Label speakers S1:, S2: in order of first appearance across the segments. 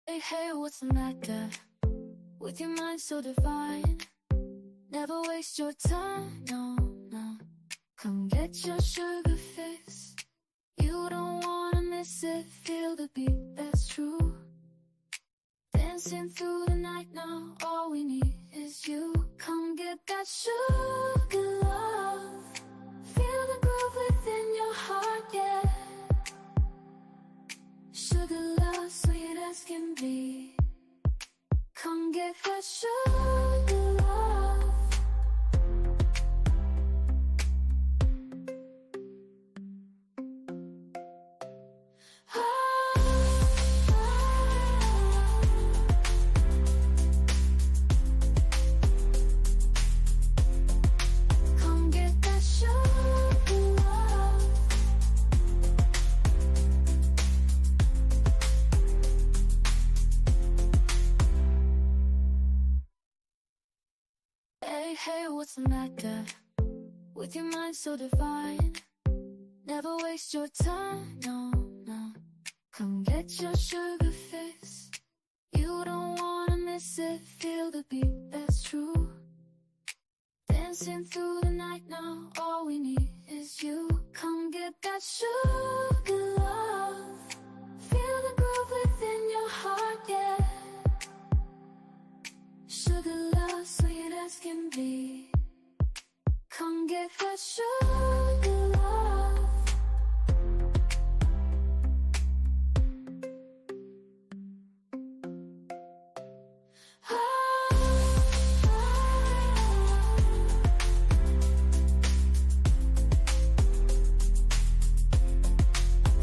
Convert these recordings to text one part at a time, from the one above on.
S1: Hey, hey, what's the matter? With your mind so divine, never waste your time, no, no. Come get your sugar fix. You don't wanna miss it, feel the beat, that's true. Dancing through the night now, all we need is you. Come get that sugar love. Feel the groove within your heart, yeah. Sugar love, sweet as can be. Come get that sugar love. Come get that sugar love. Hey, hey, what's the matter? With your mind so divine, never waste your time, no, no. Come get your sugar fix. You don't wanna miss it, feel the beat, that's true. Dancing through the night now, all we need is you. Come get that sugar love. Feel the groove within your heart, yeah. Sugar love, sweet as can be. Come get that sugar love.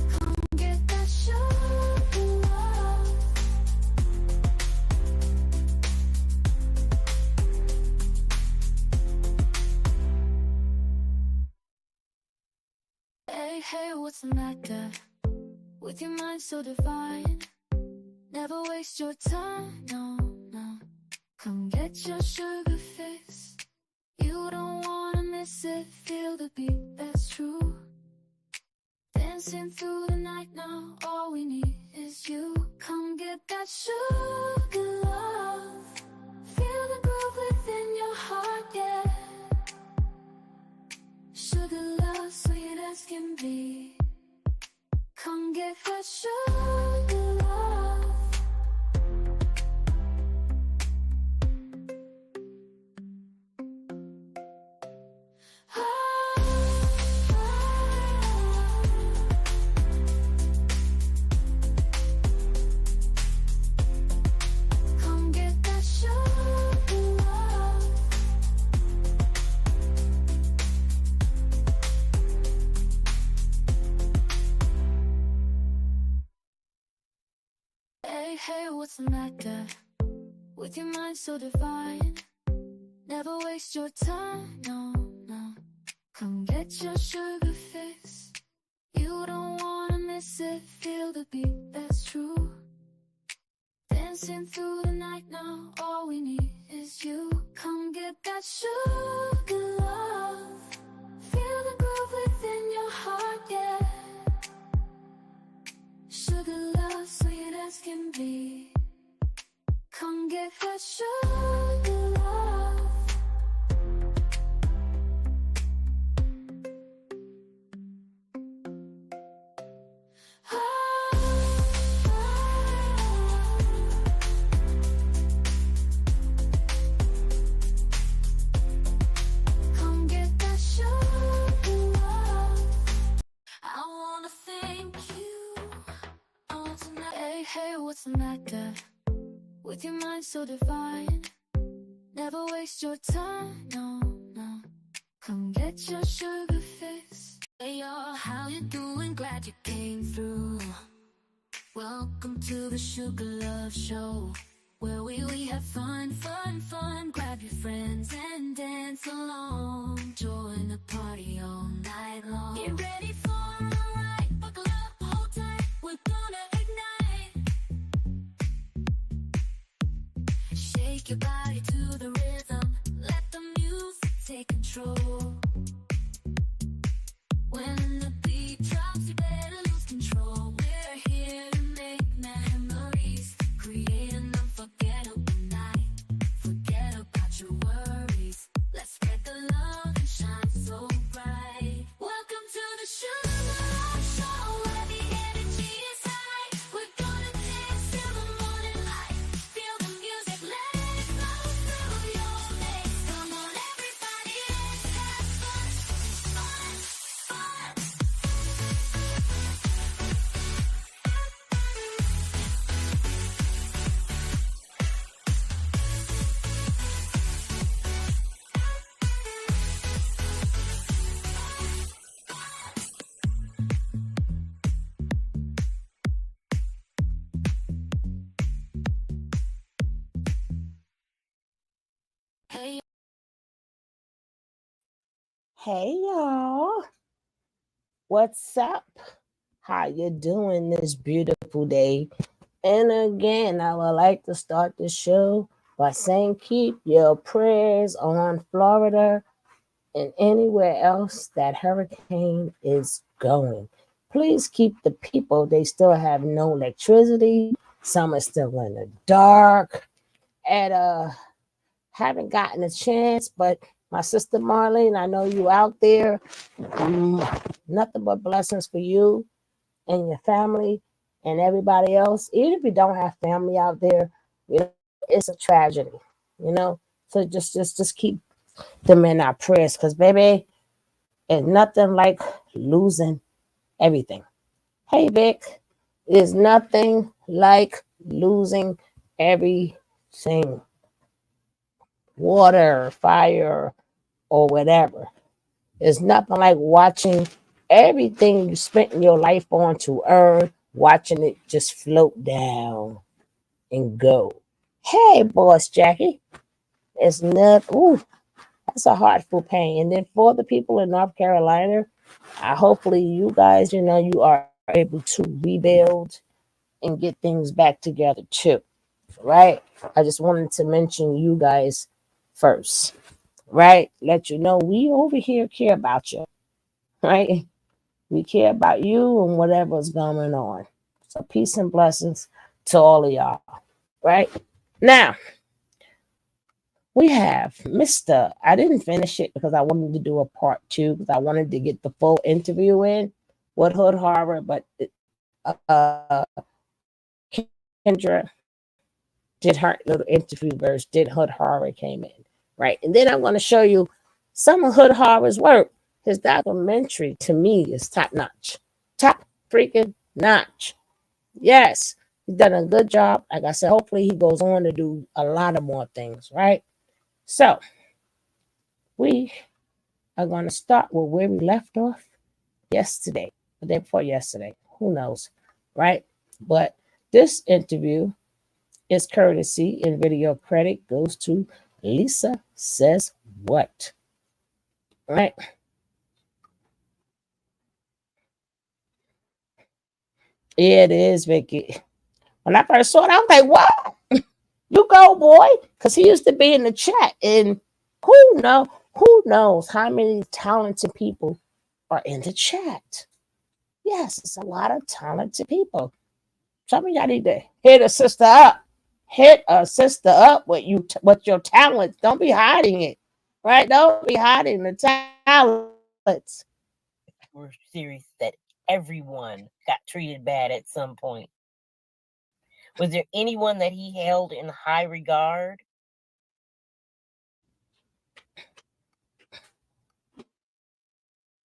S1: Come get that sugar love. Hey, hey, what's the matter? With your mind so divine, never waste your time, no, no. Come get your sugar fix. You don't wanna miss it, feel the beat, that's true. Dancing through the night now, all we need is you. Come get that sugar love. Feel the groove within your heart, yeah. Sugar love, sweet as can be. Come get that sugar love. Come get that sugar love. Hey, hey, what's the matter? With your mind so divine, never waste your time, no, no. Come get your sugar fix. You don't wanna miss it, feel the beat, that's true. Dancing through the night now, all we need is you. Come get that sugar love. Feel the groove within your heart, yeah. Sugar love, sweet as can be. Come get that sugar love. Come get that sugar love. I wanna thank you all tonight. Hey, hey, what's the matter? With your mind so divine, never waste your time, no, no. Come get your sugar fix. Hey y'all, how you doing? Glad you came through. Welcome to the Sugar Love Show, where we have fun, fun, fun. Grab your friends and dance along. Join the party all night long. Get ready for a ride, buckle up, hold tight. We're gonna ignite. Shake your body to the rhythm. Let the music take control. When the beat drops, you better lose control. We're here to make memories, create
S2: Hey y'all, what's up? How you doing this beautiful day? And again, I would like to start the show by saying keep your prayers on Florida and anywhere else that hurricane is going. Please keep the people. They still have no electricity. Some are still in the dark. And haven't gotten a chance, but my sister Marlene, I know you out there. Um, Nothing but blessings for you and your family and everybody else. Even if you don't have family out there, it's a tragedy, you know. So just keep them in our prayers, cause baby, it's nothing like losing everything. Hey Vic, it's nothing like losing everything, water, fire, or whatever. It's nothing like watching everything you spent your life on to earn, watching it just float down and go. Hey, boss Jackie, it's not. Ooh, that's a heartful pain. And then for the people in North Carolina, hopefully you guys, you are able to rebuild and get things back together too. Right? I just wanted to mention you guys first. Right? Let you know we over here care about you. Right? We care about you and whatever's going on. So peace and blessings to all of y'all. Right? Now, we have Mr. I didn't finish it because I wanted to do a part two because I wanted to get the full interview in with Hood Horror, but Kendra did her little interview verse, did Hood Horror came in. Right? And then I'm going to show you some of Hood Horror's work. His documentary to me is top notch. Top freaking notch. Yes, he's done a good job. Like I said, hopefully he goes on to do a lot of more things, right? So we are going to start with where we left off yesterday, the day before yesterday. Who knows, right? But this interview is courtesy and video credit goes to Lisa Says What, right? It is, Vicky. When I first saw it, I was like, what? You go, boy, because he used to be in the chat, and who knows how many talented people are in the chat. Yes, it's a lot of talented people. Some of y'all need to hit a sister up. Hit a sister up with your talents. Don't be hiding it, right? Don't be hiding the talents.
S3: We're serious that everyone got treated bad at some point. Was there anyone that he held in high regard?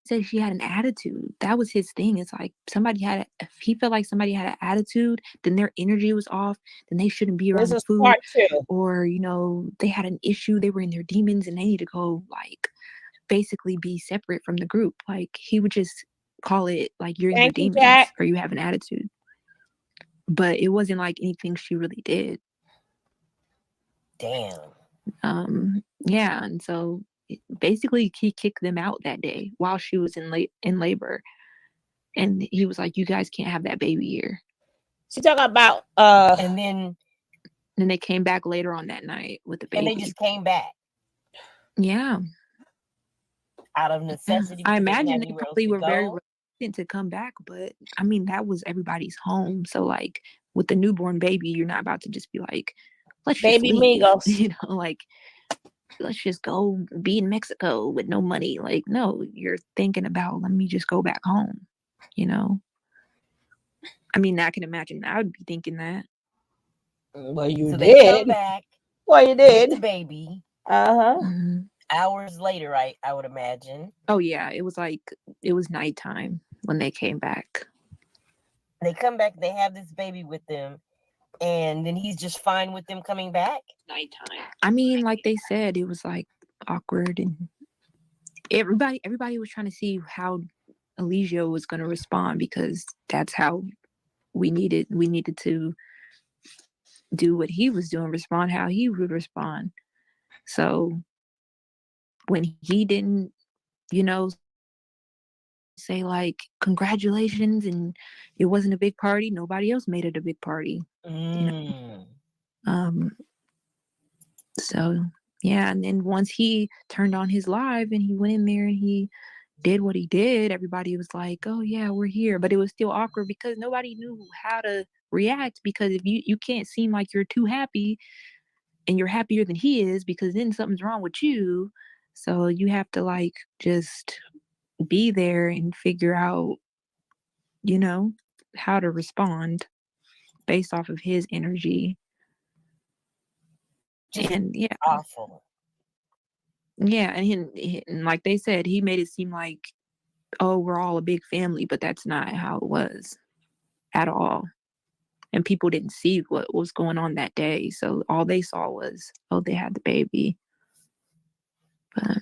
S4: Said she had an attitude. That was his thing. It's like if he felt like somebody had an attitude, then their energy was off, then they shouldn't be
S2: This
S4: around the
S2: is
S4: food.
S2: part two.
S4: Or, they had an issue, they were in their demons and they need to go like basically be separate from the group. Like he would just call it like you're in your
S2: Thank you, Jack.
S4: demons or you have an attitude. But it wasn't like anything she really did.
S3: Damn.
S4: Yeah, and so basically he kicked them out that day while she was in labor. And he was like, "You guys can't have that baby here."
S2: She talking about
S3: And then
S4: Then they came back later on that night with the
S3: and they
S4: baby.
S3: just came back
S4: Yeah.
S3: out of
S4: Yeah.
S3: necessity
S4: I
S3: because they didn't
S4: imagine
S3: have
S4: they
S3: anywhere else
S4: probably
S3: to
S4: were very
S3: go.
S4: reluctant to come back, but I mean, that was everybody's home. So, like, with the newborn baby, you're not about to just be like, let's just
S2: Baby
S4: leave,
S2: Migos.
S4: like, let's just go be in Mexico with no money. Like, no, you're thinking about, let me just go back home, you know? I mean, I can imagine I would be thinking that.
S2: Well, you
S3: So they come
S2: did.
S3: back
S2: Well, you
S3: with the
S2: did.
S3: baby
S2: Uh huh.
S4: Mhm.
S3: hours later, I would imagine.
S4: Oh, yeah. It was nighttime when they came back.
S3: They come back, they have this baby with them, and then he's just fine with them coming back.
S4: Nighttime. I mean, like they said, it was like awkward and everybody was trying to see how Eligio was going to respond because that's how we needed to do what he was doing, respond how he would respond. So when he didn't you know, say like congratulations, and it wasn't a big party. Nobody else made it a big party, you know.
S3: Mm.
S4: Um, so yeah, and then once he turned on his live and he went in there and he did what he did, everybody was like, "Oh yeah, we're here," but it was still awkward because nobody knew how to react. Because if you can't seem like you're too happy and you're happier than he is, because then something's wrong with you. So you have to like just be there and figure out, you know, how to respond based off of his energy.
S3: Just
S4: And
S3: awful.
S4: yeah, and like they said, he made it seem like, oh, we're all a big family, but that's not how it was at all. And people didn't see what was going on that day, so all they saw was, oh, they had the baby. But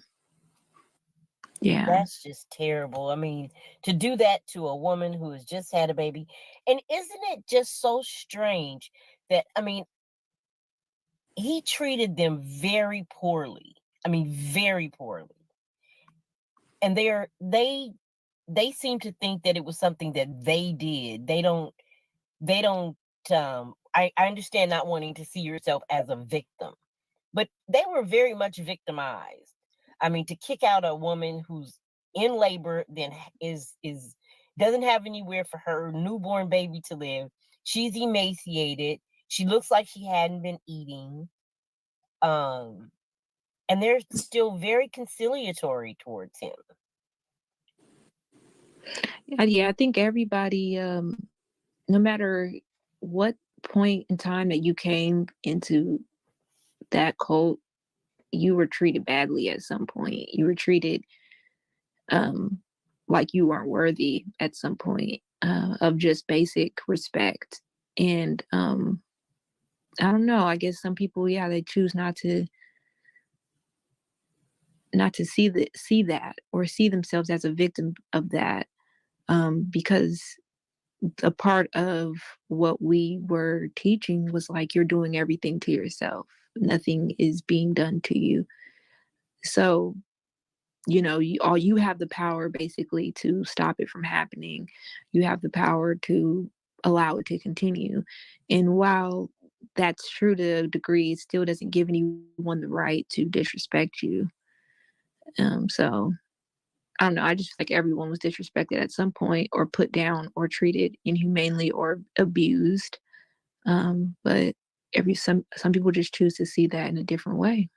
S4: yeah,
S3: That's just terrible. I mean, to do that to a woman who has just had a baby. And isn't it just so strange that, I mean, he treated them very poorly. I mean, very poorly. And they seem to think that it was something that they did. They don't I understand not wanting to see yourself as a victim, but they were very much victimized. I mean, to kick out a woman who's in labor, then is doesn't have anywhere for her newborn baby to live. She's emaciated. She looks like she hadn't been eating. Um, and they're still very conciliatory towards him.
S4: yeah, I think everybody, no matter what point in time that you came into that cult, you were treated badly at some point. You were treated um, like you weren't worthy at some point of just basic respect. And I don't know. I guess some people, yeah, they choose not to see that or see themselves as a victim of that, because a part of what we were teaching was like you're doing everything to yourself. Nothing is being done to you. So you have the power basically to stop it from happening. You have the power to allow it to continue. And while that's true to a degree, it still doesn't give anyone the right to disrespect you. So I don't know. I just feel like everyone was disrespected at some point, or put down, or treated inhumanely, or abused. But some people just choose to see that in a different way.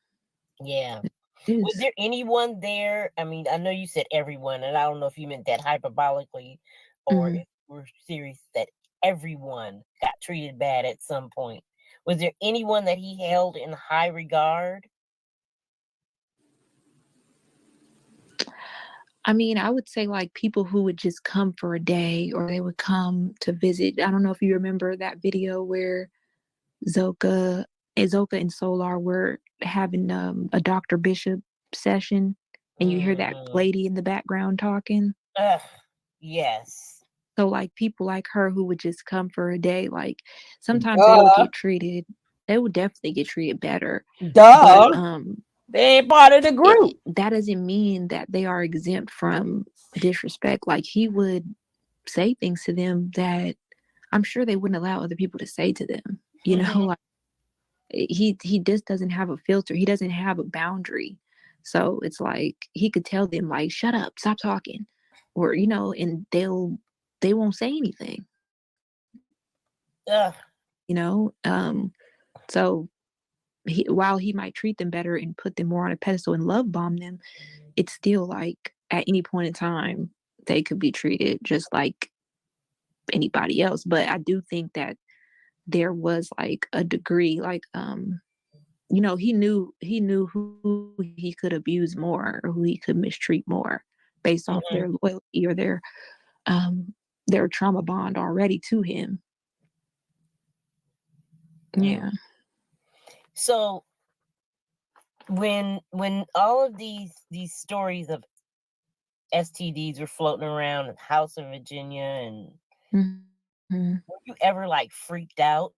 S3: Yeah.
S4: It
S3: Was
S4: is.
S3: there anyone there? I mean, I know you said everyone, and I don't know if you meant that hyperbolically or
S4: Mhm.
S3: if we're serious that everyone got treated bad at some point. Was there anyone that he held in high regard?
S4: I mean, I would say like people who would just come for a day, or they would come to visit. I don't know if you remember that video where Zoka, Zoka and Solar were having a Dr. Bishop session, and you hear that
S3: Mm.
S4: lady in the background talking.
S3: Ugh, yes.
S4: So like people like her who would just come for a day, like sometimes
S2: Duh.
S4: they would definitely get treated better. But
S2: Duh. They ain't part of the group.
S4: that doesn't mean that they are exempt from disrespect. Like he would say things to them that I'm sure they wouldn't allow other people to say to them.
S3: Mhm.
S4: Like he just doesn't have a filter. He doesn't have a boundary. So it's like he could tell them like, shut up, stop talking, or and they won't say anything.
S3: Ugh.
S4: you know so while he might treat them better and put them more on a pedestal and love bomb them, it's still like at any point in time they could be treated just like anybody else. But I do think that there was like a degree, like he knew who he could abuse more, or who he could mistreat more, based off
S3: Mhm.
S4: their loyalty or um their trauma bond already to him.
S3: Mm.
S4: Yeah.
S3: So when all of these stories of STDs were floating around in the House of Virginia, and
S4: Mhm.
S3: were you ever like freaked out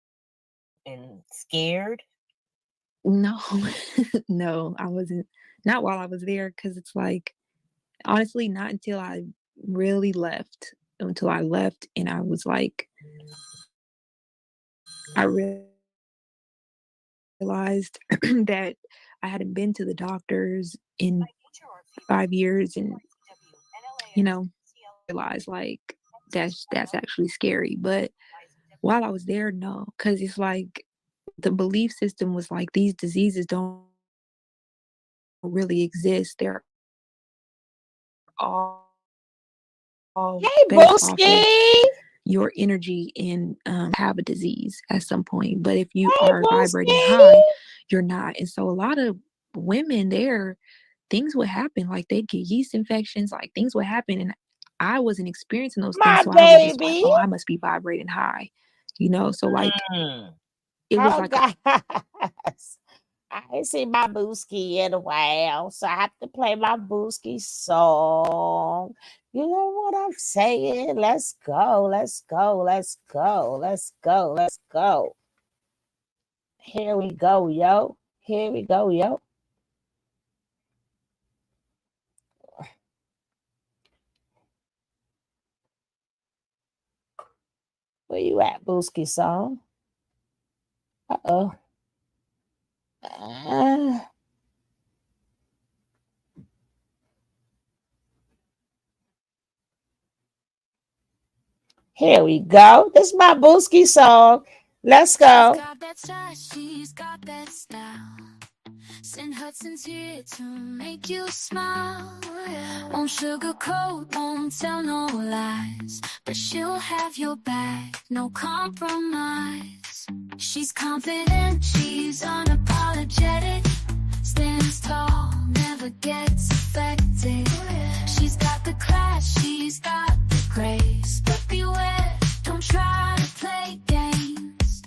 S3: and scared?
S4: No. No, I wasn't. Not while I was there, because it's like Honestly, not until I really left. Until I left, and I was like, I realized that I hadn't been to the doctors in 5 years, and realized like that's actually scary. But while I was there, no, because it's like the belief system was like these diseases don't really exist. They're all based off of
S2: Hey, Booski.
S4: your energy and have a disease at some point. But if you
S2: Hey,
S4: are vibrating
S2: Booski.
S4: high, you're not. And so a lot of women there, things would happen. Like they'd get yeast infections, like things would happen. And I wasn't experiencing those
S2: My
S4: things. So I was just like,
S2: baby.
S4: oh, I must be vibrating high. So like
S3: Mm.
S4: it was
S2: Oh,
S4: like
S2: guys. I ain't seen my Booski in a while, so I have to play my Booski song. You know what I'm saying? Let's go, let's go, let's go, let's go, let's go. Here we go, yo. Here we go, yo. Where you at, Booski song? Uh-oh. Uh, here we go. This is my Booski song. Let's
S1: She's
S2: go.
S1: got that sass, she's got that style. Send Hudson's here to make you smile. Won't sugarcoat, won't tell no lies, but she'll have your back, no compromise. She's confident, she's unapologetic, stands tall, never gets affected. She's got the class, she's got the grace, but beware, don't try to play games.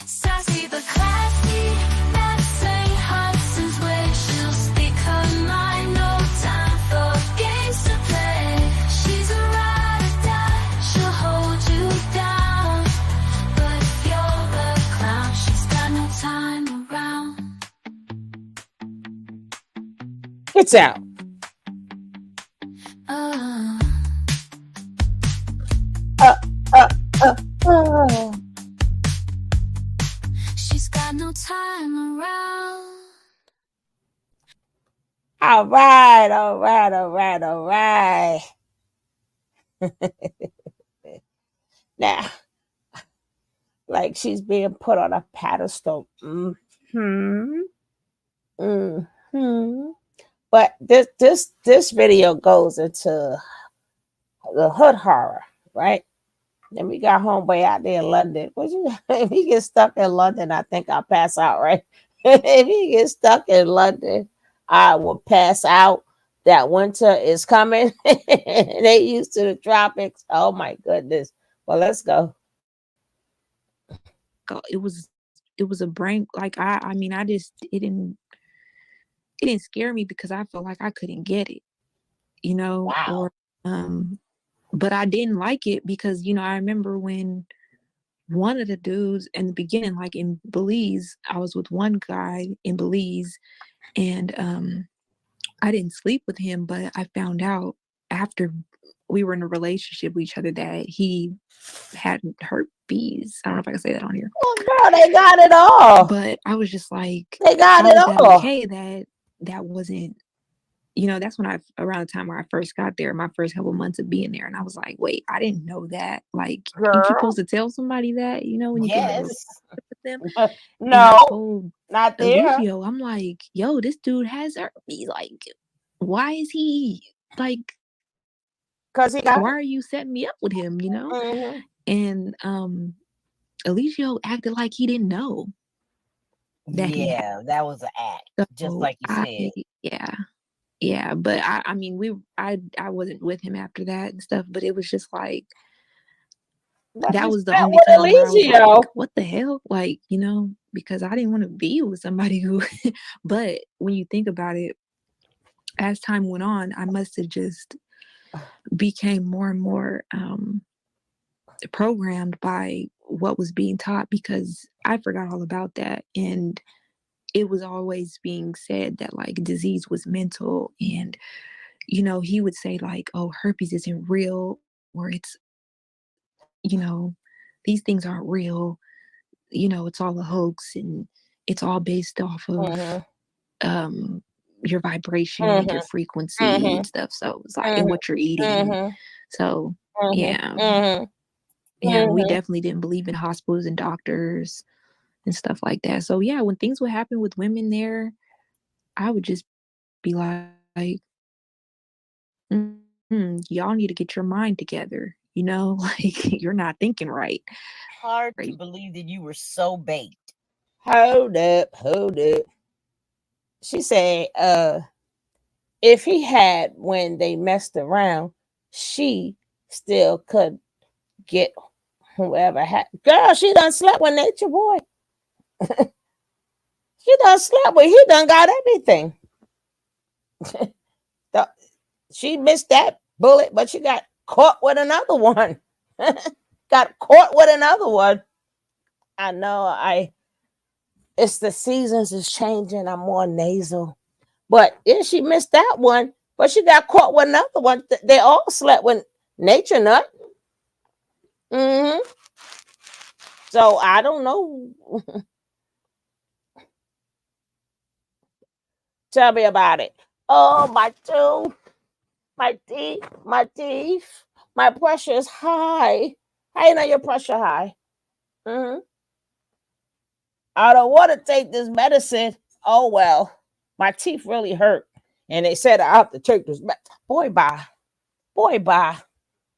S1: Sassy but classy, that's St. Hudson's way. She'll speak her mind, no time for games to play. She's a ride or die, she'll hold you down, but if you're the clown, she's got no time around.
S2: It's out.
S1: Uh,
S2: Uh, uh, uh.
S1: she's got no time around.
S2: All right, all right, all right, all right. Now, like she's being put on a pedestal. Hmm. Hmm. But this video goes into the hood horror, right? Then we got homeboy out there in London. If he gets stuck in London, I think I'll pass out, right? If he gets stuck in London, I will pass out. That winter is coming. They used to the tropics. Oh my goodness. Well, let's go.
S4: it was a brain like I mean I just it didn't scare me because I felt like I couldn't get it,
S3: Wow.
S4: or but I didn't like it because I remember when one of the dudes in the beginning, like in Belize, I was with one guy in Belize, and I didn't sleep with him, but I found out after we were in a relationship with each other that he had herpes. I don't know if I can say that on here.
S2: Oh girl, they got it all.
S4: But I was just like,
S2: They got
S4: how
S2: it
S4: is that
S2: all.
S4: okay that wasn't, that's when around the time where I first got there, my first couple months of being there. And I was like, wait, I didn't know that. Like, ain't you
S2: Girl.
S4: supposed to tell somebody that, when you get in a relationship
S3: Yes.
S4: with them? And I
S2: No,
S4: told
S2: not there.
S4: Eligio, I'm like, yo, this dude has herpes. Like, why is he like,
S2: Because he got
S4: why are you setting me up with him,
S2: Mhm.
S4: And Eligio acted like he didn't know that he had.
S3: Yeah, that was an act, just
S4: So
S3: like you said.
S4: yeah, but I mean, I wasn't with him after that and stuff, but it was just like,
S2: But
S4: that
S2: he
S4: was the
S2: spent
S4: only
S2: with
S4: time where I was like,
S2: Eligio.
S4: what the hell? Like, because I didn't want to be with somebody who, but when you think about it, as time went on, I must have just became more and more programmed by what was being taught because I forgot all about that. And it was always being said that like disease was mental and he would say like, oh, herpes isn't real, or these things aren't real, it's all a hoax, and it's all based off of
S2: Mm-hmm.
S4: um your vibration and your
S2: Mm-hmm.
S4: frequency
S2: Mm-hmm.
S4: and stuff. So it was like, and
S2: Mm-hmm.
S4: what you're eating.
S2: Mm-hmm.
S4: So
S2: Mm-hmm.
S4: yeah,
S2: Mm-hmm.
S4: yeah, we
S2: Mm-hmm.
S4: definitely didn't believe in hospitals and doctors and stuff like that. So yeah, when things would happen with women there, I would just be like, y'all need to get your mind together. Like you're not thinking right.
S3: Hard
S4: Right.
S3: to believe that you were so baked.
S2: Hold up, hold up. She said, if he had when they messed around, she still could get whoever had. Girl, she done slept with Nature Boy. She done slept with. He done got everything. She missed that bullet, but she got caught with another one. Got caught with another one. I know. It's the seasons is changing. I'm more nasal. But yeah, she missed that one. But she got caught with another one. They all slept with Nature Nut. Hmm. So I don't know. Tell me about it. Oh, my tooth, my teeth, my teeth. My pressure is high. How you know your pressure high? Hmm. I don't want to take this medicine. Oh well, my teeth really hurt, and they said I have to take this. Boy, bye, boy, bye,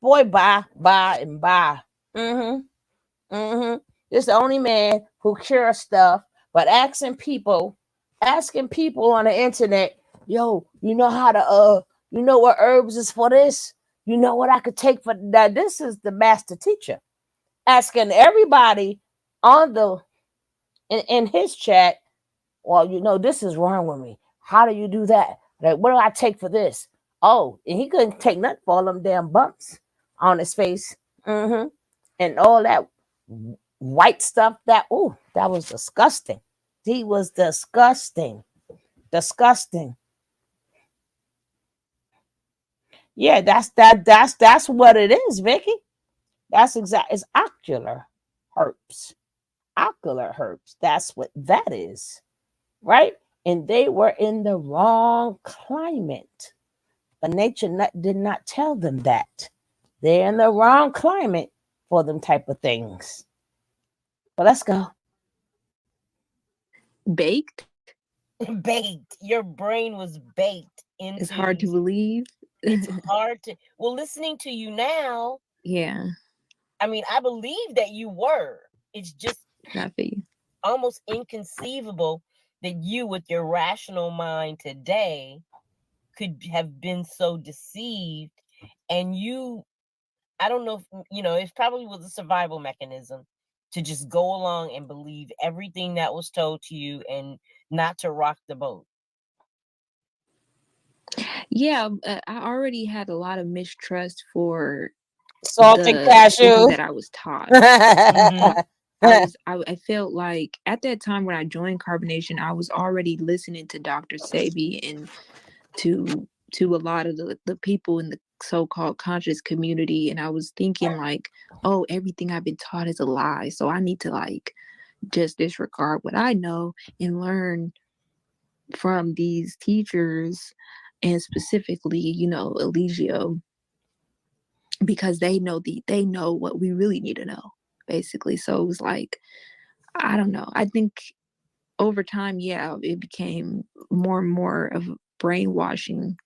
S2: boy, bye, bye, and bye. Mm-hmm. Mm-hmm. This is the only man who cures stuff, but asking people on the internet, yo, you know how to you know what herbs is for this? You know what I could take for that? This is the master teacher asking everybody on the in his chat. Well, this is wrong with me. How do you do that? Like, what do I take for this? Oh, and he couldn't take nothing for all them damn bumps on his face. Mm-hmm. And all that white stuff that was disgusting. He was disgusting. Disgusting. Yeah, that's what it is, Vicky. That's exact. It's ocular herpes. Ocular herpes. That's what that is. Right? And they were in the wrong climate. But did not tell them that. They're in the wrong climate for them type of things. But let's go.
S4: Baked.
S3: Baked. Your brain was baked
S4: It's hard to
S3: into.
S4: believe.
S3: It's hard to. Well, listening to you now,
S4: Yeah,
S3: I mean, I believe that you were. It's just
S4: I feel you.
S3: almost inconceivable that you, with your rational mind today, could have been so deceived. And you, I don't know if, it probably was a survival mechanism to just go along and believe everything that was told to you and not to rock the boat.
S4: Yeah, I already had a lot of mistrust for
S2: Salted
S4: the things
S2: cashew.
S4: that I was taught.
S3: Mm-hmm.
S4: I, I felt like at that time when I joined Carbonation, I was already listening to Dr. Sabi and to a lot of the people in the so-called conscious community, and I was thinking like, oh, everything I've been taught is a lie, so I need to like just disregard what I know and learn from these teachers, and specifically, Eligio, because they know what we really need to know, basically. So it was like, I don't know. I think over time, yeah, it became more and more of a brainwashing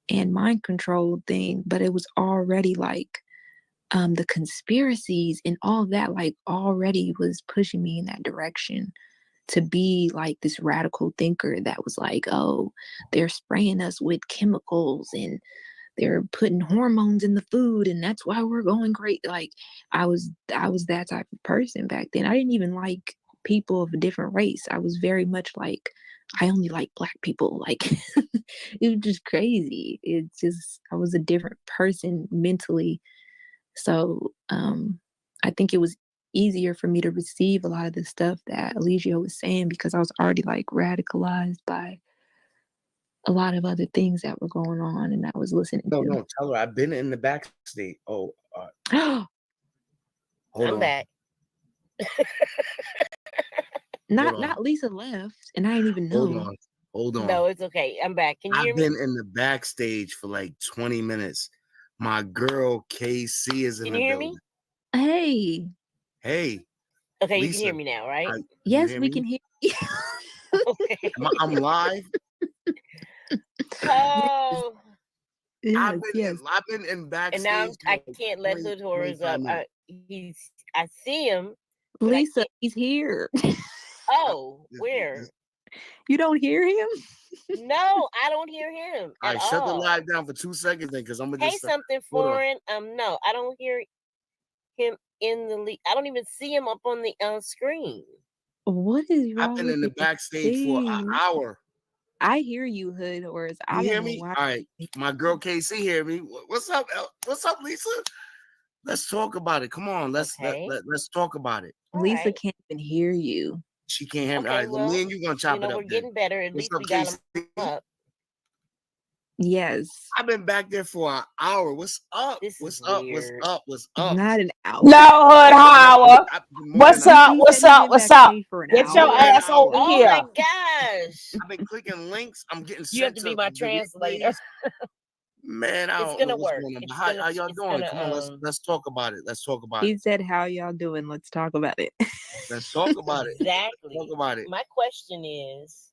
S4: and mind control thing, but it was already like the conspiracies and all that like already was pushing me in that direction to be like this radical thinker that was like, oh, they're spraying us with chemicals and they're putting hormones in the food and that's why we're going great. Like I was that type of person back then. I didn't even like people of a different race. I was very much like, I only like black people. Like it was just crazy. It's just, I was a different person mentally. So I think it was easier for me to receive a lot of the stuff that Eligio was saying because I was already like radicalized by a lot of other things that were going on, and I was listening
S5: No,
S4: to.
S5: tell her I've been in the backstage. Oh, hold
S3: I'm
S5: on.
S3: back.
S5: Hold on.
S4: Not Lisa left, and I didn't even know.
S5: Hold on.
S3: No, it's okay. I'm back. Can you hear
S5: I've
S3: me?
S5: been in the backstage for like 20 minutes. My girl KC is in
S3: Can
S5: the
S3: you hear
S5: building.
S4: Hey,
S5: Hey,
S3: Okay, you
S5: Lisa,
S3: can hear me now, right?
S5: you
S4: yes,
S5: hear
S4: we
S5: me?
S4: can hear you.
S3: Okay.
S5: I'm live.
S3: Oh,
S4: Yes,
S5: I've been in
S3: and
S5: backstage.
S3: now I
S5: for
S3: can't let
S5: 20,
S3: Hood Horrors up.
S5: 25 minutes.
S3: I see him. but I
S4: Lisa,
S3: can't-
S4: he's here.
S3: Oh,
S5: This-
S3: where?
S5: this-
S4: You don't hear him?
S3: No, I don't hear him
S5: All
S3: at
S5: right, shut the
S3: all.
S5: live down for 2 seconds then, because I'm gonna
S3: Hey,
S5: just
S3: something
S5: hold on.
S3: foreign. No, I don't hear him in the lead. I don't even see him up on the screen.
S4: What is wrong
S5: I've been
S4: with
S5: in the
S4: this
S5: backstage for an
S4: thing?
S5: hour.
S4: I hear you, Hood Horrors. I
S5: You
S4: don't
S5: hear
S4: know
S5: me?
S4: why.
S5: All right, my girl KC hear me. What's up? What's up, Lisa? Let's talk about it. Come on, let's
S3: Okay.
S5: let's talk about it.
S3: All
S4: Lisa
S3: right.
S4: can't even hear you.
S5: She can't hear me.
S3: Okay,
S5: All right,
S3: well,
S5: me and you gonna chop it up.
S3: we're
S5: then.
S3: getting better. At
S5: What's
S3: least
S5: up,
S3: we got him
S5: KC?
S3: up.
S4: Yes.
S5: I've been back there for an hour. What's up?
S3: This
S5: What's
S3: is
S5: up?
S3: weird.
S5: What's up?
S4: Not an hour.
S2: No, Hood Howard.
S5: More
S2: What's
S5: than an
S2: up?
S5: hour.
S4: He
S2: What's
S4: said he
S2: up?
S4: been
S2: What's up?
S4: backstage for an
S2: Get
S4: hour.
S2: your
S5: More than an
S2: ass over
S5: hour.
S3: Oh
S2: here.
S3: my gosh!
S5: I've been clicking links. I'm getting
S3: You have
S5: sent
S3: to be my
S5: the
S3: translator.
S5: replays. Man, I
S3: It's
S5: don't know
S3: gonna
S5: what's
S3: work.
S5: going on.
S3: It's
S5: But
S3: gonna.
S5: how y'all
S3: It's
S5: doing?
S3: gonna.
S5: Come on, let's talk about it. Let's talk about it.
S4: He said, "How y'all doing? Let's talk about it."
S5: Let's talk about it.
S3: Exactly.
S5: Talk about it.
S3: My question is,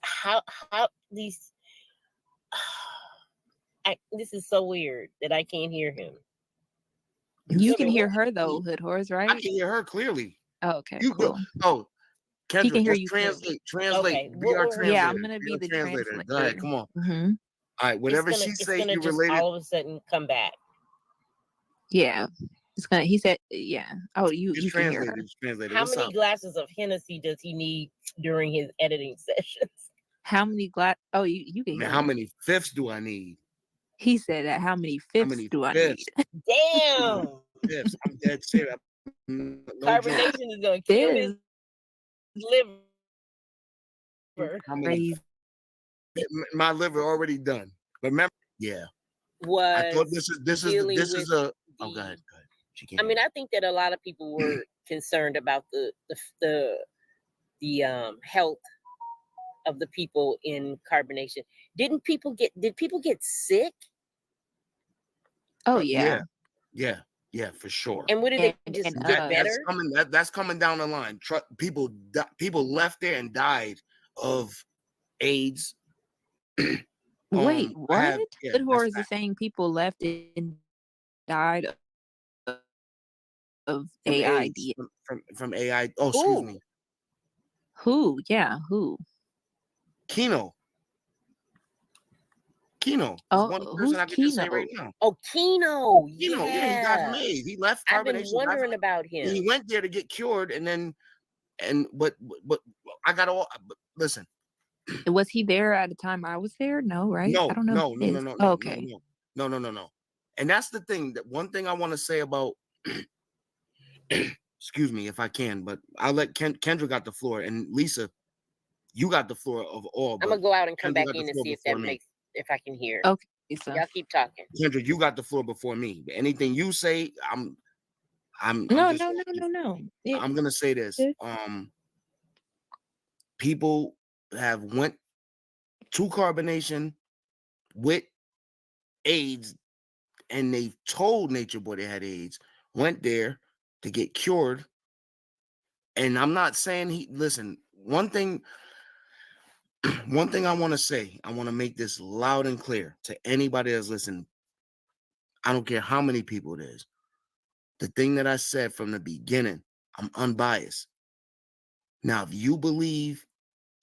S3: how these? This is so weird that I can't hear him.
S4: You
S3: Tell
S4: can
S3: me
S4: hear
S3: what-
S4: her though, Hood Horrors,
S5: I
S4: right?
S5: can hear her clearly.
S4: Oh, okay,
S5: You
S4: cool.
S5: oh,
S4: He
S5: Kendra,
S4: can hear
S5: just
S4: you clearly.
S5: translate.
S3: Okay,
S5: Be our
S3: what-
S5: translator.
S4: Yeah, I'm gonna
S5: Be
S4: be
S5: our
S4: the
S5: translator. Go
S4: translator.
S5: ahead, come on.
S4: Mm-hmm.
S5: All right, whatever
S3: it's
S5: she say,
S3: gonna
S5: you
S3: just
S5: related.
S3: all of a sudden come back.
S4: Yeah, it's gonna. He said, "Yeah." Oh, you
S5: Just
S4: can hear
S5: translate
S4: her.
S5: it. Just translate it.
S3: How
S5: What's
S3: many
S5: up?
S3: glasses of Hennessy does he need during his editing sessions?
S4: How many glass? Oh, you can
S5: Man,
S4: hear
S5: how
S4: her.
S5: many fifths do I need?
S4: He said that. How many
S5: How
S4: fifths
S5: many
S4: do I
S5: fifths?
S4: need?
S3: Damn!
S5: Fifths. I'm dead serious. No joke.
S3: Carbonation is gonna kill his liver.
S5: How many?
S4: Crazy.
S5: My liver already done. Remember? Yeah. I
S3: Was
S5: thought this is
S3: dealing
S5: a.
S3: with
S5: Oh, go
S3: the-
S5: ahead. Go ahead. She can't.
S3: I mean, I think that a lot of people were concerned about the health of the people in carbonation. Did people get sick?
S4: Oh yeah.
S5: Yeah, for sure.
S3: And what did they
S4: And-
S3: just
S4: and,
S3: get
S5: That's
S3: better?
S5: coming. That's coming down the line. People left there and died of AIDS.
S4: Wait, what?
S5: Yeah,
S4: Good Horrors
S5: that's
S4: is saying people left and died of
S5: from
S4: AID.
S5: AIDS, from AI. Oh, excuse
S3: Who?
S5: me.
S4: Who? Yeah, who?
S5: Keno. Keno is
S4: Oh,
S5: one person
S4: who's
S5: I can just say right
S4: Keno?
S5: now.
S3: Oh, Keno.
S5: Keno, yeah, he died from AIDS. He left
S3: I've been
S5: carbonation.
S3: wondering about
S5: He
S3: him.
S5: went there to get cured, and then, but I got all. But listen,
S4: Was he there at the time I was there? No, right?
S5: no,
S4: I don't know.
S5: no,
S4: who
S5: no,
S4: it
S5: no,
S4: is.
S5: no,
S4: Oh,
S5: no,
S4: okay.
S5: no. And that's the thing. That one thing I want to say about. Excuse me if I can, but I'll let Kendra got the floor, and Lisa, you got the floor of all.
S3: I'm gonna go out and come
S5: Kendra
S3: back
S5: got the
S3: in and
S5: floor
S3: see if
S5: before
S3: that
S5: me.
S3: makes if I can hear.
S4: Okay, so
S3: Y'all keep talking.
S5: Kendra, you got the floor before me. Anything you say, I'm
S4: no.
S5: just, I'm gonna say this.
S4: It-
S5: People have went to carbonation with AIDS, and they told Nature Boy they had AIDS. Went there to get cured, and I'm not saying listen. One thing I want to say, I want to make this loud and clear to anybody that's listening. I don't care how many people it is. The thing that I said from the beginning, I'm unbiased. Now, if you believe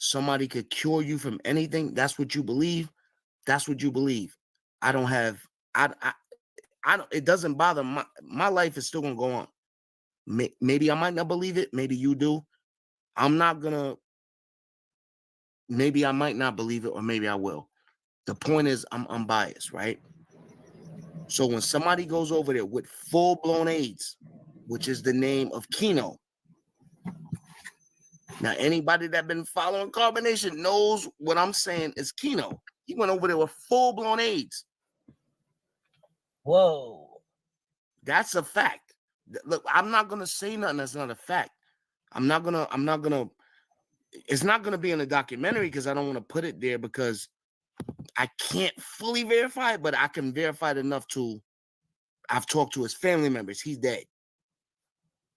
S5: somebody could cure you from anything, that's what you believe. That's what you believe. I don't have, I don't, it doesn't bother my life is still gonna go on. Maybe I might not believe it. Maybe you do. Maybe I might not believe it, or maybe I will. The point is, I'm unbiased, right? So when somebody goes over there with full-blown AIDS, which is the name of Keno, Now, anybody that been following Carbonation knows what I'm saying is Keno. He went over there with full-blown AIDS.
S3: Whoa.
S5: That's a fact. Look, I'm not gonna say nothing that's not a fact. I'm not gonna, it's not gonna be in the documentary because I don't want to put it there because I can't fully verify it, but I can verify it enough to I've talked to his family members. He's dead.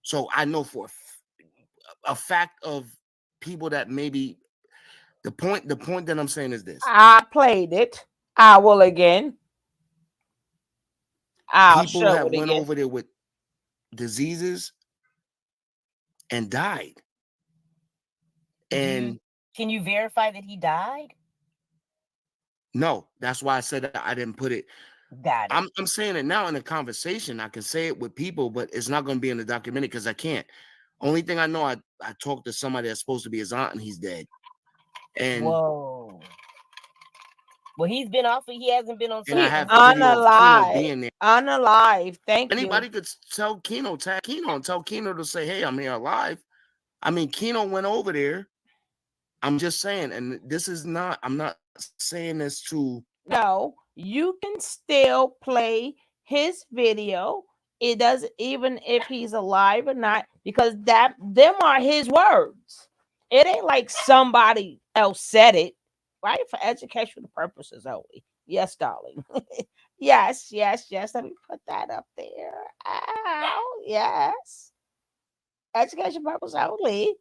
S5: So I know for a fact of people that maybe the point that I'm saying is this.
S2: I played it. I will again. I'll
S5: People
S2: show
S5: have
S2: it
S5: went
S2: again.
S5: over there with diseases and died. And
S3: Can you verify that he died?
S5: no, that's why I said I didn't put it.
S3: Got it.
S5: I'm saying it now in a conversation. I can say it with people, but it's not going to be in the documentary because I can't. Only thing I know, I talked to somebody that's supposed to be his aunt, and he's dead. And
S3: whoa. Well, he's been off. He hasn't been on.
S5: and I have
S3: social
S5: video of Keno being there.
S2: Unalive. Thank
S5: Anybody
S2: you.
S5: could tell Keno, tag Keno, and tell Keno to say, "Hey, I'm here alive." I mean, Keno went over there. I'm just saying, and this is not. I'm not saying this to.
S2: No, you can still play his video. It doesn't even if he's alive or not, because them are his words. It ain't like somebody else said it, right? For educational purposes only. Yes, darling. Yes. Let me put that up there. Ow, yes. Education purpose only.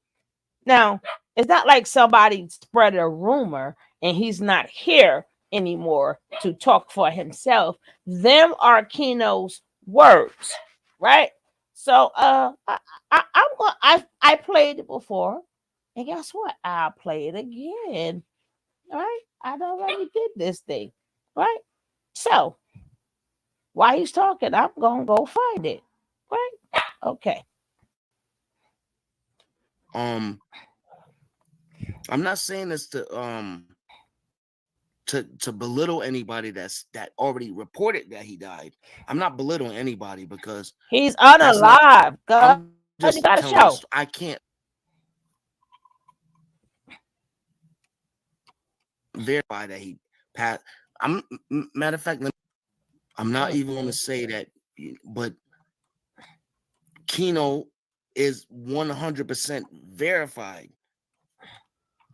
S2: Now, it's not like somebody spread a rumor and he's not here anymore to talk for himself. Them are Keno's words, right? So I played it before, and guess what? I'll play it again. All right. I already did this thing. Right? So while he's talking, I'm gonna go find it. Right? Okay.
S5: I'm not saying this to belittle anybody that already reported that he died. I'm not belittling anybody because
S2: He's
S5: that's not.
S2: unalive.
S5: I'm
S2: You
S5: just
S2: got a
S5: telling
S2: show.
S5: this. I can't verify that he passed. Matter of fact, I'm not even going to say that, but Keno is 100% verified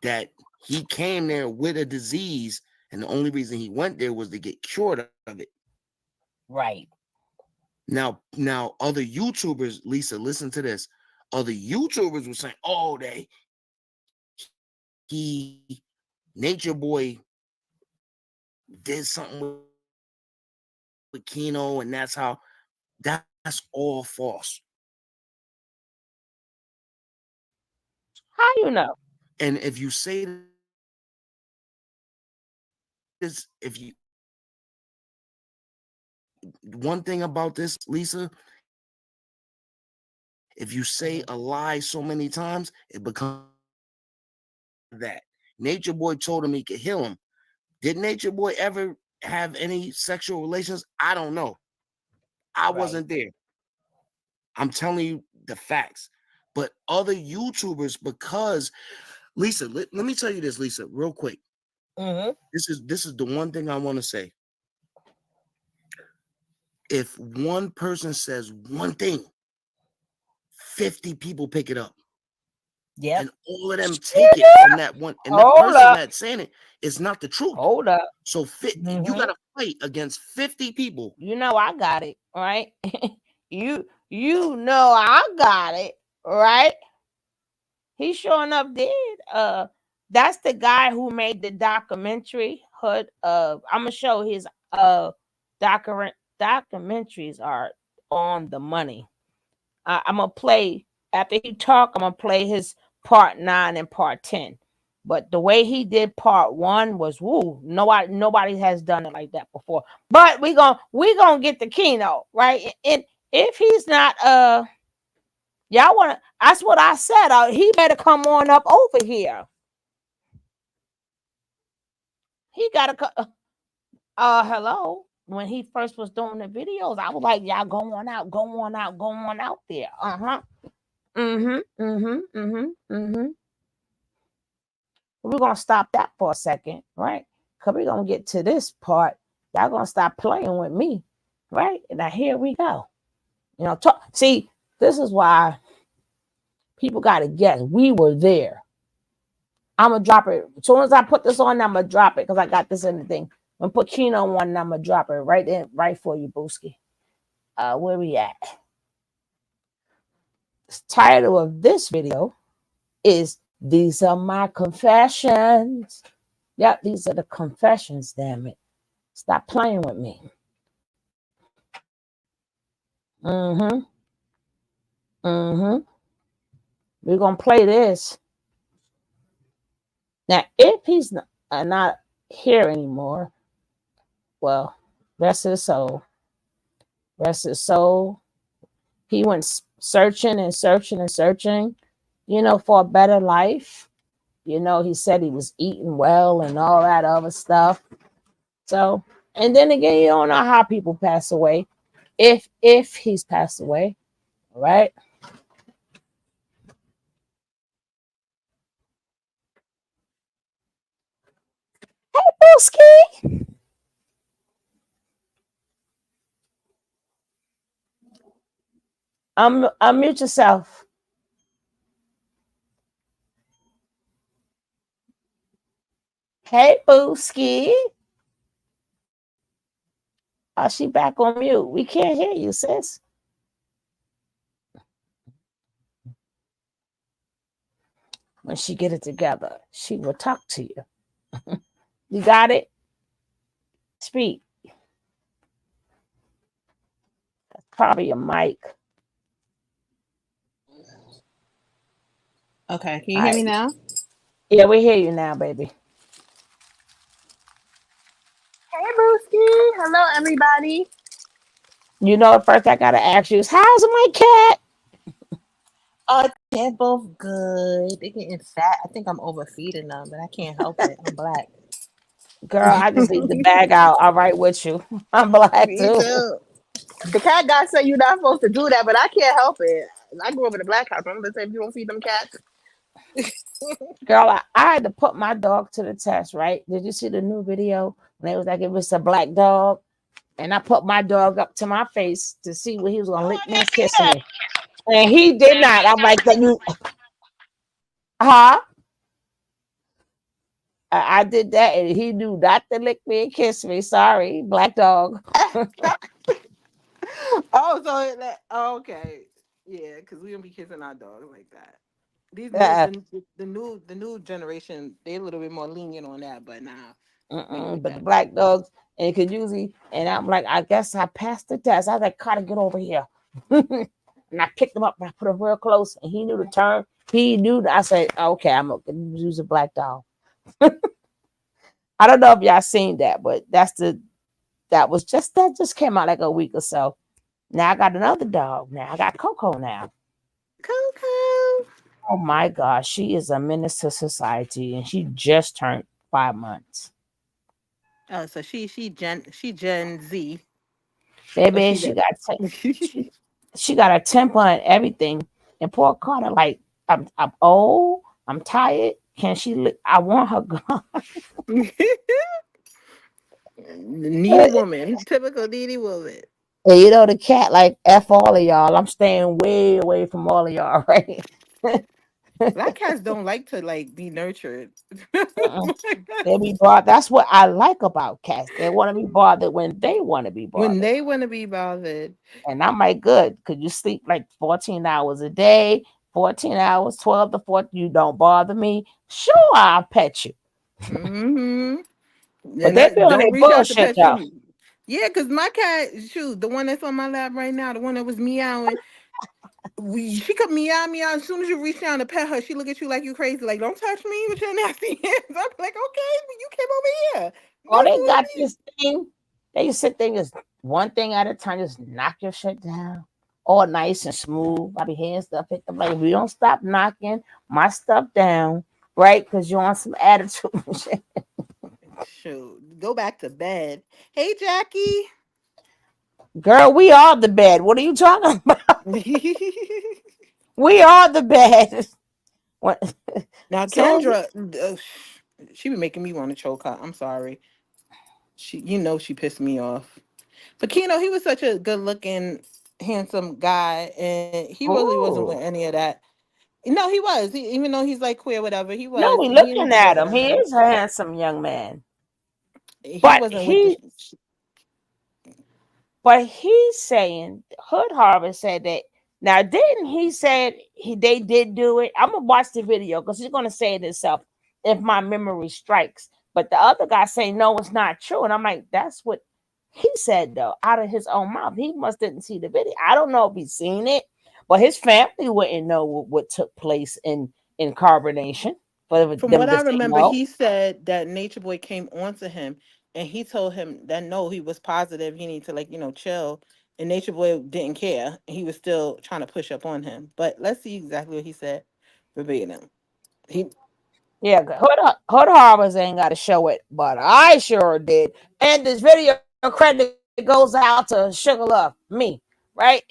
S5: that he came there with a disease, and the only reason he went there was to get cured of it.
S3: Right.
S5: Now, other YouTubers, Lisa, listen to this. Other YouTubers were saying, "Oh, he Nature Boy did something with Keno, and that's all false."
S2: How you know?
S5: And if you say this, if you one thing about this, Lisa, if you say a lie so many times, it becomes that. Nature Boy told him he could heal him. Did Nature Boy ever have any sexual relations? I don't know. I wasn't there. I'm telling you the facts. But other YouTubers, because Lisa, let me tell you this, Lisa, real quick. This is the one thing I want to say. If one person says one thing, 50 people pick it up.
S3: Yeah.
S5: And all of them take it from that one. And the person that's saying it is not the truth.
S2: Hold up.
S5: So you got to fight against 50 people.
S2: You know I got it, right? you know I got it, right? He sure enough did. That's the guy who made the documentary Hood. I'm gonna show his documentaries are on the money. I'm gonna play after he talk. I'm gonna play his part 9 and part 10. But the way he did part 1 was woo. Nobody has done it like that before. But we gonna get the keynote, right? And if he's not y'all wanna, that's what I said. He better come on up over here. He gotta come. Hello. When he first was doing the videos, I was like, y'all go on out there. Uh-huh. Mm-hmm. We're gonna stop that for a second, right? Because we're gonna get to this part. Y'all gonna stop playing with me, right? And now here we go. See, this is why people gotta guess. We were there. I'm gonna drop it. As soon as I put this on, I'm gonna drop it because I got this in the thing. I'm gonna put Keno on and I'm gonna drop it right in, right for you, Booski. Where we at? The title of this video is These Are My Confessions. Yep, these are the confessions, damn it. Stop playing with me. Mm-hmm. Mm-hmm. We're gonna play this. Now, if he's not here anymore, well, rest his soul. Rest his soul. He went searching and searching and searching, for a better life. He said he was eating well and all that other stuff. So, and then again, you don't know how people pass away. If he's passed away, all right? Booski, unmute yourself. Hey, Booski. Oh, she back on mute. We can't hear you, sis. When she get it together, she will talk to you. You got it? Speak. That's probably a mic.
S6: Okay, can you hear me now?
S2: Yeah, we hear you now, baby.
S6: Hey, Brewski. Hello, everybody.
S2: First I gotta ask you is how's my cat?
S6: They're both good. They're getting fat. I think I'm overfeeding them, but I can't help it. I'm black.
S2: Girl, I just leave the bag out. All right with you. I'm black
S6: Me
S2: too.
S6: too. The cat guy said you're not supposed to do that, but I can't help it. I grew up in a black house. I'm gonna say if you don't feed them cats.
S2: Girl, I had to put my dog to the test, right? Did you see the new video when it was like if it's a black dog? And I put my dog up to my face to see what he was gonna lick me and kiss me. And he did not. I'm like, huh? I did that and he knew not to lick me and kiss me. Sorry, black dog.
S6: Okay, yeah, because we don't be kissing our dogs like that. These
S2: Uh,
S6: the new generation, they a little bit more lenient on that, but nah, we ain't with
S2: but the
S6: that.
S2: black dogs, and could usually, and I'm like, I guess I passed the test. I was like, Carter, get over here. And I picked him up and I put him real close, and he knew to turn. He knew. I said, okay, I'm gonna use a black dog. I don't know if y'all seen that, but that just came out like a week or so. Now I got another dog. Now I got Coco now.
S6: Coco.
S2: Oh my gosh, she is a menace to society, and she just turned 5 months.
S6: Oh, so she Gen Z, or
S2: Baby,
S6: she
S2: she
S6: that.
S2: got she got a temper and everything. And poor Carter, like, I'm old, I'm tired. Can she? I want her gone.
S6: Needy woman, typical needy woman.
S2: And the cat, like, F all of y'all. I'm staying way away from all of y'all, right?
S6: Black cats don't like to like be nurtured.
S2: They be bothered. That's what I like about cats. They want to be bothered when they want to be
S6: When
S2: bothered.
S6: they want to be bothered.
S2: And I'm like, good. Could you sleep like 14 hours a day? 14 hours, 12 to 14. You don't bother me. Sure, I'll pet you.
S6: Mm-hmm.
S2: But
S6: And
S2: they be
S6: that
S2: on
S6: don't
S2: their
S6: reach out to
S2: bullshit,
S6: pet
S2: though.
S6: you. Yeah, because my cat, shoot, the one that's on my lap right now, the one that was meowing, she could meow. As soon as you reach down to pet her, she look at you like you crazy. Like, don't touch me with your nasty hands. I'm like, okay, but you came over here.
S2: Oh,
S6: Mess
S2: they
S6: with
S2: got
S6: me.
S2: this thing. They sit there just one thing at a time, just knock your shit down. All nice and smooth. I be hearing stuff hit them like, if you don't stop knocking my stuff down, right? Because you're on some attitude.
S6: Shoot, go back to bed. Hey, Jackie.
S2: Girl, we are the bed. What are you talking about? We are the bed. What?
S6: Now,
S2: So
S6: Kendra, She be making me want to choke her. I'm sorry. She pissed me off. But Keno, he was such a good looking, handsome guy, and he really wasn't with
S2: Oh,
S6: any of that. No, he was. Even though he's like queer, whatever, he
S2: no,
S6: was.
S2: we
S6: He didn't
S2: looking
S6: do
S2: at
S6: that
S2: him. He
S6: whatever.
S2: is a handsome young man.
S6: He
S2: But
S6: wasn't with the.
S2: he's saying Hood Harbor said that. Now, didn't he said they did do it? I'm gonna watch the video because he's gonna say it himself if my memory strikes. But the other guy saying no, it's not true, and I'm like, that's what he said though, out of his own mouth. He must didn't see the video. I don't know if he's seen it, but his family wouldn't know what took place in Carbonation for
S6: From
S2: them
S6: what
S2: to
S6: I
S2: say
S6: remember,
S2: no.
S6: he said that Nature Boy came onto him and he told him that no, he was positive. He needed to chill. And Nature Boy didn't care. He was still trying to push up on him. But let's see exactly what he said verbatim. He
S2: Yeah, Hood Harbors ain't got to show it, but I sure did. And this video credit goes out to Sugar Love, me, right?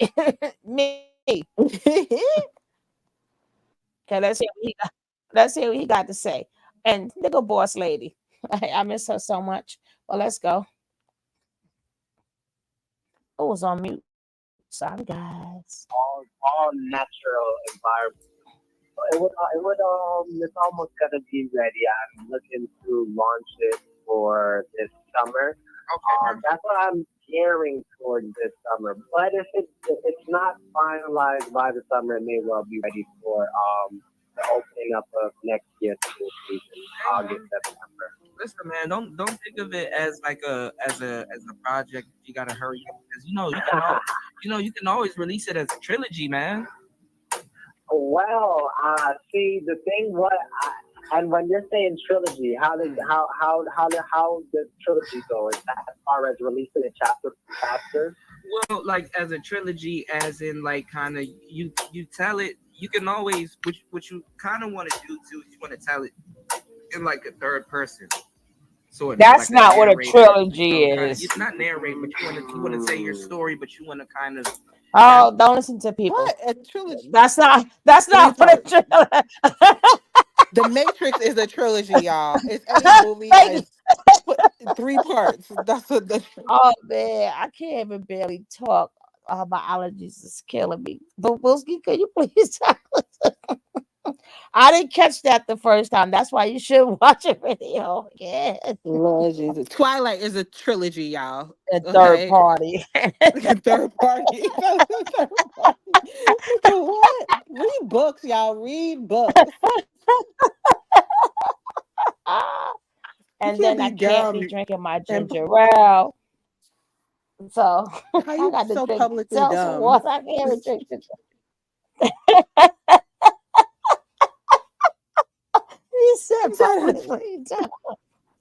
S2: Me. Okay, let's hear what he got to say. And nigga boss lady, I miss her so much. Well, let's go. Oh, it was on mute. Sorry, guys.
S7: all natural environment. It's almost gonna be ready. I'm looking to launch it for this summer.
S5: Okay.
S7: That's what I'm gearing towards this summer. But if it's not finalized by the summer, it may well be ready for the opening up of next year's school season, August, September.
S5: Listen, man, don't think of it as like a project. You gotta hurry up because you can always release it as a trilogy, man.
S7: Well, see the thing. And when you're saying trilogy, how does trilogy go? Is that as far as releasing it chapter for chapter?
S5: Well, like as a trilogy, as in like kind of you tell it. You can always what you kind of want to do too. You want to tell it in like a third person, sort of
S2: That's
S5: like a
S2: not what a
S5: narrator.
S2: trilogy
S5: So kind of
S2: is.
S5: it's not narrate, but you want to say your story, but you want to kind of have
S2: Oh, don't listen to people.
S6: what a trilogy,
S2: That's
S6: three
S2: not what a
S6: parts.
S2: trilogy.
S6: The Matrix is a trilogy, y'all. It's a movie
S2: Thank you.
S6: and put three parts. That's what the
S2: Oh man, I can't even barely talk. My allergies is killing me. But Wilski, could you please tell us? I didn't catch that the first time. That's why you should watch a video again.
S6: Lord Jesus. Twilight is a trilogy, y'all.
S2: A third
S6: Okay.
S2: party.
S6: Third party. Third party. Nigga, what? Read books, y'all. Read books. You
S2: And
S6: can't
S2: then
S6: be
S2: I can't
S6: dumb
S2: be drinking my
S6: and
S2: ginger ale. So
S6: how
S2: I
S6: you
S2: got to
S6: so
S2: drink
S6: publicly
S2: seltzer
S6: dumb.
S2: water. I can't even drink ginger. He said
S6: He said
S2: publicly.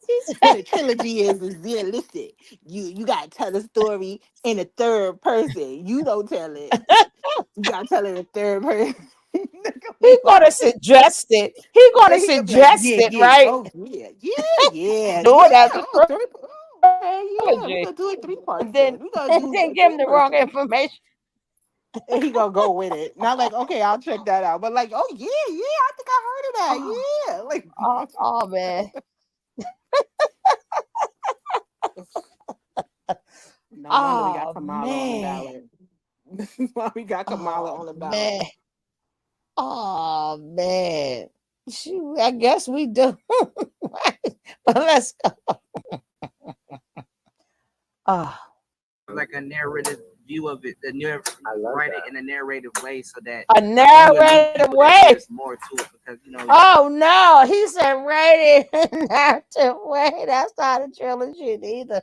S2: He
S6: what
S2: said,
S6: a trilogy is realistic. You gotta tell the story in a third person. You don't tell it. You gotta tell it in third person. Nigga,
S2: he gonna
S6: what?
S2: suggest it. He gonna
S6: And he gonna be like,
S2: suggest
S6: yeah,
S2: it,
S6: yeah,
S2: right?
S6: oh yeah, yeah, yeah,
S2: Do
S6: yeah.
S2: it as a
S6: Oh, three. Oh, okay, yeah. We
S2: trilogy,
S6: gonna do it three parts
S2: and
S6: then.
S2: then
S6: We gonna
S2: and
S6: do
S2: then
S6: a
S2: give
S6: three
S2: him the wrong
S6: person.
S2: information.
S6: And he gonna go with it. Not like, okay, I'll check that out. But like, oh yeah, yeah, I think I heard of that.
S2: Oh,
S6: Yeah. Like
S2: oh man.
S6: no wonder we got
S2: Oh
S6: Kamala on the
S2: man.
S6: ballot. This is why we got Kamala
S2: Oh
S6: on the ballot.
S2: man. Oh man. Shoot, I guess we do. But let's go. Oh,
S5: like a narrative view of it,
S7: I love
S5: write it
S7: that.
S5: in a narrative way so that
S2: a
S5: when you meet
S2: narrative
S5: people, that
S2: way.
S5: there's more to it because
S2: Oh no, he said write it in narrative way. That's not a trilogy either.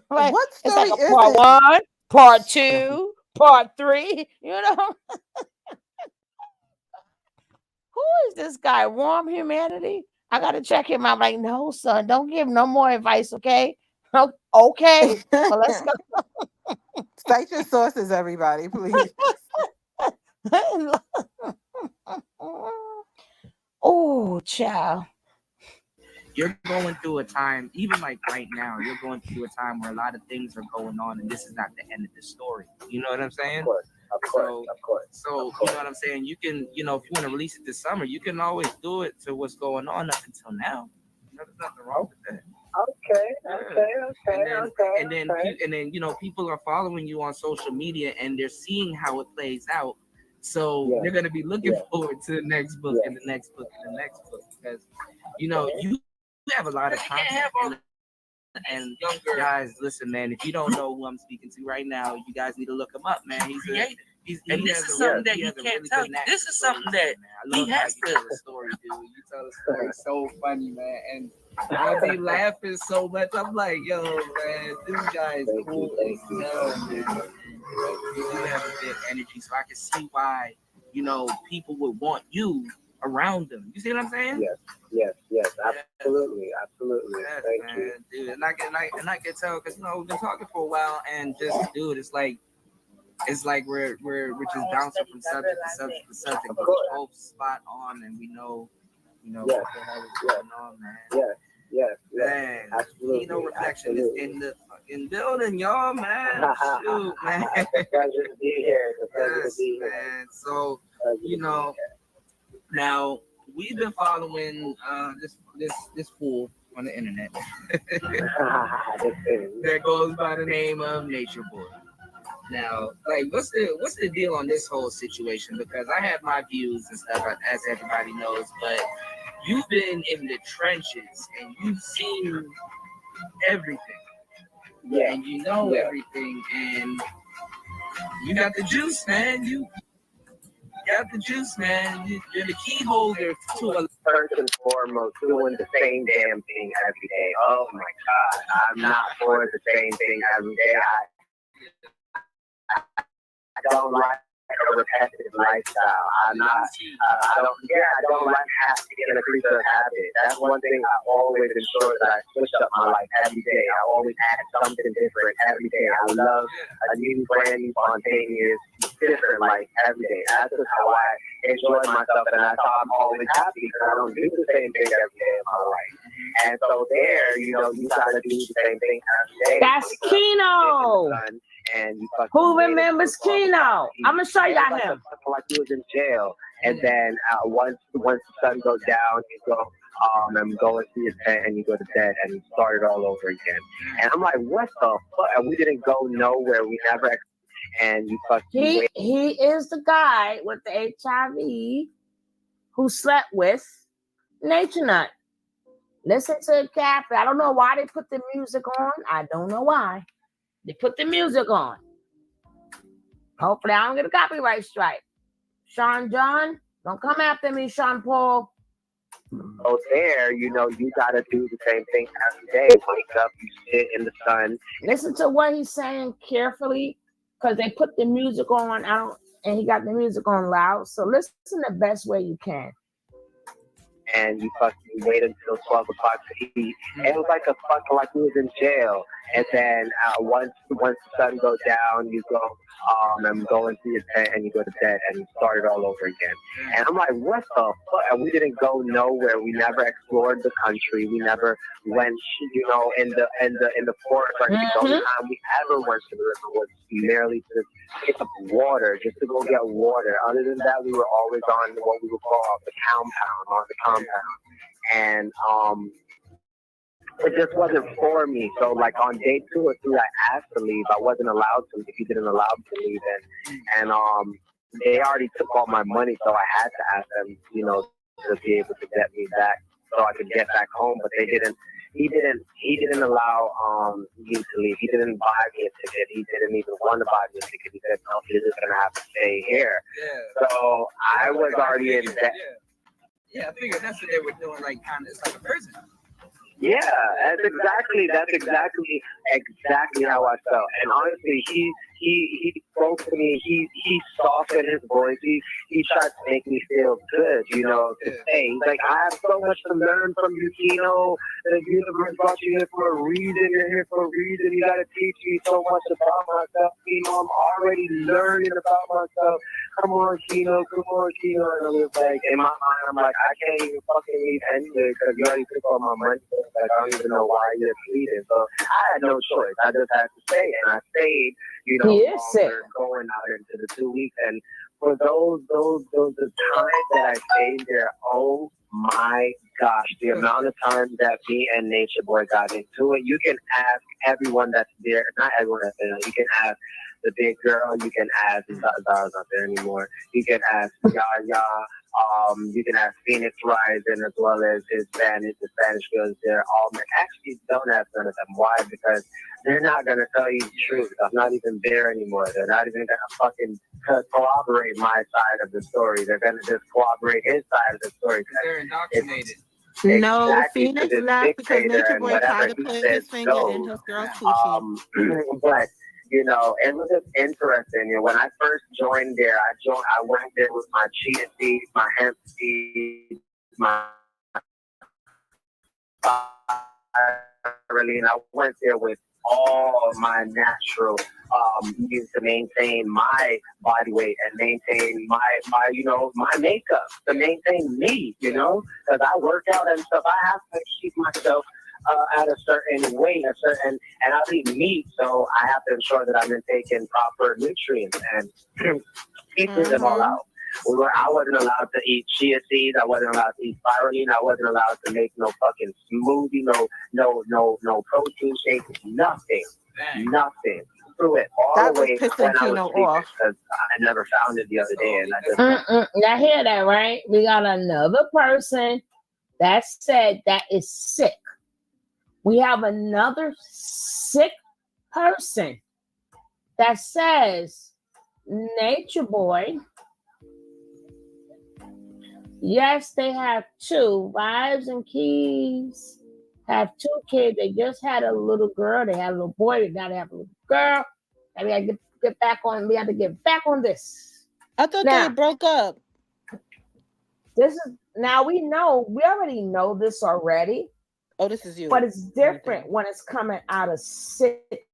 S2: Like
S6: What
S2: it's
S6: story
S2: like a
S6: is
S2: part
S6: it?
S2: one, part two, part three. You know, who is this guy? Warm Humanity? I gotta check him out. Like, no, son, don't give no more advice, okay? Okay, well, let's
S6: Cite your sources, everybody, please.
S2: go. Oh, child.
S5: you're going through a time, even like right now, you're going through a time where a lot of things are going on, and this is not the end of the story. You know what I'm
S7: Of
S5: saying?
S7: course, of course,
S5: So,
S7: of course, of
S5: so you know
S7: course.
S5: what I'm saying. You can, if you want to release it this summer, you can always do it to what's going on up until now.
S8: There's nothing wrong with that.
S7: Okay.
S8: And then people are following you on social media and they're seeing how it plays out. So they're gonna be looking forward to the next book and the next book and the next book because you have a lot of content. And younger guys, listen, man. If you don't know who I'm speaking to right now, you guys need to look him up, man. He's creative. And this is something that he can't tell you. This is something that he has to tell the story, dude. You tell the story so funny, man. And I be laughing so much. I'm like, yo, man, this guy is cool as hell, man. You do have a good energy, so I can see why, people would want you around them. You see what I'm saying?
S7: Yes, absolutely.
S8: Yes,
S7: Thank you.
S8: Dude. And I can tell because we've been talking for a while, and just, dude, it's like we're just bouncing from subject to subject to subject, but we're both spot on, and we know what the hell is going on, man.
S7: Yes,
S8: Man,
S7: absolutely.
S8: Reflection is in building, y'all, man. Shoot, man.
S7: It's a pleasure to be here.
S8: Yes, man. So, now we've been following this fool on the internet that goes by the name of Nature Boy. Now, like, what's the deal on this whole situation? Because I have my views and stuff, as everybody knows, but you've been in the trenches and you've seen everything.
S7: Yeah.
S8: And you know everything, and you got the juice, man. You got the juice, man. You're the key holder to a
S7: first and foremost doing the same damn thing every day. Oh my God, I'm not for the same thing every day. I don't like a repetitive lifestyle. I don't like being a creature of habit. That's one thing I've always ensured, that I switch up my life every day. I always add something different every day. I love a new, brand new, spontaneous, different life every day. That's just how I enjoy myself, and that's how I'm always happy, because I don't do the same thing every day in my life. And so there, you gotta do the same thing every day.
S2: That's Keno.
S7: And
S2: who remembers Keno? I'm gonna show y'all him.
S7: Like he was in jail, and then once the sun goes down, you go and go into your tent, and you go to bed, and you start it all over again. And I'm like, what the fuck? And we didn't go nowhere. We never. And you fucking.
S2: He is the guy with the HIV who slept with Nature Nut. Listen to Cafe. I don't know why they put the music on. I don't know why. They put the music on. Hopefully I don't get a copyright strike. Sean John, don't come after me, Sean Paul.
S7: So there, you gotta do the same thing every day. Wake up, you sit in the sun.
S2: Listen to what he's saying carefully, because they put the music on. And he got the music on loud. So listen the best way you can.
S7: And you fucking wait until 12 o'clock to eat. And it was like he was in jail. And then once the sun goes down, you go and go into your tent, and you go to bed, and you start it all over again. And I'm like, what the fuck? And we didn't go nowhere. We never explored the country. We never went, in the forest. Like, the only time we ever went to the river was merely to pick up water, just to go get water. Other than that, we were always on what we would call the compound. And it just wasn't for me. So like on day 2 or 3, I asked to leave. I wasn't allowed to leave. He didn't allow me to leave. And they already took all my money, so I had to ask them, to be able to get me back so I could get back home. But they didn't. He didn't allow me to leave. He didn't buy me a ticket. He didn't even want to buy me a ticket. He said, no, you're just gonna have to stay here. Yeah. So I was already in debt.
S8: Yeah, I figured that's what they were doing. Like, kind of, it's like a prison.
S7: Yeah, that's exactly how I felt. And honestly, he spoke to me. He softened his voice. He tried to make me feel good, to stay. He's like, I have so much to learn from you, Keno. The universe brought you here for a reason. You're here for a reason. You got to teach me so much about myself, Keno. I'm already learning about myself. Come on, Keno. And I was like, in my mind, I'm like, I can't even fucking leave anyway because you already took all my money. Like, I don't even know why you're leaving. So I had no choice. I just had to stay, and I stayed. Going out into the 2 weeks, and for those the times that I stayed there, oh my gosh, the amount of times that me and Nature Boy got into it. You can ask everyone that's there, not everyone that's there. You can ask the big girl. You can ask Zara's not there anymore. You can ask Yaya. You can ask Phoenix Rising as well as the Spanish girls. They're all actually don't ask none of them. Why? Because they're not gonna tell you the truth. I'm not even there anymore. They're not even gonna fucking corroborate my side of the story. They're gonna just corroborate his side of the story.
S8: They're indoctrinated.
S6: No,
S7: Exactly, to
S6: Phoenix
S7: this
S6: left because
S7: dictator
S6: Nature
S7: and
S6: Boy tried
S7: whatever
S6: to
S7: he
S6: put
S7: says
S6: his finger in
S7: goes.
S6: his girl's coochie.
S7: But it was just interesting. When I first joined there, I went there with my chia seeds, my hemp seeds, my spirulina. I went there with all my natural means to maintain my body weight and maintain my makeup, to maintain me, because I work out and stuff. I have to keep myself at a certain weight, and I eat meat, so I have to ensure that I'm taking proper nutrients and keeping them all out. I wasn't allowed to eat chia seeds. I wasn't allowed to eat spirulina. I wasn't allowed to make no fucking smoothie, no protein shake, nothing, nothing. Threw it all
S6: That was
S7: away
S6: pissing
S7: when I was
S6: Kino
S7: sleeping
S6: off.
S7: because I never found it the other day, and I just
S2: Y'all hear that, right? We got another person that said that is sick. We have another sick person that says, Nature Boy, yes, they have two. Vibes and Keys have two kids. They just had a little girl. They had a little boy. They gotta have a little girl. And we gotta get back on. We have to get back on this.
S6: I thought they
S2: Now,
S6: broke up.
S2: this is now we know. We already know this already,
S6: Oh, this is you.
S2: but it's different when it's coming out of sick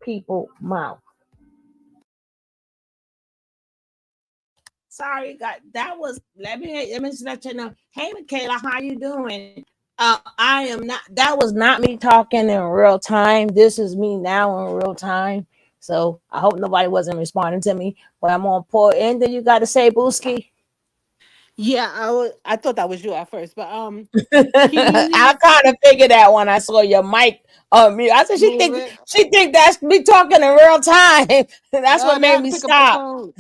S2: people' mouth. Sorry, God, that was. Let me just let you know. Hey, Michaela, how you doing? I am not. That was not me talking in real time. This is me now in real time. So I hope nobody wasn't responding to me. But I'm on pour. Anything you got to say, Booski?
S6: Yeah, I thought that was you at first, but
S2: I
S6: Keys,
S2: kind of figured that when I saw your mic on mute. I said
S6: move it.
S2: she think that's me talking in real time. That's
S6: No,
S2: what
S6: they
S2: made
S6: have to
S2: me
S6: pick up the
S2: stop.
S6: phone.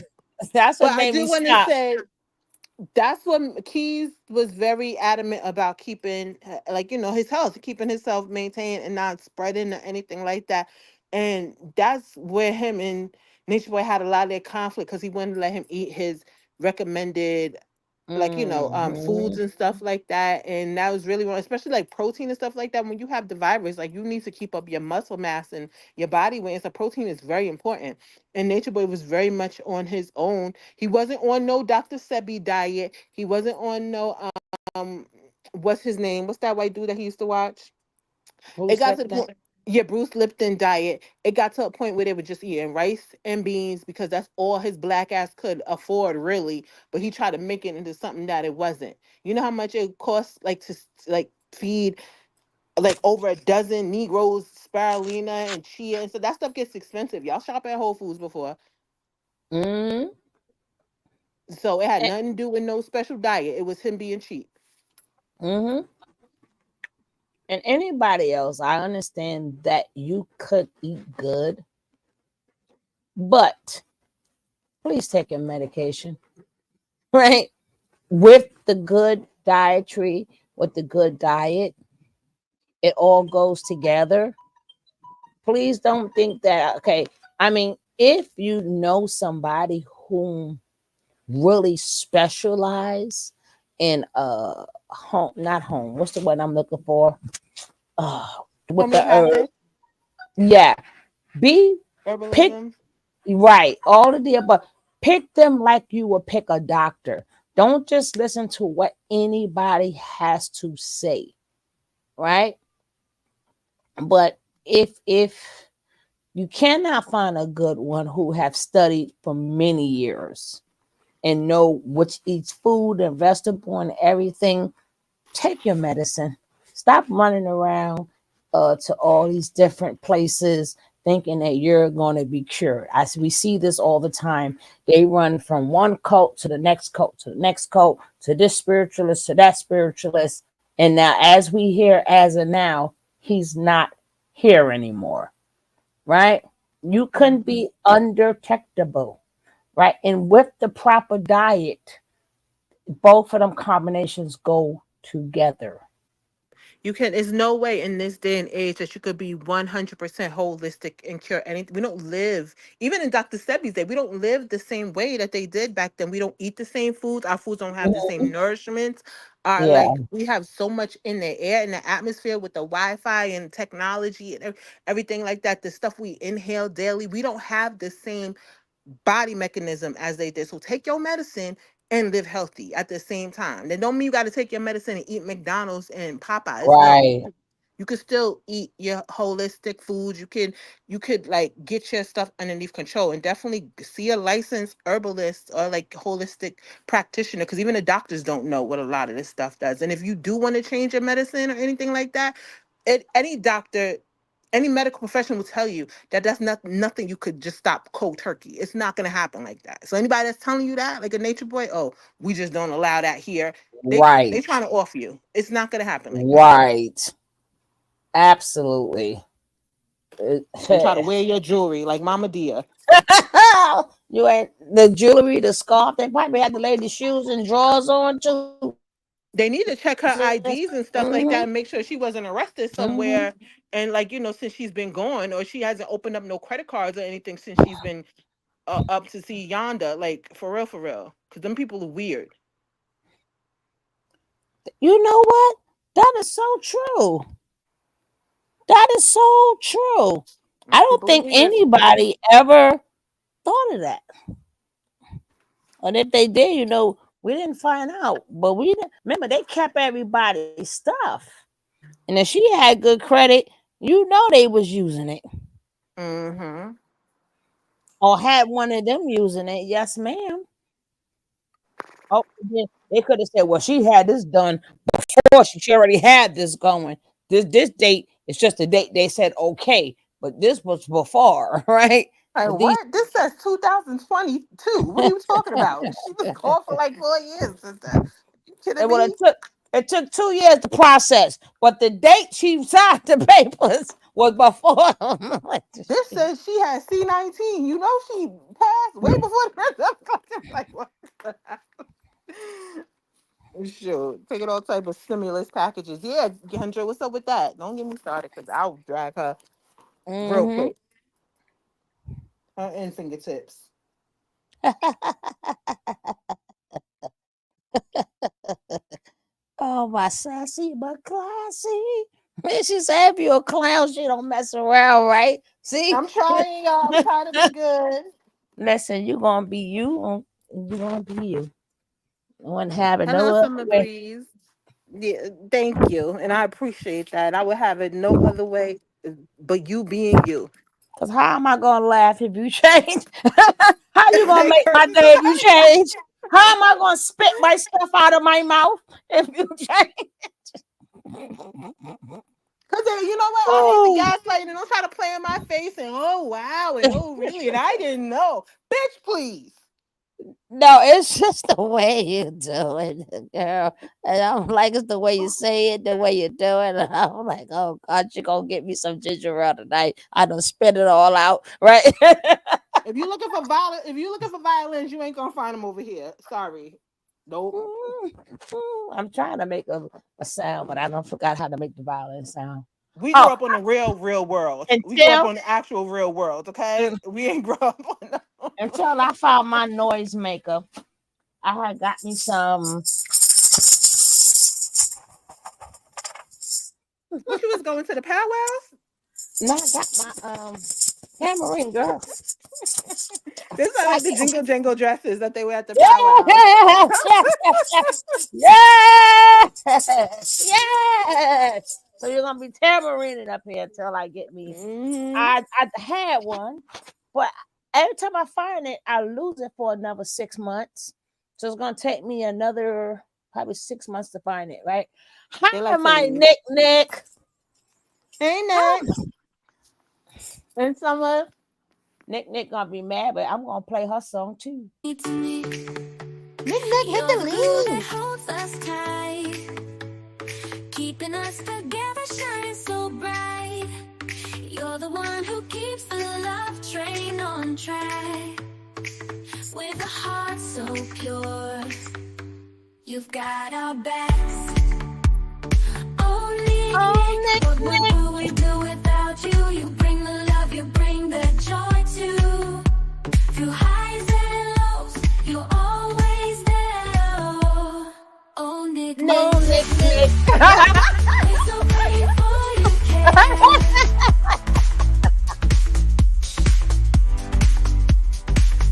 S2: That's
S6: But
S2: what
S6: I
S2: made
S6: do
S2: me
S6: want to
S2: stop.
S6: say that's what Keys was very adamant about keeping, like, his health, keeping himself maintained and not spreading or anything like that. And that's where him and Nature Boy had a lot of their conflict because he wouldn't let him eat his recommended, like, foods
S2: Mhm.
S6: and stuff like that. And that was really wrong, especially like protein and stuff like that. When you have the virus, like, you need to keep up your muscle mass and your body weight. And so protein is very important. And Nature Boy was very much on his own. He wasn't on no Dr. Sebi diet. He wasn't on no um what's his name? What's that white dude that he used to watch? It
S2: Bruce
S6: got to the
S2: Lipton.
S6: point, yeah, Bruce Lipton diet. It got to a point where they were just eating rice and beans because that's all his black ass could afford, really. But he tried to make it into something that it wasn't. You know how much it costs, like, to like feed like over a dozen Negroes spirulina and chia, and so that stuff gets expensive. Y'all shop at Whole Foods before,
S2: Mm-hmm.
S6: so it had nothing to do with no special diet. It was him being cheap.
S2: Mm-hmm. And anybody else, I understand that you could eat good, but please take your medication, right? With the good dietary, with the good diet, it all goes together. Please don't think that, okay, I mean, if you know somebody who really specialize in home, not home, what's the word I'm looking for? Uh, with the herb.
S6: Homeopathic,
S2: Yeah. Be pick
S6: herbalism.
S2: right, all of the above. Pick them like you would pick a doctor. Don't just listen to what anybody has to say, right? But if you cannot find a good one who have studied for many years and know which eats food and vegetable and everything, take your medicine. Stop running around to all these different places thinking that you're going to be cured. As we see this all the time, they run from one cult to the next cult to the next cult to this spiritualist to that spiritualist. And now, as we hear as of now, he's not here anymore, right? You couldn't be undetectable, right? And with the proper diet, both of them combinations go together.
S6: You can. There's no way in this day and age that you could be 100% holistic and cure anything. We don't live, even in Dr. Sebi's day, we don't live the same way that they did back then. We don't eat the same foods. Our foods don't have the same nourishments. Our
S2: Yeah,
S6: like we have so much in the air, in the atmosphere with the Wi-Fi and technology and everything like that. The stuff we inhale daily, we don't have the same body mechanism as they did. So take your medicine and live healthy at the same time. That don't mean you got to take your medicine and eat McDonald's and Popeyes. No,
S2: right,
S6: you could still eat your holistic foods. You could like get your stuff underneath control and definitely see a licensed herbalist or like holistic practitioner, because even the doctors don't know what a lot of this stuff does. And if you do want to change your medicine or anything like that, any doctor, any medical professional will tell you that that's not nothing you could just stop cold turkey. It's not gonna happen like that. So anybody that's telling you that, like a nature boy, oh, we just don't allow that here. They
S2: right,
S6: trying to off you. It's not gonna happen like that.
S2: right. Absolutely.
S6: They try to wear your jewelry like Mama Dia.
S2: You ain't the jewelry, the scarf. They probably had the lady's shoes and drawers on too.
S6: They need to check her
S2: Sis.
S6: IDs and stuff like that and make sure she wasn't arrested
S2: Mm-hmm.
S6: somewhere. And like, since she's been gone, or she hasn't opened up no credit cards or anything since she's been up to see Yonder, like for real, for real. Because them people are weird.
S2: You know what? That is so true. That is so true. I don't
S6: People are
S2: think
S6: weird.
S2: anybody ever thought of that. And if they did, we didn't find out. But we didn't remember they kept everybody's stuff. And if she had good credit, they was using it.
S6: Mm-hmm.
S2: Or had one of them using it. Yes, ma'am. Oh, they could have said, well, she had this done before. She already had this going. This date is just the date they said okay, but this was before, right?
S6: Like,
S2: But these
S6: what? This says 2022. What are you talking about? She was gone for like 4 years, sister. You kidding
S2: well,
S6: me?
S2: it took 2 years to process, but the date she signed the papers was before.
S6: This says she had C19. You know she passed way before the like what? Sure, taking all type of stimulus packages. Yeah, Kendra, what's up with that? Don't get me started, because I'll drag her real
S2: Hmm.
S6: quick. Her and fingertips.
S2: Oh, my sassy but classy. She said, if you're a clown, she don't mess around, right? See?
S6: I'm trying, y'all. I'm trying to be good.
S2: Listen, you're gonna be you. You're gonna be you. I wouldn't have it no
S6: Hello,
S2: other
S6: Summer
S2: way.
S6: Breeze. Yeah, thank you, and I appreciate that. I would have it no other way but you being you.
S2: Cause how am I gonna laugh if you change? How you gonna make my
S6: Because
S2: day if you change? How am I gonna spit my stuff out of my mouth if you change?
S6: you know what? I hate the
S2: Oh,
S6: gaslighting and don't try to play in my face and oh wow and oh really and I didn't know, bitch. Please.
S2: no, it's just the way you do it, girl. And I'm like, it's the way you say it, the way you do it. And I'm like, oh God, you gonna get me some ginger ale tonight. I done spit it all out, right?
S6: If you're looking for violins, you ain't gonna find them over here. Sorry. Nope.
S2: I'm trying to make a sound, but I don't forgot how to make the violin sound.
S6: We grew
S2: Oh,
S6: up on the real world. We grew up
S2: until
S6: on the actual real world, okay? We ain't grow up on the
S2: until I found my noise maker, I had got me some.
S6: What, you was going to the powwows?
S2: Now I got my tambourine, girl.
S6: This sound like the jingle jangle dresses that they wear at the powwows.
S2: Yes, yes, yes, yes. So you're gonna be tamarine up here until I get me.
S6: Hmm.
S2: I had one, but every time I find it, I lose it for another 6 months. So it's gonna take me another probably 6 months to find it. Right?
S6: They
S2: Hi,
S6: like to
S2: my
S6: leave.
S2: Nick.
S6: Hey,
S2: Hi,
S6: Nick.
S2: in summer. Nick gonna be mad, but I'm gonna play her song too.
S6: Nick, hit the lead.
S1: Holds us tight, keeping us together, shining so bright. You're the one who keeps the love train on track. With a heart so pure, you've got our backs. Oh, Nick, what would we do without you? You bring the love, you bring the joy too. Through highs and lows, you're always there. Oh, Nick. It's so beautiful, you care.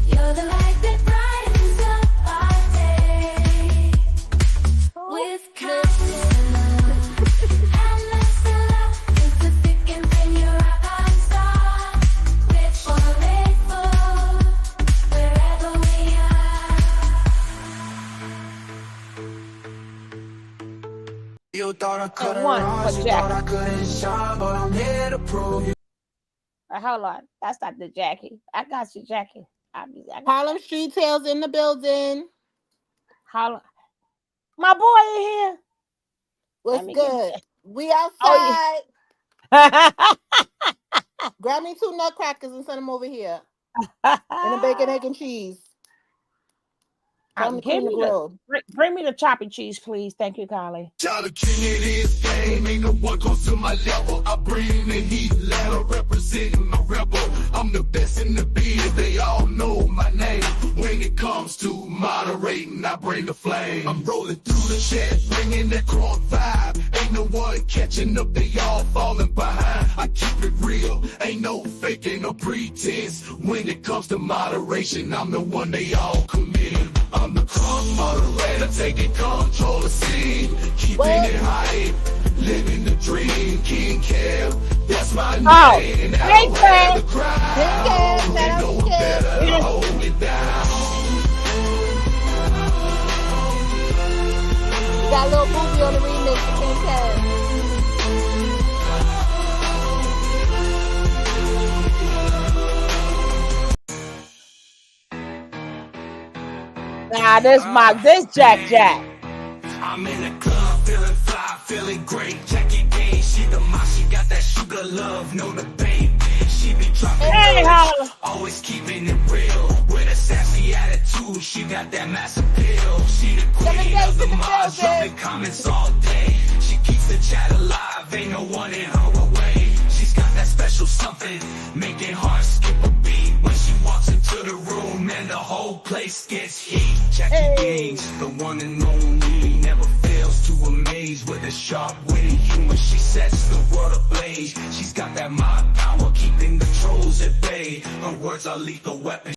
S1: You're the light that brightens up our day. With kindness and love, endless love, through the thick and thin, you're our guiding star. We're forever, wherever we are.
S9: You thought I couldn't
S2: one
S9: rise,
S2: for
S9: you
S2: Jackie.
S9: thought I couldn't shine, but I'm here to prove you.
S2: Hold on, that's not the Jackie. I got you, Jackie.
S6: Harlem Street Tales in the building.
S2: Harlem. My boy in here.
S6: What's
S2: me
S6: good? We outside.
S2: Oh, yeah.
S6: Grab me 2 nutcrackers and send them over here. And a bacon, egg, and cheese. Tell them to clean the grill.
S2: Bring me the choppy cheese, please. Thank you, Carly.
S9: Y'all the king of this game, ain't no one goes to my level. I bring the heat, ladder representing my rebel. I'm the best in the beat, they all know my name. When it comes to moderating, I bring the flame. I'm rolling through the chat, bringing that crunk vibe. Ain't no one catching up, they all falling behind. I keep it real, ain't no faking or pretense. When it comes to moderation, I'm the one they all commit. I'm the crunk moderator, taking control of the scene. Keeping it high, living the dream. King Kev, that's my name.
S2: Hey, Kev.
S9: The crowd, they know better to hold it down.
S6: You got a little movie on the remix for King Kev.
S2: Nah, this Jack.
S9: I'm in the club, feeling fly, feeling great. Jackie Gay, she the mom, she got that sugar love, no debate. She be dropping
S2: Harlem.
S9: always keeping it real. With a sassy attitude, she got that mass appeal. She the queen of the mods, dropping comments all day. She keeps the chat alive, ain't no one in her way. She's got that special something, making hearts skip a beat. When she walks into the room, and the whole place gets heat. Jackie Gage, the one and only, never fails to amaze. With a sharp, witty humor, she sets the world ablaze. She's got that mind power, keeping the trolls at bay. Her words are lethal weapons.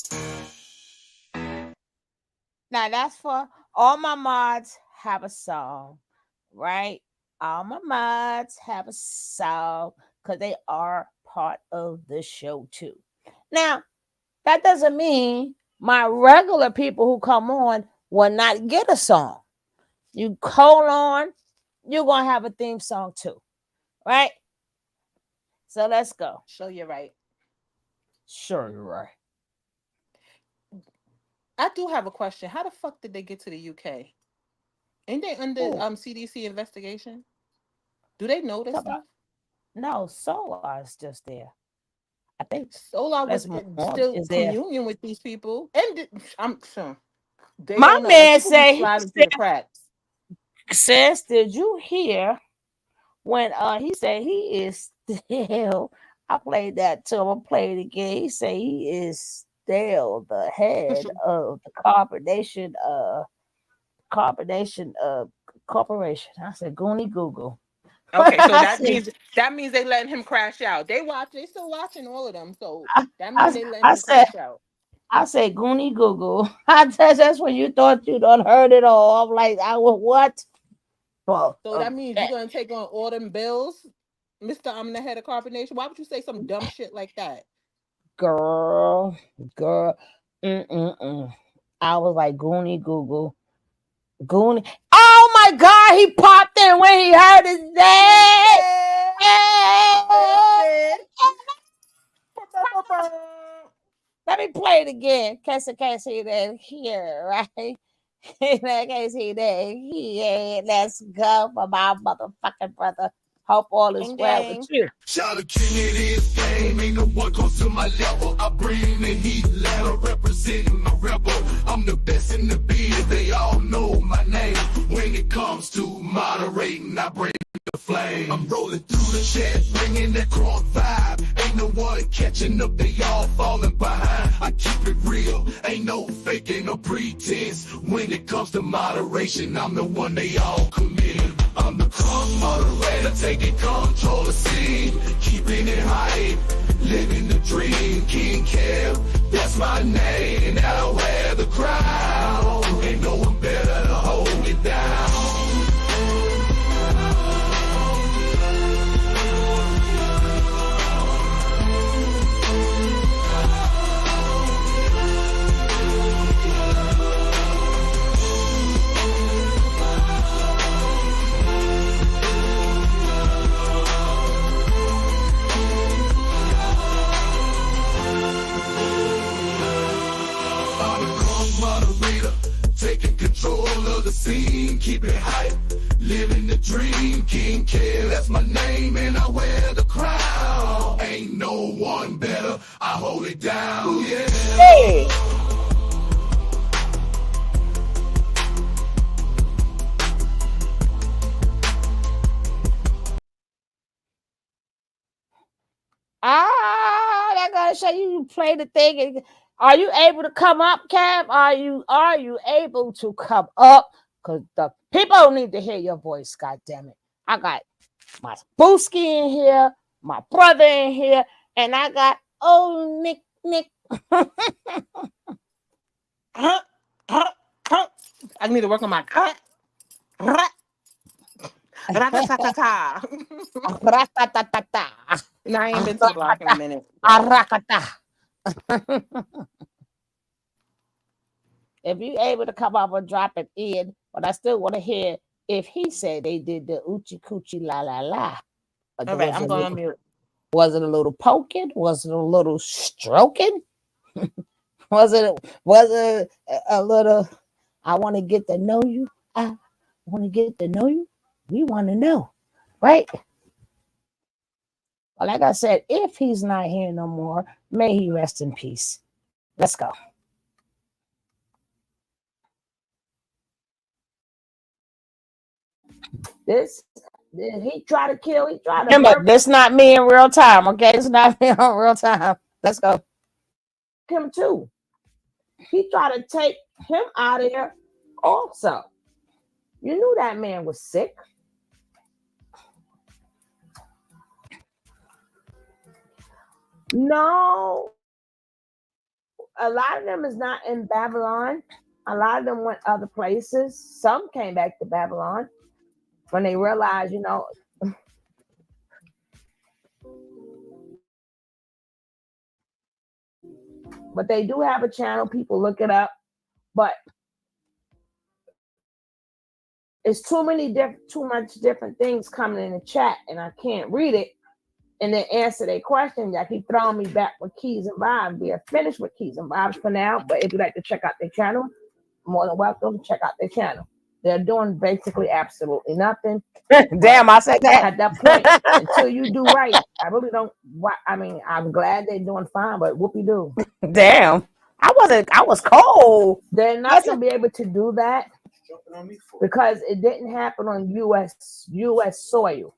S2: Now that's for all my mods have a song, right? All my mods have a song because they are part of the show too. Now, that doesn't mean my regular people who come on will not get a song. You hold on, you're going to have a theme song too, right? So let's go.
S6: Sure, you're right.
S2: Sure, you're right.
S6: I do have a question. How the fuck did they get to the UK? Ain't they under CDC investigation? Do they know this stuff?
S2: No, Solar is just there. I think
S6: Solar was still communion with these people. And I'm sure.
S2: My man say
S6: the cracks.
S2: Sis, did you hear when he said he is still, I played that too, I'm gonna play it again. He said he is still the head of the Caronnaion Corporation. I said Goonie Google.
S6: Okay, so that means they letting him crash out. They still watching all of them. So that means they letting him crash out.
S2: I said Goonie Google. That's when you thought you done heard it all. I'm like, what?
S6: Well, so that means you're gonna take on all them bills, Mr. I'm the head of Caronnaion. Why would you say some dumb shit like that?
S2: Girl. I was like Goonie Google. Goonie. Oh my God, he popped in when he heard his name. Let me play it again. In case he didn't hear, right? In case he didn't hear, let's go for my motherfucking brother. Hope all is well with you.
S9: Shout a king, it is game. Ain't no one close to my level. I bring the heat ladder, representing my rebel. I'm the best in the beat. They all know my name. When it comes to moderating, I bring the flame. I'm rolling through the chat, bringing that crunk vibe. Ain't no one catching up, they all falling behind. I keep it real, ain't no faking, no pretense. When it comes to moderation, I'm the one they all commit. I'm the crunk moderator, taking control of the scene, keeping it hype, living the dream. King Kev, that's my name, and I wear the crown. Ain't no one better to hold it down. Taking control of the scene, keep it hype, living the dream. King K, that's my name, and I wear the crown. Ain't no one better, I hold it down, yeah.
S2: Hey. That gotta show you play the thing. Are you able to come up, Cam? Are you able to come up? Because the people need to hear your voice, god damn it. I got my Booski in here, my brother in here, and I got old Nick.
S6: I need to work on my
S2: Ratatatata.
S6: No, I ain't been to the block in a minute.
S2: Arakata. If you able to come up and drop it in, but I still want to hear if he said they did the Uchi Coochie La La La.
S6: All right, I'm going on mute.
S2: Was it a little poking? Was it a little stroking? was it a little, I want to get to know you? I want to get to know you? We want to know, right? Well, like I said, if he's not here no more, may he rest in peace. Let's go. He tried to kill, he tried to remember, this not me in real time, okay? It's not me in real time. Let's go. Him too. He tried to take him out of here also. You knew that man was sick. No. A lot of them is not in Babylon. A lot of them went other places. Some came back to Babylon when they realized, but they do have a channel. People look it up, but it's too much different things coming in the chat, and I can't read it and then answer their questions. I keep throwing me back with Keys and Vibes. We are finished with Keys and Vibes for now, but if you'd like to check out their channel, more than welcome to check out their channel. They're doing basically absolutely nothing. Damn, I said that. At that point, until you do right, I really don't. I mean, I'm glad they're doing fine, but whoopie do. Damn, I was cold. They're not gonna be able to do that because it didn't happen on U.S. soil.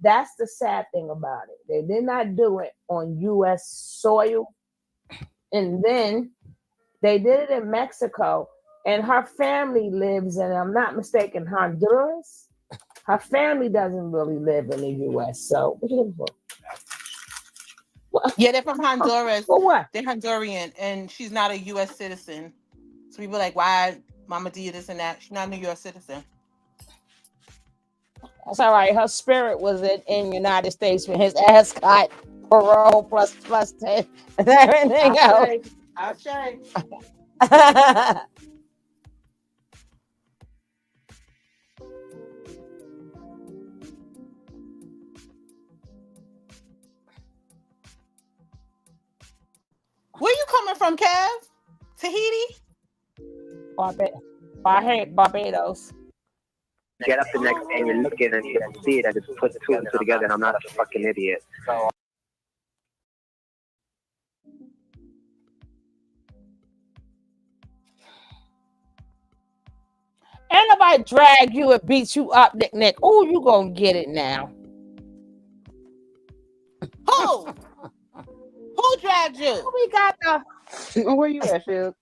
S2: That's the sad thing about it. They did not do it on U.S. soil, and then they did it in Mexico. And her family lives in, I'm not mistaken, Honduras. Her family doesn't really live in the U.S. So, what you looking for? What?
S6: Yeah, they're from Honduras.
S2: For what?
S6: They're Honduran, and she's not a U.S. citizen. So people are like, why Mama did this and that? She's not a U.S. citizen.
S2: That's all right. Her spirit was in United States when his ass got parole plus 10 and everything else.
S6: I'll say. from, Kev? Tahiti?
S2: Barbados.
S7: Get up the next day and you're looking and you see it and just put two and two together, and I'm not a fucking idiot. So.
S2: Ain't nobody drag you and beat you up, Nick. Oh, you gonna get it now.
S6: Who? Who dragged you?
S2: We got the
S10: Where you at, Phil?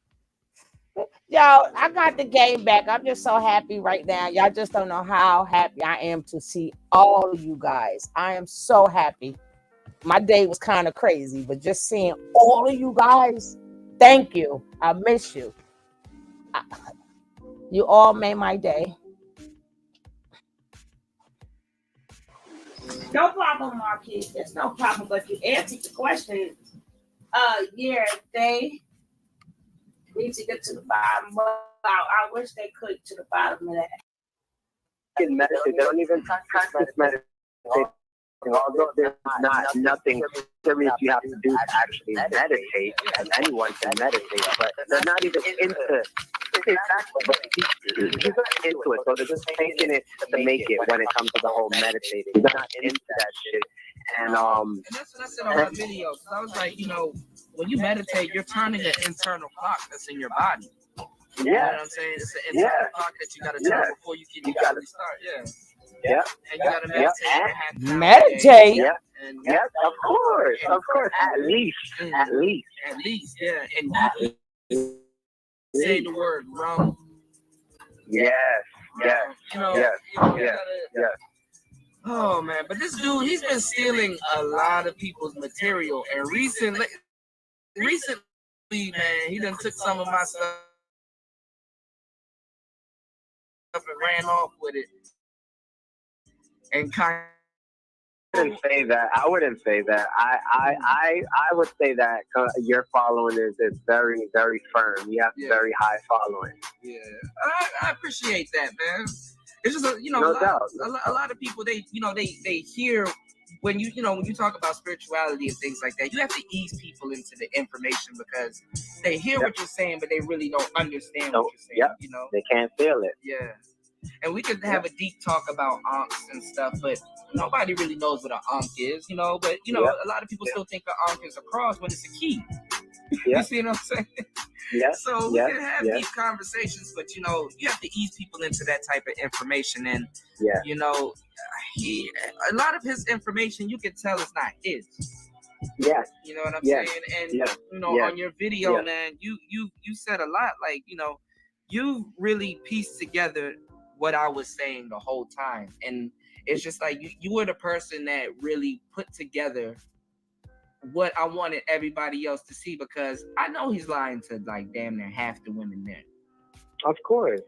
S2: Yo, I got the game back. I'm just so happy right now. Y'all just don't know how happy I am to see all of you guys. I am so happy. My day was kind of crazy, but just seeing all of you guys, thank you. I miss you. You all made my day. No problem, Marquis. There's no problem, but you answered the question. Yeah, they need to get to the bottom. Well, I wish they could to the bottom of that.
S7: Meditate. They don't even practice meditation. Although there's not nothing serious you have to do to actually meditate, and anyone can meditate, but they're not even into it. So they're just taking it to make it when it comes to the whole meditating. They're not into that shit. And
S8: that's what I said on my video. I was like, when you meditate, you're turning an internal clock that's in your body. You know what I'm saying? It's an internal clock that you got to turn before you can really start.
S7: Yeah.
S8: And you got to meditate.
S2: Meditate.
S7: Yeah. And of course. At least.
S8: Yeah. And you say the word rum.
S7: Yes.
S8: Oh man, but this dude, he's been stealing a lot of people's material, and recently, man, he done took some of my stuff and ran off with it, and kind.
S7: I wouldn't say that. I would say that your following is very, very firm. You have very high following.
S8: Yeah, I appreciate that, man. It's just a lot of people they hear when you talk about spirituality and things like that. You have to ease people into the information because they hear what you're saying, but they really don't understand what you're saying.
S7: They can't feel it.
S8: Yeah. And we could have a deep talk about ankhs and stuff, but nobody really knows what an ankh is, But a lot of people still think an ankh is a cross when it's a key. You see what I'm saying?
S7: Yeah.
S8: So we can have deep conversations, but you have to ease people into that type of information, and a lot of his information you can tell is not his.
S7: Yeah.
S8: You know what I'm saying? And on your video, man, you said a lot. Like you really pieced together what I was saying the whole time, and it's just like you were the person that really put together what I wanted everybody else to see, because I know he's lying to like damn near half the women there.
S7: Of course.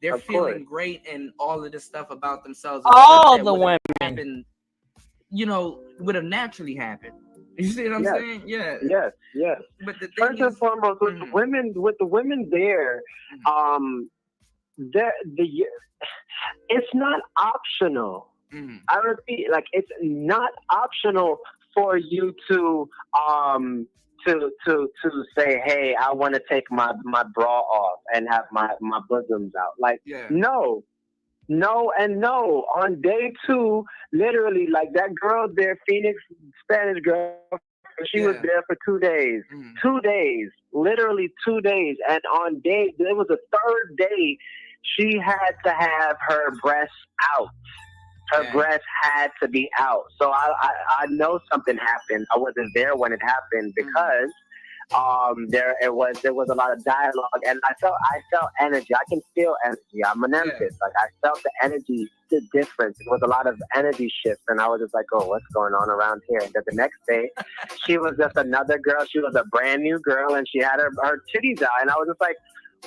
S8: They're feeling great and all of this stuff about themselves.
S2: All the women.
S8: Happened, would have naturally happened. You see what I'm saying? Yeah.
S7: Yes.
S8: But the thing
S7: first and foremost, with the women there, it's not optional. I repeat, like it's not optional for you to say, hey, I want to take my bra off and have my bosoms out. Like no. On day 2, literally, like that girl there, Phoenix, Spanish girl, she was there for 2 days. 2 days, literally 2 days. And on there was a third day, she had to have her breasts out. Her breast had to be out. So I know something happened. I wasn't there when it happened because there was a lot of dialogue, and I felt energy. I can feel energy. I'm an empath. Like I felt the energy, the difference. It was a lot of energy shifts, and I was just like, oh, what's going on around here? And then the next day, she was just another girl. She was a brand new girl, and she had her titties out, and I was just like,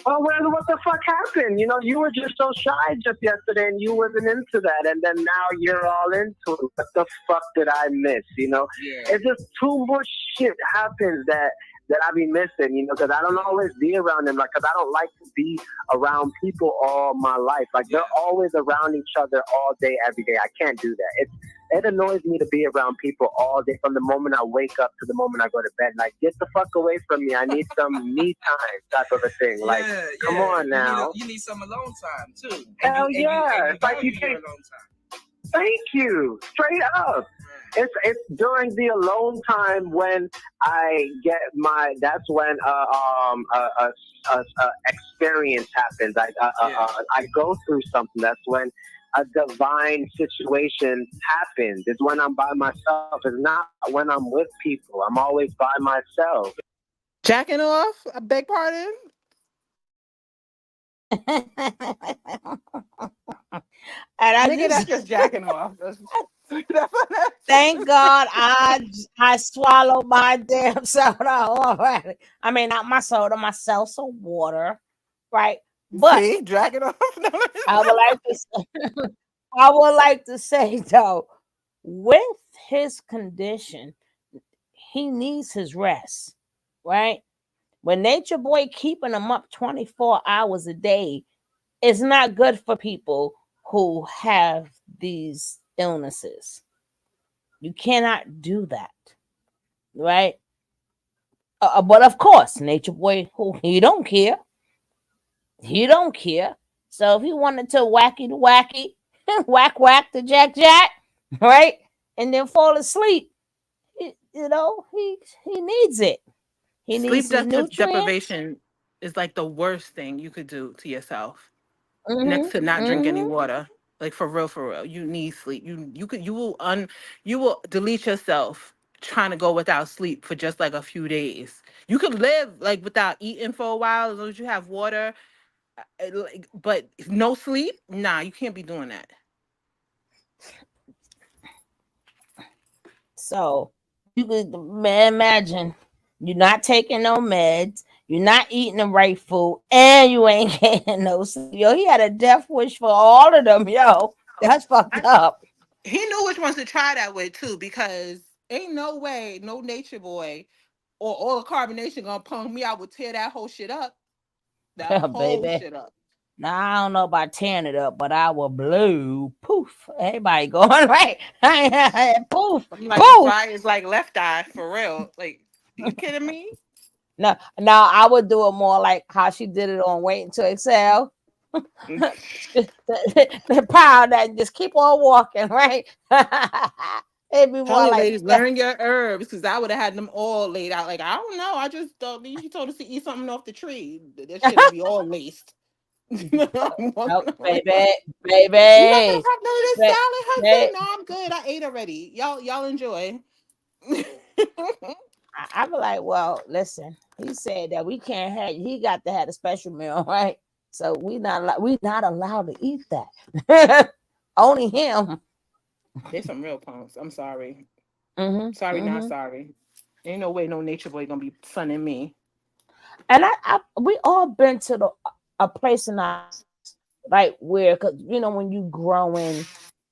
S7: well, what the fuck happened? You were just so shy just yesterday, and you wasn't into that, and then now you're all into it. What the fuck did I miss? It's just too much shit happens that I be missing, because I don't always be around them, like, because I don't like to be around people all my life. Like, they're always around each other all day, every day. I can't do that. It annoys me to be around people all day from the moment I wake up to the moment I go to bed. Like, get the fuck away from me. I need some me time, type of a thing. Like,
S8: Yeah,
S7: come
S8: yeah.
S7: on now.
S8: You need some alone time too, and
S7: Hell yeah.
S8: you
S7: It's like you
S8: value your
S7: can't.
S8: alone time.
S7: Thank you. Straight up. It's during the alone time when I get my. That's when experience happens. I go through something. That's when a divine situation happens. It's when I'm by myself. It's not when I'm with people. I'm always by myself.
S6: Jacking off? I beg pardon?
S2: And I
S6: Nigga, that's
S2: just
S6: just jacking off.
S2: thank God I swallowed my damn soda already. I mean, not my soda, my seltzer water, right? But
S6: See, jacking off.
S2: I would like to I would like to say though, with his condition, he needs his rest, right? When Nature Boy keeping him up 24 hours a day, it's not good for people who have these illnesses. You cannot do that, right? But of course, Nature Boy, who he don't care. He don't care. So if he wanted to wacky the wacky, whack the jack, right, and then fall asleep, he needs it. He needs
S6: Sleep
S2: his nutrients.
S6: deprivation is like the worst thing you could do to yourself, next
S2: Hmm.
S6: to not drink any
S2: Hmm.
S6: water. Like for real, for real. You need sleep. You will delete yourself trying to go without sleep for just like a few days. You could live like without eating for a while as long as you have water. But no sleep, nah, you can't be doing that.
S2: So you could imagine you're not taking no meds, you're not eating the right food, and you ain't getting no sleep. Yo, he had a death wish for all of them. Yo, that's fucked up.
S6: He knew which ones to try that with too, because ain't no way no nature boy or all the carbonation gonna punk me. I would tear that whole shit up. That whole
S2: Baby.
S6: shit up.
S2: Now I don't know about tearing it up, but I will blue poof. Everybody going right. Poof,
S6: I'm like,
S2: poof.
S6: fry is like left eye for real. Like, you kidding me?
S2: No, now I would do it more like how she did it on Wait Until Excel. The power that just keep on walking, right? It'd be
S6: Tell
S2: more
S6: you,
S2: like
S6: ladies,
S2: that.
S6: learn your herbs, because I would have had them all laid out. Like, I don't know. I just she told us to eat something off the tree. That shit would be all laced. I'm
S2: No,
S6: walking away
S2: baby,
S6: like, you not gonna
S2: baby.
S6: have none of this
S2: Ba-
S6: salad, husband?
S2: ba-
S6: No, I'm good. I ate already. Y'all enjoy.
S2: I be like, well, listen. He said that we can't have. He got to have a special meal, right? So we not allowed to eat that. Only him.
S6: They some real punks. I'm sorry.
S2: Hmm.
S6: Sorry, not
S2: Hmm.
S6: sorry. Ain't no way no nature boy gonna be sunning me.
S2: And we all been to a place in our lives, like where, because when you growing,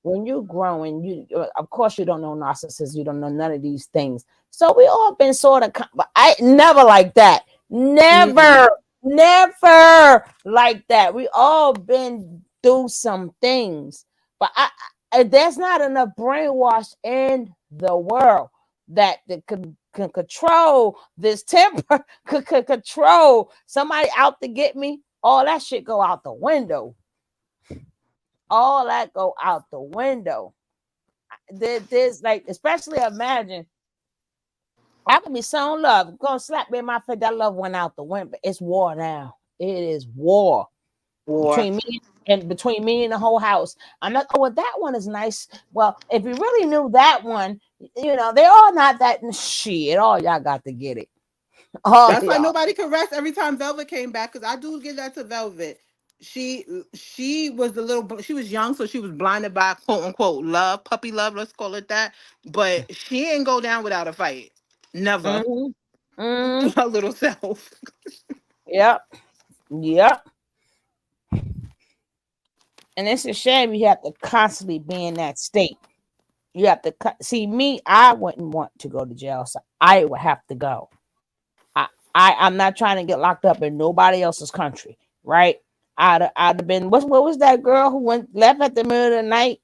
S2: of course you don't know narcissists, you don't know none of these things. So we all been sort of, but I never like that,
S6: Mm-mm.
S2: never like that. We all been through some things, but there's not enough brainwash in the world that can control this temper, could control somebody out to get me. All that shit go out the window. All that go out the window. There's like, especially imagine I could be so in love, gonna slap me in my face. That love went out the window. It's war now. It is war
S6: War.
S2: between me and the whole house. I'm not. Oh, well, that one is nice. Well, if you really knew that one, they're all not that shit. All y'all got to get it. All
S6: That's why
S2: y'all.
S6: nobody could rest every time Velvet came back. Because I do give that to Velvet. She was she was young, so she was blinded by quote unquote love, puppy love, let's call it that. But she ain't go down without a fight. Never.
S2: Mm-hmm. Mm,
S6: Her little self.
S2: yep. Yep. And it's a shame you have to constantly be in that state. You have to see me. I wouldn't want to go to jail, so I would have to go. I'm not trying to get locked up in nobody else's country, right? I'd have been. What was that girl who went left at the middle of the night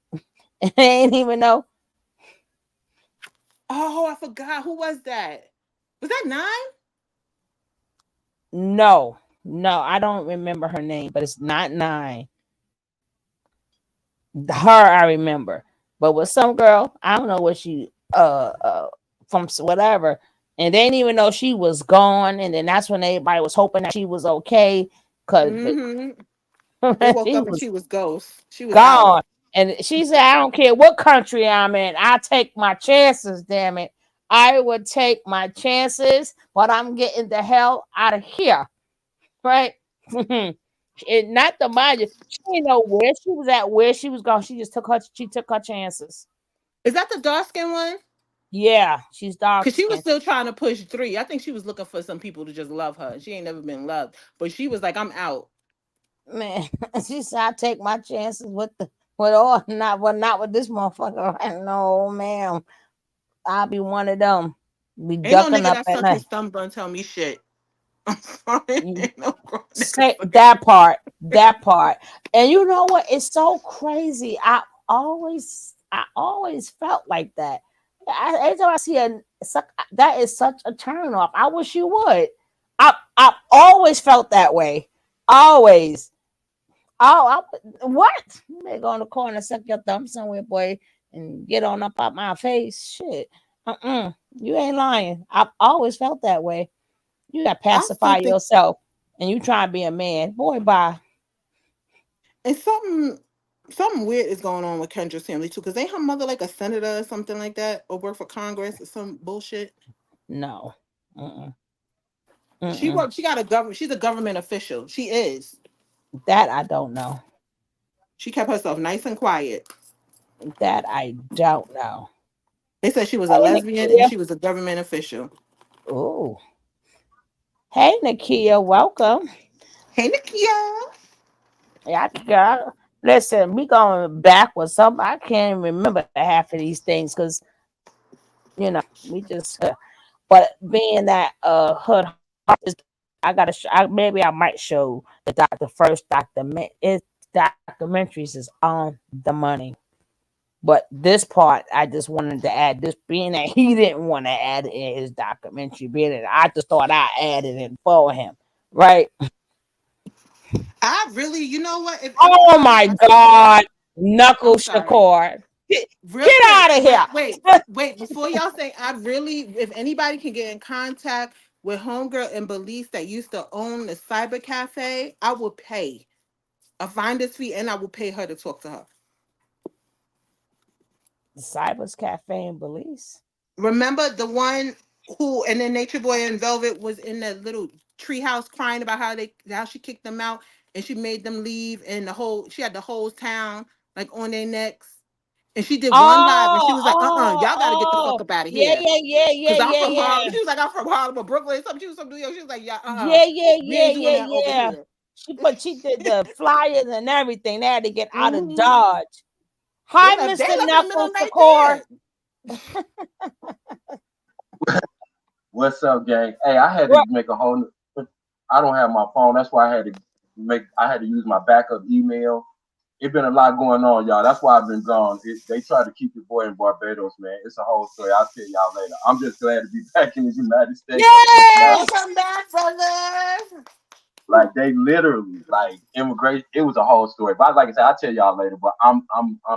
S2: and ain't even know?
S6: Oh, I forgot. Who was that? Was that Nine?
S2: No, no, I don't remember her name, but it's not Nine. Her, I remember, but with some girl, I don't know what she from whatever, and they didn't even know she was gone, and then that's when everybody was hoping that she was okay, cause
S6: Mm-hmm. They woke
S2: she
S6: up and
S2: was
S6: she was ghost. She was out.
S2: gone. And she said, I don't care what country I'm in, I take my chances, damn it. I would take my chances, but I'm getting the hell out of here. Right? And not to mind you, she didn't know where she was at, where she was going. She took her chances.
S6: Is that the dark skin one?
S2: Yeah, she's dark
S6: Cause she was
S2: skinned.
S6: still trying to push three. I think she was looking for some people to just love her. She ain't never been loved, but she was like, "I'm out."
S2: Man, she said I take my chances with all not with this motherfucker. No, ma'am. I'll be one of them. Be
S6: Ain't no
S2: ducking
S6: nigga
S2: up
S6: that
S2: at
S6: suck his
S2: night.
S6: thumb gonna tell me shit. I'm sorry. Ain't no grown nigga
S2: Say
S6: sucking.
S2: that part, that part. And you know what? It's so crazy. I always felt like that. Every time I see that is such a turn off. I wish you would. I always felt that way. Always. What? You may go in the corner, suck your thumb somewhere, boy, and get on up out my face. Shit. You ain't lying. I've always felt that way. You got to
S6: I still
S2: pacify
S6: think
S2: yourself, and you try to be a man. Boy, bye.
S6: and something weird is going on with Kendra's family too. Cause ain't her mother like a senator or something like that, or work for Congress or some bullshit?
S2: No. Mm-mm.
S6: She
S2: Mm-mm.
S6: worked. She got a government. She's a government official. She is.
S2: That I don't know.
S6: She kept herself nice and quiet.
S2: That I don't know.
S6: They said she was a
S2: Hey,
S6: lesbian and
S2: Nakia.
S6: she was a government official.
S2: Ooh. Hey, Nakia. Welcome.
S6: Hey, Nakia.
S2: Yeah, girl. Listen, we going back with some. I can't remember half of these things because we just. But being that hood, I gotta. Maybe I might show the first document. It documentaries is on the money. But this part, I just wanted to add this, being that he didn't want to add it in his documentary, being that I just thought I added it for him, right?
S6: I really, you know what? If
S2: Oh
S6: anybody,
S2: my
S6: I swear,
S2: God, Knuckle
S6: I'm sorry.
S2: Shakur,
S6: Real
S2: get
S6: quick,
S2: out of
S6: wait,
S2: here!
S6: wait, wait. Before y'all say, I really, if anybody can get in contact with Homegirl and Belize that used to own the cyber cafe, I will pay a finder's fee and I will pay her to talk to her.
S2: The Cybers Cafe in Belize.
S6: Remember the one who, and then Nature Boy and Velvet was in that little treehouse crying about how she kicked them out and she made them leave, and she had the whole town like on their necks. And she did one live and she
S2: Oh,
S6: was like,
S2: oh,
S6: y'all gotta get the fuck
S2: oh,
S6: up out of
S2: yeah,
S6: here.
S2: yeah, yeah, yeah,
S6: Cause I'm
S2: yeah,
S6: from Harlem.
S2: yeah,
S6: She was like, I'm from Harlem or Brooklyn, something. She was from New York. She was like, yeah,
S2: yeah, yeah,
S6: we
S2: yeah,
S6: ain't doing
S2: yeah,
S6: that over
S2: yeah.
S6: here.
S2: She did the flyers and everything. They had to get out of
S6: Mm-hmm.
S2: Dodge.
S6: They
S2: Hi,
S6: left, they
S2: Mr.
S6: left in the middle
S2: Knuckle
S6: of the night
S2: Shakur.
S6: dead.
S10: What's up, gang? Hey, I had to make a whole. I don't have my phone. That's why I had to use my backup email. It's been a lot going on, y'all. That's why I've been gone. They try to keep your boy in Barbados, man. It's a whole story. I'll tell y'all later. I'm just glad to be back in the United States. I'm so glad.
S2: Yay!
S6: Welcome back, brother.
S10: Like they literally, like immigration. It was a whole story. But like I said, I'll tell y'all later. But I'm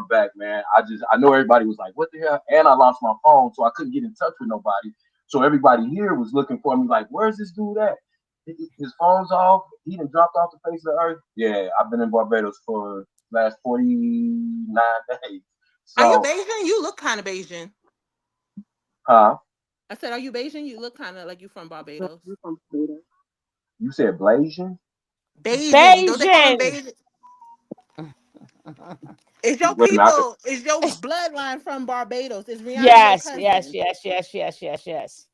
S10: back, man. I know everybody was like, what the hell? And I lost my phone, so I couldn't get in touch with nobody. So everybody here was looking for me, like, where's this dude at? His phone's off. He done dropped off the face of the earth. Yeah, I've been in Barbados for the last 49 days.
S6: Are you
S10: So,
S6: Bayesian? You look kind of Bayesian.
S10: huh?
S6: I said, are you Bayesian? You look kind of like you from Barbados.
S10: You said Blasian?
S6: Bayesian. Don't they call him
S2: Beijing.
S6: Bayesian? Is your
S10: Wait a minute.
S6: people, is your bloodline from Barbados? Is Rihanna your
S2: Yes, yes,
S6: cousin?
S2: yes, yes, yes, yes, yes.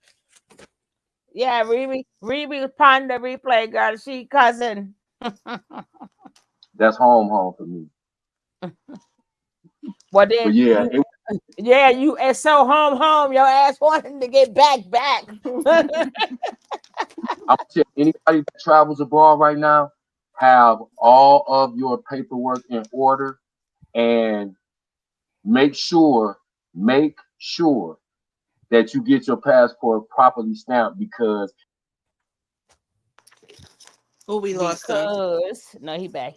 S2: Yeah, Riri was on the replay, girl. She cousin.
S10: That's home for me.
S2: Well,
S10: But
S2: then
S10: yeah,
S2: you, yeah, you. It's so home. Your ass wanting to get back.
S10: I'm telling anybody that travels abroad right now, have all of your paperwork in order and make sure, make sure that you get your passport properly stamped because
S6: we lost him.
S2: No, he back.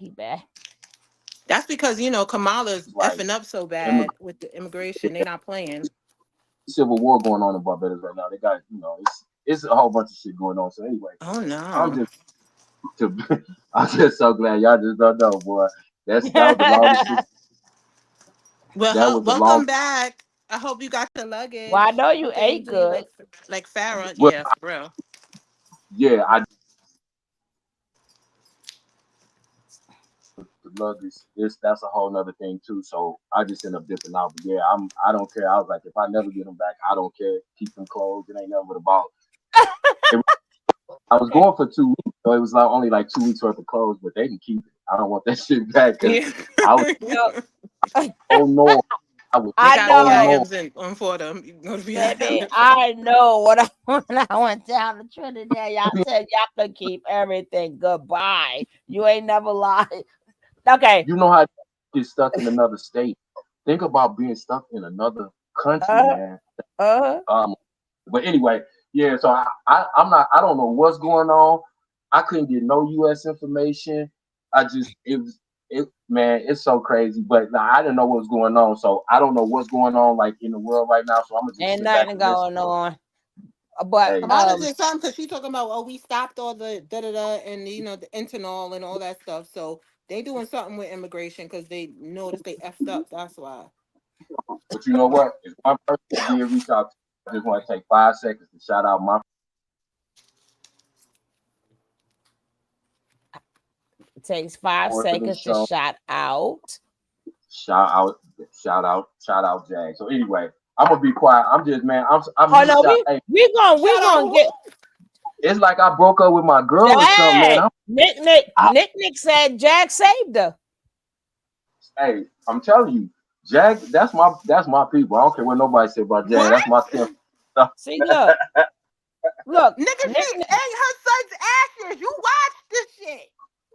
S6: That's because Kamala's
S10: like
S6: effing up so bad with the immigration. They not playing.
S10: civil war going on in Barbados right now. They got it's a whole bunch of shit going on. So anyway,
S6: Oh no.
S10: I'm just so glad y'all just don't know, boy. That was the longest shit.
S6: Well, welcome back. I hope you got your luggage.
S2: Well, I know you ate good.
S6: Like Farrah.
S10: Well,
S6: yeah, for real.
S10: Yeah, the luggage. That's a whole nother thing too. So I just end up dipping out. But yeah, I don't care. I was like, if I never get them back, I don't care. Keep them clothes. It ain't nothing but about. I was going for 2 weeks, so it was like only like 2 weeks worth of clothes, but they can keep it. I don't want that shit back because I was oh no.
S2: I know.
S6: On for them.
S2: Baby, I know when I went down to Trinidad, y'all said y'all could keep everything. Goodbye. You ain't never lied. Okay.
S10: You know how to get stuck in another state. Think about being stuck in another country, man. But anyway, yeah. So I'm not. I don't know what's going on. I couldn't get no U.S. information. Man, it's so crazy. But I didn't know what was going on. So I don't know what's going on like in the world right now. So I'm gonna just
S2: ain't nothing going on.
S6: But Kamala just something because she talking about we stopped all the and the internal and all that stuff. So they doing something with immigration because they noticed they effed up. That's why.
S10: But you know what? If one person did reach out, I just want to take 5 seconds to shout out my.
S2: It takes 5 seconds to shout out.
S10: Shout out, Jag. So anyway, I'm gonna be quiet. I'm just man. I'm
S2: we gonna get.
S10: It's like I broke up with my girl or something, man.
S2: Nick said Jag saved her.
S10: Hey, I'm telling you, Jag. That's my people. I don't care what nobody said about Jag. That's my stuff.
S2: See, look,
S6: nigga, she ate her son's ashes. You watch this shit.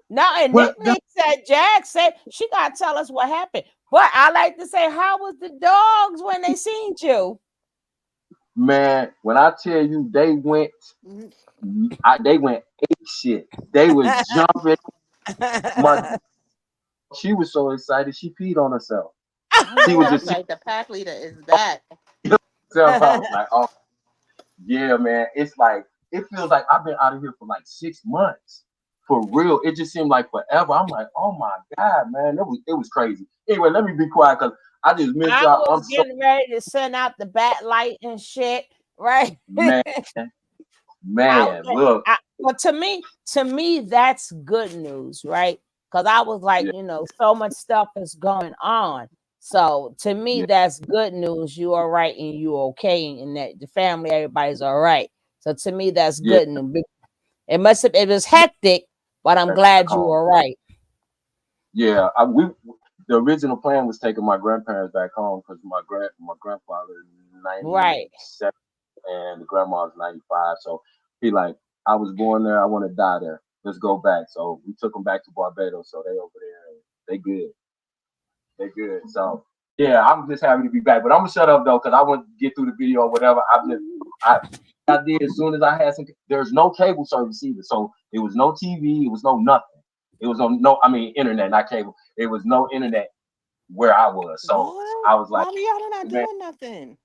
S2: No, and Nick said, Jag said she gotta tell us what happened. But I like to say, how was the dogs when they seen you?
S10: Man, when I tell you they went ape shit. They was jumping. She was so excited she peed on herself. She was just
S6: like the pack leader is back.
S10: Like, oh yeah, man. It's like it feels like I've been out of here for like 6 months. For real, it just seemed like forever. I'm like, oh my god, man, it was crazy. Anyway, let me be quiet because I just missed y'all.
S2: I'm getting ready to send out the bat light and shit, right?
S10: Man, look.
S2: But to me, that's good news, right? Because I was like, so much stuff is going on. So to me, that's good news. You are right and you okay, and that the family, everybody's all right. So to me, that's good news. It was hectic, but I'm glad you were right.
S10: Yeah, the original plan was taking my grandparents back home because my grandfather is 97 and the grandma's 95. So he like, I was born there, I want to die there. Let's go back. So we took them back to Barbados. So they over there, they good. They good. So yeah, I'm just happy to be back. But I'm gonna shut up though, because I want to get through the video or whatever. I did as soon as I had some. There's no cable service either, so it was no TV, it was no nothing. It was internet, not cable. It was no internet where I was. So I was like,
S6: y'all not doing nothing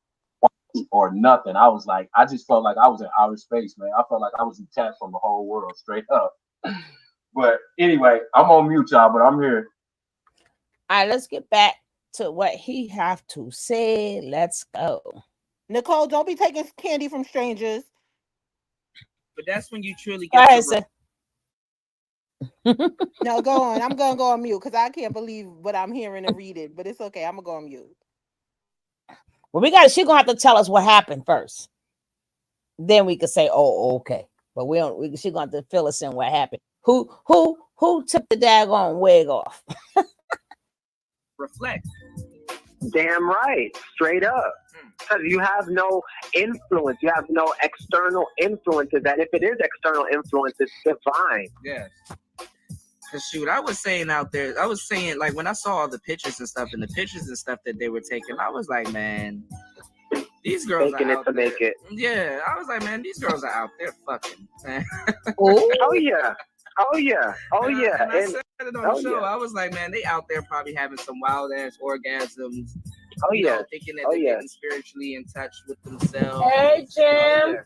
S10: or nothing. I was like, I just felt like I was in outer space, man. I felt like I was detached from the whole world, straight up. But anyway, I'm on mute, y'all, but I'm here.
S2: All right, let's get back to what he have to say. Let's go.
S6: Nicole, don't be taking candy from strangers.
S8: But that's when you truly get
S6: No, go on. I'm gonna go on mute because I can't believe what I'm hearing and reading. But it's okay. I'm gonna go on mute.
S2: Well, she's gonna have to tell us what happened first. Then we could say, "Oh, okay." But she's gonna have to fill us in what happened. Who took the daggone wig off?
S8: Reflect.
S7: Damn right, straight up. Because you have no influence, you have no external influences. And if it is external influence, it's divine.
S8: Yes. Cause shoot, I was saying like when I saw all the pictures and stuff that they were taking, I was like, man, These girls
S7: faking
S8: are
S7: it
S8: out
S7: to
S8: there.
S7: make it.
S8: Yeah, I was like, man, these girls are out there fucking, man.
S7: Oh yeah. Oh yeah. Oh
S8: And
S7: yeah.
S8: I said it on the show.
S7: Yeah.
S8: I was like, man, they out there probably having some wild ass orgasms.
S7: Oh yeah.
S8: Thinking that they're getting spiritually in touch with themselves.
S2: Hey, Jim.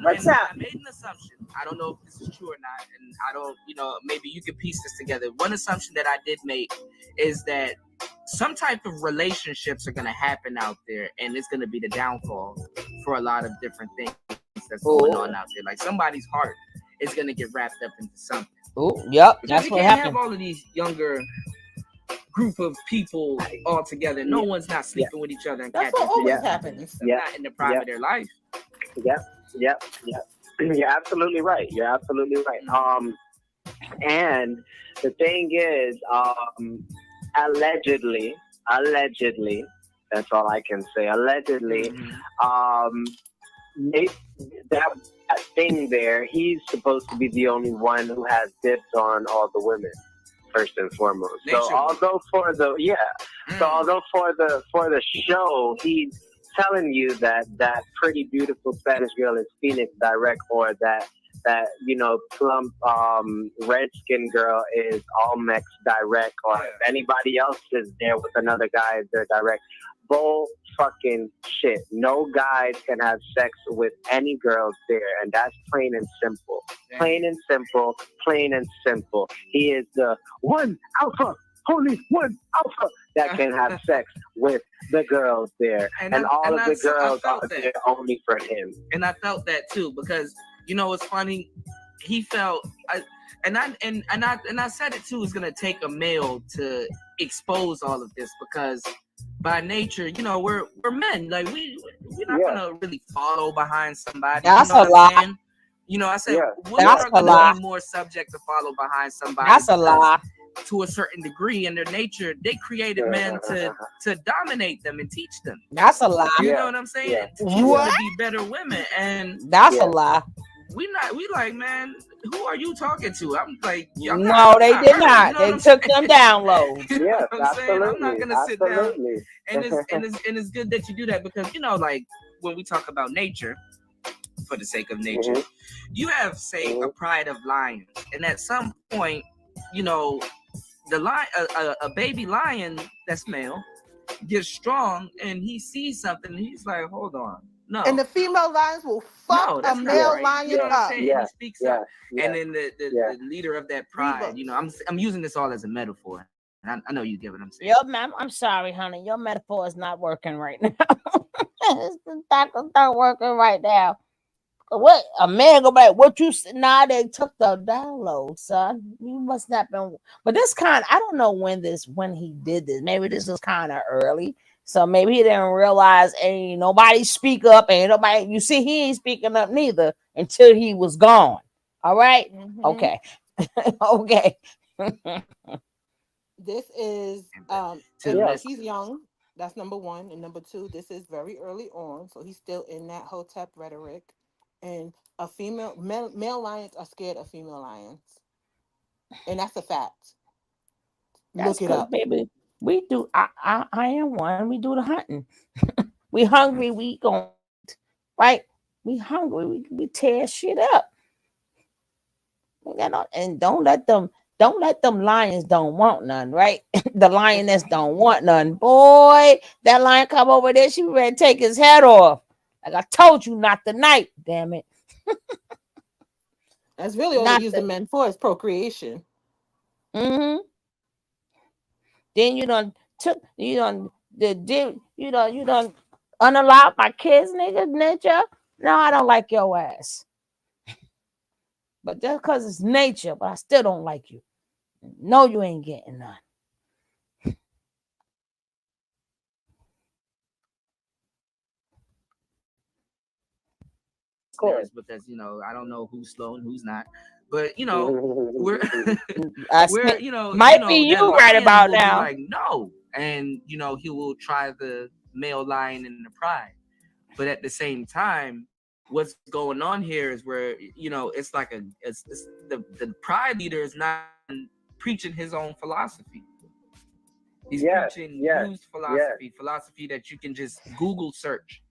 S2: What's up?
S8: I made an assumption. I don't know if this is true or not, and I don't, maybe you can piece this together. One assumption that I did make is that some type of relationships are going to happen out there, and it's going to be the downfall for a lot of different things that's going on out there. Like somebody's heart is going to get wrapped up into something.
S2: Oh, yep,
S8: because
S2: that's what
S8: happened.
S2: happened.
S8: Have all of these younger group of people all together. No one's not sleeping with each other and
S6: That's
S8: catching
S6: what always
S8: things.
S6: happens.
S8: Not in the prime of their life.
S7: Yep. You're absolutely right. And the thing is, allegedly, that's all I can say. Allegedly, that thing there, he's supposed to be the only one who has dibs on all the women, first and foremost. So although for the show, he's telling you that pretty beautiful Spanish girl is Phoenix direct, or that plump red skin girl is all Mex direct, or if anybody else is there with another guy, they're direct. Bull fucking shit. No guys can have sex with any girls there, and that's plain and simple. Plain and simple. He is the one alpha, only one alpha that can have sex with the girls there, and all of the girls are there only for him.
S8: And I felt that too, because it's funny. He felt, and I said it too. It's gonna take a male to expose all of this, because by nature, we're men. Like we're not gonna really follow behind somebody.
S2: That's a lie.
S8: I said women
S2: That's
S8: are gonna
S2: lie.
S8: be more subject to follow behind somebody.
S2: That's a lie.
S8: To a certain degree, in their nature, they created men to dominate them and teach them.
S2: That's a lie.
S8: You know what I'm saying?
S2: Yeah.
S8: To teach them to be better women, and
S2: that's a lie.
S8: We like, man, who are you talking to? I'm like,
S2: no, they did not. They took them downloads.
S7: Yes, absolutely.
S8: I'm not gonna sit down. And it's good that you do that, because like when we talk about nature, for the sake of nature, you have a pride of lions, and at some point, the lion, a baby lion that's male, gets strong, and he sees something, and he's like, hold on. No.
S6: And the female lions will fuck a male lion up.
S8: He speaks up. And then the leader of that pride, I'm using this all as a metaphor. And I know you get what I'm saying.
S2: I'm sorry, honey. Your metaphor is not working right now. It's not working right now. What a man go back? What you said? Nah, they took the download, son. You must not been. But this I don't know when he did this. Maybe this was kind of early. So maybe he didn't realize ain't nobody speak up, ain't nobody. You see, he ain't speaking up neither until he was gone. All right? Okay. Okay.
S6: This is he's young. That's number one. And number two, this is very early on. So he's still in that hotep rhetoric. And male lions are scared of female lions. And that's a fact. Look it up.
S2: Baby. We do. I am one. We do the hunting. We hungry. We going right. We hungry. We tear shit up. And don't let them lions don't want none. Right. The lioness don't want none. Boy, that lion come over there. She ready to take his head off. Like I told you, not tonight. Damn it.
S6: That's really all they use the men for is procreation.
S2: Mm-hmm. Then you done unalive my kids, nature. No, I don't like your ass. But just because it's nature, but I still don't like you. No, you ain't getting none.
S8: Because I don't know who's slow and who's not. But we're
S2: might be you right about now.
S8: Like no, and he will try the male lion in the pride, but at the same time, what's going on here is where it's like the pride leader is not preaching his own philosophy. He's preaching used philosophy that you can just Google search.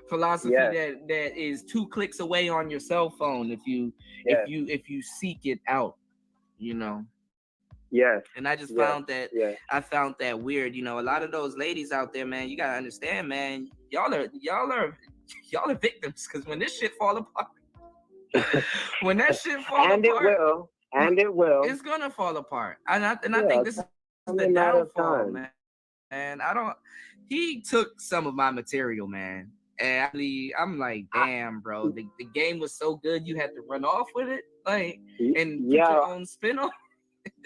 S8: philosophy that is 2 clicks away on your cell phone if you seek it out, you know.
S7: Yes.
S8: And I just found that weird. You know, a lot of those ladies out there, man, you gotta understand, man, y'all are victims, because when this shit fall apart, when that shit fall
S7: and
S8: apart,
S7: it will,
S8: it's gonna fall apart. And I think this is the downfall, man. He took some of my material, man. And I'm like, damn, bro, the game was so good you had to run off with it, like, and put your own spin on.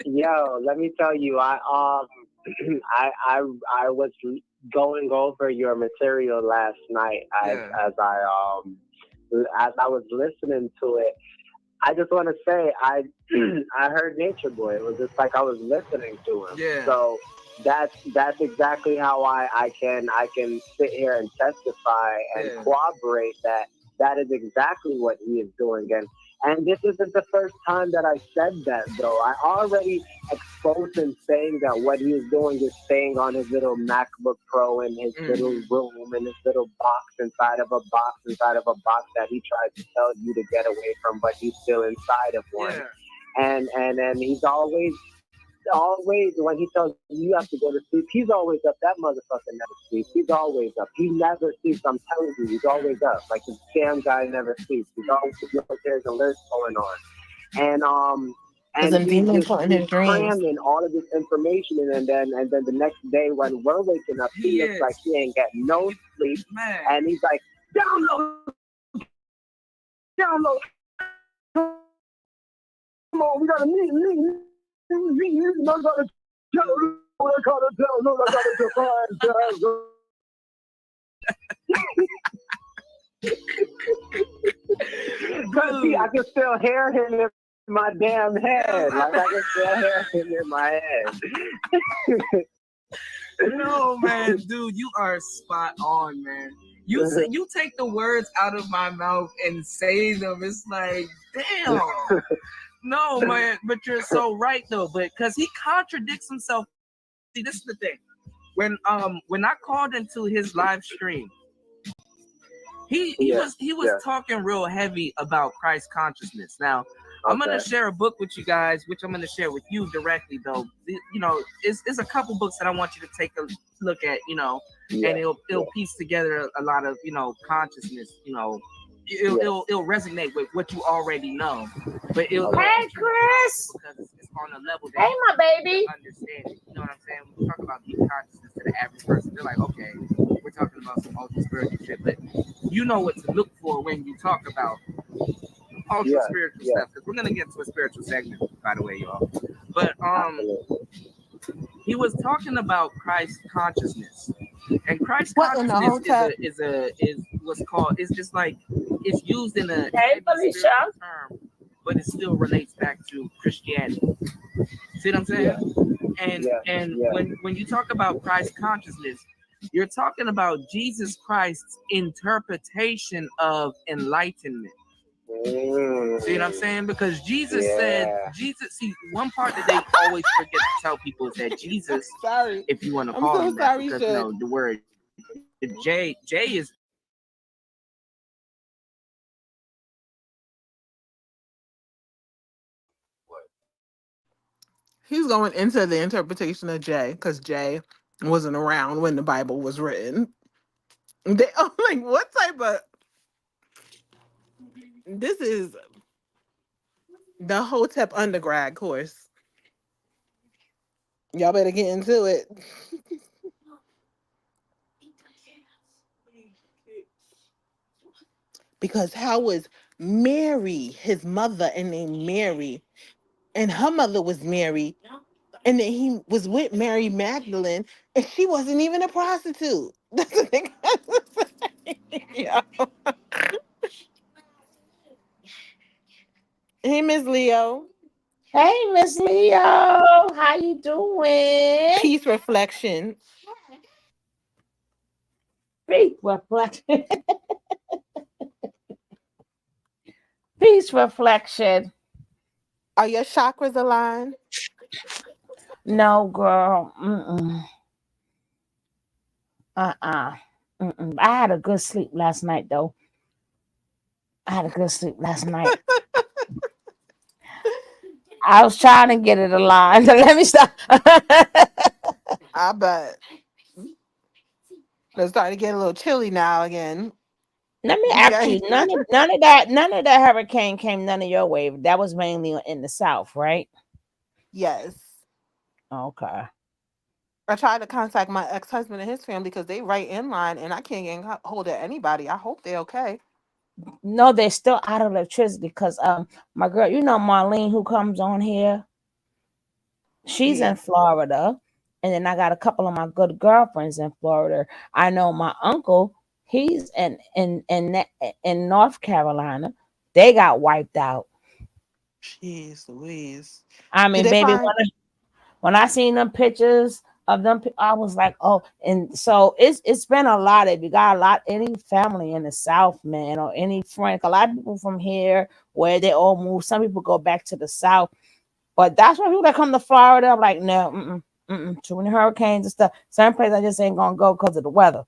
S7: Yo, let me tell you, I was going over your material last night as I was listening to it. I just want to say I heard Nature Boy. It was just like I was listening to him.
S8: Yeah.
S7: So that's exactly how I can sit here and testify and corroborate that is exactly what he is doing. And this isn't the first time that I said that, though. I already exposed him saying that what he is doing is staying on his little MacBook Pro in his little room, in his little box inside of a box that he tried to tell you to get away from, but he's still inside of one. Yeah. And he's always when he tells you have to go to sleep, he's always up. That motherfucker never sleeps. He's always up. He never sleeps. I'm telling you, he's always up. Like this damn guy never sleeps. He's always there's alerts going on, and he's cramming all of this information, and then the next day when we're waking up, he looks like he ain't getting no sleep, and he's like, download. Come on, we gotta meet. I gotta see, I can still hear him in my damn head. Like I can still hear him in my head.
S8: No, man, dude, you are spot on, man. You take the words out of my mouth and say them. It's like, damn. No, man, but you're so right though. But because he contradicts himself. See, this is the thing. When I called into his live stream, he was talking real heavy about Christ consciousness. Now, I'm gonna share a book with you guys, which I'm gonna share with you directly, though. You know, it's a couple books that I want you to take a look at. You know, and it'll piece together a lot of consciousness. You know. It'll resonate with what you already know, but it'll
S2: hey Chris,
S8: because it's on a level that
S2: hey my baby
S8: understand it. You know what I'm saying? When we talk about deep consciousness to the average person, they're like, okay, we're talking about some ultra spiritual shit, but you know what to look for when you talk about ultra spiritual stuff. Because we're gonna get to a spiritual segment, by the way, y'all. But he was talking about Christ consciousness. And Christ consciousness is what's called, it's just like, it's used in a term, but it still relates back to Christianity. See what I'm saying? When you talk about Christ consciousness, you're talking about Jesus Christ's interpretation of enlightenment. See what I'm saying? Because Jesus said, see, one part that they always forget to tell people is that Jesus, if you want to call him that, because the word J is
S6: He's going into the interpretation of J, because J wasn't around when the Bible was written. I'm like, what type of... This is the Hotep undergrad course. Y'all better get into it. Because how was Mary, his mother, and named Mary, and her mother was Mary, and then he was with Mary Magdalene, and she wasn't even a prostitute. That's the thing. Yeah. Hey, Miss Leo.
S2: hey Miss Leo, how you doing?
S6: Peace reflection.
S2: Peace reflection. Peace reflection.
S6: Are your chakras aligned?
S2: No, girl. Mm-mm. I had a good sleep last night, though. I had a good sleep last night. I was trying to get it aligned. Let me stop.
S6: I bet it's starting to get a little chilly now again.
S2: Let me
S6: You
S2: ask
S6: guys,
S2: you, none of that hurricane came none of your way. That was mainly in the south, right?
S6: yes.
S2: Okay.
S6: I tried to contact my ex husband and his family because they right in line, and I can't get in hold of anybody. I hope they're okay.
S2: No, they're still out of electricity because my girl, Marlene who comes on here, she's
S6: Yeah.
S2: in Florida. And then I got a couple of my good girlfriends in Florida. I know my uncle, he's in North Carolina. They got wiped out.
S6: Jeez Louise.
S2: I
S6: Did
S2: mean,
S6: they
S2: baby,
S6: find?
S2: when I seen them pictures of them, I was like, oh, and so it's been a lot. If you got a lot, any family in the South, man, or any friend, a lot of people from here where they all move. Some people go back to the South, but that's why people that come to Florida, I'm like, no, too many hurricanes and stuff. Some places I just ain't gonna go because of the weather.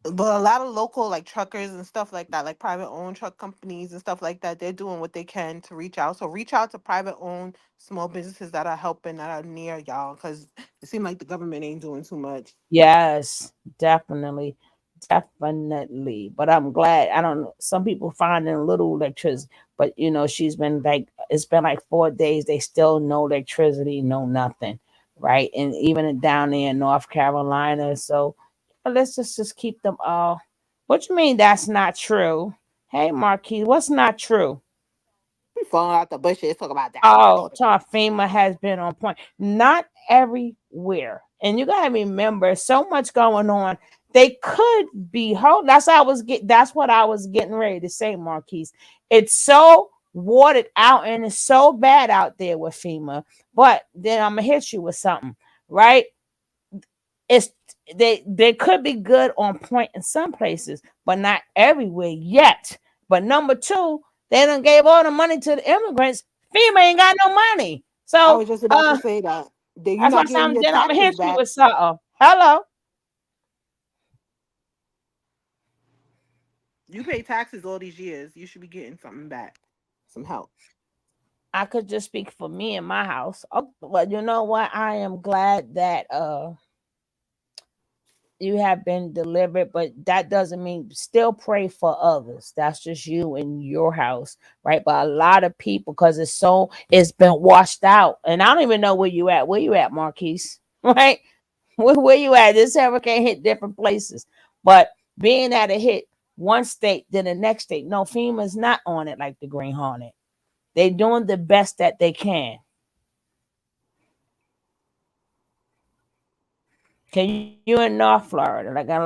S6: But a lot of local like truckers and stuff like that, like private owned truck companies and stuff like that, they're doing what they can to reach out. So reach out to private owned small businesses that are helping that are near y'all, because it seems like the government ain't doing too much.
S2: Yes, definitely. Definitely. But I'm glad. I don't know. Some people finding a little electricity, but she's been like, it's been like 4 days. They still no electricity, no nothing. Right. And even down there in North Carolina. So let's just keep them all. What you mean that's not true? Hey, Marquis, what's not true?
S6: We falling out the bushes. Talk about that's not
S2: Oh,
S6: true.
S2: FEMA has been on point. Not everywhere. And you gotta remember so much going on. They could be hold. That's what I was getting ready to say, Marquise. It's so watered out and it's so bad out there with FEMA. But then I'm gonna hit you with something, right? It's they could be good on point in some places, but not everywhere yet. But number two, they done gave all the money to the immigrants. FEMA ain't got no money.
S6: I
S2: So
S6: was just about to say that. You're
S2: that's why
S6: not getting your
S2: then I'm gonna
S6: taxes
S2: hit you
S6: back.
S2: with something. Hello.
S6: You pay taxes all these years. You should be getting something back. Some help.
S2: I could just speak for me and my house. Oh, but you know what? I am glad that you have been delivered, but that doesn't mean still pray for others. That's just you and your house, right? But a lot of people, because it's been washed out, and I don't even know where you at. Where you at, Marquise? Right? Where you at? This hurricane hit different places, but being that it hit one state, then the next state. No, FEMA's not on it like the Green Hornet. They're doing the best that they can. Can you in North Florida? Like a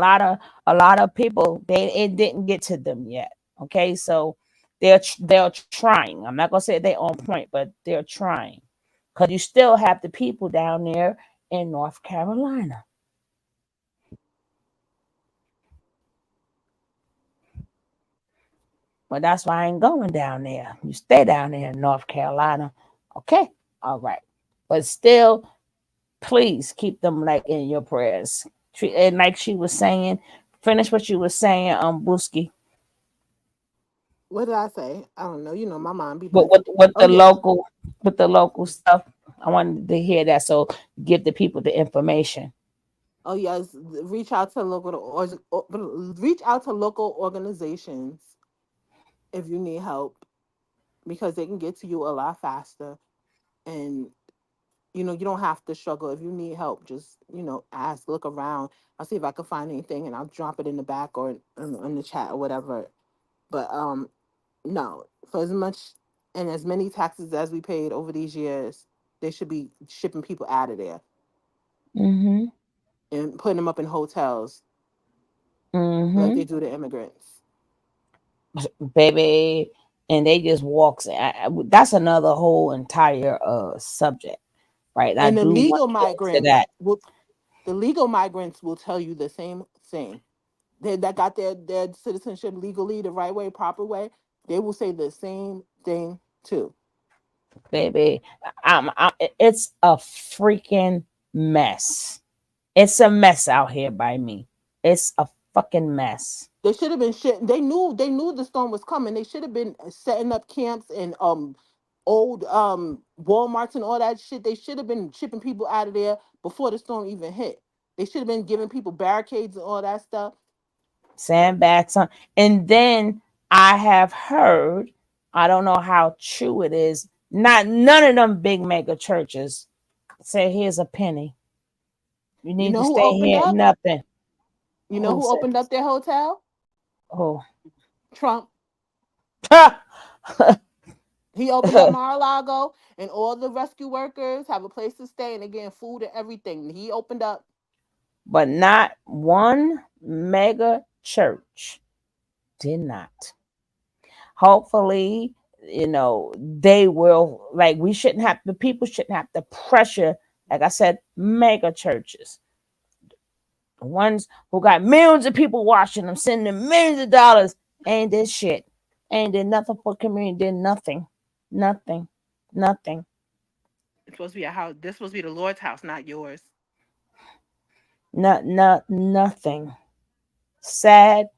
S2: lot of people, it didn't get to them yet. Okay, so they're trying. I'm not gonna say they're on point, but they're trying because you still have the people down there in North Carolina. But that's why I ain't going down there. You stay down there in North Carolina. Okay, all right. But still, please keep them like in your prayers. And like she was saying, finish what you were saying, Booski.
S6: What did I say? I don't know. You know, my mind be
S2: But
S6: blanking. Oh yeah.
S2: with the local stuff. I wanted to hear that, so give the people the information.
S6: Oh yes. Reach out to reach out to local organizations if you need help, because they can get to you a lot faster. And you don't have to struggle. If you need help, just ask, look around. I'll see if I can find anything, and I'll drop it in the back or in the chat or whatever. But no, for as much and as many taxes as we paid over these years, they should be shipping people out of there
S2: Mm-hmm.
S6: and putting them up in hotels like
S2: Mm-hmm.
S6: they do to immigrants.
S2: Baby, and they just walks. That's another whole entire subject, right? I
S6: And
S2: do want to get into that.
S6: the legal migrants will tell you the same thing. They that got their citizenship legally the right way, proper way. They will say the same thing too.
S2: Baby. It's a freaking mess. It's a mess out here by me. It's a fucking mess.
S6: They should have been shit. They knew the storm was coming. They should have been setting up camps and old Walmarts and all that shit. They should have been shipping people out of there before the storm even hit. They should have been giving people barricades and all that stuff.
S2: Sandbags on. And then I have heard, I don't know how true it is, not none of them big mega churches say here's a penny. You
S6: You
S2: need to
S6: know who
S2: stay
S6: opened
S2: here.
S6: up?
S2: Nothing.
S6: You know
S2: Who
S6: who
S2: said?
S6: opened up their hotel?
S2: Oh.
S6: Trump. He opened up Mar-a-Lago, and all the rescue workers have a place to stay, and they're getting food and everything. He opened up.
S2: But not one mega church did not. Hopefully, they will, like, we shouldn't have, the people shouldn't have to pressure, like I said, mega churches. The ones who got millions of people watching them, sending them millions of dollars, ain't did shit. Ain't did nothing for community, did nothing. Nothing. Nothing.
S6: It's supposed to be a house. This supposed to be the Lord's house, not yours.
S2: Nothing. Sad,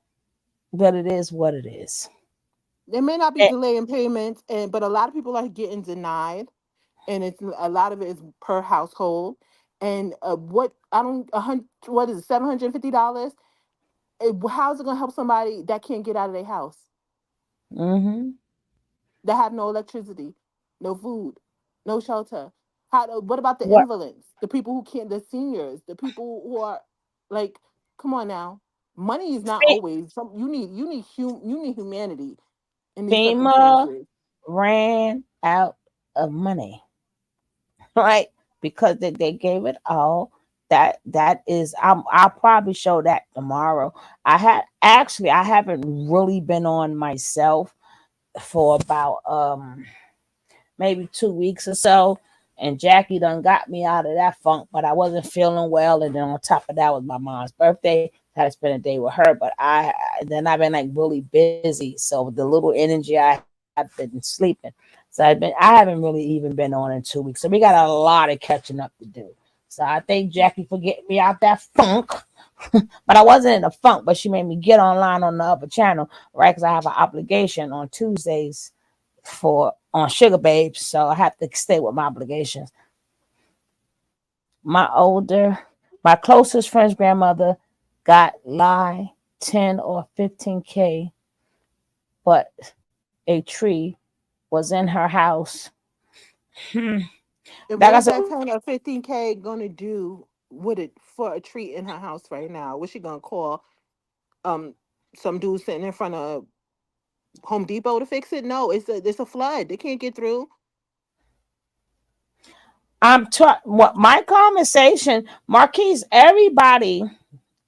S2: but it is what it is.
S6: There may not be
S2: And
S6: delay in payments, but a lot of people are getting denied, and it's a lot of it is per household. And what I don't a hundred what is it $750? How's it gonna help somebody that can't get out of their house,
S2: mm-hmm.
S6: that have no electricity, no food, no shelter? What about the
S2: What
S6: invalids, the people who can't, the seniors, the people who are like, come on now, money is not
S2: Fe-
S6: always some. You need humanity in these
S2: FEMA
S6: circumstances.
S2: ran out of money, right? Because they gave it all. That is, I'll probably show that tomorrow. I haven't really been on myself for about maybe 2 weeks or so. And Jackie done got me out of that funk, but I wasn't feeling well. And then on top of that was my mom's birthday. Had to spend a day with her, but then I've been like really busy. So the little energy I have, I've been sleeping. So I haven't really even been on in 2 weeks. So we got a lot of catching up to do. So I thank Jackie for getting me out that funk. But I wasn't in a funk, but she made me get online on the other channel, right? Because I have an obligation on Tuesdays for on Sugar Babes, so I have to stay with my obligations. My closest friend's grandmother got 10 or 15K, but a tree was in her house. Hmm.
S6: And
S2: Like
S6: what
S2: I
S6: is
S2: said,
S6: that 10 or 15K gonna do with it for a treat in her house right now? What's she gonna call um some dude sitting in front of Home Depot to fix it? No, it's a flood. They can't get through.
S2: what my conversation, Marquise. Everybody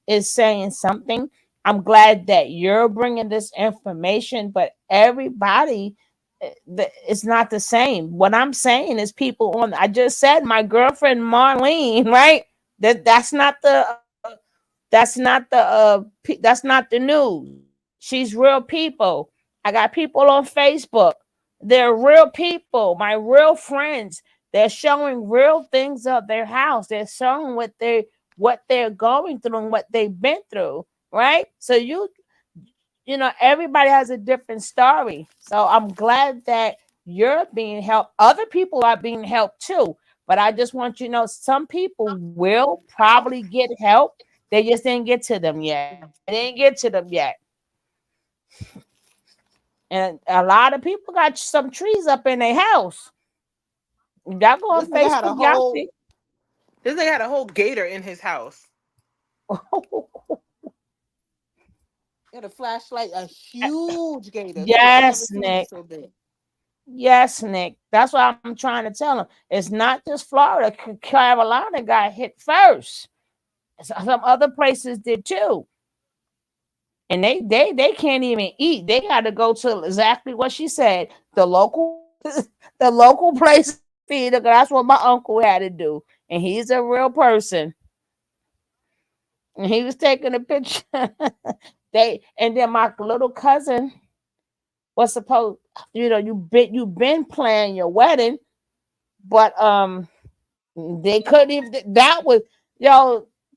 S2: is saying something. I'm glad that you're bringing this information, but everybody, it's not the same. What I'm saying is people on. I just said my girlfriend Marlene, right? That's not that's not the news. She's real people. I got people on Facebook. They're real people, my real friends. They're showing real things of their house. They're showing what they're going through and what they've been through, right? So everybody has a different story. So I'm glad that you're being helped. Other people are being helped too. But I just want you to know some people will probably get help. They just didn't get to them yet. They didn't get to them yet. And a lot of people got some trees up in their house. Y'all go on
S6: This nigga had a
S2: Facebook, y'all
S6: whole
S2: see.
S6: this nigga had a whole gator in his house. He had a flashlight, a huge gator. I never
S2: Yes,
S6: seen one
S2: Nick.
S6: so big.
S2: Yes, Nick. That's what I'm trying to tell them. It's not just Florida. Carolina got hit first. Some other places did too. And they can't even eat. They got to go to exactly what she said. The local the local place to feed. That's what my uncle had to do. And he's a real person. And he was taking a picture. And then my little cousin was supposed, you've been planning your wedding, but they couldn't even, that was,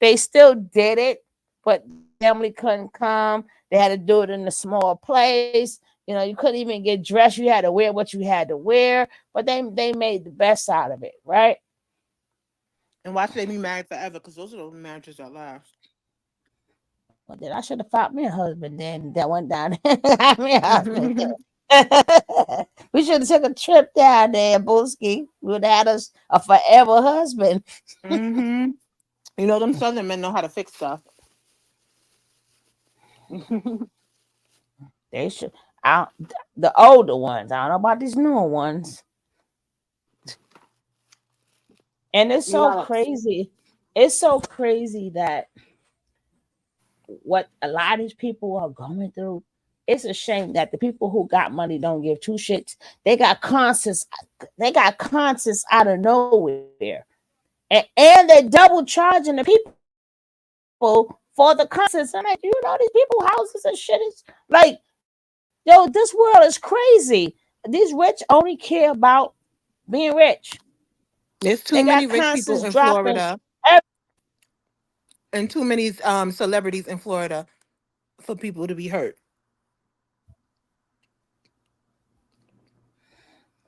S2: they still did it, but family couldn't come. They had to do it in a small place. You couldn't even get dressed. You had to wear what you had to wear. But they made the best out of it, right?
S6: And why should they be married forever? Because those are the marriages that last.
S2: Well, then I should have found me a husband then that went down there. Got me a husband then. We should have took a trip down there, Booski. We would have had us a forever husband.
S6: Mm-hmm. Them Southern men know how to fix stuff.
S2: They should. The older ones. I don't know about these newer ones. And it's
S6: You
S2: so
S6: gotta.
S2: crazy. It's so crazy that what a lot of these people are going through. It's a shame that the people who got money don't give two shits. They got concerts. They got concerts out of nowhere, and they're double charging the people for the concerts. I'm like, these people houses and shit is like, yo, this world is crazy. These rich only care about being rich.
S6: There's too
S2: They
S6: many
S2: got
S6: rich people
S2: concerts
S6: in
S2: dropping.
S6: Florida and too many celebrities in Florida for people to be hurt.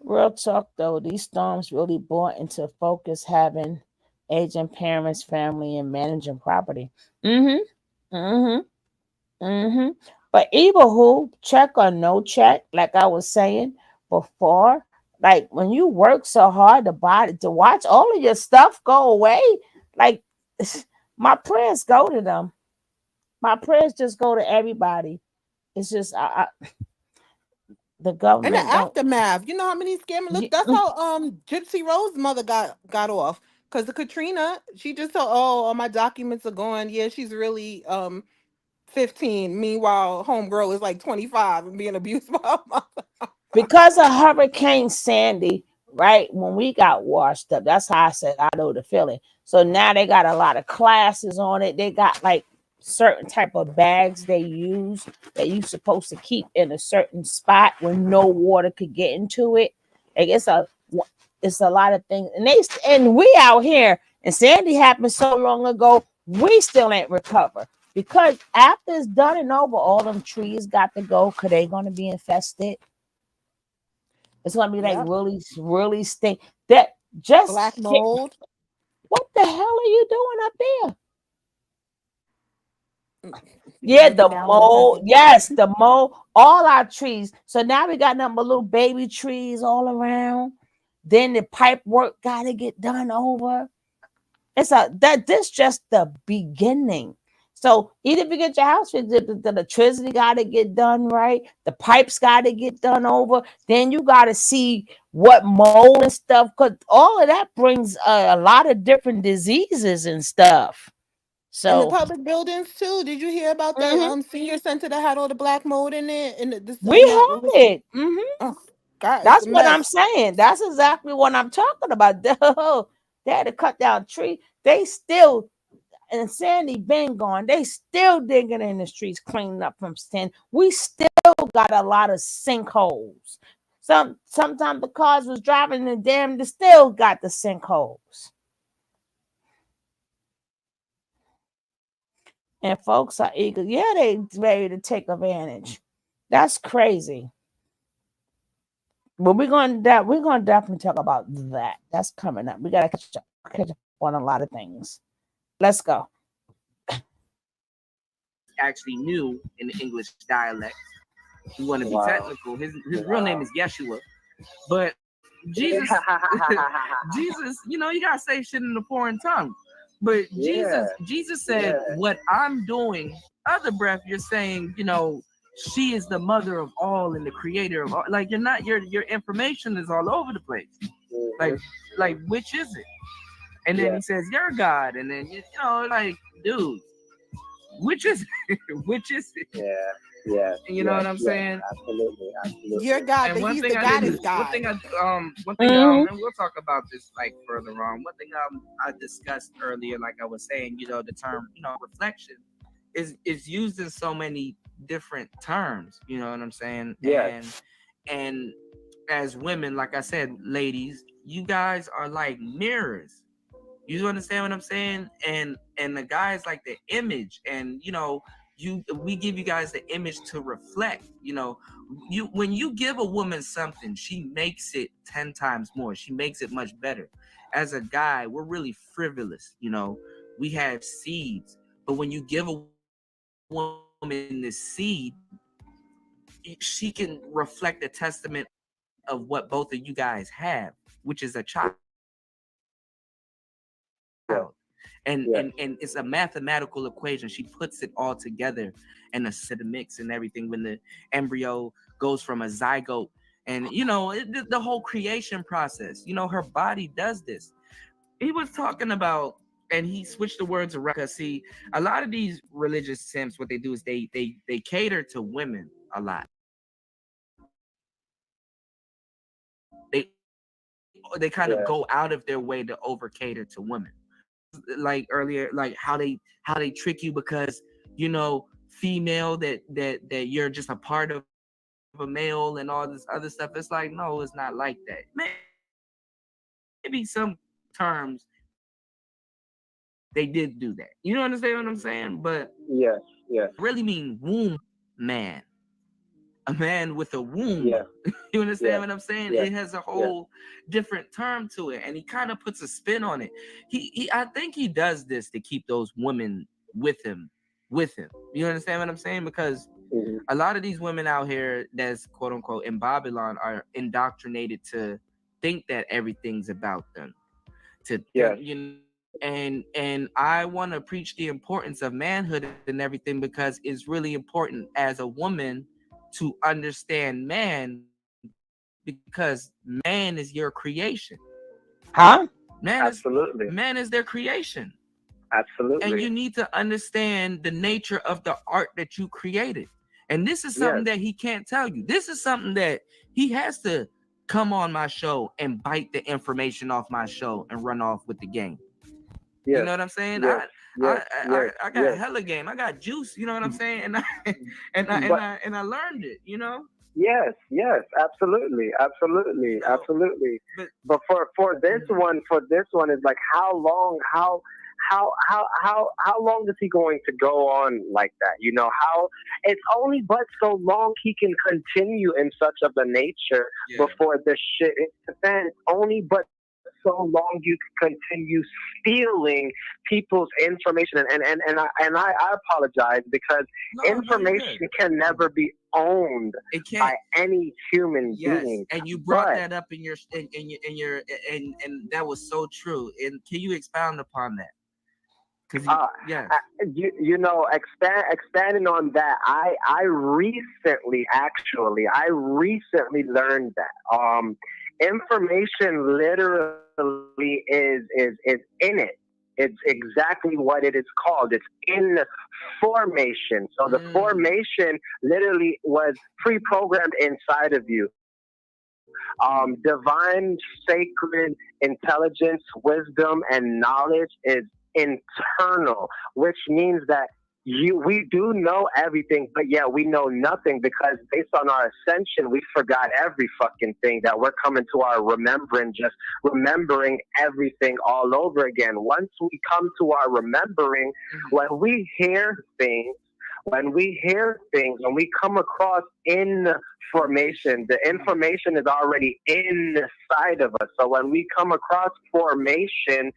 S2: Real talk though, these storms really brought into focus having aging parents, family, and managing property. Mm-hmm. Mm-hmm. Mm-hmm. But either who, check or no check, like I was saying before, like when you work so hard to watch all of your stuff go away, like my prayers go to them. My prayers just go to everybody. It's just the
S6: And the
S2: government don't.
S6: aftermath. You know how many scammers? Look,
S2: y-
S6: that's how Gypsy Rose's mother got off. Because the Katrina, she just told, oh, all my documents are gone. Yeah, she's really 15. Meanwhile, homegirl is like 25 and being abused by her mother.
S2: Because of Hurricane Sandy, right? When we got washed up, that's how I said I know the feeling. So now they got a lot of classes on it. They got like certain type of bags they use that you supposed to keep in a certain spot where no water could get into it. Like it's a lot of things, and we out here, and Sandy happened so long ago, we still ain't recovered. Because after it's done and over, all them trees got to go because they gonna be infested. It's gonna be like
S6: Yep.
S2: really, really stink. That just
S6: Black mold.
S2: what the hell are you doing up there?
S6: People
S2: Yeah,
S6: living
S2: the
S6: down in the
S2: mold.
S6: country.
S2: Yes, the mold. All our trees. So now we got nothing but little baby trees all around. Then the pipe work gotta get done over. This just the beginning. So even if you get your house fixed, the electricity got to get done right. The pipes got to get done over. Then you got to see what mold and stuff, because all of that brings a lot of different diseases and stuff.
S6: And the
S2: So
S6: public buildings too. Did you hear about that
S2: mhm,
S6: senior center that had all the black mold in it? And this
S2: we
S6: and that. What
S2: have
S6: was
S2: it.
S6: oh God, it's
S2: That's
S6: a
S2: what I'm
S6: mess.
S2: saying. That's exactly what I'm talking about. They had to cut down tree. They still, and Sandy been gone. They still digging in the streets, cleaning up from sin. We still got a lot of sinkholes. Sometimes the cars was driving the damn. They still got the sinkholes, and folks are eager. Yeah, they ready to take advantage. That's crazy. But we're gonna definitely talk about that. That's coming up. We gotta catch up on a lot of things. Let's go.
S8: Actually knew in the English dialect. You want to be
S7: Wow.
S8: technical. His real name is Yeshua, but Jesus, Jesus, you gotta say shit in a foreign tongue. But
S7: Yeah.
S8: Jesus said,
S7: Yeah.
S8: "What I'm doing." Other breath, you're saying, she is the mother of all and the creator of all. Like you're not. Your information is all over the place. Like,
S7: Mhm.
S8: which is it? And then
S7: Yeah.
S8: he says, "You're God," and then like, dude, which is it? Which is it?
S7: Yeah. Yeah.
S8: You know what I'm
S7: Yeah.
S8: saying?
S7: Absolutely.
S6: You're
S7: Absolutely.
S6: God,
S8: And
S6: but
S8: one
S6: he's
S8: thing
S6: the
S8: I
S6: God is
S8: didn't,
S6: God.
S8: one thing,
S2: Mhm.
S8: and we'll talk about this like further on. One thing I discussed earlier, like I was saying, the term, reflection is used in so many different terms. You know what I'm saying?
S7: Yes.
S8: And as women, like I said, ladies, you guys are like mirrors. You understand what I'm saying? And the guys like the image, and we give you guys the image to reflect. When you give a woman something, she makes it 10 times more. She makes it much better. As a guy, we're really frivolous. We have seeds, but when you give a woman this seed, she can reflect a testament of what both of you guys have, which is a child. And it's a mathematical equation. She puts it all together and the mix and everything when the embryo goes from a zygote, and the whole creation process. Her body does this. He was talking about, and he switched the words around, because see, a lot of these religious simps, what they do is they cater to women a lot. They kind of go out of their way to over cater to women. Like earlier, like how they trick you because female, that you're just a part of a male and all this other stuff. It's like, no, it's not like that. Maybe some terms they did do that. You understand what I'm saying? But
S7: yes,
S8: really mean womb man. A man with a womb. You understand what I'm saying? It has a whole different term to it, and he kind of puts a spin on it. I think he does this to keep those women with him. You understand what I'm saying? Because a lot of these women out here that's quote unquote in Babylon are indoctrinated to think that everything's about them. And I want to preach the importance of manhood and everything, because it's really important as a woman to understand man, because man is your creation.
S7: Absolutely.
S8: Man is their creation.
S7: Absolutely.
S8: And you need to understand the nature of the art that you created. And this is something that he can't tell you. This is something that he has to come on my show and bite the information off my show and run off with the game. You know what I'm saying? I got hella game. I got juice. You know what I'm saying? And I learned it.
S7: Yes, absolutely. But for this one, is like, how long is he going to go on like that? How it's only but so long he can continue in such of a nature before the shit hits the fan. It's only but so long you can continue stealing people's information, and I apologize, because information can never be owned by any human being.
S8: And you brought that up in your and that was so true. And can you expound upon that?
S7: Expanding on that, I recently learned that information literally is in it. It's exactly what it is called. It's in formation. So the formation literally was pre-programmed inside of you. Divine, sacred intelligence, wisdom, and knowledge is internal, which means that we do know everything, but yet we know nothing, because based on our ascension, we forgot every fucking thing that we're coming to our remembering, just remembering everything all over again. Once we come to our remembering, when we hear things, when we come across information, the information is already inside of us. So when we come across formation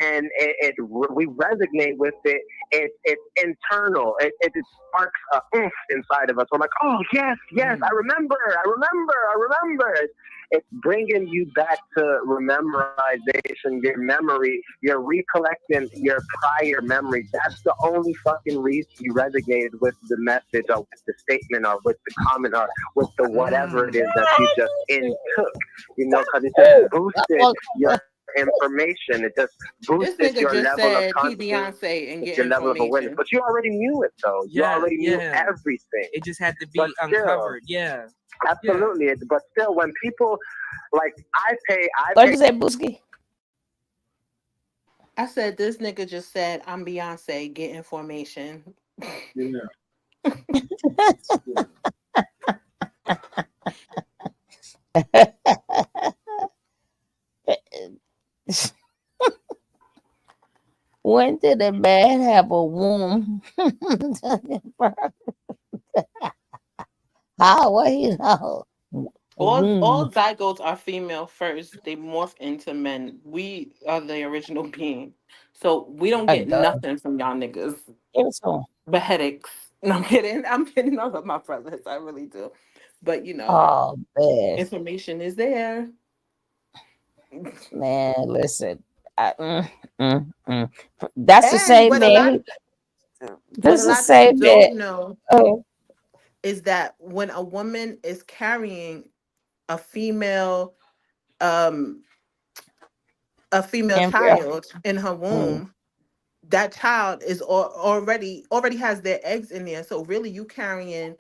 S7: and we resonate with it, it's internal. It sparks a oomph inside of us. We're like, oh, yes, I remember. It's bringing you back to memorization, your memory. You're recollecting your prior memories. That's the only fucking reason you resonated with the message or with the statement or with the comment or with the whatever it is that you just intook. Because it just boosted your information. It just boosted your level of consciousness, your level of awareness. But you already knew it, though. You already knew everything.
S8: It just had to be uncovered.
S7: Absolutely. But still, when people, like,
S2: What did you say, Booski?
S6: I said, this nigga just said, I'm Beyonce, get information.
S2: When did a man have a womb? How? What you know? A
S6: All
S2: womb.
S6: zygotes are female first. They morph into men. We are the original being. So we don't
S2: My
S6: get
S2: God.
S6: nothing from y'all niggas
S2: Give it to him.
S6: but headaches. No, I'm kidding. I'm kidding. I love my brothers. I really do. But
S2: Oh man,
S6: information is there.
S2: man, listen. I, That's the
S6: And
S2: same man.
S6: what
S2: This
S6: a
S2: is the
S6: lot of people
S2: same man.
S6: don't know
S2: Oh,
S6: is that when a woman is carrying a female um a female
S2: embryo.
S6: child in her
S2: Mm.
S6: womb, that child is already has their eggs in there. So really you carrying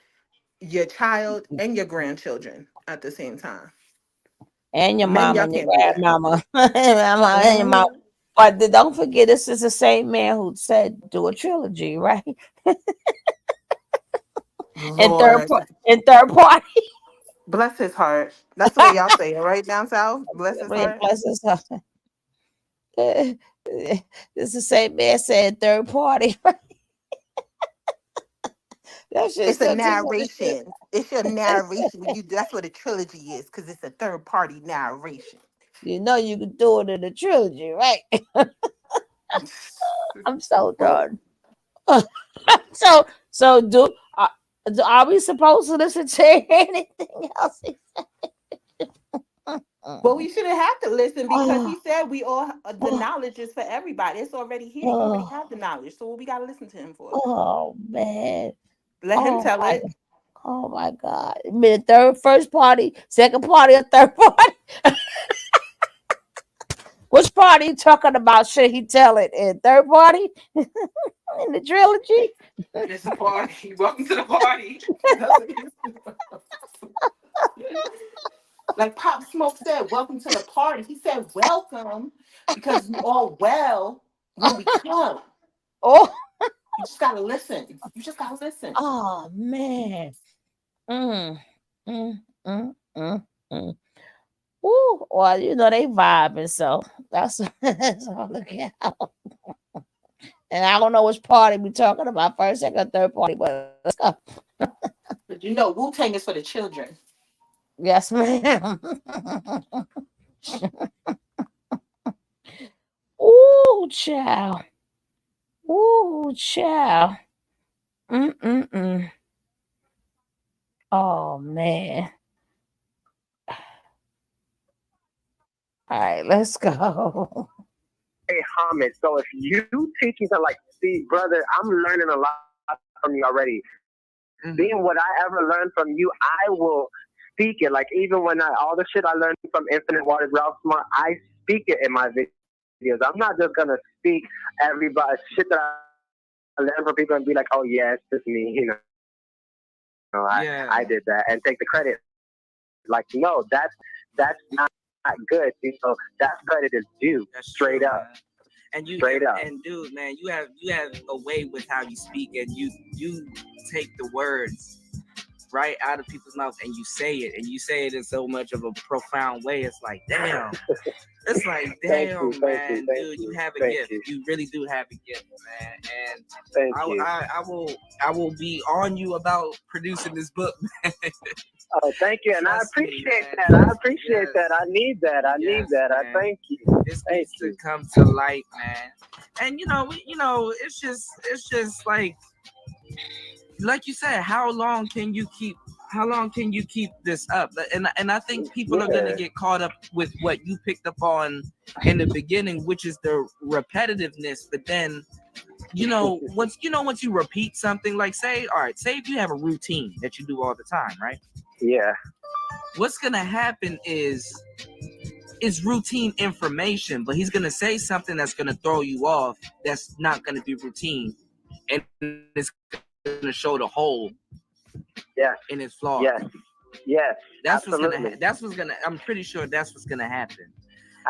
S6: your child and your grandchildren at the same time.
S2: And your
S6: Men,
S2: mama
S6: y'all
S2: and your
S6: can't do that.
S2: grandmama. Mama and your mama.
S6: Mhm.
S2: But don't forget, this is the same man who said do a trilogy, right? And
S6: Lord,
S2: third party.
S6: bless his heart. That's the way y'all say it, right down south. Bless his heart.
S2: Bless his heart. This is the same man said third party. That shit
S6: It's a
S2: still tickle the shit.
S6: narration. It's your narration. When you that's what a trilogy is, because it's a third party narration.
S2: You know you can do it in a trilogy, right? I'm so
S6: Well,
S2: done. so are we supposed to listen to anything else?
S6: well, we shouldn't have to listen because he
S2: Oh,
S6: said we all the
S2: oh,
S6: knowledge is for everybody. It's already here. You already
S2: oh,
S6: have the knowledge. So what we gotta listen to him for?
S2: oh, man.
S6: Let him
S2: Oh
S6: tell
S2: my
S6: it.
S2: oh my God. I mean, first party, second party, or third party? Which party you talking about? Should he tell it in third party in the trilogy?
S6: It's a party. Welcome to the party. That's what he said. Like Pop Smoke said, welcome to the party. He said welcome because we all well when we come.
S2: Oh,
S6: You just gotta listen. You just gotta listen.
S2: oh man. Mm, mm, mm, mm, mm. Ooh, well, they vibing, so that's that's all look out. And I don't know which party we talking about, first, second, third party, but let's go.
S6: But Wu Tang is for the children.
S2: Yes, ma'am. Ooh, child. Ooh, child. Mm-mm-mm. Oh man. All right, let's go.
S7: Pay homage. So if you teach me to like, see, brother, I'm learning a lot from you already. Being what I ever learned from you, I will speak it. Like even when all the shit I learned from Infinite Waters, Ralph Smart, I speak it in my videos. I'm not just gonna speak everybody shit that I learned from people and be like, oh yeah, it's just me. I did that and take the credit. Like no, that's not good. That credit is due straight up.
S8: That's
S7: Straight
S8: true,
S7: up.
S8: man. And dude, man, you have a way with how you speak, and you take the words right out of people's mouths and you say it in so much of a profound way. It's like damn. It's like damn, man, dude, you have a gift. You really do have a gift, man. And
S7: Thank you.
S8: I will be on you about producing this book, man.
S7: Oh, thank you, and I
S8: Trust me,
S7: appreciate
S8: man.
S7: that. I appreciate
S8: Yes.
S7: that. I need that. I need
S8: Yes,
S7: that. I
S8: man.
S7: thank you.
S8: This
S7: Thank
S8: needs to
S7: you.
S8: come to light, man. And it's just like you said, how long can you keep this up? And I think people are gonna get caught up with what you picked up on in the beginning, which is the repetitiveness. But then once you repeat something, like say if you have a routine that you do all the time, right?
S7: Yeah.
S8: What's gonna happen is routine information, but he's gonna say something that's gonna throw you off, that's not gonna be routine, and it's gonna show the hole
S7: Yes.
S8: in his flaws.
S7: Yes. Yes.
S8: That's
S7: Absolutely.
S8: I'm pretty sure that's what's gonna happen.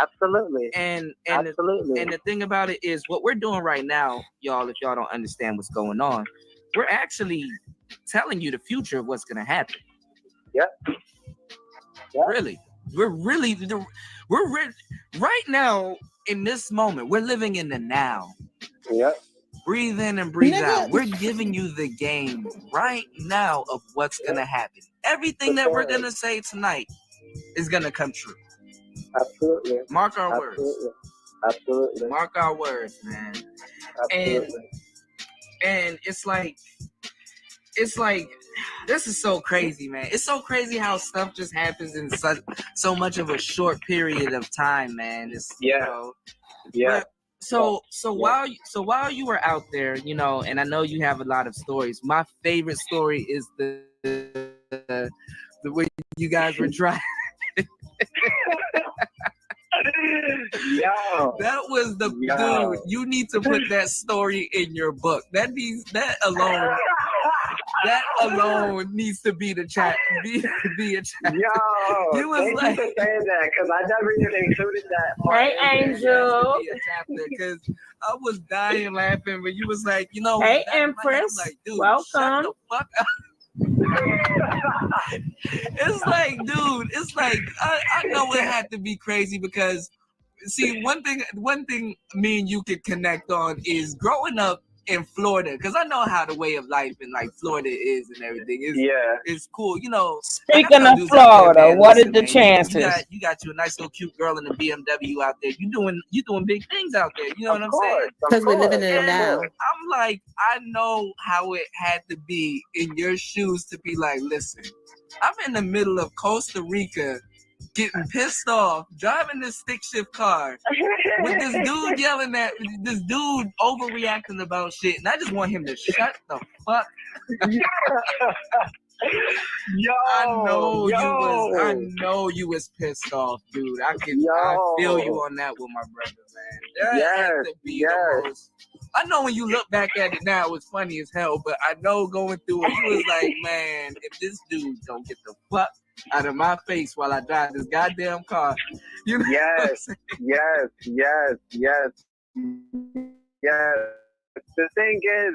S7: Absolutely.
S8: And
S7: Absolutely.
S8: the thing about it is, what we're doing right now, y'all, if y'all don't understand what's going on, we're actually telling you the future of what's gonna happen.
S7: Yep. Yep.
S8: Really, we're right now in this moment. We're living in the now.
S7: Yep.
S8: Breathe in and breathe
S6: Nigga.
S8: out. We're giving you the game right now of what's gonna happen. Everything that we're gonna say tonight is gonna come true.
S7: Absolutely.
S8: Mark our
S7: Absolutely.
S8: words.
S7: Absolutely.
S8: Mark our words, man.
S7: Absolutely.
S8: And it's like this is so crazy, man. It's so crazy how stuff just happens in so much of a short period of time, man. It's
S7: Yeah.
S8: you know.
S7: Yeah.
S8: But, while you were out there, you know, and I know you have a lot of stories. My favorite story is the way you guys were driving.
S7: Yo.
S8: That was the dude. You need to put that story in your book. That alone needs to be the chat. Be a chat.
S7: Yo,
S8: You was
S7: thank
S8: like,
S7: you for saying that because I never even included that.
S2: Hey, Angel.
S8: Be a chapter because I was dying laughing when you was like, you know,
S2: Hey,
S8: that-
S2: Empress.
S8: like, dude,
S2: Welcome.
S8: shut the fuck up. It's like, dude, it's like I know it had to be crazy because see one thing me and you could connect on is growing up in Florida, because I know how the way of life in like Florida is and everything. It's cool, you know.
S2: Speaking of Florida, what are the chances?
S8: You got you a nice little cute girl in the BMW out there. You doing big things out there. You know what I'm saying?
S6: Because we're living in it now.
S8: I'm like, I know how it had to be in your shoes to be like, listen, I'm in the middle of Costa Rica getting pissed off, driving this stick shift car with this dude yelling at this dude overreacting about shit, and I just want him to shut the fuck up.
S7: Yo,
S8: I know you was pissed off, dude. I feel you on that with my brother, man. That had to be the most. I know when you look back at it now, it was funny as hell, but I know going through it, you was like, man, if this dude don't get the fuck out of my face while I drive this goddamn car, you know.
S7: Yes. The thing is,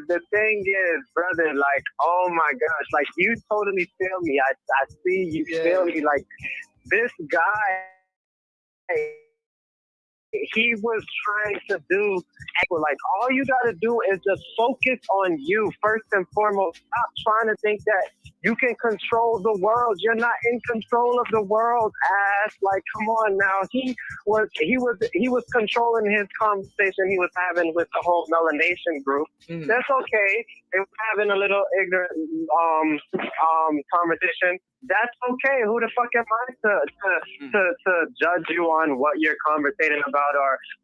S7: brother, like, oh my gosh, like you totally feel me. I see you feel me. Like this guy, he was trying to do, like, all you got to do is just focus on you first and foremost. Stop trying to think that you can control the world. You're not in control of the world, ass. Like, come on now. He was controlling his conversation he was having with the whole melanation group. That's okay. They were having a little ignorant conversation. That's okay. Who the fuck am I to judge you on what you're conversating about,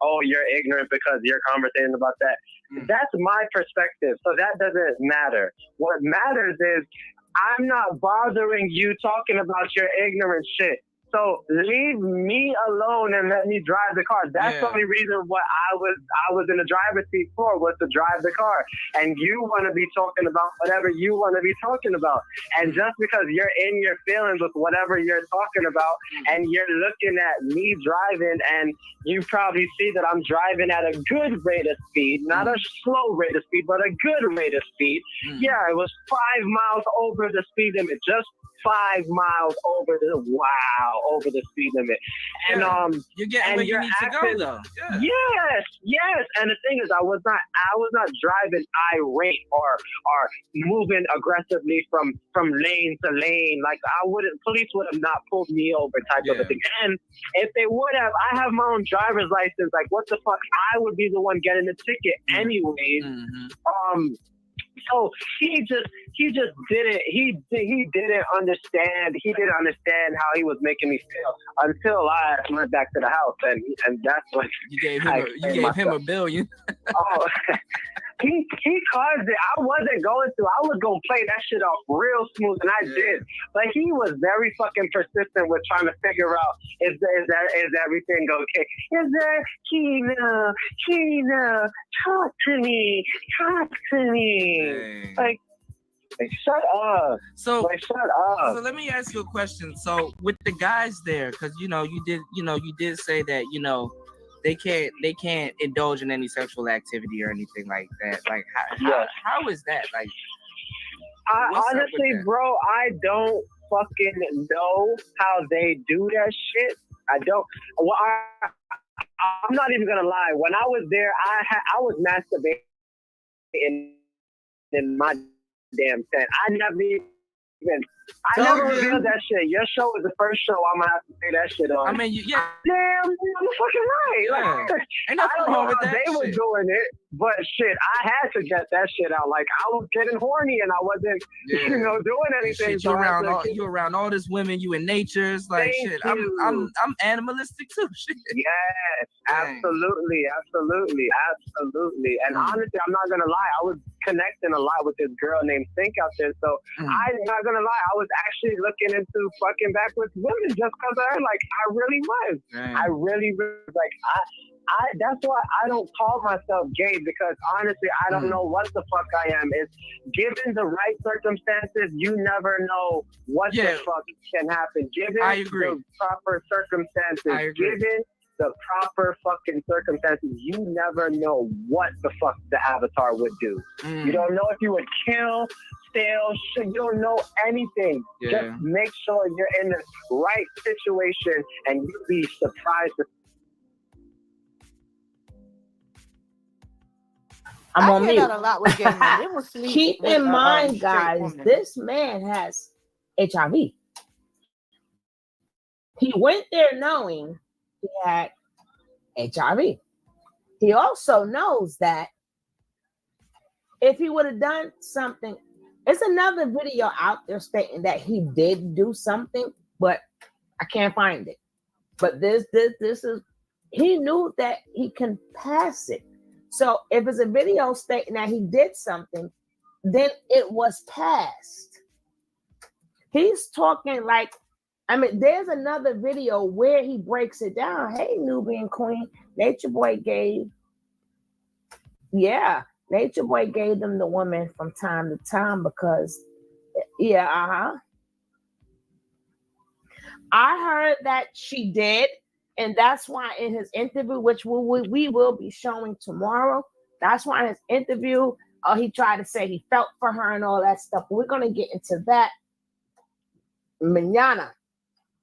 S7: or you're ignorant because you're conversating about that? That's my perspective. So that doesn't matter. What matters is I'm not bothering you talking about your ignorant shit. So leave me alone and let me drive the car. That's the only reason what I was in the driver's seat for, was to drive the car. And you want to be talking about whatever you want to be talking about. And just because you're in your feelings with whatever you're talking about, and you're looking at me driving, and you probably see that I'm driving at a good rate of speed, not a slow rate of speed, but a good rate of speed. Yeah, it was 5 miles over the speed limit, just 5 miles over the speed limit. And
S8: you're getting where you need to go though.
S7: Yes. And the thing is, I was not driving irate or moving aggressively from lane to lane. Like police would have not pulled me over type of a thing. And if they would have, I have my own driver's license. Like, what the fuck? I would be the one getting the ticket anyways. So he just didn't understand. He didn't understand how he was making me feel until I went back to the house, and that's what
S8: you gave him a billion.
S7: He caused it. I wasn't going to. I was gonna play that shit off real smooth, and I did. But he was very fucking persistent with trying to figure out is everything okay? Is there Keena, talk to me.
S8: Dang.
S7: Like, shut up.
S8: So
S7: shut up.
S8: So let me ask you a question. So with the guys there, because you did say that they can't indulge in any sexual activity or anything like that. Like how is that? Like,
S7: honestly, bro, I don't fucking know how they do that shit. I don't. Well, I'm not even gonna lie. When I was there, I was masturbating in my damn tent. I never revealed that shit. Your show was the first show I'm gonna have to say that shit on.
S8: I mean, yeah.
S7: Damn, I'm fucking right.
S8: Yeah.
S7: Like,
S8: Ain't
S7: I
S8: nothing
S7: don't know
S8: wrong with
S7: how
S8: that
S7: they were
S8: shit.
S7: doing it, but shit, I had to get that shit out. Like I was getting horny and I wasn't, doing anything.
S8: Shit, you around all this women, you in nature's like
S7: Thank
S8: shit.
S7: you.
S8: I'm animalistic too. Shit.
S7: Yes,
S8: Dang.
S7: absolutely. And honestly, I'm not gonna lie, I was connecting a lot with this girl named Stink out there. So I'm not gonna lie, I was actually looking into fucking back with women just because of her. Like I really was.
S8: Dang.
S7: I really was. Like I that's why I don't call myself gay, because honestly I don't know what the fuck I am. It's given the right circumstances, you never know what the fuck can happen. Given the proper circumstances, given the proper fucking circumstances, you never know what the fuck the avatar would do. You don't know if you would kill, steal, shit. You don't know anything. Just make sure you're in the right situation and you'll be surprised.
S2: I'm on mute.
S6: That a lot with gay men. They will sleep
S2: Keep
S6: with,
S2: in mind,
S6: straight
S2: guys,
S6: women.
S2: this man has HIV. He went there knowing he had HIV. He also knows that if he would have done something, it's another video out there stating that he did do something, but I can't find it. But this is, he knew that he can pass it. So if it's a video stating that he did something, then it was passed. He's talking like, I mean, there's another video where he breaks it down. Hey, Nubian Queen, Nature Boy gave them the woman from time to time because, I heard that she did. And that's why in his interview, which we will be showing tomorrow, that's why in his interview, he tried to say he felt for her and all that stuff. We're going to get into that mañana,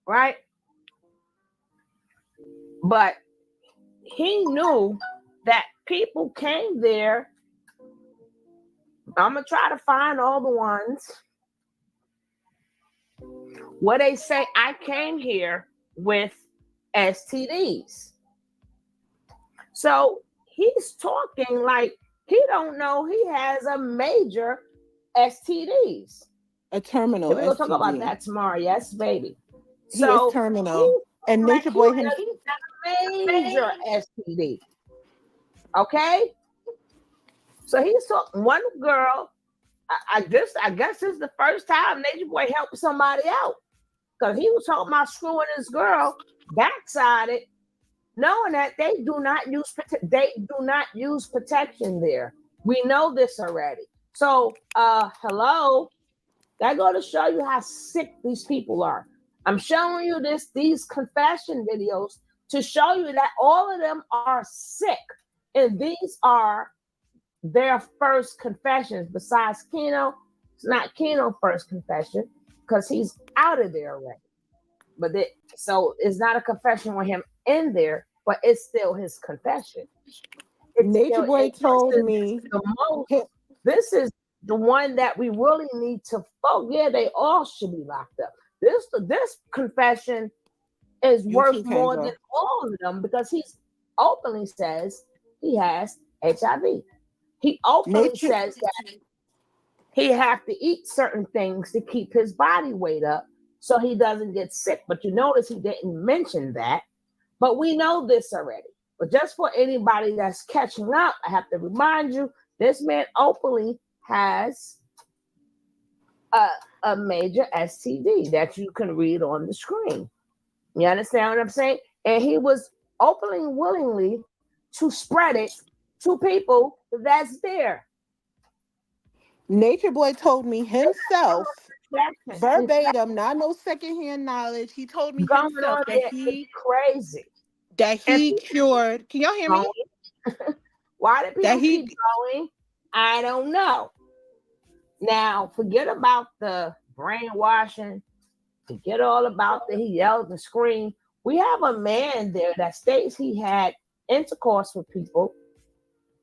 S2: right? But he knew that people came there. I'm going to try to find all the ones where they say, I came here with STDs. So he's talking like he don't know he has a major STDs.
S6: A terminal
S2: We're going to
S6: STD.
S2: talk about that tomorrow. Yes, baby.
S6: He is terminal. And Nature Boy himself.
S2: He's a major STD. Okay? So he's talking one girl. I guess this is the first time Nature Boy helped somebody out. Because he was talking about screwing this girl backsided, knowing that they do not use protection there. We know this already. So, hello, that go to show you how sick these people are. I'm showing you these confession videos to show you that all of them are sick, and these are their first confessions. Besides Keno, it's not Keno's first confession because he's out of there already. But so it's not a confession with him in there, but it's still his confession.
S6: Nature Boy told me
S2: this is the one that we really need to focus. Yeah, they all should be locked up. This confession is worth more than all of them because he openly says he has HIV. He openly says that he have to eat certain things to keep his body weight up so he doesn't get sick. But you notice he didn't mention that. But we know this already. But just for anybody that's catching up, I have to remind you, this man openly has a major STD that you can read on the screen. You understand what I'm saying? And he was openly willingly to spread it to people that's there.
S6: Nature Boy told me himself, verbatim, not no secondhand knowledge. He told me himself that he cured. Can y'all hear me?
S2: Why did people keep going? I don't know. Now, forget about the brainwashing. Forget all about that he yelled and screamed. We have a man there that states he had intercourse with people.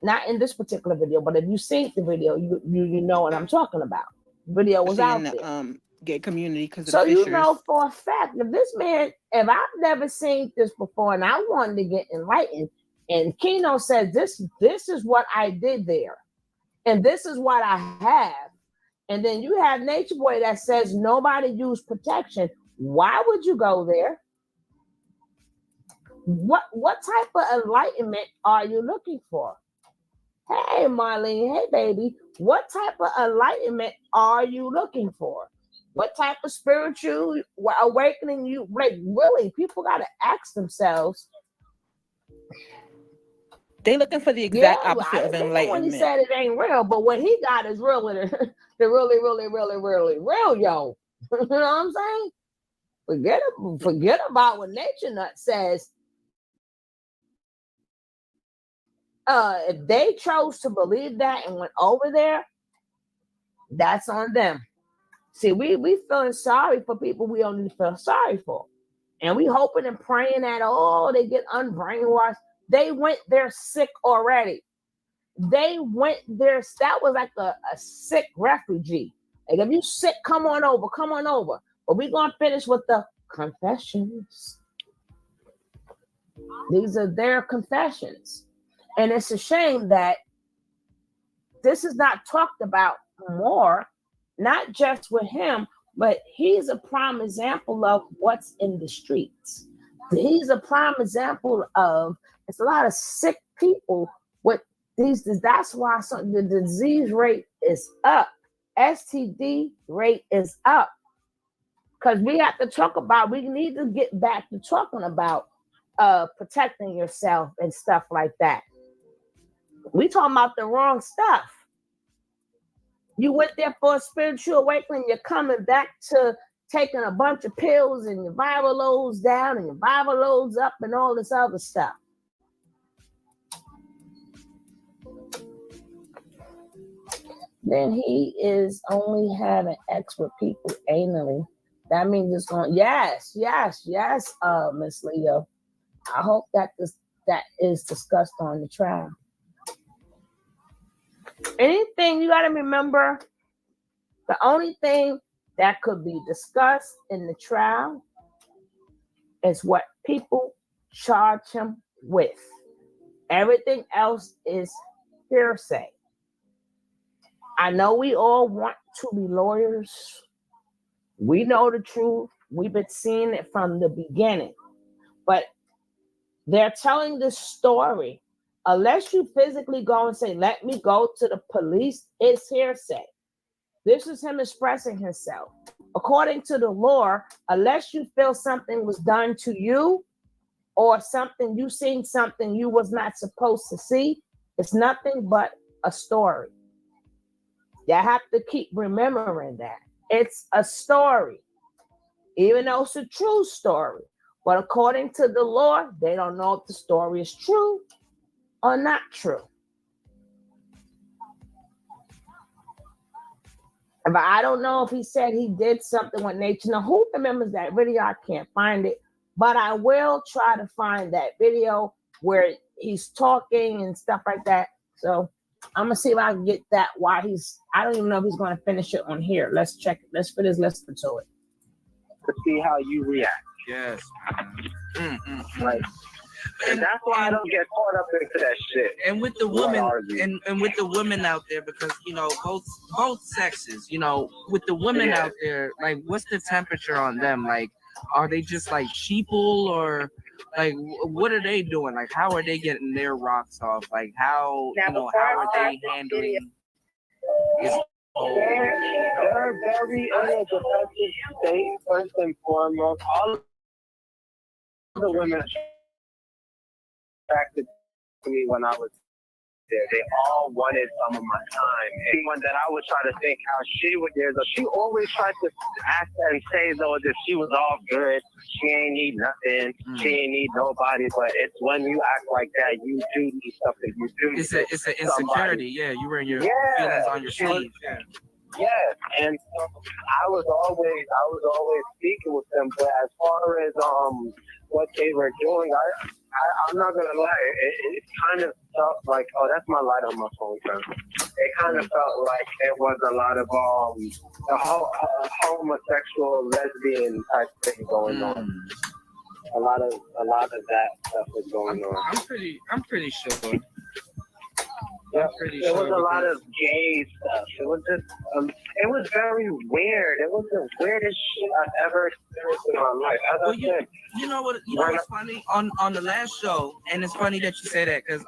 S2: Not in this particular video, but if you see the video, you know what I'm talking about. Video was
S6: Especially
S2: out
S6: in the
S2: there.
S6: gay community because of
S2: So
S6: the
S2: you
S6: fishers.
S2: know for a fact, if this man, if I've never seen this before and I wanted to get enlightened, and Keno says this is what I did there, and this is what I have, and then you have Nature Boy that says nobody used protection. Why would you go there? What type of enlightenment are you looking for? Hey, Marlene. Hey, baby. What type of enlightenment are you looking for? What type of spiritual awakening you like? Really, people got to ask themselves.
S6: They looking for the exact
S2: Yeah,
S6: opposite of
S2: I didn't think when he
S6: enlightenment.
S2: said it ain't real, but what he got is real. The really, really, really, really real, yo. You know what I'm saying? Forget about what Nature Nut says. If they chose to believe that and went over there, that's on them. See, we feeling sorry for people we don't need to feel sorry for. And we hoping and praying that, they get unbrainwashed. They went there sick already. They went there. That was like a sick refugee. Like, if you sick, come on over. But we're going to finish with the confessions. These are their confessions. And it's a shame that this is not talked about more, not just with him, but he's a prime example of what's in the streets. He's a prime example of, it's a lot of sick people with these. That's why the disease rate is up. STD rate is up. Because we have to talk about, we need to get back to talking about protecting yourself and stuff like that. We talking about the wrong stuff. You went there for a spiritual awakening. You're coming back to taking a bunch of pills and your viral loads down and your viral loads up and all this other stuff. Then he is only having sex with people anally. That means it's going. Yes, Miss Leo. I hope that is discussed on the trial. Anything you got to remember, the only thing that could be discussed in the trial is what people charge him with. Everything else is hearsay. I know we all want to be lawyers. We know the truth. We've been seeing it from the beginning. But they're telling this story. Unless you physically go and say, let me go to the police, it's hearsay. This is him expressing himself. According to the law, unless you feel something was done to you or something, you seen something you was not supposed to see, it's nothing but a story. You have to keep remembering that. It's a story, even though it's a true story. But according to the law, they don't know if the story is true or not true. But I don't know if he said he did something with Nature. Now, who remembers that video? I can't find it. But I will try to find that video where he's talking and stuff like that. So I'm going to see if I can get that while I don't even know if he's going to finish it on here. Let's check it. Let's finish listening to it.
S7: To see how you react.
S8: Yes.
S7: Right. And that's why I don't get caught up into that shit.
S8: And with the women, and with the women out there, because both sexes, with the women out there, like, what's the temperature on them? Like, are they just like sheeple, or like what are they doing? Like, how are they getting their rocks off? Like, how how are they handling?
S7: They're very in a defensive state, first and foremost. All of the women attracted to me when I was there. They all wanted some of my time. Anyone that I would try to think how she would do, she always tried to act and say though that she was all good. She ain't need nothing. She ain't need nobody. But it's when you act like that, you do need something. You do. It's
S8: an insecurity. Yeah, you were in your feelings on your sleeve.
S7: Yeah, and I was always speaking with them. But as far as what they were doing, I'm not gonna lie. It kind of felt like, oh, that's my light on my phone. It kind of felt like it was a lot of the whole homosexual, lesbian type thing going on. A lot of that stuff was going on.
S8: I'm pretty sure.
S7: Yeah, it was a lot of gay stuff. It was just, it was very weird. It was the weirdest shit I've ever experienced in my life. As I said,
S8: you know what's funny on the last show, and it's funny that you say that because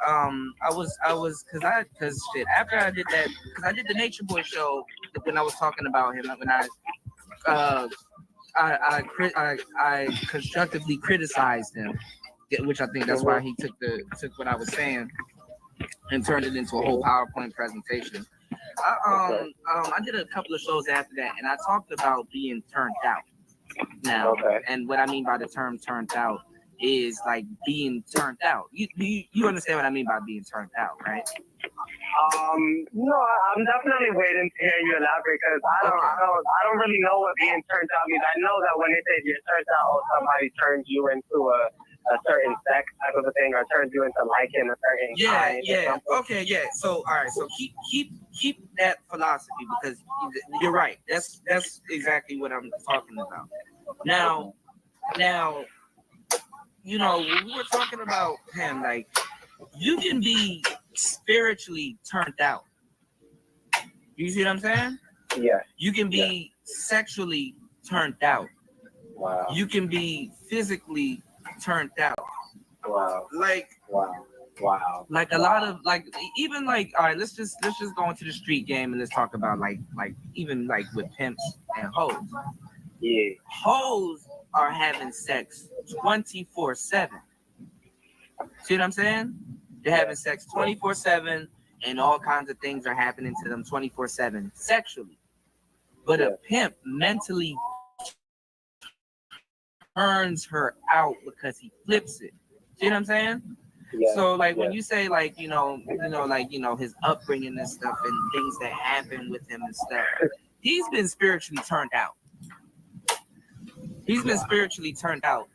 S8: shit after I did that, because I did the Nature Boy show when I was talking about him when I constructively criticized him, which I think that's why he took what I was saying and turned it into a whole PowerPoint presentation. I did a couple of shows after that, and I talked about being turned out. Now, and what I mean by the term "turned out" is like being turned out. You understand what I mean by being turned out, right?
S7: No, I'm definitely waiting to hear you elaborate because I don't really know what being turned out means. I know that when they say you're turned out, or somebody turns you into a certain sex type of a thing, or turns you into liking a certain kind.
S8: Yeah. Okay, yeah. So all right, so keep that philosophy because you're right. That's exactly what I'm talking about. Now, you know, when we were talking about him, like you can be spiritually turned out. You see what I'm saying?
S7: Yeah.
S8: You can be sexually turned out.
S7: Wow.
S8: You can be physically turned out.
S7: Wow.
S8: Wow. Like a lot of even all right, let's just go into the street game and let's talk about like even like with pimps and hoes.
S7: Yeah.
S8: Hoes are having sex 24/7. See what I'm saying? They're having sex 24/7 and all kinds of things are happening to them 24/7 sexually. But a pimp mentally turns her out because he flips it. See what I'm saying?
S7: Yeah.
S8: So like when you say like you know his upbringing and stuff and things that happen with him and stuff, he's been spiritually turned out. He's been spiritually turned out,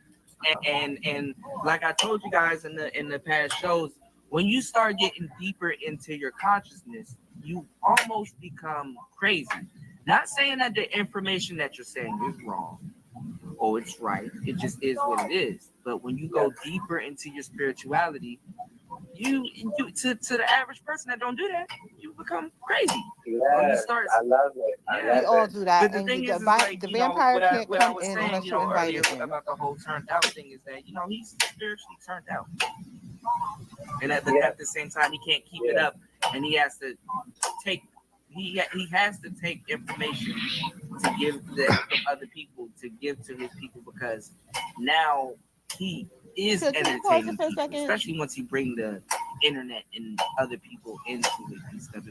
S8: and like I told you guys in the past shows, when you start getting deeper into your consciousness, you almost become crazy. Not saying that the information that you're saying is wrong. Oh, it's right. It just is what it is. But when you go deeper into your spirituality, you to the average person that don't do that, you become crazy.
S7: Yes, I love it.
S6: We all do that.
S8: But the
S6: And
S8: thing is
S6: like, the vampire can't
S8: what I
S6: come
S8: was
S6: in
S8: saying,
S6: unless you invite
S8: earlier
S6: him.
S8: about the whole turned out thing is that he's spiritually turned out, and at the same time he can't keep it up, and he has to take. He has to take information to give from other people to give to his people because now he is entertaining people, especially once you bring the internet and other people into it and stuff.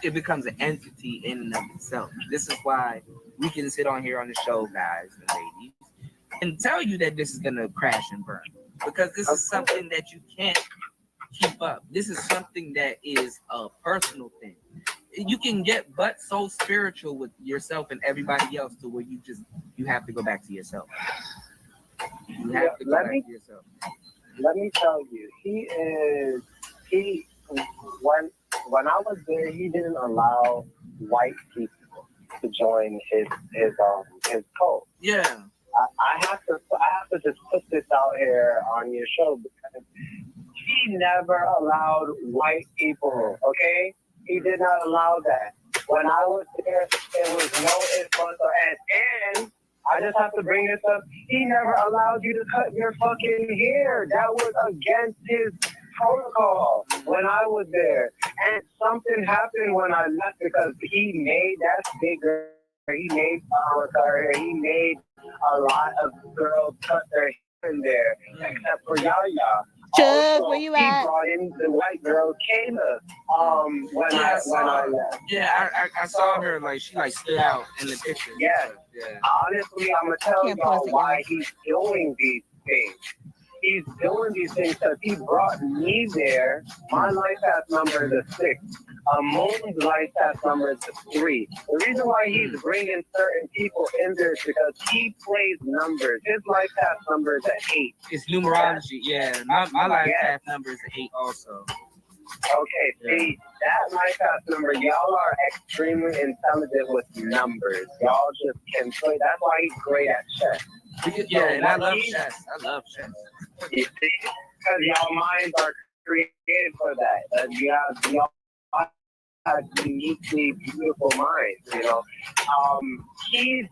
S8: It becomes an entity in and of itself. This is why we can sit on here on the show, guys and ladies, and tell you that this is gonna crash and burn because this is something that you can't keep up. This is something that is a personal thing. You can get but so spiritual with yourself and everybody else to where you have to go back to yourself. You have to go back to yourself.
S7: Let me tell you, when I was there, he didn't allow white people to join his cult.
S8: Yeah.
S7: I have to just put this out here on your show because he never allowed white people, okay? He did not allow that. When I was there, there was no ifs, buts, or ands. And I just have to bring this up. He never allowed you to cut your fucking hair. That was against his protocol when I was there. And something happened when I left because he made that bigger. He made power cut her hair. He made a lot of girls cut their hair in there, except for Yaya.
S6: Chug, where you at?
S7: He brought in the white girl Kayla. When I left.
S8: Yeah, I saw her like she stood out in the picture.
S7: Yeah. Honestly, I'm gonna tell y'all why he's doing these things. He's doing these things because he brought me there. My life path number is a 6. Moon's life path number is 3. The reason why he's bringing certain people in there is because he plays numbers. His life path number is 8.
S8: It's numerology. Yeah, my life path number is 8 also.
S7: Okay, see, that life path number, y'all are extremely intelligent with numbers. Y'all just can play. That's why he's great at chess.
S8: Yeah, and I love chess. I love chess.
S7: You see? Because y'all minds are created for that. Y'all have uniquely beautiful minds, you know. He's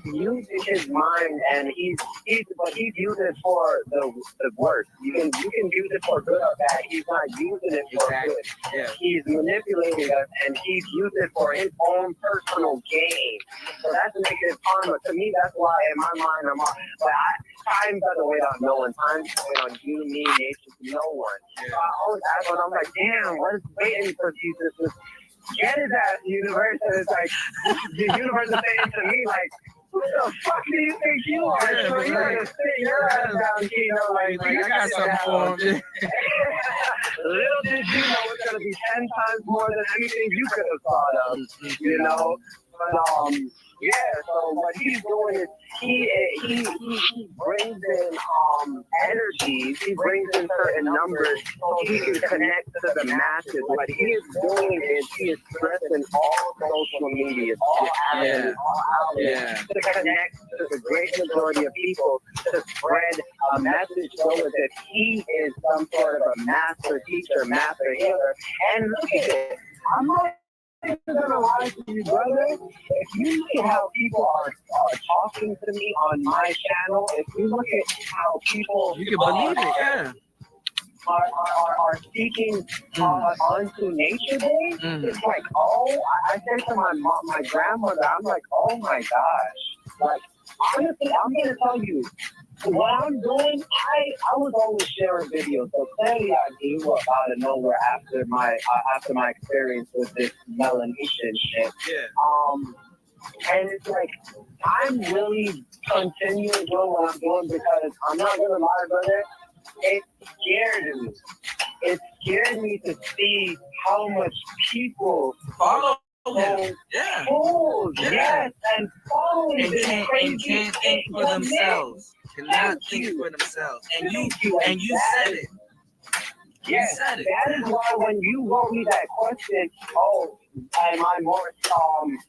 S7: using his mind, and he's using it for the worst. You can use it for good or bad. He's not using it for good.
S8: Yeah.
S7: He's manipulating us, and he's using it for his own personal gain. So that's negative karma. To me, that's why in my mind I'm on. But time doesn't wait on no one. Time doesn't wait on you, me, nature, no one.
S8: Yeah.
S7: So I always ask when I'm like, damn, what is waiting for Jesus? Get his ass, universe. And it's like, the universe is saying to me, like, who the fuck do you think you are?
S8: Yeah,
S7: So you're going to sit your ass down, Kino. Like,
S8: I got something for him.
S7: Little did you know it's going to be 10 times more than anything you could have thought of, you know? But, yeah, so what he's doing is he brings in energies, he brings in certain numbers so he can connect to the masses. What he is doing is he is stressing all social media, all avenues, all outlets to connect to the great majority of people to spread a message so that he is some sort of a master teacher, master healer. And look at it. I'm not gonna lie to you, brother. If you look at how people are talking to me on my channel, if you look at how people
S8: You can believe it, yeah.
S7: are speaking onto Nature Day, it's like, oh, I said to my grandmother, I'm like, oh my gosh. Like, honestly, I'm gonna tell you, what I'm doing, I was always sharing videos, so clearly I grew up out of nowhere after my experience with this melanation shit.
S8: Yeah.
S7: And it's like, I'm really continuing doing what I'm doing because I'm not gonna lie, brother, it scared me. It scared me to see how much people
S8: Follow him. Yeah.
S7: Fools, yes, and following
S8: And can't think for themselves. Cannot think for themselves. And you said it.
S7: Yes, that is why when you wrote me that question, oh, am I more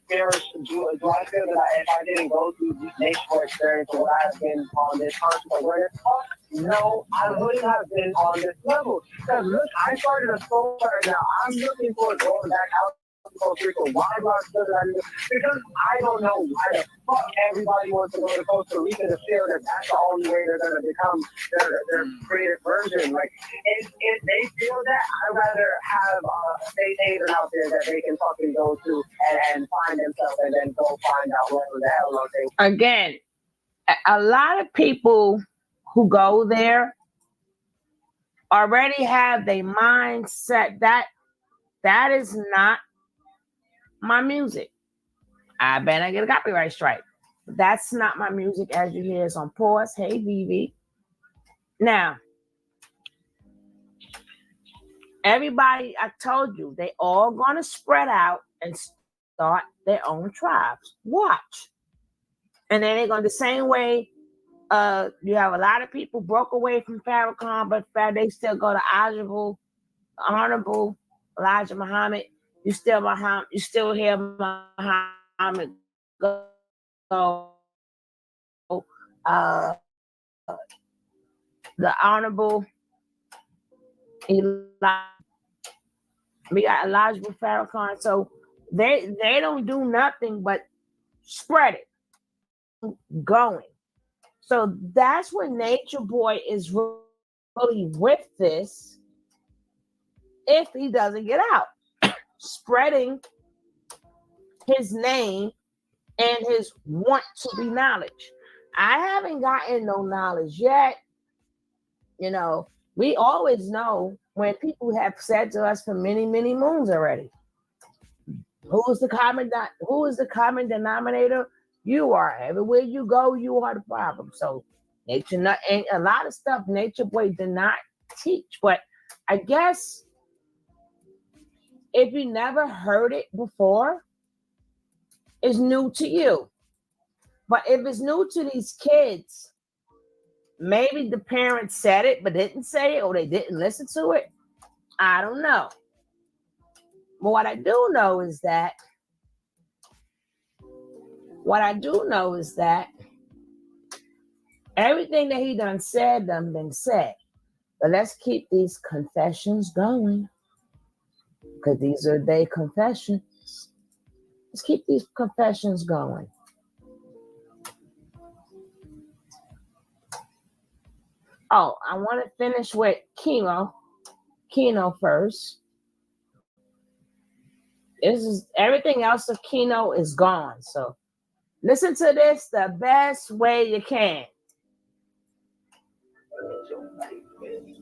S7: spiritual? Do I feel that if I didn't go through this nature experience, would I have been on this conscious awareness? No, I wouldn't have been on this level. Because look, I started a soul now. I'm looking for going back out. Costa Rica. Why do I feel that I do? Because I don't know why the fuck everybody wants to go to Costa Rica to feel that that's the only way they're going to become their creative version. Like, if they feel that, I'd rather have a state agent out there that they can fucking go to and find themselves and then go find out whatever the hell they.
S2: Again, a lot of people who go there already have their mindset that is not my music. I better get a copyright strike. That's not my music, as you hear. It's on pause. Hey, Vivi. Now, everybody, I told you, they all gonna spread out and start their own tribes. Watch. And then they're going the same way. You have a lot of people broke away from Farrakhan, but they still go to Honorable Elijah Muhammad. You still hear Muhammad go. The Honorable Elijah. We got Elijah Farrakhan. So they don't do nothing but spread it, going. So that's when Nature Boy is really with this. If he doesn't get out, spreading his name and his want to be knowledge. I haven't gotten no knowledge yet. You know, we always know when people have said to us for many, many moons already, who is the common denominator? You are. Everywhere you go, you are the problem. So Nature and a lot of stuff Nature Boy did not teach. But I guess If you never heard it before, it's new to you. But if it's new to these kids, maybe the parents said it but didn't say it, or they didn't listen to it. I don't know. But what I do know is that everything that he done said done been said. But let's keep these confessions going, because these are their confessions. Let's keep these confessions going. Oh, I want to finish with Keno first. This is everything else of Keno is gone. So listen to this the best way you can.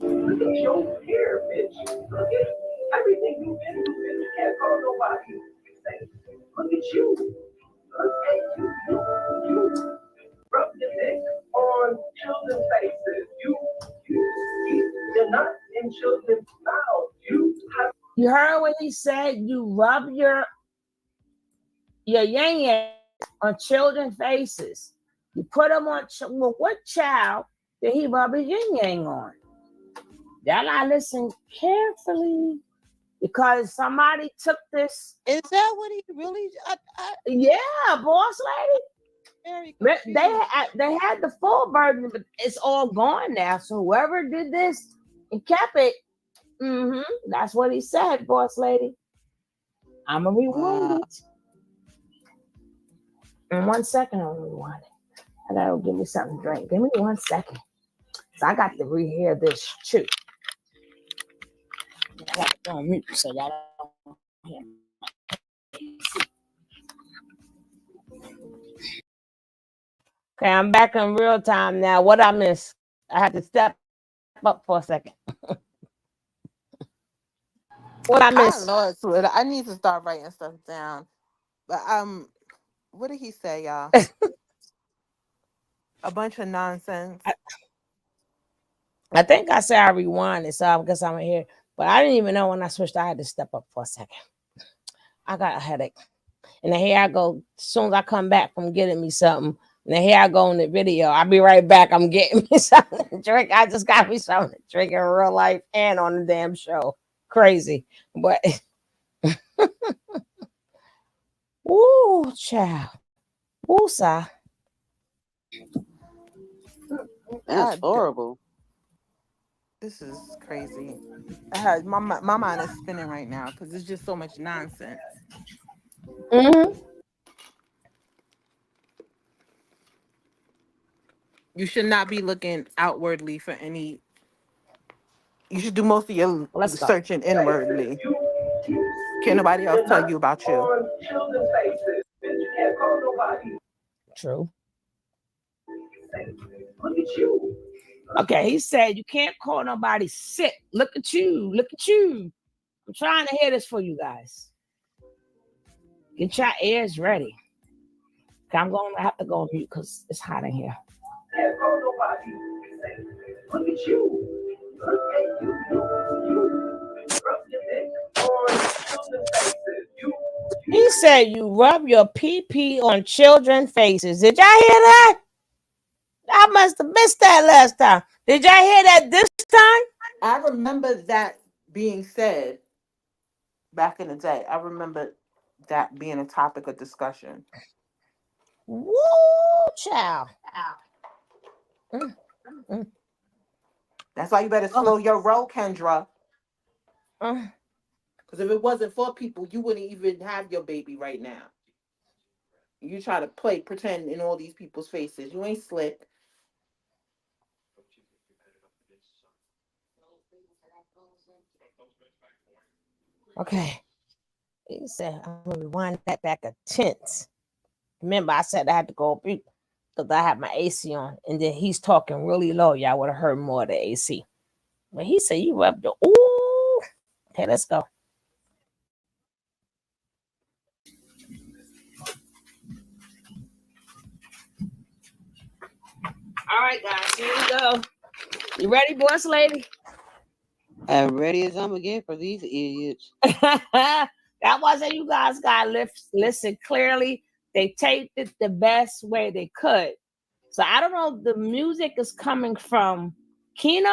S11: Look at your hair, bitch. Look at everything you've been through, bitch. You can't call nobody. Look at you. Look at you. You rub the dick on children's faces. You're not in children's mouths.
S2: You heard what he said? You rub your yang yang on children's faces. You put them on. Well, what child did he rub his yin yang on? Y'all gotta listen carefully, because somebody took this.
S6: Is that what he really?
S2: Yeah, boss
S6: lady.
S2: They had the full version, but it's all gone now. So whoever did this and kept it, that's what he said, boss lady. I'm gonna rewind it. In 1 second, I'll rewind it. I gotta give me something to drink. Give me 1 second. So I got to rehear this too. I got to go on mute so y'all don't hear. Okay, I'm back in real time now. What I missed? I had to step up for a second. What I missed?
S6: I need to start writing stuff down. But what did he say, y'all? A bunch of nonsense.
S2: I think I said I rewind it, so I guess I'm here. But I didn't even know when I switched. I had to step up for a second. I got a headache. And then here I go. As soon as I come back from getting me something, and then here I go in the video. I'll be right back. I'm getting me something to drink. I just got me something to drink in real life and on the damn show. Crazy. But woo, child. Woo-sa.
S12: That's horrible.
S6: This is crazy. My mind is spinning right now because there's just so much nonsense. You should not be looking outwardly for any. You should do most of your searching inwardly. Can't nobody else tell you about you.
S11: On children's faces. You can't call nobody.
S2: True.
S11: Look at you.
S2: Okay, he said you can't call nobody sick. Look at you. Look at you. I'm trying to hear this for you guys. Get your ears ready. Okay, I'm going to have to go on mute because it's hot in here.
S11: Can't call nobody. Look at you. Look at you. You rub your dick on children's faces.
S2: He said you rub your pee on children's faces. Did y'all hear that? I must have missed that last time. Did y'all hear that this time?
S6: I remember that being said back in the day. I remember that being a topic of discussion.
S2: Woo, child.
S6: That's why you better slow your roll, Kendra. Because if it wasn't for people, you wouldn't even have your baby right now. You try to pretend in all these people's faces. You ain't slick.
S2: Okay. He said, I'm going to rewind that back a tense. Remember, I said I had to go because I had my AC on. And then he's talking really low. Y'all would have heard more of the AC. But he said, you rubbed the, ooh. Okay, let's go. All right, guys, here we go. You ready, boss lady?
S12: I'm ready as I'm again for these idiots.
S2: That wasn't, you guys got to listen clearly. They taped it the best way they could. So I don't know if the music is coming from Kino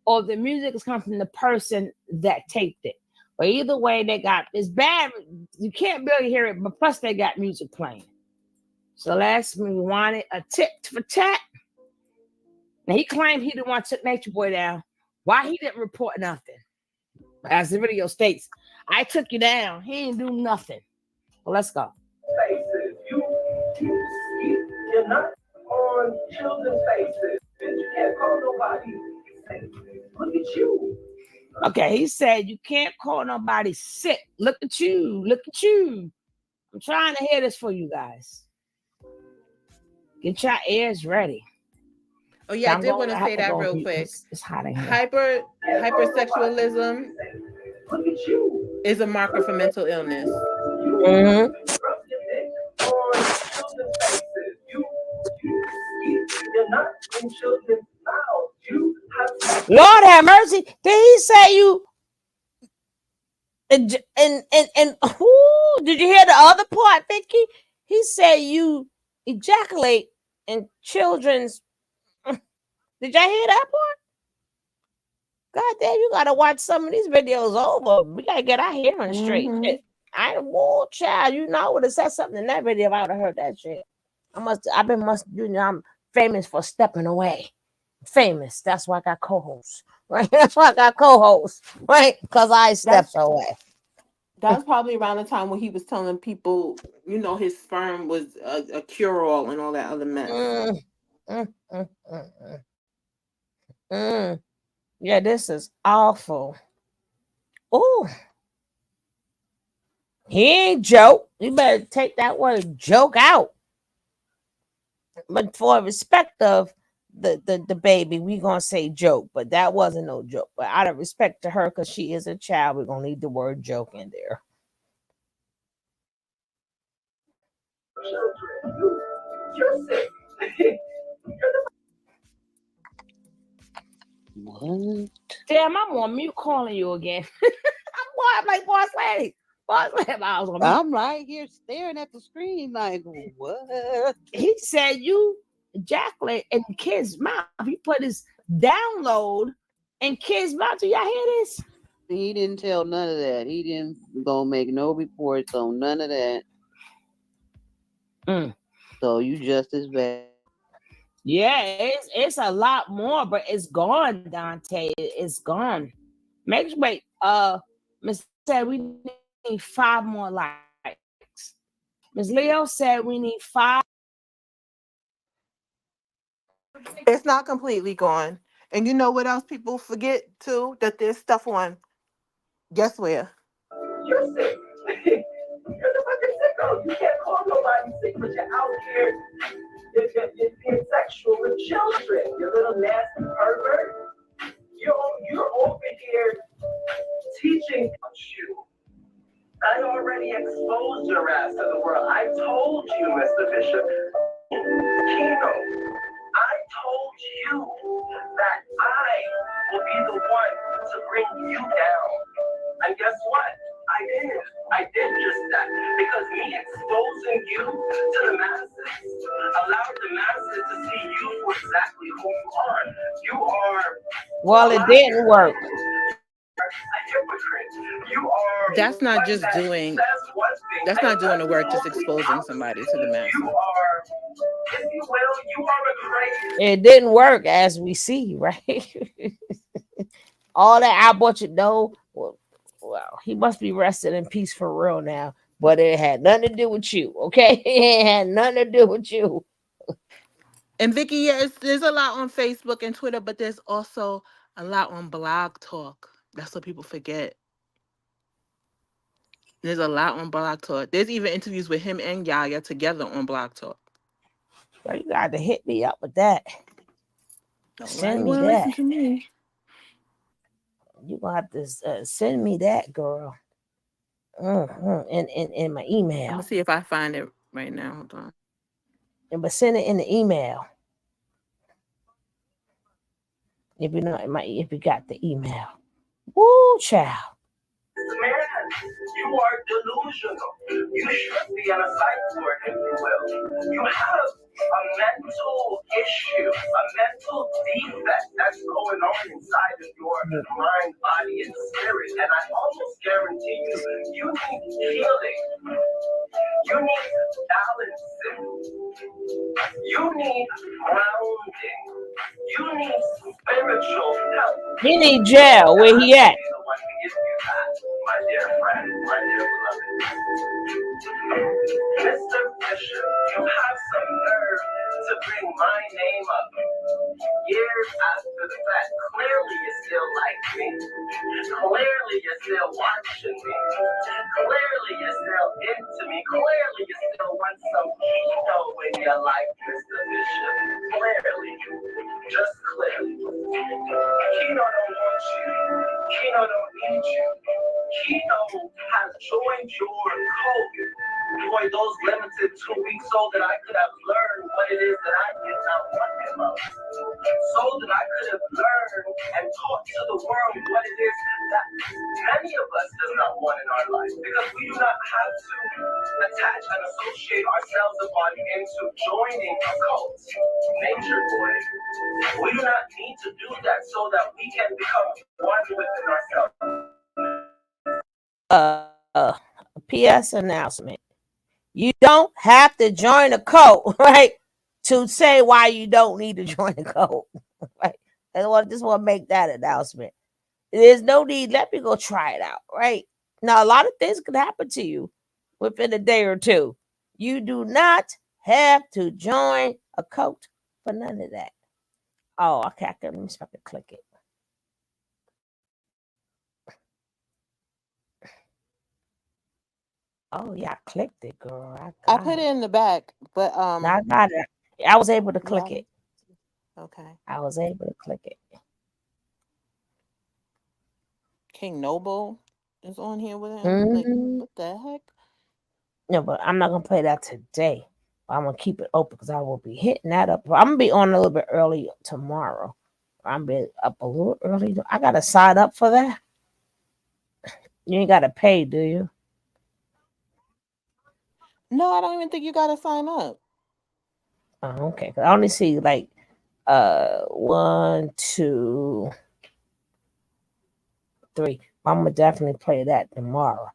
S2: or the music is coming from the person that taped it. But either way, they got, it's bad. You can't barely hear it, but plus they got music playing. So let's rewind it a tit for tat. Now he claimed he the one took Nature Boy down. Why he didn't report nothing? As the video states, I took you down. He didn't do nothing. Well, let's go.
S11: Faces. You're not on children's faces. You can't call nobody. Look at you.
S2: Okay, he said you can't call nobody sick. Look at you. Look at you. I'm trying to hear this for you guys. Get your ears ready.
S6: Oh yeah, I did want to say that real quick.
S2: It's hot in here.
S6: Hypersexualism is a marker for mental illness.
S2: Mm-hmm. Lord have mercy. Did he say you? And did you hear the other part, Vicky? He said you ejaculate in children's. Did y'all hear that part? God damn, you gotta watch some of these videos over. We gotta get our hearing straight. Child, you know, I would have said something in that video if I would have heard that shit. I'm famous for stepping away. Famous. That's why I got co-hosts. Right? That's why I got co-hosts. Right? Because I stepped away.
S6: That's probably around the time when he was telling people, you know, his sperm was a cure-all and all that other mess.
S2: Yeah, this is awful. Oh, he ain't joke. You better take that word joke out. But for respect of the baby, we gonna say joke, but that wasn't no joke. But out of respect to her, because she is a child, we're gonna leave the word joke in there.
S11: You're sick.
S12: What?
S2: Damn, I'm on mute calling you again. I'm like Boss Lady. Boss Lady.
S12: I'm right here staring at the screen like, what?
S2: He said you ejaculate in kids' mouth. He put his download in kids' mouth. Do y'all hear this?
S12: He didn't tell none of that. He didn't go make no reports on none of that. So you just as bad.
S2: Yeah, it's a lot more, but it's gone, Dante. It's gone. Wait, Miss said we need 5 more likes. Miss Leo said we need 5.
S6: It's not completely gone. And you know what else people forget too? That there's stuff on. Guess where?
S11: You're sick. You're the fucking sicko. You can't call nobody sick, but you're out here. You're being sexual with children. You little nasty pervert. You're over here teaching you. I already exposed your ass to the world. I told you, Mr. Bishop. Kino, I told you that I will be the one to bring you down. And guess what? I did just that. Because me exposing you to the masses allowed the masses to see you for exactly who you are. You are.
S2: Well, it didn't work.
S6: That's not just doing. That's not doing the work. Just exposing somebody to the masses.
S2: It didn't work, as we see, right? All that I bought you know. Well, he must be resting in peace for real now. But it had nothing to do with you, okay? It had nothing to do with you.
S6: And Vicky, yes, there's a lot on Facebook and Twitter, but there's also a lot on Blog Talk. That's what people forget. There's a lot on Blog Talk. There's even interviews with him and Yaya together on Blog Talk.
S2: Well, you got to hit me up with that. Send me that.
S6: Listen to me.
S2: You gonna have to send me that, girl. In my email.
S6: I'm gonna see if I find it right now. Hold on.
S2: But send it in the email. If you know, if you got the email. Woo, child.
S11: Man, you are delusional. You should be on a psych ward, if you will. You have a mental issue, a mental defect that's going on inside of your mind, body, and spirit. And I almost guarantee you need healing. You need balancing. You need grounding. You need spiritual help.
S2: He need jail. Where he at?
S11: The one who gives you that, my dear friend, my dear beloved. Mr. Bishop, you have some nerve to bring my name up years after the fact. Clearly you still like me. Clearly you're still watching me. Clearly you're still into me. Clearly you still want some Kino in your life, Mr. Bishop. Clearly. Just clearly. Kino don't want you. Kino don't need you. Kino has joined your cult for those limited 2 weeks so that I could have learned what it is that I did not want him of. So that I could have learned and taught to the world what it is that many of us does not want in our life. Because we do not have to attach and associate ourselves upon into joining a cult. Nature boy. We do not need to do that so that we can become one within ourselves.
S2: PS announcement. You don't have to join a cult, right? To say why you don't need to join a cult. Right? I just want to make that announcement. There's no need. Let me go try it out, right? Now, a lot of things can happen to you within a day or two. You do not have to join a cult for none of that. Oh, okay. Let me see if I can click it. Oh yeah, I clicked it, girl.
S6: I put it in the back, but
S2: Now I got it. I was able to click
S6: yeah.
S2: it.
S6: Okay.
S2: I was able to click it.
S6: King Noble is on here with him. Like, what the heck?
S2: No, but I'm not gonna play that today. I'm gonna keep it open because I will be hitting that up. I'm gonna be on a little bit early tomorrow. I'm be up a little early. I gotta sign up for that. You ain't gotta pay, do you?
S6: No, I don't even think you gotta sign up.
S2: Oh, okay. I only see like 1, 2, 3. I'm gonna definitely play that tomorrow.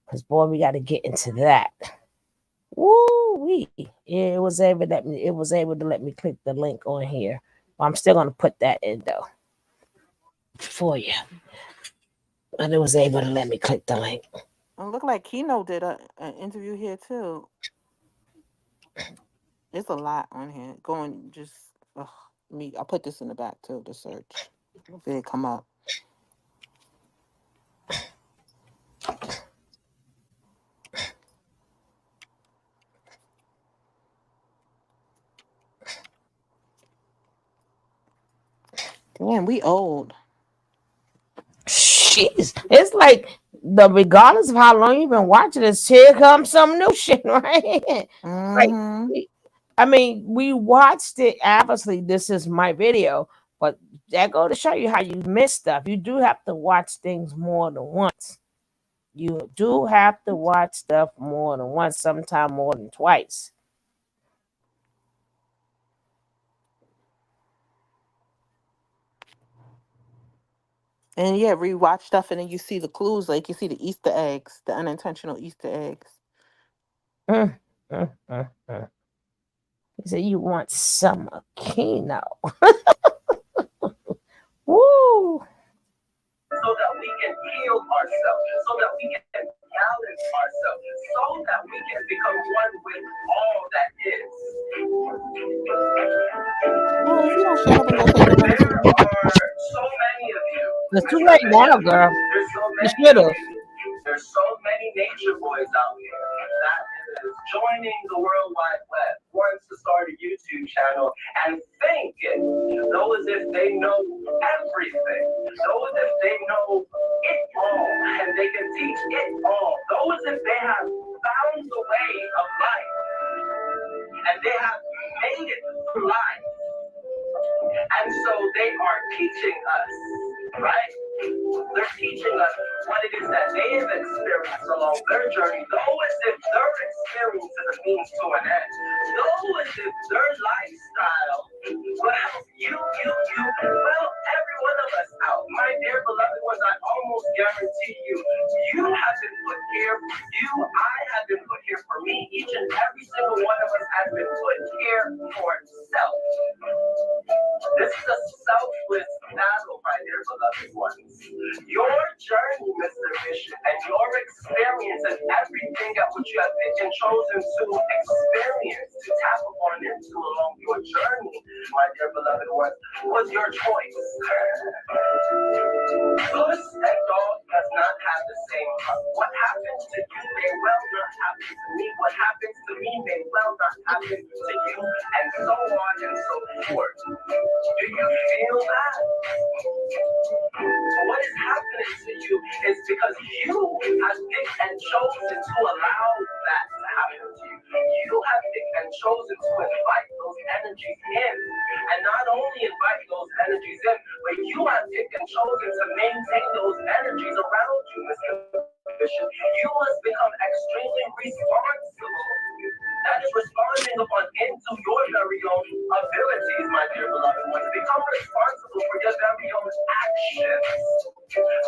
S2: Cause boy, we gotta get into that. Woo wee! It was able to let me click the link on here. I'm still gonna put that in though for you. But it was able to let me click the link.
S6: It looked like Kino did an interview here too. There's a lot on here. Going just me. I put this in the back too to search. If it come up. Damn, we old.
S2: Jeez, it's like regardless of how long you've been watching this, here comes some new shit, right? Like, I mean, we watched it. Obviously, this is my video, but that go to show you how you miss stuff. You do have to watch things more than once. You do have to watch stuff more than once, sometimes more than twice.
S6: And yeah, rewatch stuff, and then you see the clues, like you see the Easter eggs, the unintentional Easter eggs.
S2: He said, "You want some Kino?" Woo!
S11: So that we can heal ourselves, so that we can balance ourselves, so that we can become one with all that is.
S6: Oh, if you don't shut up and go take your medicine.
S11: There are so many of you.
S2: It's too late now, girl.
S11: There's so
S2: You
S11: many
S2: should have.
S11: of you. There's so many nature boys out here that is joining the World Wide Web, wants to start a YouTube channel and thinking, though as if they know everything, though as if they know it all, and they can teach it all, though as if they have found the way of life, and they have made it through life. And so they are are teaching us, right? They're teaching us what it is that they have experienced along their journey, though as if their experience is a means to an end, though as if their lifestyle will help well, every one of us out. My dear beloved ones, I almost guarantee you, you have been put here for you, I have been put here for me, each and every single one of us has been put here for self. This is a selfless battle, my dear beloved ones. Your journey, Mr. Bishop, and your experience and everything that which you have been chosen to experience, to tap upon into along your journey, my dear beloved ones, was your choice. Goose and dog does not have the same luck. What happens to you may well not happen to me. What happens to me may well not happen to you, and so on and so forth. Do you feel that? What is happening to you is because you have picked and chosen to allow that to happen to you. You have picked and chosen to invite those energies in. And not only invite those energies in, but you have picked and chosen to maintain those energies around you, Mr. Bishop. You must become extremely responsible. That is responding upon into your very own abilities, my dear beloved ones. Become responsible for your very own actions.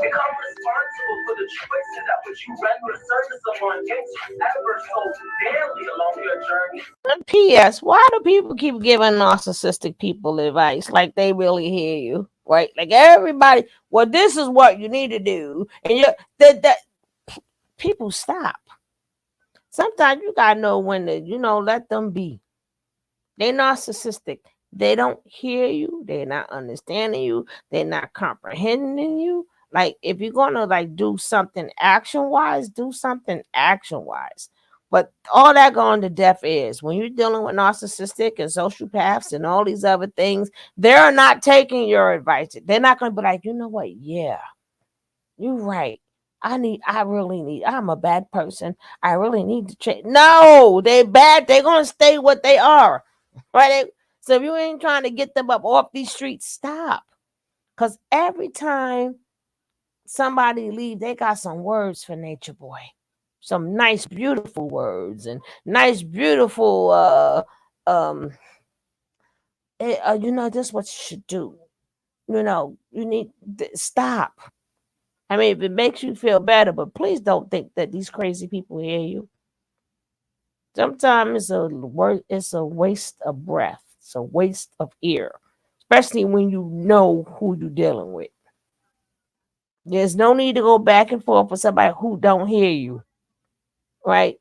S11: Become responsible for the choices that which you render service upon into ever so daily along your journey.
S2: And P.S. Why do people keep giving narcissistic people advice like they really hear you? Right? Like everybody, well, this is what you need to do. And that people stop. Sometimes you gotta know when to, let them be. They're narcissistic. They don't hear you. They're not understanding you. They're not comprehending you. Like if you're gonna like do something action wise, do something action wise. But all that going to deaf ears. When you're dealing with narcissistic and sociopaths and all these other things, they're not taking your advice. They're not gonna be like, you know what? Yeah, you're right. I'm a bad person. I really need to change. No, they bad. They're gonna stay what they are. Right? So if you ain't trying to get them up off these streets, stop. Cause every time somebody leave, they got some words for Nature Boy. Some nice, beautiful words and nice, beautiful this is what you should do. You need to stop. I mean, if it makes you feel better, but please don't think that these crazy people hear you. Sometimes it's a waste of breath. It's a waste of air, especially when you know who you're dealing with. There's no need to go back and forth with somebody who don't hear you, right?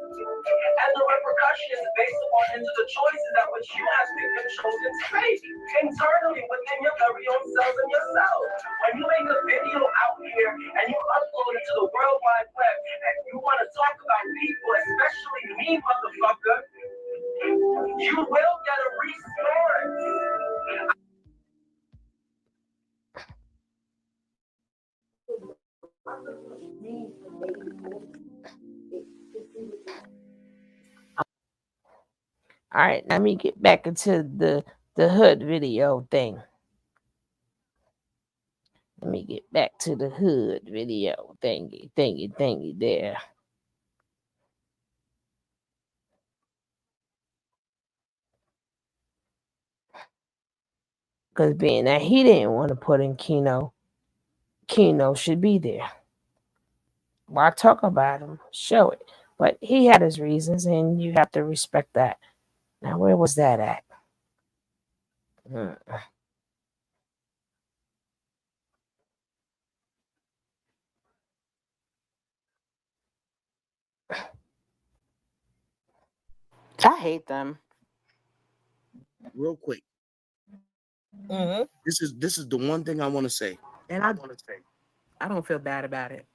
S11: And the repercussions based upon into the choices that which you have picked and chosen to make internally within your very own selves and yourself. When you make a video out here and you upload it to the World Wide Web and you want to talk about people, especially me, motherfucker, you will get a response.
S2: All right, let me get back into the hood video thing. Let me get back to the hood video thingy there. Because being that he didn't want to put in Keno should be there. Why talk about him? Show it. But he had his reasons, and you have to respect that. Now, where was that at?
S6: I hate them.
S5: Real quick.
S3: Mm-hmm.
S5: This is the one thing I want to say.
S6: And I don't feel bad about it.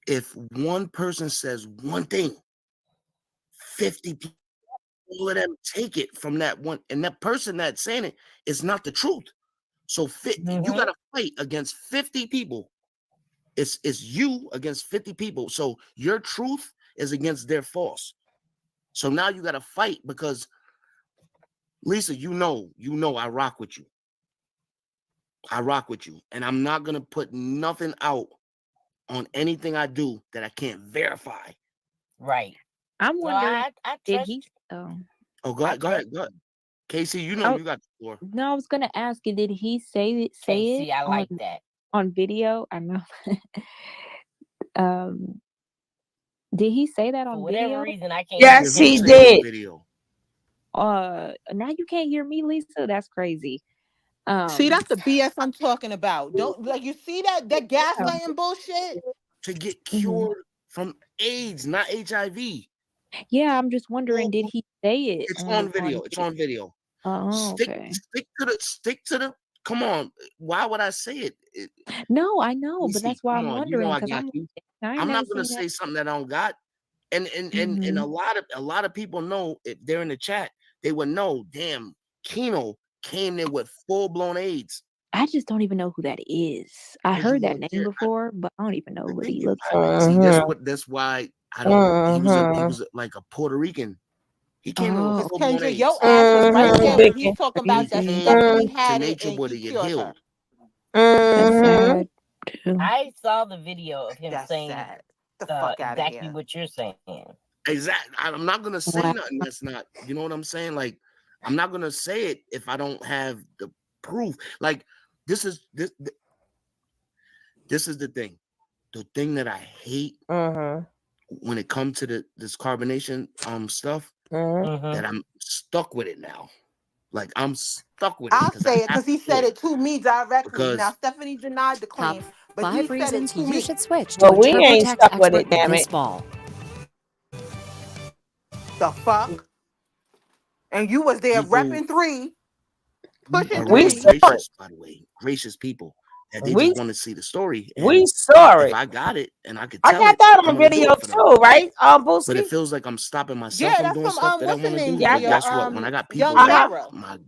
S5: If one person says one thing, 50 people, all of them take it from that one, and that person that's saying it is not the truth. So you got to fight against 50 people It's you against 50 people. So your truth is against their false. So now you got to fight because Lisa, you know, I rock with you. I rock with you. And I'm not going to put nothing out on anything I do that I can't verify.
S3: Right.
S4: I'm
S3: No,
S4: wondering,
S3: I
S4: did
S3: trust
S4: he?
S3: you.
S5: Oh, go
S3: I
S5: ahead. Go
S3: trust
S5: ahead. Go ahead.
S3: you.
S5: Casey, you know
S4: Oh,
S5: you got the floor.
S4: no, I was gonna ask you, did he say it
S3: Casey, I like that.
S4: on video? I know. um, did he say that
S3: For
S4: on
S3: whatever
S4: video?
S3: reason, I can't
S5: Yeah,
S3: hear
S2: Yes,
S5: he
S2: he
S3: him.
S5: said it on
S2: did.
S5: video.
S4: Now you can't hear me, Lisa. That's crazy.
S6: See,
S4: Um,
S6: that's the BS I'm talking about. Don't like you see that
S4: yeah.
S6: gaslighting bullshit.
S5: To get
S4: Mhm.
S5: cured from AIDS, not HIV.
S4: Yeah, I'm just wondering, did he say it
S5: It's
S4: on
S5: on video. It's
S4: video?
S5: on video.
S4: Oh,
S5: Stick
S4: okay.
S5: stick to the come on. Why would I say it?
S4: No, I know, but
S5: Easy.
S4: that's why
S5: Come
S4: I'm
S5: on. You know
S4: wondering
S5: I
S4: because
S5: got
S4: I'm
S5: you.
S4: like, I ain't
S5: I'm
S4: never
S5: not gonna
S4: seen that.
S5: say something that I don't got. And
S4: Hmm.
S5: a lot of people know if they're in the chat, they would know, damn, Keno came there with full-blown AIDS.
S4: I just don't even know who that is. I
S5: Because you
S4: heard that
S5: weren't
S4: name
S5: there.
S4: before, but I don't even know
S5: I
S4: what
S5: think
S4: he
S5: you
S4: looks like.
S5: see
S2: Mm-hmm.
S5: that's why I don't he
S2: Mm-hmm.
S5: was like a Puerto Rican. He came in with
S4: Oh,
S6: Miss
S5: full-blown
S6: Kendra, your
S5: AIDS.
S6: ass was right
S2: Mm-hmm.
S6: there
S4: that's
S6: when he's
S2: Vicky.
S6: talking
S5: And
S6: about
S5: he
S6: that
S4: crazy.
S5: came
S6: Stephanie
S5: to
S6: had it
S5: Nature
S6: and
S5: Boy
S6: he
S5: to get
S6: cured her.
S5: healed.
S4: That's
S2: Mm-hmm.
S4: sad too.
S3: I saw the video of him
S6: That's
S3: saying
S6: sad. The fuck out of
S3: exactly
S6: here.
S3: what you're saying.
S5: Exactly. I'm not gonna say
S4: Wow.
S5: nothing that's not, you know what I'm saying? Like, I'm not gonna say it if I don't have the proof. Like, this is this is the thing. The thing that I hate
S2: Mm-hmm.
S5: when it comes to this carbonation stuff,
S2: Mm-hmm.
S3: Mm-hmm.
S5: that I'm stuck with it now. Like I'm stuck with it
S6: I'll
S5: because I
S6: say it
S5: have
S6: because he
S5: to do
S6: said
S5: it.
S6: it to me directly. Now
S5: Because
S6: Stephanie denied the
S13: Top
S6: claim, but he
S13: 5
S6: said it
S13: reasons
S6: to
S13: you
S6: me.
S13: should switch to
S2: Well,
S13: a
S2: we ain't
S13: TurboTax
S2: stuck with
S13: expert
S2: it, damn
S13: this
S2: it.
S13: fall.
S6: The fuck? And you was there
S5: people
S6: repping 3, pushing
S5: are
S2: We
S5: really
S6: 3.
S2: saw it.
S5: gracious, by the way, gracious people that they
S2: We
S5: just want to see the story.
S2: we
S5: And
S2: saw
S5: if
S2: it.
S5: I got it and I could
S2: I
S5: tell
S2: got
S5: it,
S2: that
S5: I'm
S2: on
S5: gonna do
S2: video
S5: it for them.
S2: too, right?
S5: But it
S2: Booski?
S5: feels like I'm stopping myself
S6: Yeah,
S5: from
S6: that's
S5: doing
S6: some
S5: stuff that I
S6: what's her
S5: want to
S6: name
S5: do.
S2: Yeah, I
S5: But
S6: video?
S2: got
S5: guess what? When I got people
S6: Young
S5: like
S2: uh-huh.
S6: Sarah
S5: my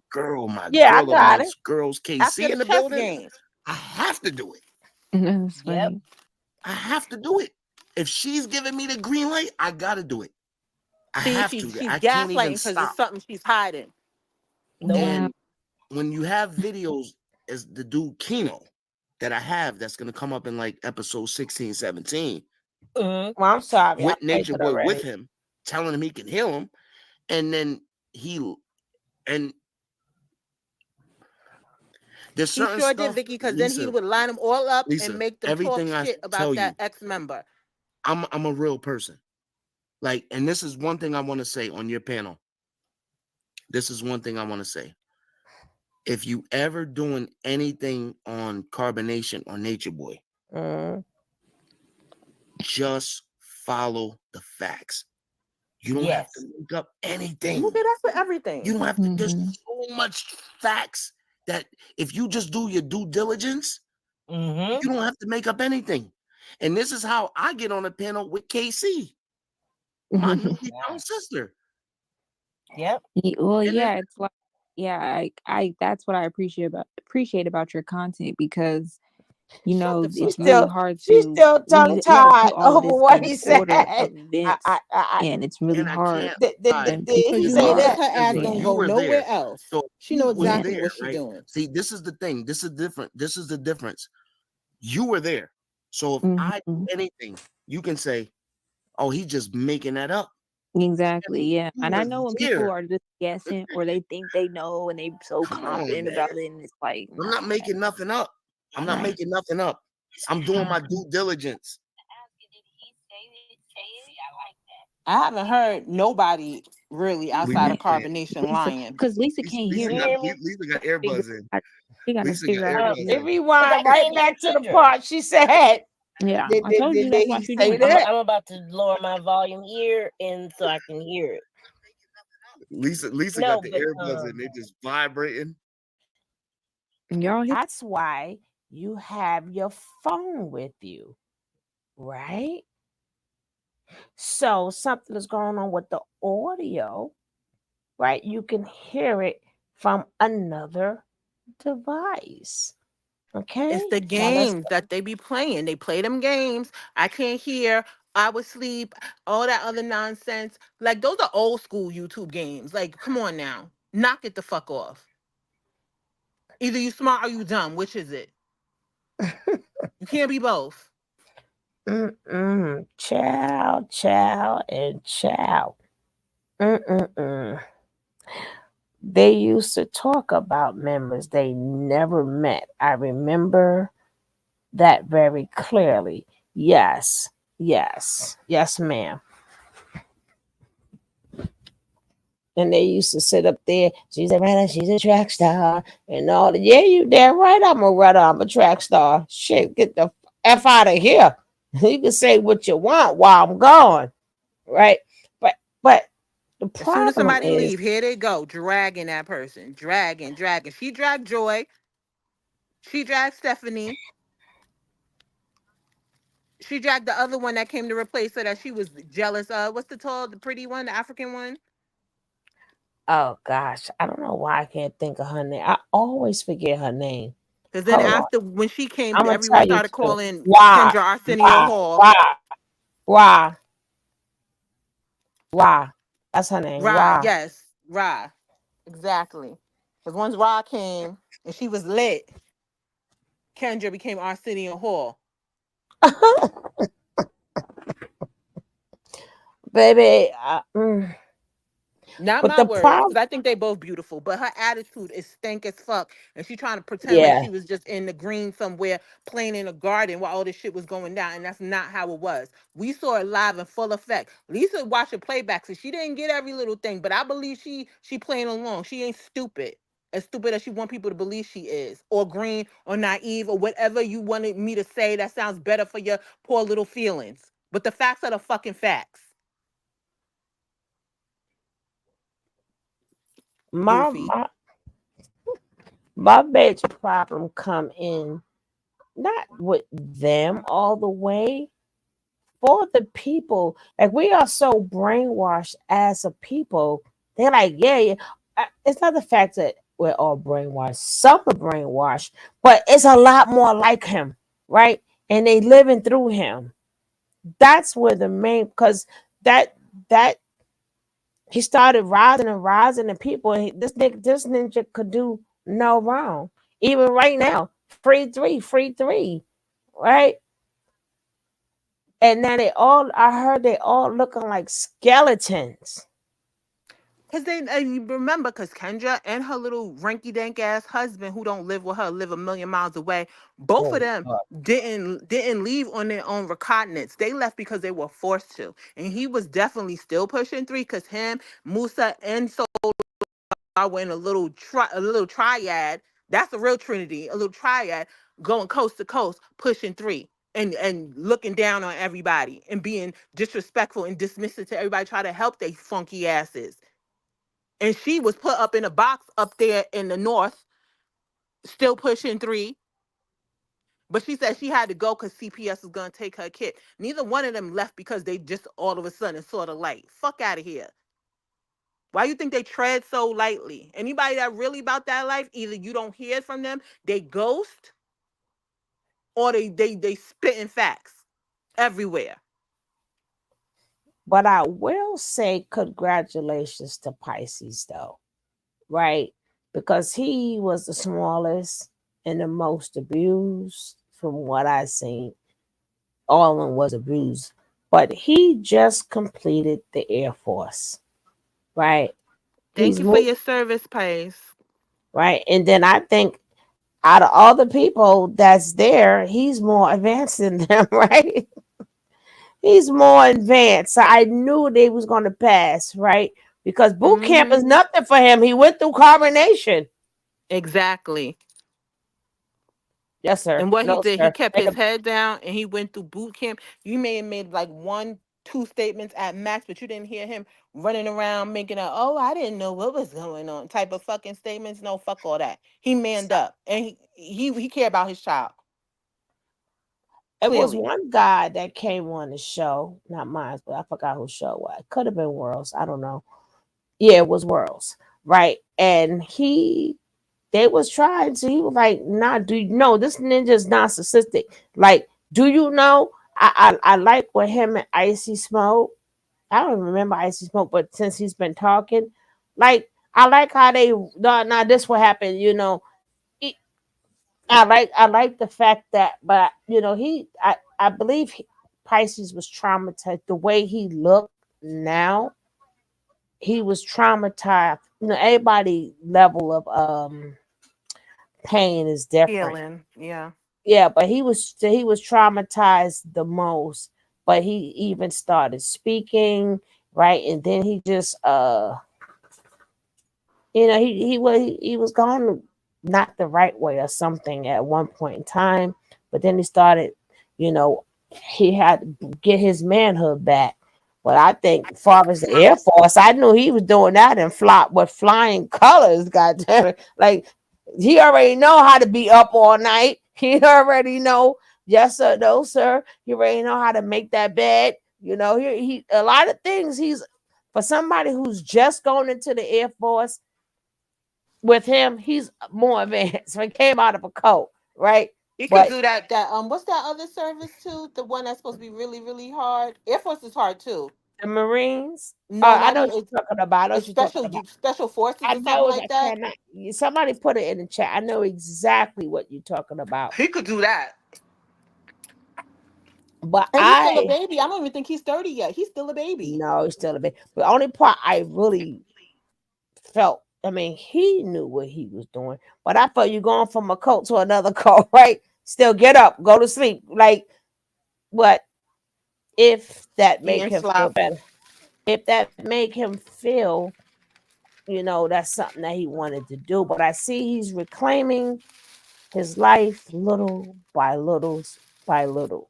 S2: Yeah, I
S5: girl
S2: got it.
S5: amongst girls,
S6: after
S5: KC
S6: the
S5: in the
S6: chess
S5: building,
S6: game.
S5: I have to do it.
S4: That's
S3: Yep.
S4: funny.
S5: I have to do it. If she's giving me the green light, I gotta do it. I
S6: See,
S5: have
S6: she's
S5: to.
S6: she's
S5: I can't
S6: gaslighting
S5: even
S6: because it's
S5: stop.
S6: something she's hiding.
S3: Nope.
S4: Yeah.
S5: And when you have videos as the dude Keno that I have that's gonna come up in like episode 16, 17,
S3: Mm-hmm.
S2: Well, I'm sorry. I
S5: with
S2: played
S5: Nature
S2: it
S5: Boy with
S2: already.
S5: him, telling him he can heal him, and then and there's
S6: He
S5: certain
S6: sure did,
S5: stuff,
S6: Vicky, because then he would line them all up and
S5: Lisa,
S6: make them talk
S5: everything I
S6: shit about
S5: tell
S6: that
S5: you,
S6: ex-member.
S5: I'm a real person. Like, and this is one thing I want to say on your panel. This is one thing I want to say. If you ever doing anything on carbonation or Nature Boy,
S2: Mm-hmm.
S5: just follow the facts. You don't have to
S3: Yes.
S5: make up anything.
S6: Okay, that's for everything.
S5: You don't have to. There's
S4: Hmm.
S5: so much facts that if you just do your due diligence,
S3: Mm-hmm.
S5: you don't have to make up anything. And this is how I get on a panel with KC, my newly found sister.
S3: Yep.
S4: Well,
S5: And then
S4: yeah, it's like, yeah, I that's what I appreciate about your content because
S6: Shut the
S2: She's
S4: it's
S6: fuck up.
S4: really
S2: still
S4: hard
S2: she's
S4: to
S2: still
S4: when
S2: tongue
S4: you got to
S2: tied
S4: put all of
S2: over
S4: this
S2: what
S4: in
S2: he said.
S4: order of events,
S2: I
S4: and it's really
S5: and I
S4: hard
S5: can't lie.
S2: did
S4: when
S6: Because
S2: he
S6: you
S2: say
S6: know
S4: people
S6: this,
S2: that?
S6: her ass
S5: So
S6: don't
S5: you
S6: go
S5: were
S6: nowhere
S5: there.
S6: else.
S5: So
S6: She know
S5: you was
S4: yeah.
S6: exactly
S5: there,
S6: what she
S5: right?
S6: doing.
S5: See, this is the thing. This is different. This is the difference. You were there. So if I
S4: Hmm.
S5: do anything, you can say, "Oh, he's just making that up."
S4: Exactly, yeah.
S5: You
S4: And I
S5: were
S4: know when people
S5: there.
S4: are just guessing or they think they know and they so
S5: Come on,
S4: confident
S5: man.
S4: about it, and it's like,
S5: I'm
S4: nah,
S5: not making nothing up. I'm not
S4: right.
S5: making nothing up. I'm doing my
S4: Mhm.
S5: due diligence.
S6: I haven't heard nobody really
S5: We
S6: outside
S5: be
S6: of
S4: Right.
S5: playing.
S6: carbonation
S4: Lisa,
S6: lying.
S4: because Lisa can't hear
S3: You
S4: me.
S3: hear me?
S5: Lisa got
S4: Figure
S5: earbuds in.
S4: out, she got to
S5: Lisa got
S4: figure out how to
S5: earbuds
S4: do
S2: It
S4: it.
S5: in.
S3: Because I
S2: rewind right
S3: can't hear
S2: back to the
S3: Kendra.
S2: part she said.
S4: Yeah, I told you
S2: Did
S4: that's why
S2: he
S4: she's
S2: say
S4: doing it.
S2: that?
S3: I'm about to lower my volume here and so I can hear it.
S5: Lisa got
S3: No,
S5: the
S3: but
S5: earbuds in. They just vibrating.
S4: Y'all hear?
S2: That's why you have your phone with you, right? So something is going on with the audio, right? You can hear it from another device.
S6: It's
S2: Okay,
S6: the
S2: now let's.
S6: games that they be playing. They play them games. I can't hear. I would sleep. All that other nonsense. Like those are old school YouTube games. Like, come on now, knock it the fuck off. Either you smart or you dumb. Which is it? You can't be both.
S2: Mm-mm. Child, child, and child. Mm-mm-mm. They used to talk about members they never met. I remember that very clearly. Yes, yes, yes, ma'am. And they used to sit up there. She's a runner. She's a track star, and all. Yeah, you damn right. I'm a runner. I'm a track star. Shit, get the f out of here. You can say what you want while I'm gone, right? But the
S6: As soon as
S2: problem
S6: somebody
S2: is,
S6: leave, here they go, dragging that person, dragging, dragging. She dragged Joy. She dragged Stephanie. She dragged the other one that came to replace her that she was jealous of. What's the tall, the pretty one, the African one?
S2: oh gosh, I don't know why I can't think of her name. I always forget her name.
S6: Because then
S2: Hold on,
S6: after when she came,
S2: I'm gonna
S6: everyone
S2: tell you
S6: started
S2: too.
S6: calling
S2: Why,
S6: Kendra Arsenio
S2: why,
S6: Hall.
S2: why, why, why? That's her name.
S6: Ra,
S2: Why?
S6: yes, Ra, exactly. Because once Ra came and she was lit, Kendra became Arsenio Hall.
S2: Baby.
S6: Not
S2: But
S6: my
S2: the
S6: words,
S2: problem,
S6: because I think they both beautiful, but her attitude is stank as fuck. And she trying to pretend like
S2: yeah,
S6: she was just in the green somewhere playing in a garden while all this shit was going down. And that's not how it was. We saw it live in full effect. Lisa watched the playback, so she didn't get every little thing, but I believe she playing along. She ain't stupid. As stupid as she want people to believe she is, or green, or naive, or whatever you wanted me to say that sounds better for your poor little feelings. But the facts are the fucking facts.
S2: my
S6: Goofy.
S2: my my major problem come in not with them all the way, for the people. Like we are so brainwashed as a people. They're like, yeah, yeah. It's not the fact that we're all brainwashed. Some are brainwashed, but it's a lot more like him, right? And they living through him. That's where the main, because that he started rising and rising, and people. This ninja could do no wrong. Even right now, free three, right? And now they all, I heard they all looking like skeletons.
S6: Cause they you remember, cause Kendra and her little rinky dank ass husband, who don't live with her, live a million miles away. Both of
S2: Oh
S6: them
S2: God.
S6: didn't leave on their own recognizance. They left because they were forced to, and he was definitely still pushing three. Cause him, Musa, and Solar were in a little triad. That's a real trinity, a little triad going coast to coast, pushing three. And looking down on everybody and being disrespectful and dismissive to everybody, try to help they funky asses, and she was put up in a box up there in the north, still pushing three. But she said she had to go because CPS was gonna take her kid. Neither one of them left because they just all of a sudden saw the light. Fuck out of here. Why you think they tread so lightly? Anybody that really about that life, either you don't hear from them, they ghost, or they spitting facts everywhere.
S2: But I will say congratulations to Pisces though, right? Because he was the smallest and the most abused from what I seen. All of them was abused. But he just completed the Air Force, right?
S6: Thank
S2: He's
S6: you for
S2: moved,
S6: your service, Pace.
S2: right? And then I think out of all the people that's there, he's more advanced than them, right? He's more advanced. So I knew they was gonna pass, right? Because boot camp
S6: Mm-hmm.
S2: is nothing for him. He went through Caronnaion.
S6: Exactly.
S2: Yes, sir.
S6: And what he
S2: No,
S6: did, he
S2: sir.
S6: kept
S2: Make
S6: his
S2: a,
S6: head down and he went through boot camp. You may have made like one, two statements at max, but you didn't hear him running around making a, oh, I didn't know what was going on type of fucking statements. No, fuck all that. He manned up and he cared about his child.
S2: it was
S6: Clearly.
S2: one guy that came on the show, not mine, but I forgot whose show it was. It could have been Worlds. I don't know. Yeah, it was Worlds, right? And they was trying to. He was like, "Nah, do you know this ninja's narcissistic? Like, do you know? I like what him and Icy Smoke. I don't even remember Icy Smoke, but since he's been talking, like I like how they now this what happened, you know. He, I like the fact that, but you know, I believe Pisces was traumatized. The way he looked now, he was traumatized. You know, everybody level of pain is different.
S6: Healing. Yeah.
S2: Yeah, but he was traumatized the most. But he even started speaking, right? And then he just you know, he was going not the right way or something at one point in time, but then he started, you know, he had to get his manhood back. But I think, as far as the Air Force, I knew he was doing that and flop with flying colors. God damn it! Like he already know how to be up all night. He already know, yes sir, no sir. He already know how to make that bed. You know, he a lot of things. He's for somebody who's just going into the Air Force with him, he's more advanced. So he came out of a cult, right?
S6: You could
S2: But
S6: do that. What's that other service too? The one that's supposed to be really, really hard. Air Force is hard too.
S2: the Marines,
S6: No,
S2: I
S6: not
S2: know what
S6: it's
S2: you're talking about. I know
S6: it's
S2: what you're talking
S6: special
S2: about.
S6: special forces
S2: I
S6: or something
S2: know
S6: like
S2: that
S6: that.
S2: cannot. Somebody put it in the chat. I know exactly what you're talking about.
S6: He could do that.
S2: But
S6: And he's still a
S2: I
S6: baby. I don't even think he's 30 yet. He's still a baby.
S2: no, it's still a bit. But the only part I really felt, I mean, he knew what he was doing. But I felt you going from a cult to another cult, right? Still get up, go to sleep. Like, what if that make
S6: Eating
S2: him feel
S6: slop.
S2: better? If that make him feel, you know, that's something that he wanted to do. But I see he's reclaiming his life little by little,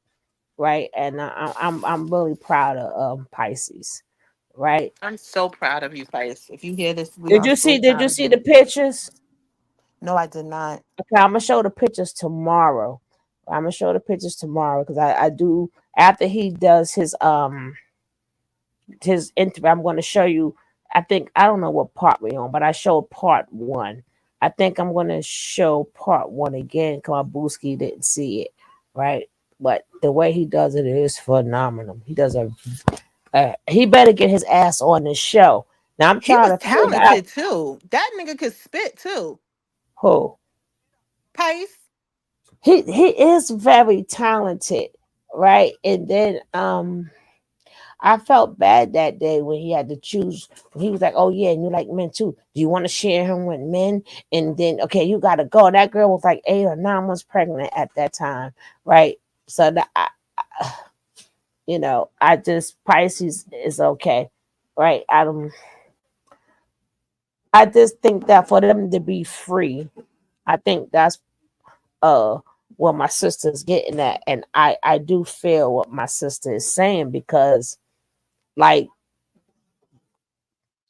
S2: right? And I'm really proud of Pisces, right?
S6: I'm so proud of you, Spice. If you hear this, we
S2: Did
S6: are
S2: you
S6: so
S2: see? Did
S6: proud
S2: you
S6: of
S2: see the
S6: you.
S2: pictures?
S6: No, I did not.
S2: Okay, I'm gonna show the pictures tomorrow. I'm gonna show the pictures tomorrow because I do after he does his interview. I'm going to show you. I think I don't know what part we're on, but I showed part one. I think I'm going to show part one again because Booski didn't see it, right? But the way he does it is phenomenal. He does he better get his ass on the show. Now I'm
S6: He
S2: trying
S6: was
S2: to figure out
S6: talented too. That nigga could spit too.
S2: who
S6: Pice.
S2: he is very talented, right? And then I felt bad that day when he had to choose. He was like, "Oh yeah, and you like men too. Do you want to share him with men?" And then, okay, you got to go. And that girl was like 8 or 9 months pregnant at that time, right? So that you know, I just Pisces is okay, right? I just think that for them to be free, I think that's uh what my sister's getting at, and I do feel what my sister is saying because like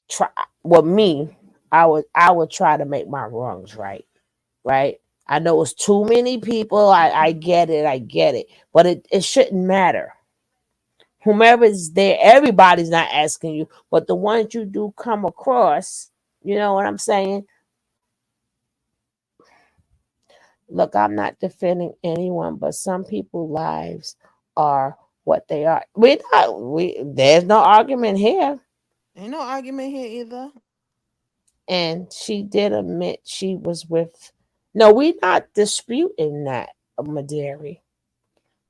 S2: try with me, I would try to make my wrongs right, right? I know it's too many people. I get it, but it shouldn't matter. Whomever is there, everybody's not asking you, but the ones you do come across, you know what I'm saying? Look, I'm not defending anyone, but some people's lives are what they are. We there's no argument here.
S6: Ain't no argument here either.
S2: And she did admit she was with. No, we're not disputing that, Maderi.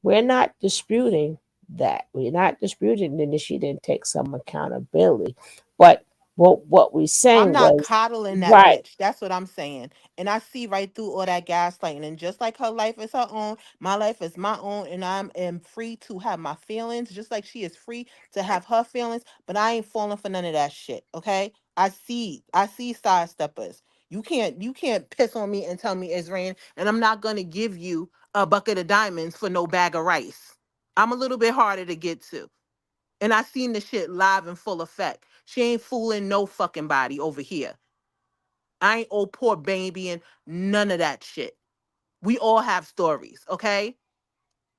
S2: We're not disputing that. We're not disputing that she didn't take some accountability. But what we
S6: I'm
S2: saying
S6: not
S2: was
S6: coddling that
S2: right.
S6: bitch. That's what I'm saying. And I see right through all that gaslighting. And just like her life is her own, my life is my own. And I am free to have my feelings, just like she is free to have her feelings. But I ain't falling for none of that shit. Okay. I see sidesteppers. You can't piss on me and tell me it's rain. And I'm not gonna give you a bucket of diamonds for no bag of rice. I'm a little bit harder to get to. And I seen the shit live in full effect. She ain't fooling no fucking body over here. I ain't old poor baby and none of that shit. We all have stories, okay?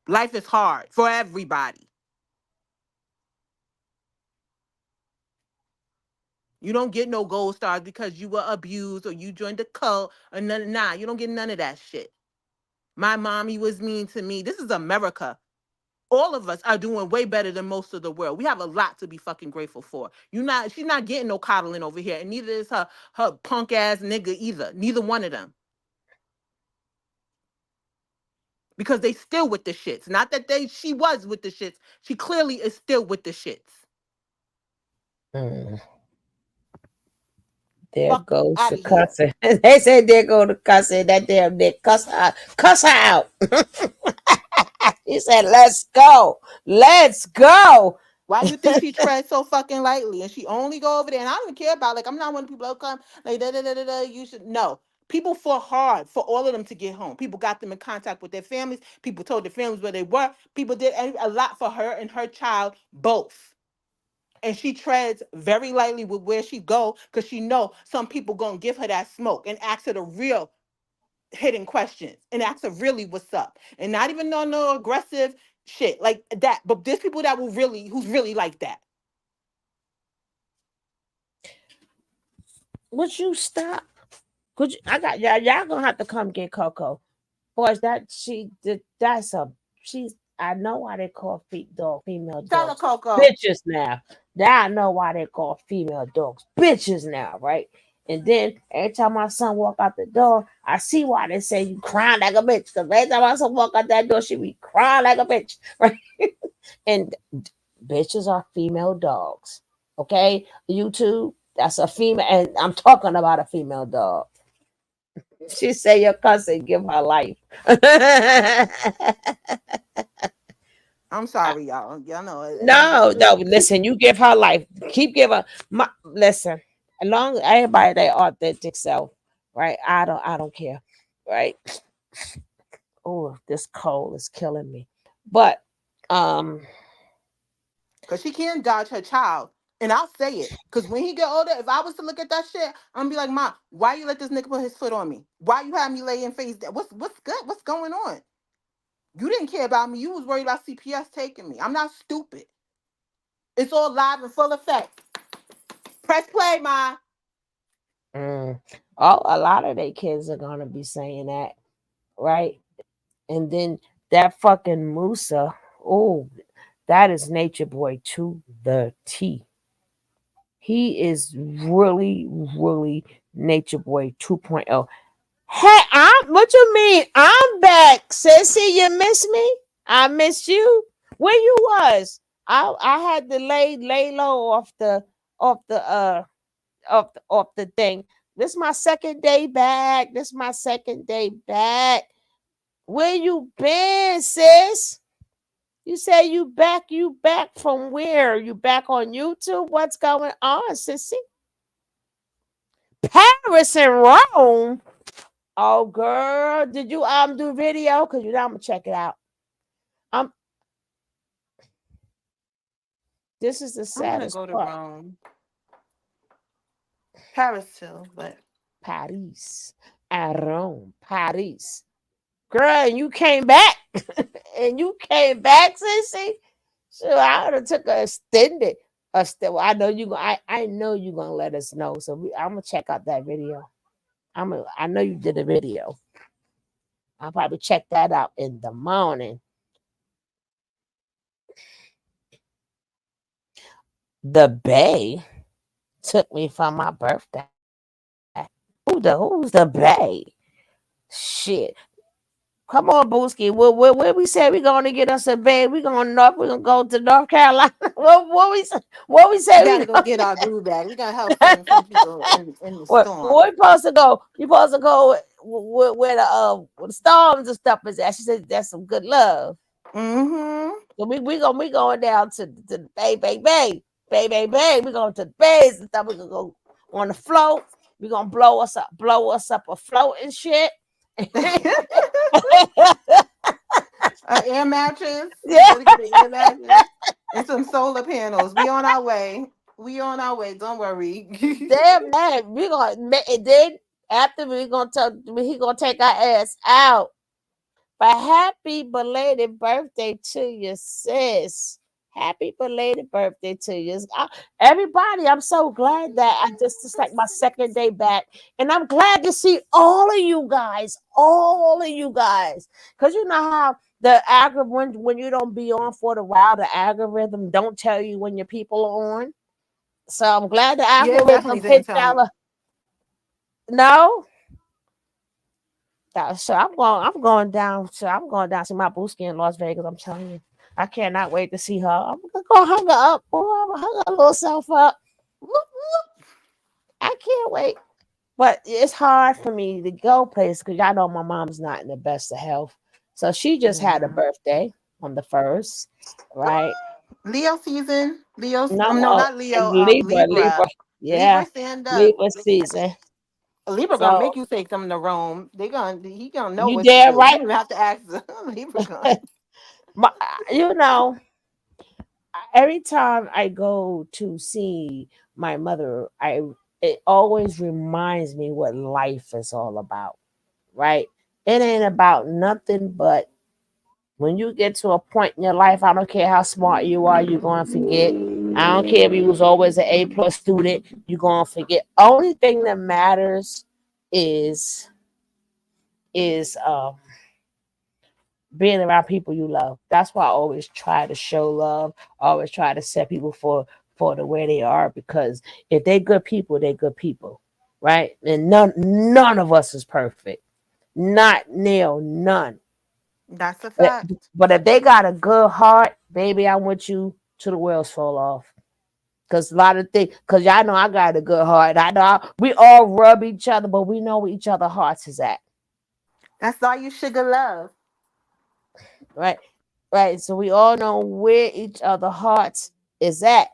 S6: Life is hard for everybody. You don't get no gold stars because you were abused or you joined a cult or none. Nah, you don't get none of that shit. My mommy was mean to me. This is America. All of us are doing way better than most of the world. We have a lot to be fucking grateful for. She's not getting no coddling over here, and neither is her punk ass nigga either. Neither one of them. Because they still with the shits. Not that she was with the shits. She clearly is still with the shits.
S2: Mm. There
S6: Fuck
S2: goes
S6: out
S2: the
S6: of here.
S2: cussing. They said there go the cussing. That damn dick cuss her out. He said, "Let's go, let's go."
S6: Why you think she treads so fucking lightly? And she only go over there. And I don't even care about, like, I'm not one of the people who come like da da da da da. You should no. People fought hard for all of them to get home. People got them in contact with their families. People told their families where they were. People did a lot for her and her child both. And she treads very lightly with where she go because she know some people gonna give her that smoke and ask her the real hidden questions and ask her really what's up. And not even no aggressive shit like that. But there's people that who's really like that.
S2: Would you stop? Could you, I got y'all gonna have to come get Coco. Boys, that's a she's I know why they call female
S6: Tell her,
S2: dogs
S6: Coco.
S2: bitches now. Now I know why they call female dogs bitches now, right? And then every time my son walk out the door, I see why they say you crying like a bitch. Because every time my son walk out that door, she be crying like a bitch, right? And bitches are female dogs. Okay? YouTube, that's a female, and I'm talking about a female dog. She say your cousin give her life.
S6: I'm sorry, y'all. Y'all know
S2: No, no, listen, you give her life. Keep giving listen. As long as everybody their authentic self, right? I don't care. Right. Oh, this cold is killing me. But
S6: because she can't dodge her child. And I'll say it. Because when he get older, if I was to look at that shit, I'm gonna be like, Mom, why you let this nigga put his foot on me? Why you have me lay in face down? What's good? What's going on? You didn't care about me. You was worried about CPS taking me. I'm not stupid. It's all live and full effect. Press play, Ma.
S2: a lot of their kids are gonna be saying that, right? And then that fucking Musa, oh, that is nature boy to the T. He is really, really nature boy 2.0. Hey, what you mean? I'm back, sissy. You miss me? I missed you. Where you was? I had to lay low off the thing. This my second day back. This my second day back. Where you been, sis? You say you back. You back from where? You back on YouTube? What's going on, sissy? Paris and Rome. Oh, girl, did you do video? Cause you know I'm gonna check it out. Um, this is the
S6: I want to
S2: saddest
S6: go to
S2: part.
S6: Rome. Paris too, but
S2: Paris and Rome, Paris. Girl, and you came back, and you came back, sissy. So I would have took a extended. Well, I know you. I know you gonna let us know. So I'm gonna check out that video. I know you did a video. I'll probably check that out in the morning. The Bay took me for my birthday. Who's the Bay? Shit. Come on, Booski. Where we said we gonna get us a Bay? We gonna go to North Carolina. What we
S6: we
S2: say we
S6: gotta go
S2: gonna
S6: get our groove back. We gotta help some people in the storm.
S2: where we supposed to go? You supposed to go where the storms and stuff is at. She said that's some good love.
S6: Mm-hmm.
S2: So we going down to the Bay. We going to the bays and stuff. We gonna go on the float. We gonna blow us up a float and shit.
S6: An air mattress. We
S2: Yeah.
S6: better get an air mattress and some solar panels. We on our way. We on our way. Don't worry.
S2: Damn man, we gonna and then after he gonna take our ass out. But happy belated birthday to you, sis. Happy belated birthday to you. Everybody, I'm so glad that just like my second day back. And I'm glad to see all of you guys. All of you guys. Because you know how the algorithm, when you don't be on for the while, the algorithm don't tell you when your people are on. So I'm glad the
S6: Yeah, it definitely
S2: algorithm
S6: didn't
S2: hit
S6: tell
S2: y'all.
S6: me.
S2: No. So I'm going down. So I'm going down to my booski in Las Vegas. I'm telling you, I cannot wait to see her. I'm gonna go hug her up. Boy, I'm gonna hug her little self up. Whoop, whoop. I can't wait. But it's hard for me to go places because y'all know my mom's not in the best of health. So she just had a
S6: Yeah.
S2: birthday on the first, right?
S6: Leo season. Leo.
S2: No,
S6: No, not Leo.
S2: Libra,
S6: Libra.
S2: Libra. Yeah,
S6: Libra, stand up.
S2: Libra season.
S6: Libra gonna
S2: So
S6: make you take them to Rome. He gonna know
S2: you
S6: what to
S2: damn
S6: do. You
S2: right.
S6: don't even have to ask them. Libra gonna.
S2: My, you know, every time I go to see my mother, I it always reminds me what life is all about, right? It ain't about nothing but when you get to a point in your life, I don't care how smart you are, you're gonna forget. I don't care if you was always an A+ student, you're gonna forget. Only thing that matters is is being around people you love. That's why I always try to show love. I always try to set people for the way they are because if they're good people, they're good people, right? And none of us is perfect, not nil, none.
S6: That's a
S2: But,
S6: fact.
S2: but if they got a good heart, baby, I'm with you till the wheels fall off. Cause a lot of things, cause y'all know I got a good heart. I know we all rub each other, but we know where each other hearts is at,
S6: That's all you sugar love.
S2: right? Right. So we all know where each other hearts is at.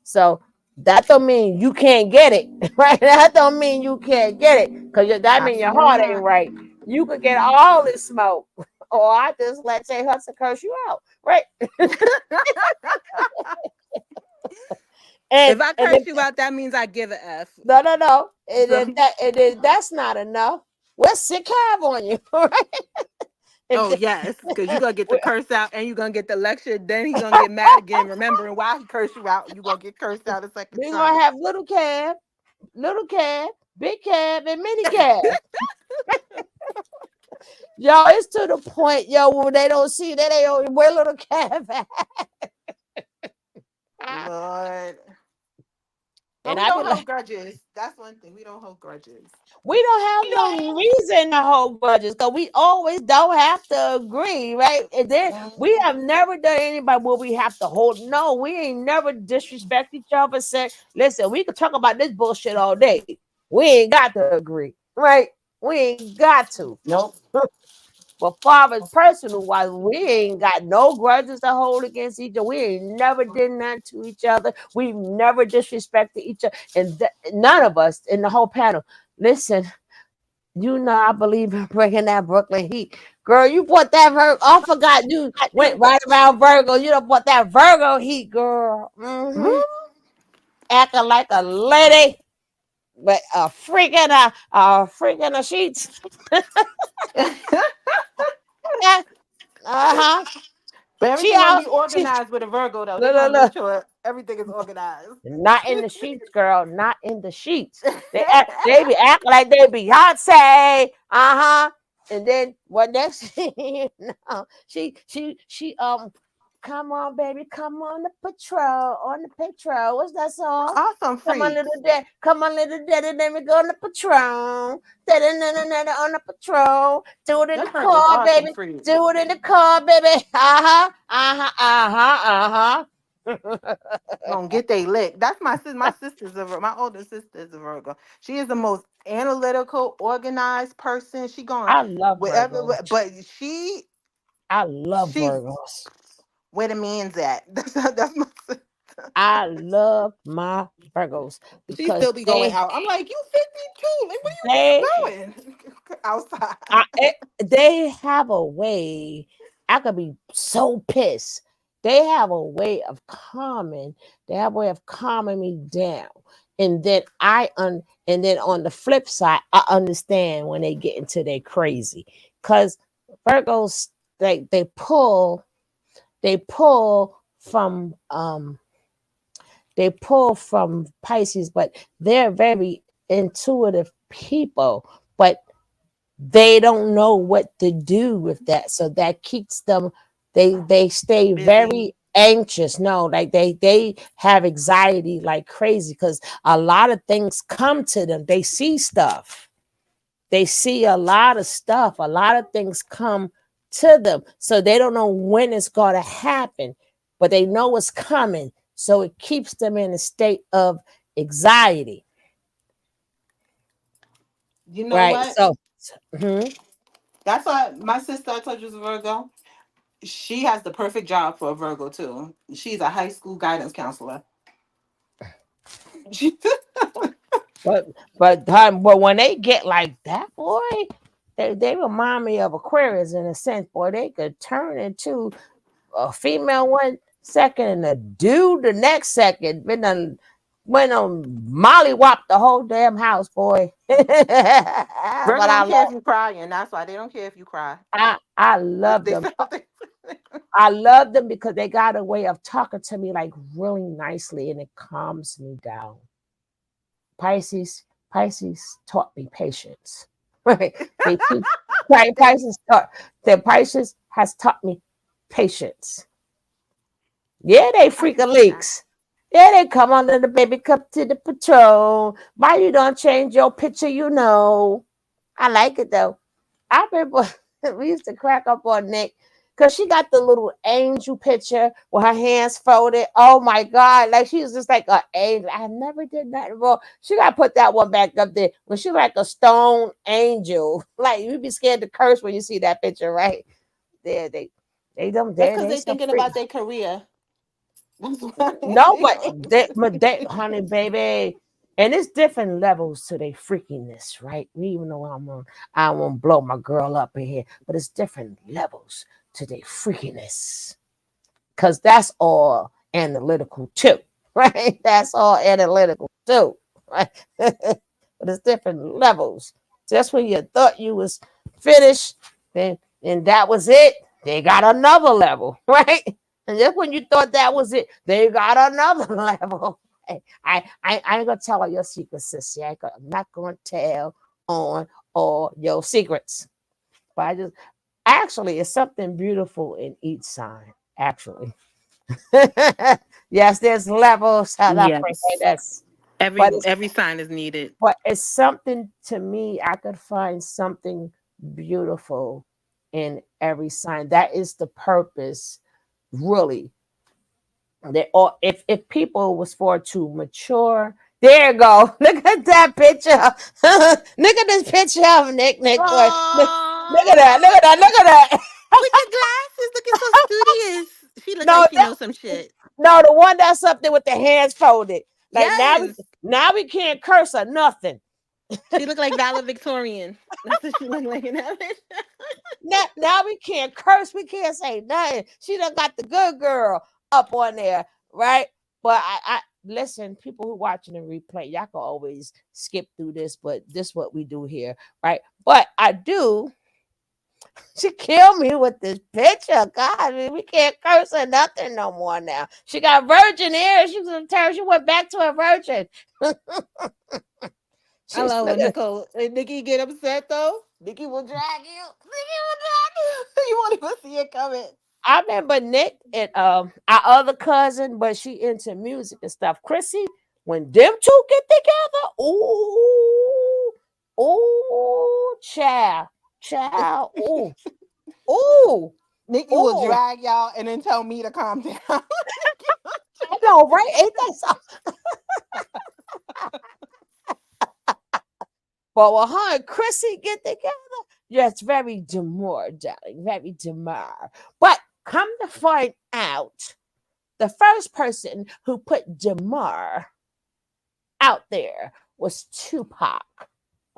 S2: So that don't mean you can't get it, right? That don't mean you can't get it, cause that mean your
S6: Absolutely
S2: heart ain't
S6: not.
S2: right. You could get all this smoke, or I just let Jay Hudson curse you out, right? And
S6: If I
S2: and
S6: curse
S2: if,
S6: you out, that means I give a F.
S2: no,
S6: So,
S2: and if that's not enough, we'll sick have on you, right? And
S6: oh yes, because you're gonna get the curse out and you're gonna get the lecture. Then he's gonna get mad again, remembering why he cursed you out. You gonna get cursed out a second
S2: we're gonna
S6: time.
S2: have little cab, big cab, and mini cab. Yo, it's to the point, yo, when they don't see that they only wear little cab at.
S6: Lord. But
S2: And
S6: we
S2: I be
S6: don't hold
S2: like,
S6: grudges. That's one thing. We don't hold grudges.
S2: we don't have no reason to hold grudges because we always don't have to agree, right? And then we have never done anybody where we have to hold. No, we ain't never disrespect each other. Said, listen, we could talk about this bullshit all day. We ain't got to agree, right? We ain't got to.
S6: Nope.
S2: But father's personal wise, we ain't got no grudges to hold against each other. We ain't never did nothing to each other. We've never disrespected each other. And none of us in the whole panel. Listen, you know I believe in bringing that Brooklyn heat. Girl, you brought that Virgo. I forgot you went right around Virgo. You done brought that Virgo heat, girl. Acting like a lady, but a freaking sheets. Uh-huh.
S6: But
S2: She
S6: everything gonna
S2: out.
S6: be
S2: She
S6: organized with a Virgo though. They're
S2: look, look,
S6: gonna make
S2: look.
S6: sure everything is organized.
S2: Not in the sheets, girl. Not in the sheets. They be acting like they Beyonce. Uh-huh. And then what next thing you know, she come on, baby, come on the patrol. What's that song?
S6: Awesome freaks.
S2: Come on, little daddy, let me go on the patrol. On the patrol. Do it in
S6: That
S2: the
S6: Virgo's
S2: car,
S6: awesome
S2: baby.
S6: freaks.
S2: Do it in the car, baby. Uh-huh. Uh-huh.
S6: Gonna get they lick. That's my sis. My sister's my older sister is a Virgo. She is the most analytical, organized person. She going
S2: I love
S6: wherever,
S2: Virgos.
S6: but
S2: I love
S6: she's
S2: Virgos.
S6: where the man's at. That's my sister.
S2: I love my Virgos
S6: She
S2: because
S6: still be going out. I'm like, you 52. Like,
S2: they
S6: where you going? Outside.
S2: I, eh, they have a way. I could be so pissed. They have a way of calming. They have a way of calming me down. And then on the flip side, I understand when they get into their crazy. Cause Virgos they pull they pull from Pisces, but they're very intuitive people, but they don't know what to do with that. So that keeps them, they stay
S6: Busy.
S2: very anxious. No, like they have anxiety like crazy because a lot of things come to them. They see stuff. They see a lot of stuff. A lot of things come to them. So they don't know when it's going to happen, but they know it's coming. So it keeps them in a state of anxiety.
S6: You know
S2: Right.
S6: what?
S2: So, mhm.
S6: That's why my sister I told you was a Virgo. She has the perfect job for a Virgo too. She's a high school guidance counselor. She-
S2: But but when they get like that, boy, they remind me of Aquarius in a sense. Boy, they could turn into a female 1 second and a dude the next second. Been done went on Molly whopped the whole damn house, boy. but
S6: Virgo don't care if you cry, and that's why they don't care if you cry.
S2: I love
S6: They
S2: them.
S6: felt it.
S2: I love them because they got a way of talking to me like really nicely and it calms me down. Pisces taught me patience. Right? They teach right. Pisces has taught me patience. Yeah, they
S6: I can
S2: freaking
S6: see that.
S2: leaks. Yeah, they come under the baby cup to the patrol. Why you don't change your picture? You know, I like it though. I remember we used to crack up on Nick because she got the little angel picture with her hands folded. Oh my God. Like she was just like an angel. I never did nothing wrong. She got to put that one back up there when she like a stone angel. Like you be scared to curse when you see that picture, right? There,
S6: That's because
S2: they
S6: they
S2: some
S6: thinking
S2: freak.
S6: about their career. That's why
S2: No,
S6: they
S2: but
S6: going.
S2: honey, baby, and it's different levels to their freakiness, right? We even know I won't blow my girl up in here, but it's different levels to their freakiness, because that's all analytical too, right? That's all analytical too, right? But it's different levels. Just when you thought you was finished, then and that was it, they got another level, right? And just when you thought that was it, they got another level. I ain't gonna tell all your secrets, sissy. I'm not gonna tell on all your secrets. But I just actually it's something beautiful in each sign. Actually. Yes, there's levels. How that
S6: Yes.
S2: that's but
S6: Every sign is needed.
S2: it's something to me. I could find something beautiful in every sign. That is the purpose, really. They or if people was for to mature. There you go. Look at that picture. Look at this picture of Nick boy. Look at that. Look
S6: Oh,
S2: at that. Look at that.
S6: with the glasses, looking so studious. She look
S2: No,
S6: like she knows some shit.
S2: no, the one that's up there with the hands folded. Like
S6: Yes,
S2: now we can't curse or nothing.
S6: she look like valedictorian. That's what she look like in that picture.
S2: Now we can't curse. We can't say nothing. She done got the good girl up on there, right? But I listen, people who watching the replay, y'all can always skip through this, but this is what we do here, right? But I do. She killed me with this picture. God, I mean, we can't curse or nothing no more now. She got virgin ears. She was she went back to a virgin.
S6: I
S2: She's
S6: love
S2: look
S6: when
S2: at
S6: Nikki get upset though. Nikki will drag you. Nikki will drag you. You won't even see it coming.
S2: I remember Nick and our other cousin, but she into music and stuff. Chrissy, when them two get together, ooh, ooh, child, ooh, ooh,
S6: Nikki will
S2: ooh.
S6: drag y'all and then tell me to calm down.
S2: I know, right? Ain't that something? But when her and Chrissy get together, yeah, it's very demure, darling, very demure. But come to find out, the first person who put demure out there was Tupac.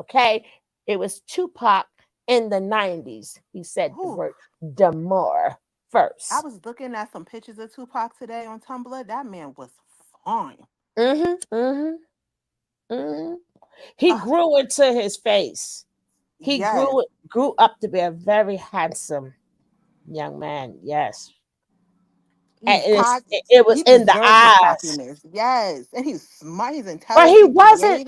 S2: Okay? It was Tupac in the 90s. He said the
S6: Whew.
S2: word demure
S6: I
S2: first.
S6: was looking at some pictures of Tupac today on Tumblr. That man was fine.
S2: Mm-hmm. Mm-hmm. Mm-hmm. He
S6: Ah,
S2: grew into his face. He
S6: yes.
S2: grew up to be a very handsome young man. Yes. And
S6: He's cocky.
S2: it was
S6: He
S2: in the
S6: deserves his
S2: eyes.
S6: cockiness. Yes, and he's smart. He's intelligent, creative.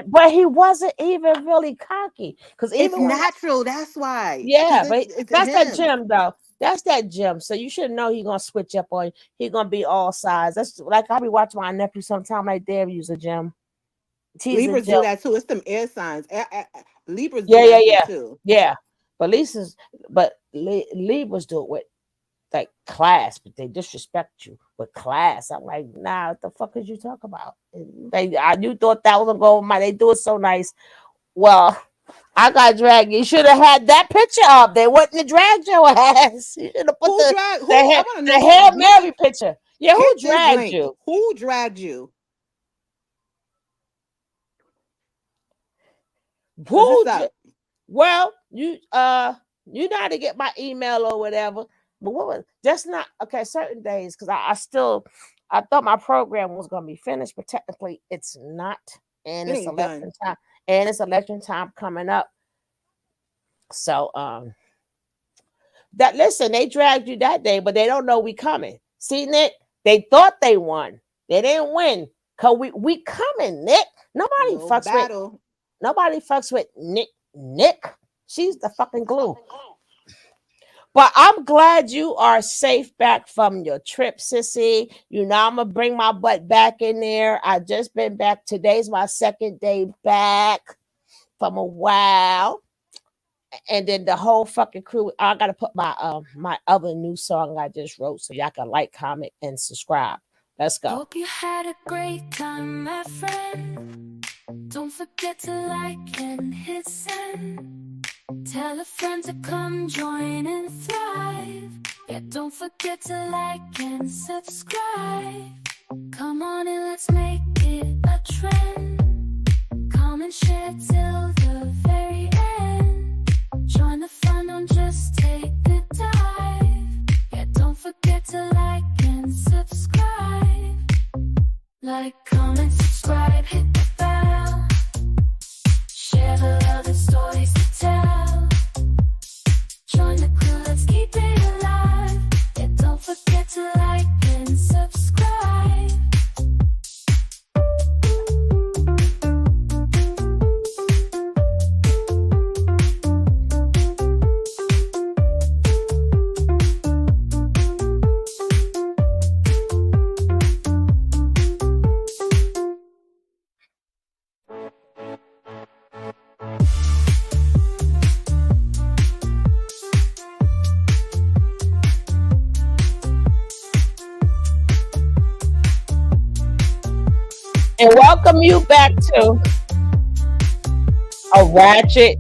S2: But he wasn't even really cocky. Because
S6: It's
S2: even when
S6: natural. That's why. Because
S2: yeah, but
S6: it's
S2: that's that
S6: him.
S2: gym though. That's that gym. So you should know he gonna switch up on you. He gonna be all sides. That's like I be watching my nephew sometime like there use a gym. He's a
S6: Libras
S2: gym.
S6: do that too. It's them air signs. Libras do
S2: Yeah, yeah,
S6: that shit
S2: yeah.
S6: too.
S2: Yeah. But Libras do it with like class, but they disrespect you with class. I'm like, nah, what the fuck is you talking about? You thought that was gonna go my they do it so nice. Well, I got dragged. You should have had that picture up. They wouldn't have dragged your ass. You should have put
S6: Who
S2: the
S6: dragged? Who?
S2: the
S6: I
S2: hair
S6: want to
S2: the
S6: know.
S2: Hail
S6: You
S2: Mary picture. Yeah, who
S6: hit this
S2: dragged
S6: link.
S2: you?
S6: Who dragged you? Cause it's
S2: Who?
S6: up.
S2: Well, you know how to get my email or whatever. But what was just not okay? Certain days because I thought my program was gonna be finished, but technically it's not, and
S6: It
S2: it's
S6: ain't done.
S2: election time, and it's election time coming up. So that listen, they dragged you that day, but they don't know we coming. See, Nick, they thought they won. They didn't win. Cause we coming, Nick. Nobody
S6: Little
S2: fucks with
S6: battle.
S2: Nick. She's the fucking glue. But I'm glad you are safe back from your trip, sissy. You know I'm gonna bring my butt back in there. I just been back. Today's my second day back from a while. And then the whole fucking crew. I gotta put my other new song I just wrote so y'all can like, comment, and subscribe. Let's go.
S1: Hope you had a great time, my friend. Don't forget to like and hit send. Tell a friend to come join and thrive. Yeah, don't forget to like and subscribe. Come on and let's make it a trend. Come and share till the very end. Join the fun, don't just take a dive. Yeah, don't forget to like and subscribe. Like, comment, subscribe, hit the bell. Share the love and stories to tell. Join the crew, let's keep it alive. Yeah, don't forget to like and subscribe.
S2: And welcome you back to a ratchet.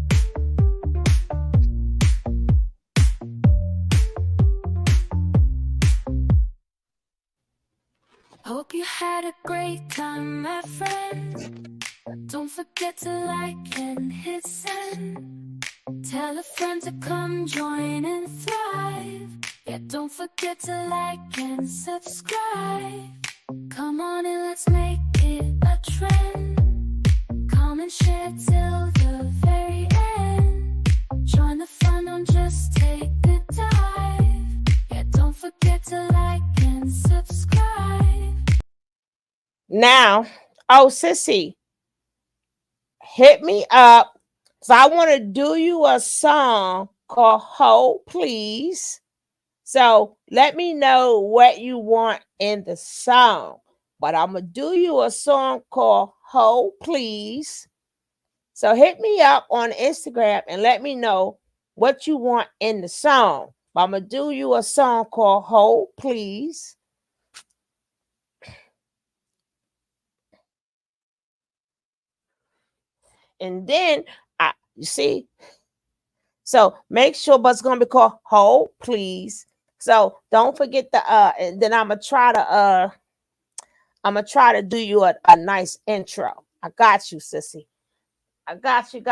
S1: Hope you had a great time, my friend. Don't forget to like and hit send. Tell a friend to come join and thrive. Yeah, don't forget to like and subscribe. Come on and let's make it a trend. Come and share till the very end. Join the fun, don't just take a dive. Yeah, don't forget to like and subscribe.
S2: Now, oh sissy, hit me up. So I want to do you a song called Ho Please. So let me know what you want in the song. But I'm going to do you a song called Ho Please. So hit me up on Instagram and let me know what you want in the song. But I'm going to do you a song called Ho Please. And then, you see, so make sure, but it's going to be called Ho Please. So don't forget and then I'm going to try to do you a nice intro. I got you, sissy. I got you.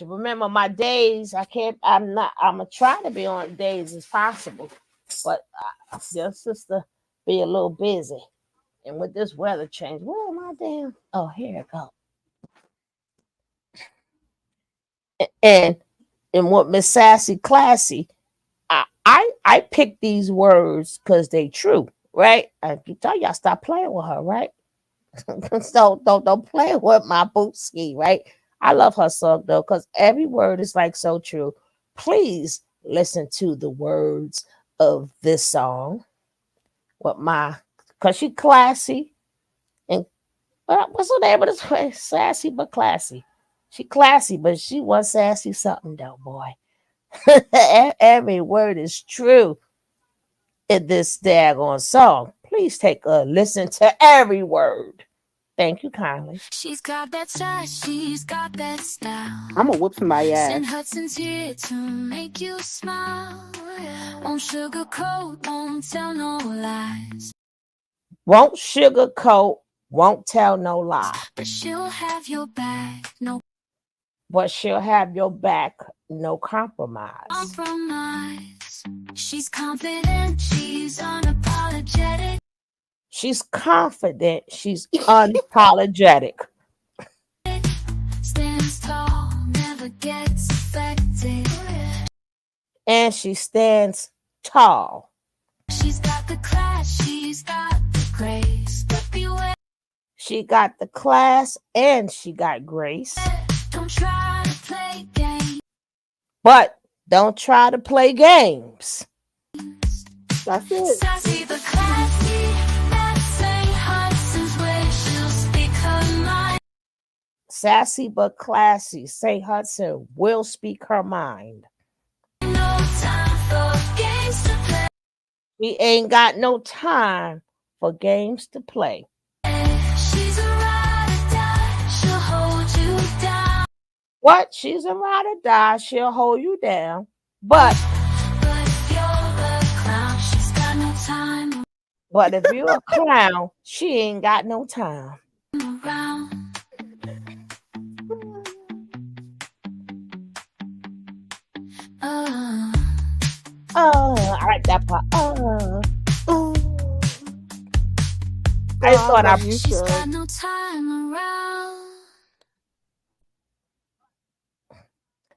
S2: Remember my days, I'm going to try to be on days as possible. But just to be a little busy. And with this weather change, where am I damn? Oh, here it go. And what Miss Sassy Classy, I pick these words because they true. right? I keep telling y'all stop playing with her, right? So don't play with my bootski, right? I love her song though, because every word is like so true. Please listen to the words of this song with my, because she classy and what's her name of this place? Sassy but classy. She classy, but she was sassy something though, boy. Every word is true in this daggone song. Please take a listen to every word. Thank you kindly.
S1: She's got that sass, she's got that style.
S6: I'm gonna whoop somebody's
S1: Send
S6: ass.
S1: Hudson's here to make you smile. Won't sugarcoat, won't tell no lies.
S2: Won't sugarcoat, won't tell no lie.
S1: But she'll have your back, no
S2: But she'll have your back, no compromise.
S1: compromise. She's confident, she's unapologetic.
S2: She's confident, she's unapologetic.
S1: Stands tall, never gets affected.
S2: And she stands tall.
S1: She's got the class, she's got the grace. But beware,
S2: She got the class and she got grace.
S1: don't try to play games.
S2: But don't try to play games.
S6: That's it.
S1: Sassy but classy, that's St. Hudson's where she'll speak her mind.
S2: Sassy but classy. St. Hudson will speak her mind.
S1: No time for games to play.
S2: We ain't got no time for games to play.
S1: She's a ride or die, she'll hold you down.
S2: What? She's a ride or die. She'll hold you down. But
S1: if you're a clown, she's got no time
S2: if you're a clown, she ain't got no time.
S1: around.
S2: I like that part. I just
S6: I
S2: thought
S6: love you,
S1: She's got
S6: Suge.
S1: no time around.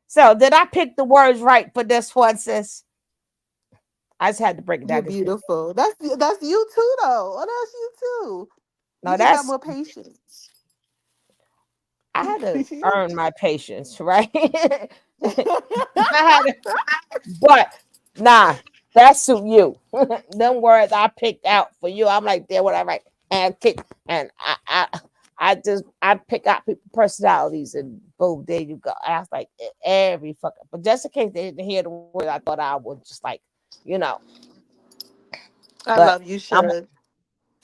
S2: So did I pick the words right for this one, sis? I just had to break it
S6: You're
S2: down.
S6: beautiful. That's you too, though. Oh, that's you too.
S2: No,
S6: You just got
S2: that's
S6: more patience.
S2: I had to earn my patience, right? I had to, but nah, that suit you. Them words I picked out for you. I'm like, there what I write and kick and I pick out people personalities and boom, there you go. I was like every fucking, but just in case they didn't hear the word, I thought I would just like, you know.
S6: I
S2: But
S6: love you,
S2: I'm
S6: Suge.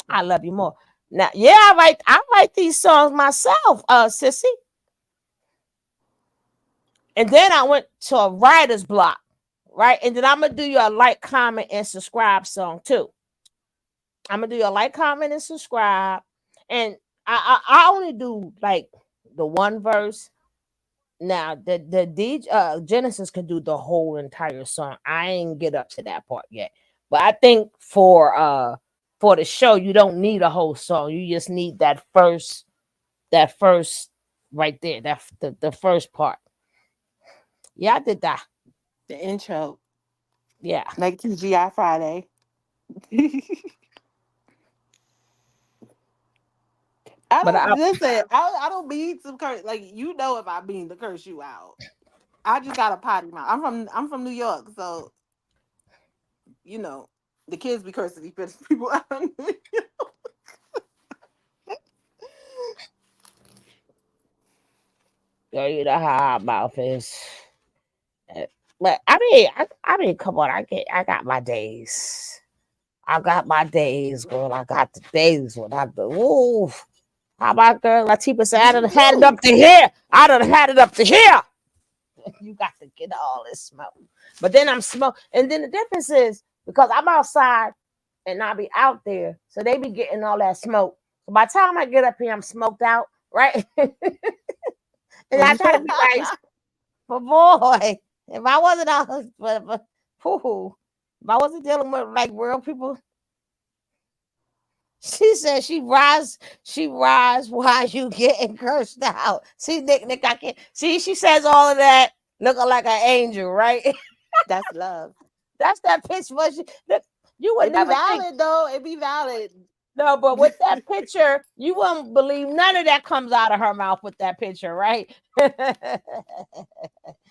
S2: I love you more. Now, yeah, I write these songs myself, sissy. And then I went to a writer's block, right? And then I'm gonna do you a like, comment, and subscribe song too. I'm gonna do your like, comment, and subscribe. And I only do like the one verse. Now the DJ Genesis can do the whole entire song. I ain't get up to that part yet. But I think for the show, you don't need a whole song. You just need that first right there. The first part. Yeah, I did that.
S6: The intro,
S2: Yeah.
S6: like TGI Friday. I
S2: But
S6: don't listen. I don't mean to curse. Like you know, if I mean to curse you out, I just got a potty mouth. I'm from New York, so you know the kids be cursing these people out.
S2: girl, you know how our mouth is. Uh, But I mean, come on, I got my days. I got my days, girl. I got the days when I do. Ooh, how about girl Latifa said, I done
S6: You
S2: had it
S6: do.
S2: up to here. I done had it up to here. You got to get all this smoke. But then I'm smoke. And then the difference is because I'm outside and I be out there. So they be getting all that smoke. So by the time I get up here, I'm smoked out, right? And I try to be nice. But boy, if I wasn't out, whoo, if I wasn't dealing with like real people, she said she rise while you getting cursed out. See, Nick, I can't see. She says all of that looking like an angel, right?
S6: That's love.
S2: That's that pitch. But look, You
S6: It
S2: would
S6: be
S2: never think.
S6: valid though. It be valid.
S2: No, but with that picture, you won't believe none of that comes out of her mouth with that picture, right?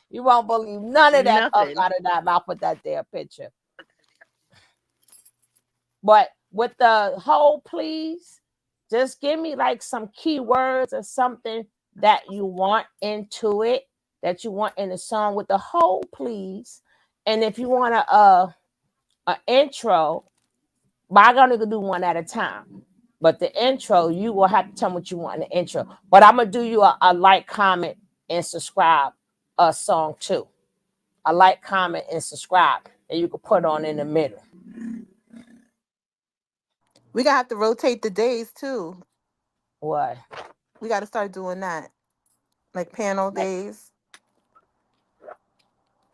S2: You won't believe none of that comes
S6: Nothing.
S2: out of that mouth with that damn picture. But with the whole please, just give me like some keywords or something that you want into it, that you want in the song with the whole please. And if you want a intro, but I'm gonna do one at a time. But the intro, you will have to tell me what you want in the intro. But I'm gonna do you a like, comment, and subscribe song too. A like, comment, and subscribe, and you can put on in the middle.
S6: We gotta have to rotate the days too.
S2: What?
S6: We gotta start doing that. Like panel
S2: Like
S6: days.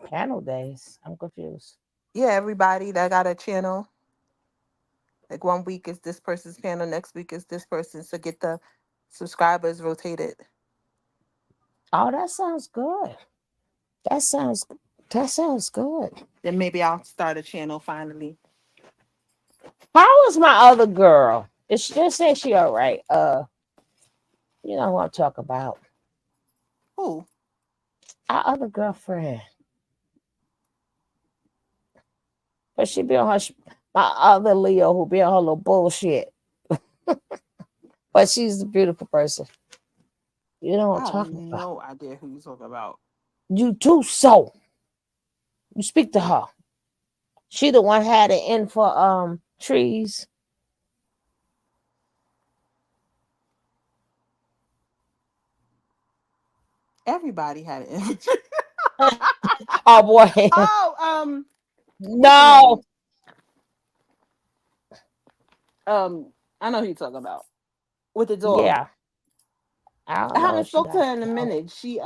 S2: panel days. I'm confused.
S6: Yeah, everybody that got a channel. Like one week is this person's panel, next week is this person's to get the subscribers rotated.
S2: Oh, that sounds good. That sounds that sounds good.
S6: Then maybe I'll start a channel finally.
S2: How is my other girl? Is she just say she all right? You know who I'm talking about.
S6: Who?
S2: Our other girlfriend. But she be on her my other Leo who be on her little bullshit. But she's a beautiful person. You know what I'm
S6: I have
S2: talking about.
S6: no idea who you talking about.
S2: You do so. You speak to her. She the one had it in for trees.
S6: Everybody had it.
S2: Oh boy.
S6: Oh, what's the name?
S2: No.
S6: I know who you're talking about. With the dog.
S2: Yeah. I
S6: I
S2: don't know
S6: haven't
S2: if she
S6: spoke to
S2: got
S6: her in a
S2: no.
S6: minute. She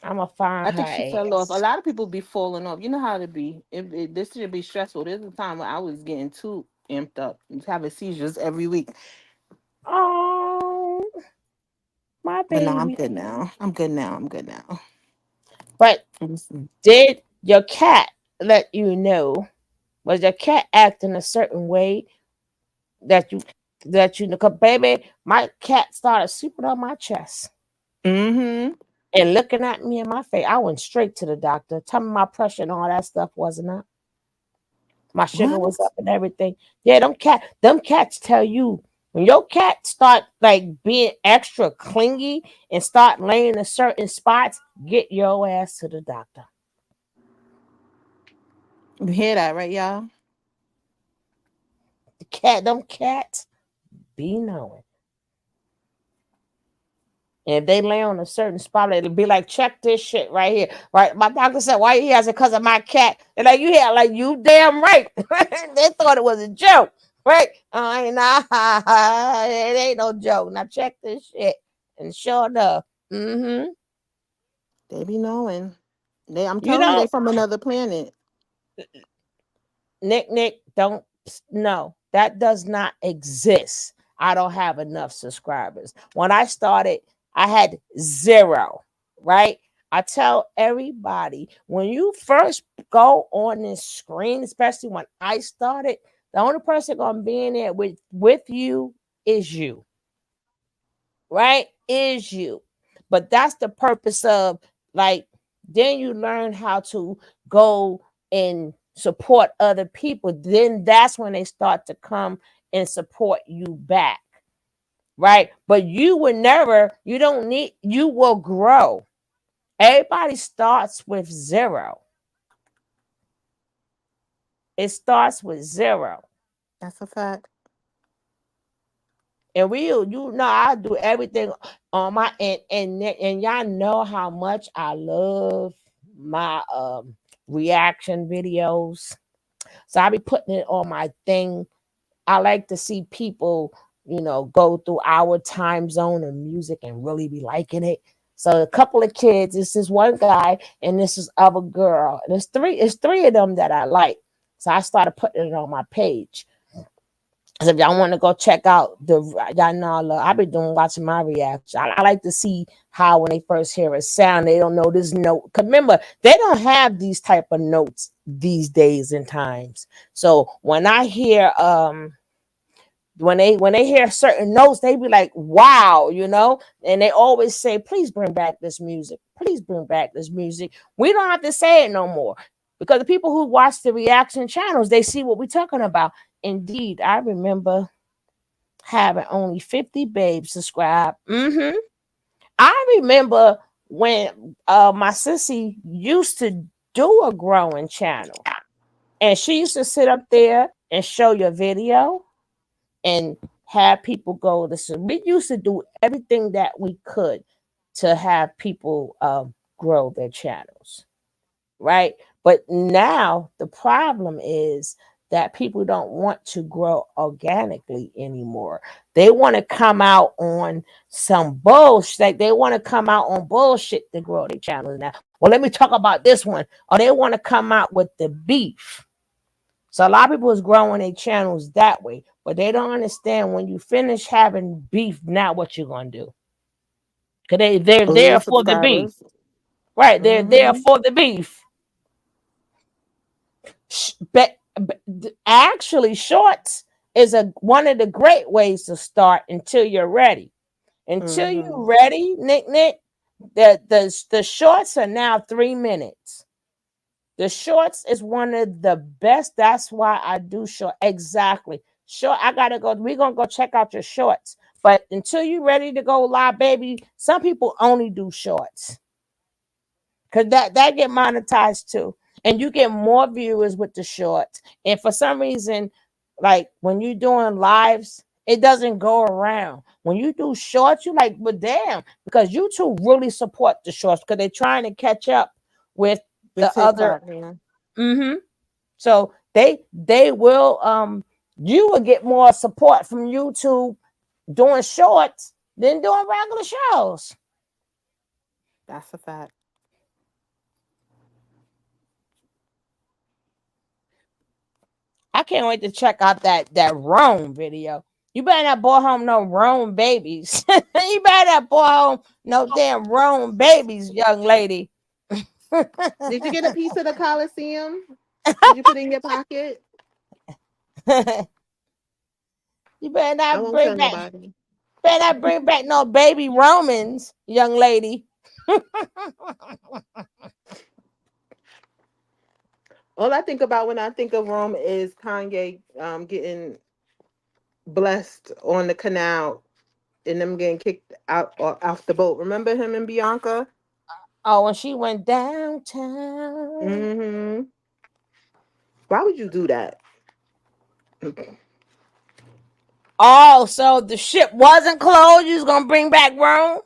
S2: I'ma find
S6: I
S2: her
S6: think she fell off. A
S2: ass.
S6: lot of people be falling off. You know how to be. If this should be stressful. There's a time when I was getting too amped up, having seizures every week.
S2: Oh, my
S6: But now I'm
S2: baby.
S6: good now. I'm good now. I'm good now.
S2: But
S6: Listen.
S2: did your cat let you know? Was your cat acting a certain way that you know? 'Cause baby, my cat started sleeping on my chest
S6: Mm-hmm.
S2: and looking at me in my face. I went straight to the doctor. Tell me my pressure and all that stuff wasn't up. My sugar was
S6: What?
S2: up and everything. Yeah, them cats tell you when your cat start like being extra clingy and start laying in certain spots, get your ass to the doctor.
S6: You hear that, right, y'all?
S2: Them cats be knowing. And if they lay on a certain spot, it'll be like, check this shit right here. Right. My doctor said, why he has it? Because of my cat. They're like, you had like you damn right. They thought it was a joke. Right? Ain't nah, it ain't no joke. Now check this shit. And sure enough. Mm-hmm.
S6: They be knowing. I'm
S2: You
S6: telling you, they
S2: know,
S6: from another planet.
S2: Nick, don't no, that does not exist. I don't have enough subscribers. When I started, I had zero, right? I tell everybody when you first go on this screen, especially when I started, the only person gonna be in there with you is you, right? Is you. But that's the purpose of like then you learn how to go and support other people. Then that's when they start to come and support you back. Right? But you don't need, you will grow. Everybody starts with zero. It starts with zero.
S6: That's a fact.
S2: And you know, I do everything on my and y'all know how much I love my reaction videos. So I be putting it on my thing. I like to see people, you know, go through our time zone and music and really be liking it. So a couple of kids, this is one guy and this is other girl. And it's three of them that I like. So I started putting it on my page. So if y'all want to go check out y'all know I be doing watching my reaction. I like to see how when they first hear a sound, they don't know this note. 'Cause remember, they don't have these type of notes these days and times. So when I hear when they hear certain notes, they be like, wow, and they always say, please bring back this music. Please bring back this music. We don't have to say it no more because the people who watch the reaction channels, they see what we're talking about. Indeed, I remember having only 50 babes subscribe. I remember when my sissy used to do a growing channel, and she used to sit up there and show your video and have people go to. So we used to do everything that we could to have people grow their channels, right? But now the problem is that people don't want to grow organically anymore. They want to come out on some bullshit. Like they want to come out on bullshit to grow their channels now. Well, let me talk about this one. Or they want to come out with the beef. So a lot of people is growing their channels that way, but they don't understand when you finish having beef, now what you're gonna do. Cause they're there
S6: Lose
S2: for the beef.
S6: subscribers.
S2: Right. They're there
S6: Mm-hmm.
S2: for the beef. But actually, shorts is one of the great ways to start until you're ready. Until you're
S6: Mm-hmm.
S2: ready, Nick, the shorts are now 3 minutes. The shorts is one of the best. That's why I do short. Exactly. Short. I gotta go. We're gonna go check out your shorts. But until you're ready to go live, baby, some people only do shorts. Cause that get monetized too. And you get more viewers with the shorts. And for some reason, like when you're doing lives, it doesn't go around. When you do shorts, you like, but damn, because YouTube really support the shorts because they're trying to catch up with
S6: With
S2: the other.
S6: TikTok, man.
S2: So they will you will get more support from YouTube doing shorts than doing regular shows.
S6: That's a fact.
S2: I can't wait to check out that Rome video. You better not brought home no Rome babies. You better not brought home no damn Rome babies, young lady.
S6: Did you get a piece of the Coliseum? Did you put it in your pocket?
S2: You better
S6: I
S2: not
S6: won't tell
S2: bring back
S6: nobody.
S2: no baby Romans, young lady.
S6: All I think about when I think of Rome is Kanye getting blessed on the canal and them getting kicked out or off the boat. Remember him and Bianca?
S2: Oh, when she went downtown.
S6: Mm-hmm. Why would you do that?
S2: Oh, so the ship wasn't closed. You was gonna bring back Rome?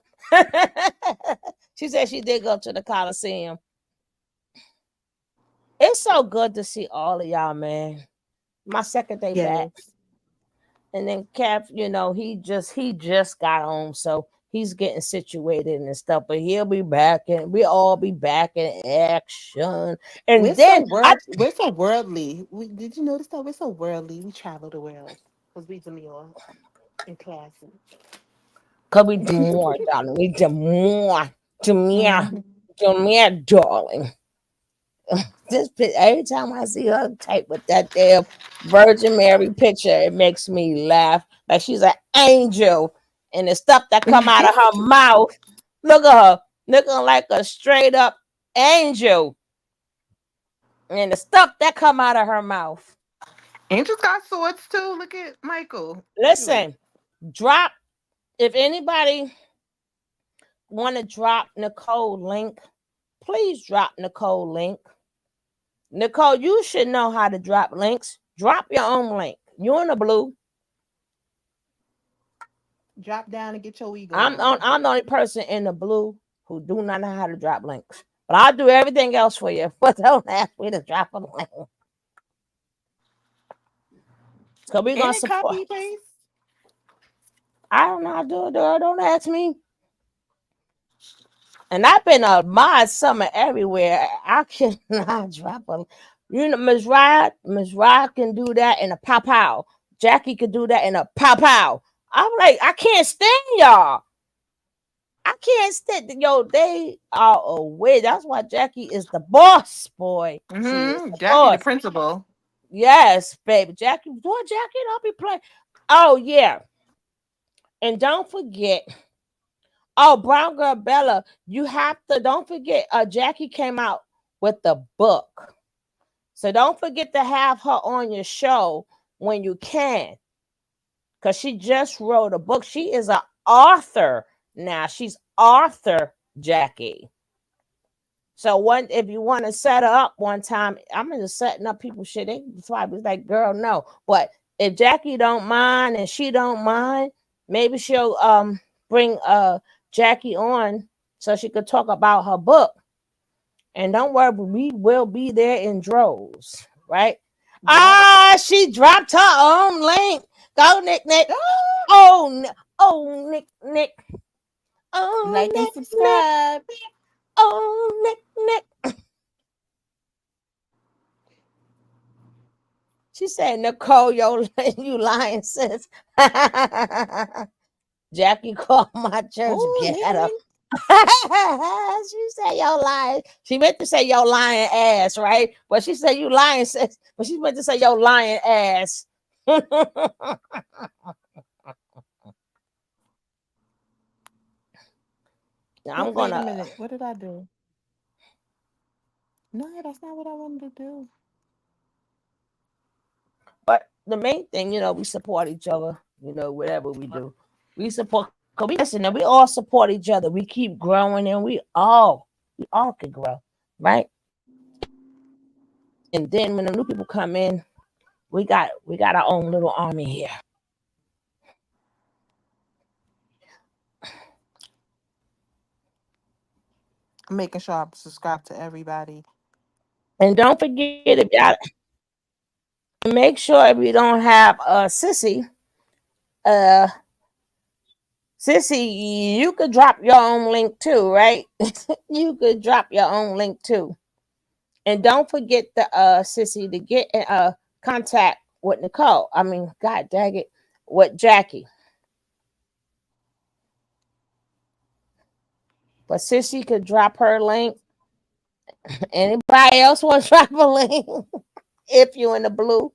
S2: She said she did go to the Coliseum. It's so good to see all of y'all, man. My second day back.
S6: Yes.
S2: And then Cap, he just got home, so he's getting situated and stuff. But he'll be back, and we all be back in action. And then
S6: We're so worldly. Did you notice that we're so worldly? We travel the world because we demure and classy.
S2: cause we do more, darling. We do more. To me,
S6: Mhm.
S2: darling. Every time I see her type with that damn Virgin Mary picture, it makes me laugh. Like she's an angel, and the stuff that come out of her mouth. Look at her, looking like a straight up angel, and the stuff that come out of her mouth.
S6: Angel's got swords too. Look at Michael. Shoot.
S2: Listen, drop if anybody want to drop Nicole link, please drop Nicole link. Nicole, you should know how to drop links. Drop your own link. You in the blue.
S6: Drop down and get your ego
S2: I'm
S6: on.
S2: I'm the only person in the blue who do not know how to drop links. But I'll do everything else for you. But don't ask me to drop a link. Cause we're gonna
S6: And
S2: support.
S6: copy paste.
S2: I don't know how to do it, girl. Don't ask me. And I've been a mod summer everywhere. I cannot drop a. Miss Rod can do that in a pow pow. Jackie could do that in a pow pow. I'm like, I can't stand y'all. I can't stand. Yo, they are away. That's why Jackie is the boss, boy. She is the
S6: Jackie, the
S2: boss.
S6: principal.
S2: Yes, baby. Jackie, boy, Jackie, don't be playing. Oh, yeah. And don't forget, oh, Brown Girl Bella, you have to, don't forget, Jackie came out with the book. So don't forget to have her on your show when you can, because she just wrote a book. She is an author now. She's Arthur Jackie. So one, if you want to set her up one time, I'm just setting up people shit. They probably like, girl, no. But if Jackie don't mind and she don't mind, maybe she'll bring Jackie on so she could talk about her book. And don't worry, we will be there in droves, right? Ah, she dropped her own link. Go, Nick, Nick. Oh, Nick, Nick. Oh,
S6: Like and
S2: Nick, Nick.
S6: subscribe.
S2: Oh, Nick, Nick. She said, Nicole, you lying, sis. Jackie called my church ghetto. She said, yo lying. She meant to say, yo lying ass, right? But she said, you lying, sis. But she meant to say, yo lying ass. I'm
S6: Wait a
S2: gonna,
S6: minute. What did I do? No, that's not what I wanted to do.
S2: but the main thing, we support each other, whatever we do. We support, cause we listen, and we all support each other. We keep growing and we all can grow, right? And then when the new people come in, we got our own little army here.
S6: I'm making sure I subscribe to everybody.
S2: And don't forget, if y'all make sure if you don't have uh Sissy, you could drop your own link too, right? You could drop your own link too. And don't forget the Sissy to get in contact with Nicole. I mean, God dang it, with Jackie. But Sissy could drop her link. Anybody else want to drop a link? If you in the blue.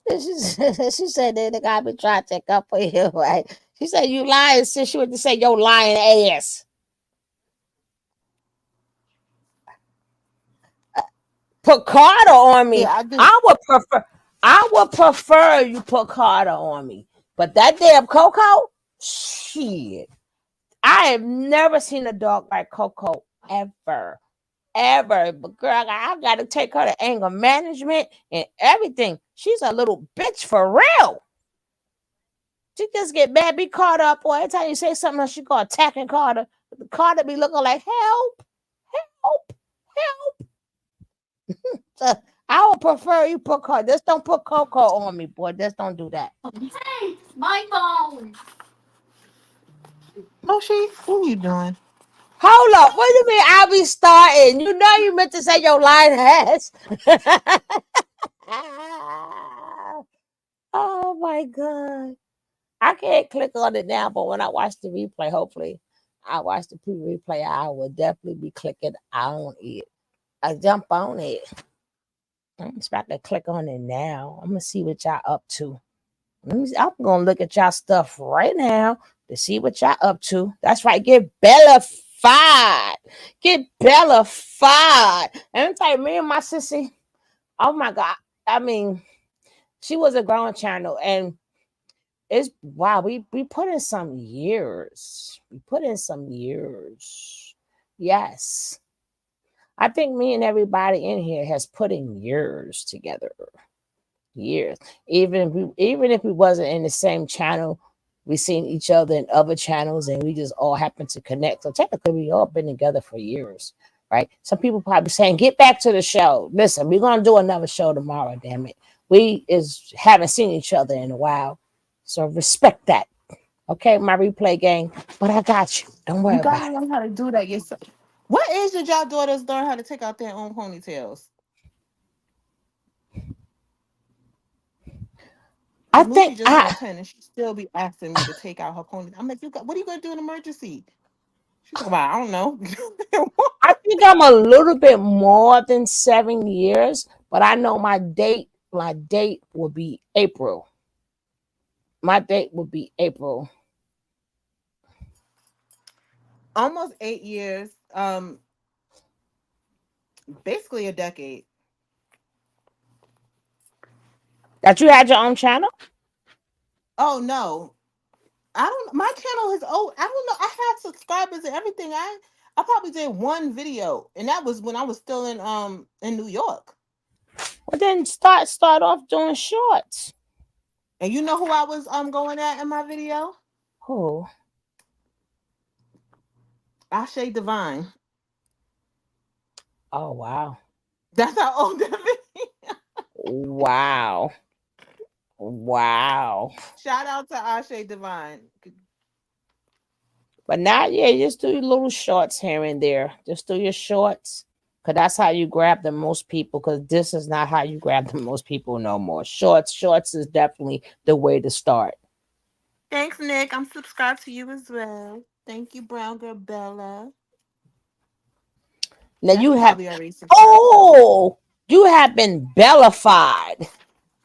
S2: She said that the guy been trying to take up for you, right? She said you lying, sis. She went to say your lying ass. Put Carter on me.
S6: Yeah, I do.
S2: I would prefer you put Carter on me. But that damn Coco, shit. I have never seen a dog like Coco ever. Ever. But girl, I gotta take her to anger management and everything. She's a little bitch for real. She just get mad, be caught up, or every time you say something, she go attacking Carter. Carter be looking like help, help, help. So I would prefer you put Carter. Just don't put Coco on me, boy. Just don't do that.
S1: Hey, my phone.
S6: Moshi, what are you doing?
S2: Hold up. What do you mean I'll be starting? You know you meant to say your lying ass. Oh my God. I can't click on it now, but when I watch the replay, hopefully I watch the replay, I will definitely be clicking on it. I jump on it. I'm just about to click on it now. I'm gonna see what y'all up to. I'm gonna look at y'all stuff right now to see what y'all up to. That's right. Get Bella fired. Get Bella fired. And I'm telling you, me and my sissy, oh my God. I mean, she was a growing channel and it's wow, we put in some years. We put in some years. Yes. I think me and everybody in here has put in years together. Years. Even if we wasn't in the same channel, we seen each other in other channels and we just all happened to connect. So technically we all been together for years. Right? Some people probably saying, get back to the show. Listen, we're gonna do another show tomorrow, damn it. We is haven't seen each other in a while. So respect that. Okay, my replay gang. But I got you. Don't worry
S6: You
S2: about
S6: gotta
S2: it.
S6: learn how to do that yourself. What age did y'all daughters learn how to take out their own ponytails? The
S2: I
S6: movie
S2: think
S6: just turned 10 and she still be asking me to take out her pony. I'm like, what are you gonna do in emergency? She's like, well, I don't know.
S2: I think I'm a little bit more than 7 years, but I know my date will be April. My date will be April.
S6: Almost 8 years. Basically a decade.
S2: That you had your own channel?
S6: Oh no. I don't my channel is old. I don't know. I had subscribers and everything. I probably did one video and that was when I was still in New York.
S2: Well, then start off doing shorts.
S6: And you know who I was going at in my video?
S2: Who?
S6: Ashe Divine.
S2: Oh wow.
S6: That's how old that video.
S2: Wow. Wow.
S6: Shout out to Ashe Divine.
S2: But now, yeah, just do your little shorts here and there. Just do your shorts. Cause that's how you grab the most people. Cause this is not how you grab the most people no more. Shorts is definitely the way to start.
S6: Thanks, Nick. I'm subscribed to you as well. Thank you, Brown Girl Bella.
S2: Now you
S6: Jackie
S2: have
S6: probably already subscribed too.
S2: you have been bellified.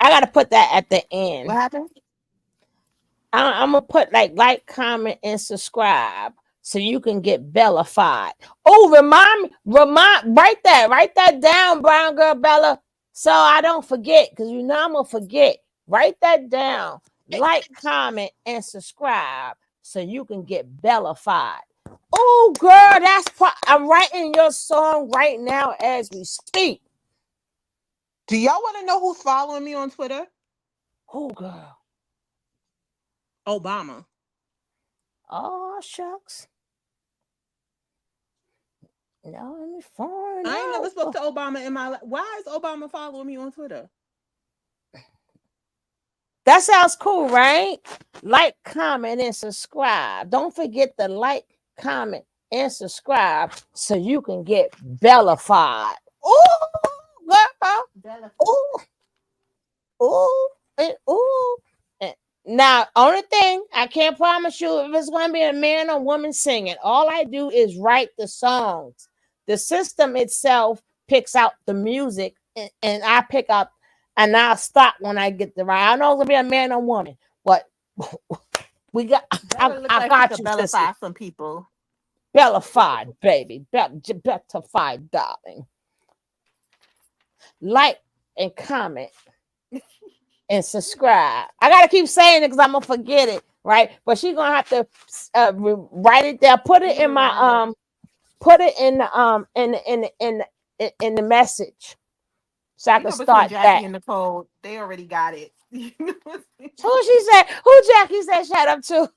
S2: I gotta put that at the end.
S6: What happened?
S2: I'm gonna put like, comment, and subscribe so you can get bellified. Oh, write that down, Brown Girl Bella, so I don't forget. Cause you know I'm gonna forget. Write that down. Like, comment, and subscribe so you can get bellified. Oh, girl, I'm writing your song right now as we speak.
S6: Do y'all want to know who's following me on Twitter?
S2: Oh, girl.
S6: Obama.
S2: Oh, shucks. No, let me find
S6: I ain't never spoke
S2: out.
S6: to Obama in my life. Why is Obama following me on Twitter?
S2: That sounds cool, right? Like, comment, and subscribe. Don't forget to like, comment, and subscribe so you can get bellified. Ooh, girl. Ooh, ooh, and ooh. Now, only thing I can't promise you if it's going to be a man or woman singing. All I do is write the songs. The system itself picks out the music, and I pick out, and I'll stop when I get the right. I know it's going to be a man or woman, but we got.
S6: Bella look
S2: I
S6: like she
S2: got
S6: could
S2: you, sister.
S6: bellify some people.
S2: Bellified, baby. Bellified, darling. Like and comment and subscribe. I gotta keep saying it because I'm gonna forget it, right? But she's gonna have to write it there, put it in my put it in the in the message, so I
S6: You
S2: can
S6: know, between
S2: start that.
S6: Jackie and Nicole, they already got it.
S2: Who she said? Who Jackie said shut up to?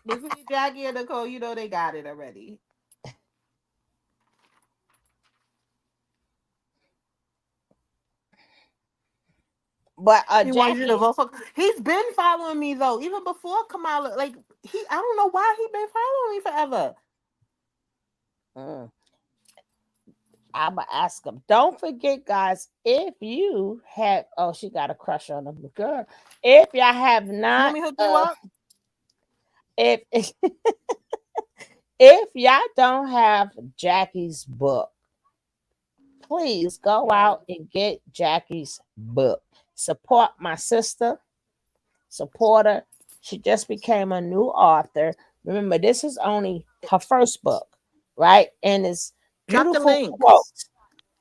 S6: Between Jackie and Nicole, you know they got it already.
S2: But
S6: He wants you to
S2: Jackie,
S6: vote for. He's been following me though, even before Kamala. Like I don't know why he been following me forever.
S2: I'm gonna ask him. Don't forget, guys, if you have she got a crush on him, girl. If y'all have
S6: You
S2: not
S6: want me to hook you up?
S2: if if y'all don't have Jackie's book, please go out and get Jackie's book. Support my sister, support her. She just became a new author. Remember, this is only her first book, right? And it's
S6: Drop the
S2: beautiful
S6: links.
S2: quotes.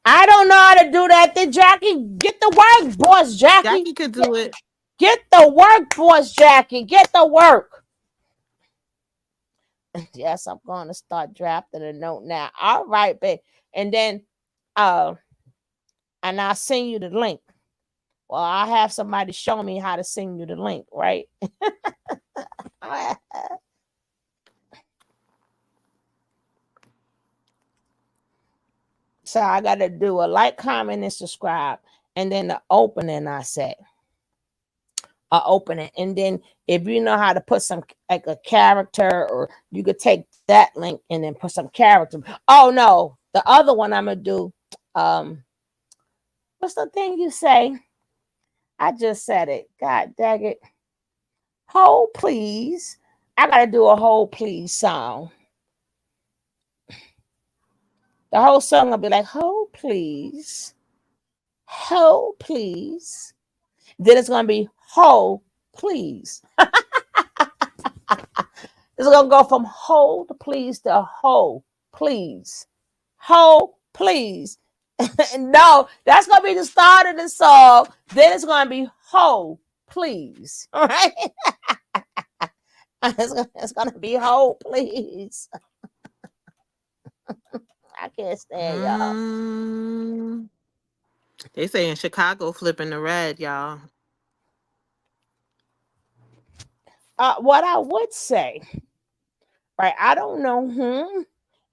S2: I don't know how to do that. Then Jackie, get the work, boss. Jackie,
S6: Jackie could do it.
S2: get the work, boss. Jackie, get the work. Yes, I'm going to start drafting a note now. All right, babe. And then, and I'll send you the link. Well, I'll have somebody show me how to send you the link, right? So I got to do a like, comment, and subscribe. And then the opening, I said, opening. And then if you know how to put some like a character, or you could take that link and then put some character. Oh no, the other one I'm gonna do. What's the thing you say? I just said it. God dang it. Hold please. I gotta do a hold please song. The whole song will be like, hold please. Hold please. Then it's gonna be hold please. It's gonna go from hold please to hold please. Hold please. No, that's gonna be the start of the song. Then it's gonna be hold please. All right. It's gonna be hold please. I can't stand y'all.
S6: Mm, they say in Chicago, flipping the red, y'all.
S2: What I would say, right? I don't know who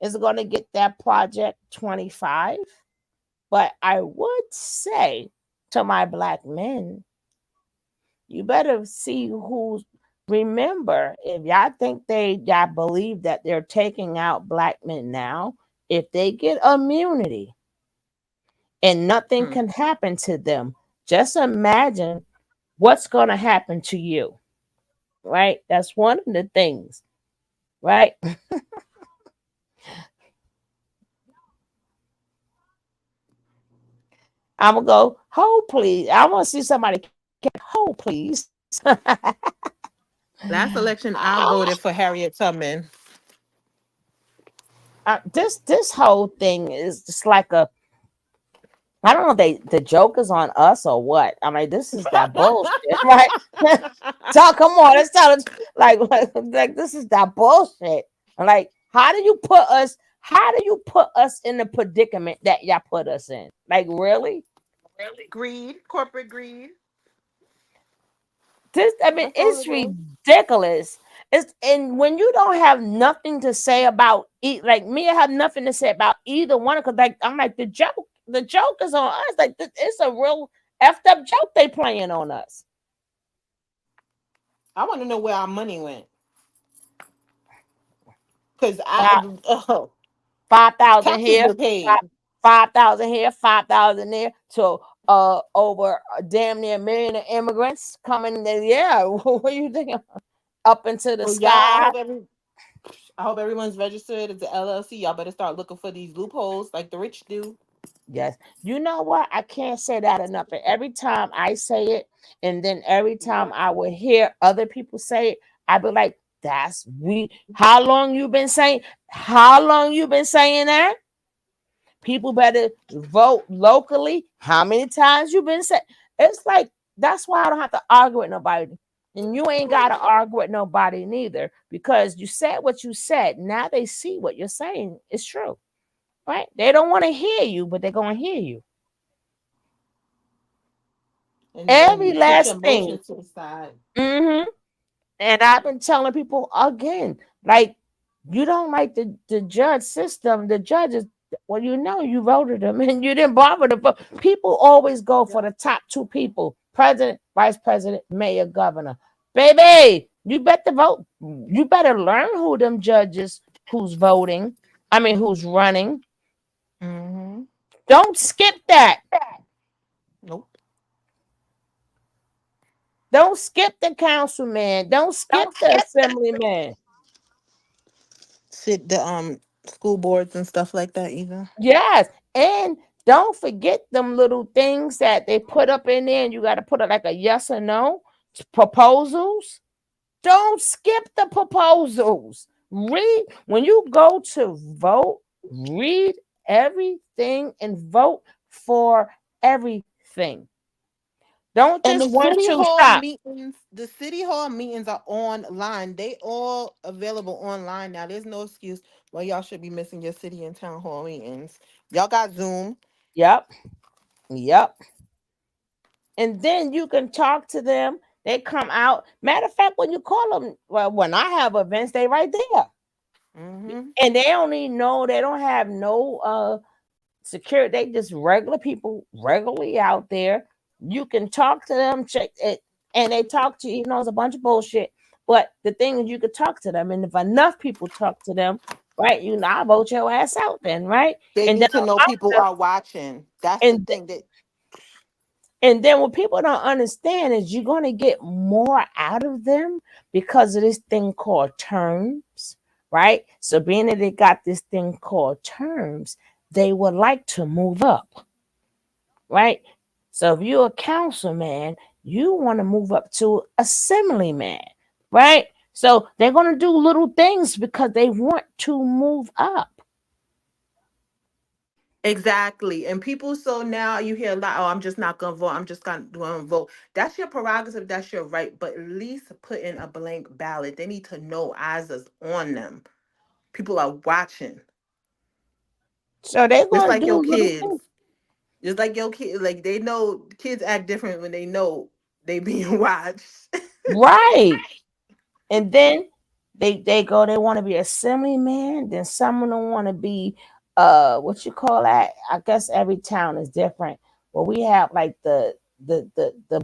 S2: is going to get that project 25, but I would say to my black men, you better see who's. Remember, if y'all think y'all believe that they're taking out black men now, if they get immunity and nothing
S6: Hmm.
S2: can happen to them, just imagine what's going to happen to you, right? That's one of the things, right? I'm gonna go, hold please. I want to see somebody hold please.
S6: Last election, I voted for Harriet Tubman.
S2: This whole thing is just like a. I don't know if the joke is on us or what. I mean, this is that bullshit, right? So come on, let's tell it like this is that bullshit. Like, how do you put us? How do you put us in the predicament that y'all put us in? Like, really?
S6: Greed, corporate greed.
S2: I mean,
S6: That's all
S2: it's
S6: it is.
S2: ridiculous. It's and when you don't have nothing to say about like me, I have nothing to say about either one because like I'm like the joke is on us. Like it's a real effed up joke they playing on us.
S6: I want to know where our money went. Because
S2: Five
S6: oh,
S2: 5,000
S6: taxes
S2: here,
S6: were paid.
S2: 5,000 here, 5,000 there. So over damn near a million of immigrants coming. Yeah, what do you think? Up into the
S6: So y'all,
S2: sky.
S6: I hope everyone's registered as an LLC. Y'all better start looking for these loopholes like the rich do.
S2: Yes. You know what? I can't say that enough. And every time I say it, and then every time I would hear other people say it, I'd be like, that's we how long you been saying that? People better vote locally. How many times you been saying? It's like that's why I don't have to argue with nobody. And you ain't gotta argue with nobody neither because you said what you said. Now they see what you're saying is true. Right? They don't want to hear you, but they're gonna hear you.
S6: And
S2: Every
S6: then put your
S2: last thing.
S6: emotions to the side.
S2: Hmm. And I've been telling people again, like, you don't like the judge system. The judges, well, you know, you voted them and you didn't bother to vote. People always go for the top two people: president, vice president, mayor, governor. Baby, you better vote. You better learn who them judges who's voting. I mean, who's running.
S6: Mm-hmm.
S2: Don't skip that.
S6: Nope.
S2: Don't skip the councilman. Don't skip the assemblyman.
S6: Sit the school boards and stuff like that either.
S2: Yes. And don't forget them little things that they put up in there, and you got to put it like a yes or no proposals. Don't skip the proposals. Read when you go to vote, read everything and vote for everything. Don't
S6: And
S2: just one, two, stop.
S6: the city hall meetings are online. They all available online now. There's no excuse why y'all should be missing your city and town hall meetings. Y'all got Zoom.
S2: Yep. Yep. And then you can talk to them. They come out. Matter of fact, when you call them, well, when I have events, they right there,
S6: Mm-hmm.
S2: and they don't even know. They don't have no security. They just regular people, regularly out there. You can talk to them, check it, and they talk to you. You know, it's a bunch of bullshit. But the thing is, you could talk to them, and if enough people talk to them, right, you know, I vote your ass out then, right?
S6: They
S2: And then
S6: need to know people are watching. That's the
S2: and
S6: thing that
S2: And then what people don't understand is you're going to get more out of them because of this thing called terms, right? So being that they got this thing called terms, they would like to move up, right? So if you're a councilman, you want to move up to assemblyman, right? So they're going to do little things because they want to move up.
S6: Exactly. And people, so now you hear a lot, oh, I'm just not gonna vote. I'm just gonna vote. That's your prerogative, that's your right. But at least put in a blank ballot. They need to know eyes is on them. People are watching.
S2: So they're
S6: Just
S2: going to
S6: like
S2: do
S6: your
S2: little
S6: kids.
S2: things.
S6: Just like your kids. Like they know kids act different when they know they being watched.
S2: Right. And then they go, they want to be assemblyman, then some of them want to be what you call that? I guess every town is different. Well, we have like the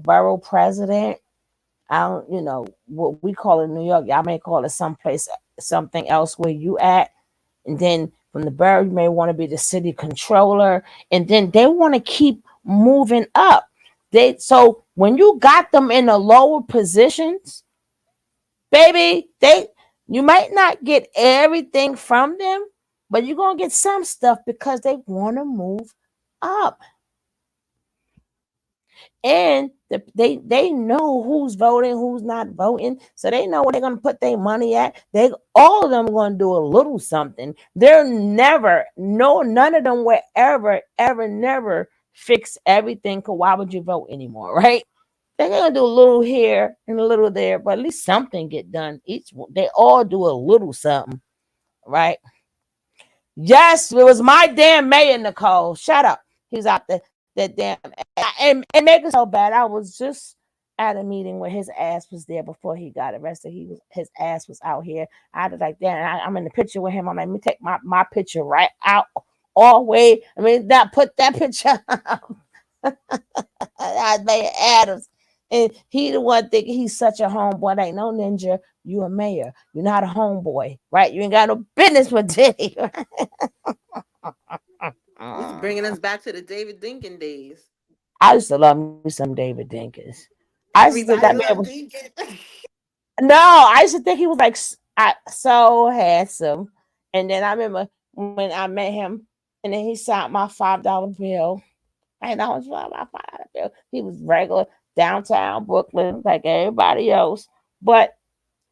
S2: borough president. I don't, what we call it in New York, y'all may call it someplace something else where you at. And then from the borough, you may want to be the city controller. And then they want to keep moving up. So when you got them in the lower positions, baby, you might not get everything from them, but you're gonna get some stuff because they want to move up. And they know who's voting, who's not voting, so they know where they're gonna put their money at. They all of them are gonna do a little something. They're never, no, none of them will ever, never fix everything. Cause why would you vote anymore, right? They're gonna do a little here and a little there, but at least something get done. They all do a little something, right? Yes, it was my damn mayor, Nicole. Shut up. He's out there. That damn and make it so bad. I was just at a meeting where his ass was there before he got arrested. His ass was out here. I was like, damn, I'm in the picture with him. I'm like, let me take my picture right out all the way. I mean, that put that picture. I Mayor Adams. And he the one thinking he's such a homeboy. Ain't no ninja. You a mayor. You're not a homeboy, right? You ain't got no business with Diddy.
S6: It's bringing us back to the David Dinkin days.
S2: I used to love me some David Dinkins. I used to think that
S6: Everybody
S2: man
S6: loved
S2: was
S6: Dinkin.
S2: no. I used to think he was like so handsome. And then I remember when I met him, and then he signed my $5 bill. And I was like, my $5 bill. He was regular downtown Brooklyn like everybody else. But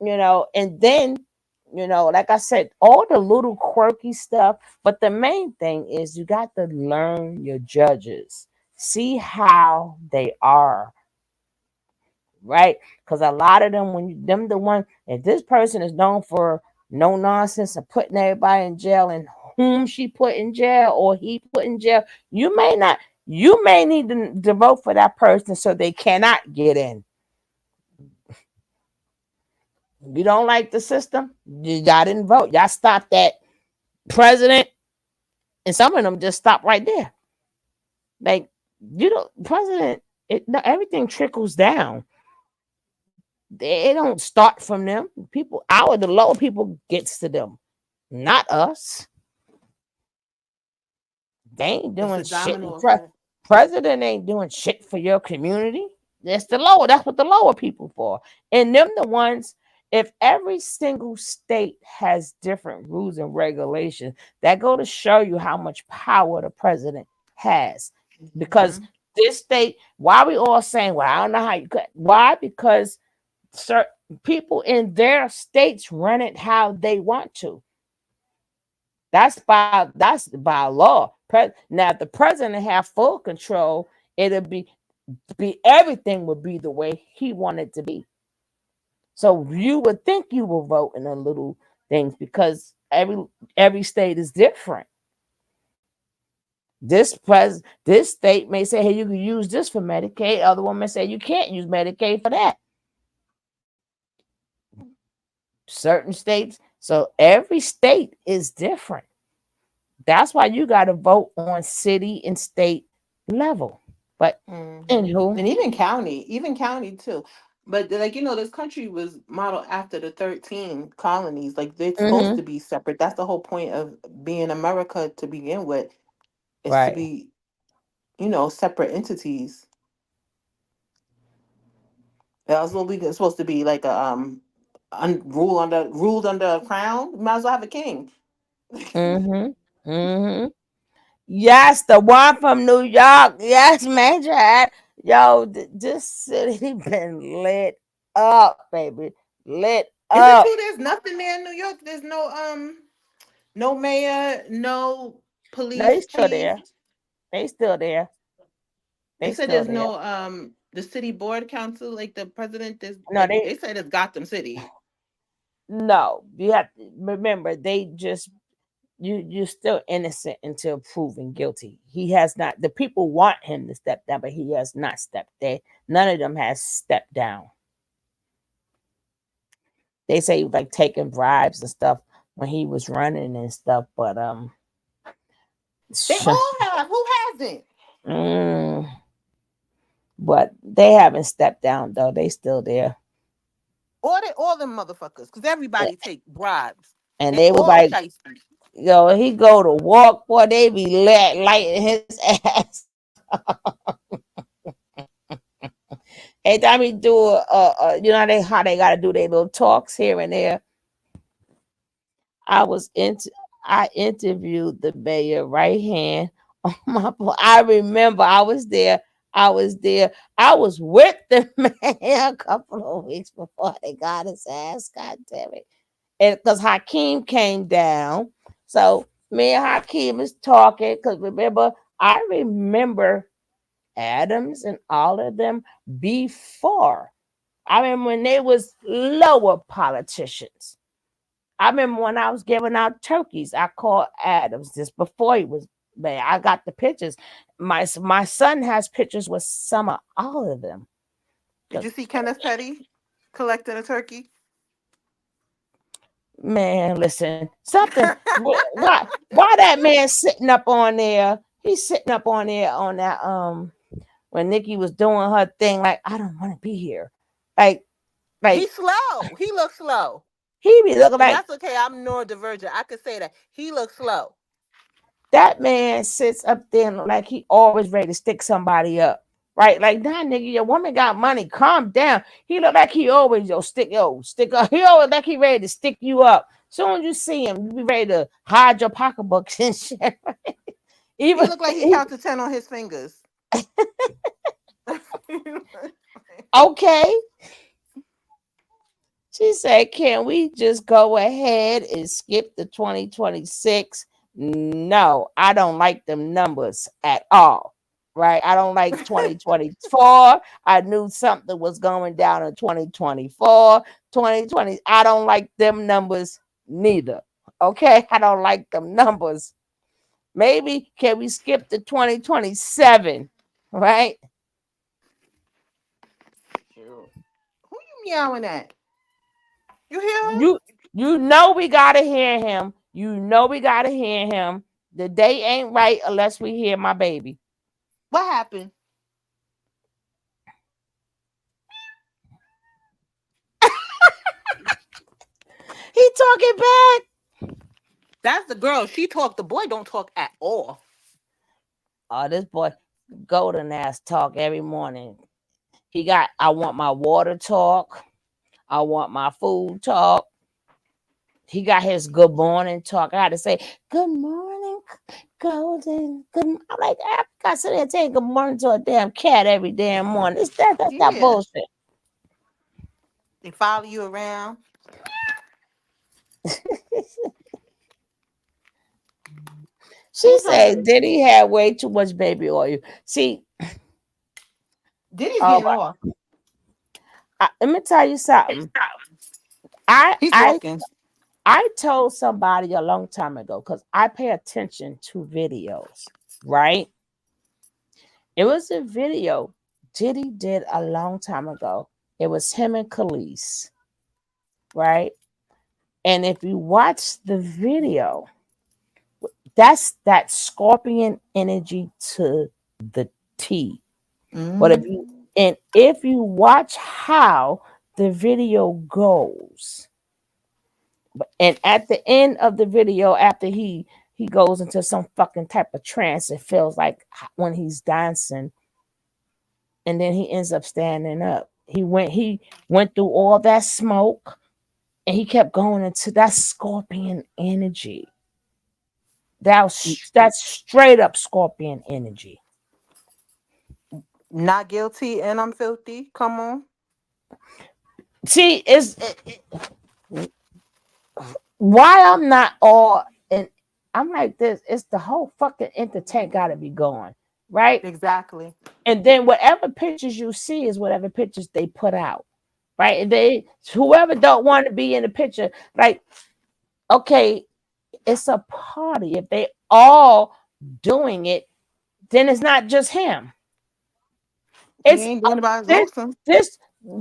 S2: and then like I said, all the little quirky stuff. But the main thing is you got to learn your judges, see how they are, right? Because a lot of them, when you them the one, if this person is known for no nonsense and putting everybody in jail, and whom she put in jail or he put in jail, you may not. You may need to vote for that person so they cannot get in. You don't like the system, y'all didn't vote. Y'all stopped that president, and some of them just stop right there. Like president. No, everything trickles down. They don't start from them. People, the lower people gets to them, not us. They ain't
S6: It's
S2: doing
S6: a
S2: shit.
S6: domino effect.
S2: President ain't doing shit for your community. That's the lower. That's what the lower people for. And them the ones. If every single state has different rules and regulations, that go to show you how much power the president has. Because
S6: Mhm.
S2: this state, why we all saying, well, I don't know how you could. Why? Because certain people in their states run it how they want to. That's by law. Now, if the president have full control, it'll be everything would be the way he wanted to be. So you would think you will vote in the little things because every state is different. This state may say, hey, you can use this for Medicaid. Other one may say you can't use Medicaid for that. Certain states. So every state is different. That's why you got to vote on city and state level. But anywho,
S6: And even county too. But like this country was modeled after the 13 colonies. Like they're supposed
S2: hmm
S6: to be separate. That's the whole point of being America to begin with, is to
S2: right.
S6: be separate entities. That was what we supposed to be like a ruled under a crown. You might as well have a king.
S2: Mm-hmm. Mm-hmm. Yes, the one from New York. Yes, Major. Yo, this city been lit up, baby. Lit
S6: Is it
S2: up.
S6: true? There's nothing there in New York. There's no mayor, no
S2: No, they
S6: police
S2: still
S6: chief.
S2: there. They still there.
S6: They
S2: They
S6: said
S2: still
S6: there's
S2: there.
S6: no the city board council, like the president is
S2: No,
S6: like
S2: they
S6: they said it's Gotham City.
S2: no. You have to remember they just you're still innocent until proven guilty. He has not. The people want him to step down, but he has not stepped there. None of them has stepped down. They say he was like taking bribes and stuff when he was running and stuff, but
S6: They all have. Who hasn't?
S2: mm, but they haven't stepped down though. They still there,
S6: All them motherfuckers, because everybody take bribes.
S2: and
S6: They
S2: they was
S6: all
S2: like,
S6: shiesty.
S2: yo, he go to walk, boy, they be lighting his ass. Every time he do you know how they gotta do their little talks here and there. I was into I interviewed the mayor right hand on my I remember I was there. I was there. I was with the man a couple of weeks before they got his ass. God damn it. And because Hakeem came down. So me and Hakeem is talking. Because I remember Adams and all of them before. I remember when they was lower politicians. I remember when I was giving out turkeys, I called Adams just before he was there. I got the pictures. My son has pictures with some of all of them.
S6: Did you see Kenneth Petty collecting a turkey?
S2: Man, listen, something. Why that man sitting up on there? He's sitting up on there on that when Nikki was doing her thing. Like I don't want to be here. Like like
S6: He's slow. He looks slow.
S2: he be looking
S6: And
S2: like
S6: that's okay. I'm neurodivergent. I could say that. He looks slow.
S2: that man sits up there and look like he always ready to stick somebody up. Right? Like, nah, nigga, your woman got money. Calm down. He look like he always stick up. He always like he ready to stick you up. Soon as you see him, you be ready to hide your pocketbooks and shit.
S6: He
S2: Even
S6: looked like he counted 10 on his fingers.
S2: okay. She said, can we just go ahead and skip the 2026? No, I don't like them numbers at all. Right? I don't like 2024. I knew something was going down in 2024. 2020. I don't like them numbers neither. Okay? I don't like them numbers. Maybe can we skip to 2027? Right?
S6: Who you meowing at? You hear her?
S2: You know we gotta hear him. You know we gotta hear him. The day ain't right unless we hear my baby.
S6: What happened?
S2: He talking back.
S6: That's the girl. She talk. The boy don't talk at all.
S2: Oh, this boy golden ass talk every morning. He got I want my water talk. I want my food talk. He got his good morning talk. I had to say, good morning, Golden. Good. I'm like, I got to sit there and saying good morning to a damn cat every damn morning. That's that
S6: Yeah.
S2: bullshit.
S6: They follow you around.
S2: She
S6: Who's
S2: said
S6: hungry?
S2: Diddy had way too much baby oil. See,
S6: Diddy's
S2: oh,
S6: getting off.
S2: let me tell you something. I
S6: He's
S2: I
S6: walking.
S2: I told somebody a long time ago because I pay attention to videos, right? It was a video Diddy did a long time ago. It was him and Khalees, right? And if you watch the video, that's that scorpion energy to the T. But
S6: Mm.
S2: if you watch how the video goes, and at the end of the video, after he goes into some fucking type of trance, it feels like when he's dancing, and then he ends up standing up. He went through all that smoke, and he kept going into that scorpion energy. That's straight up scorpion energy.
S6: Not guilty and I'm filthy. Come on.
S2: See, why I'm not all and I'm like this. It's the whole fucking entertainment got to be going right,
S6: Exactly.
S2: and then whatever pictures you see is whatever pictures they put out, right? And they whoever don't want to be in the picture, like okay, it's a party. If they all doing it, then it's not just him.
S6: He
S2: It's
S6: ain't doing it by his
S2: this
S6: lonesome.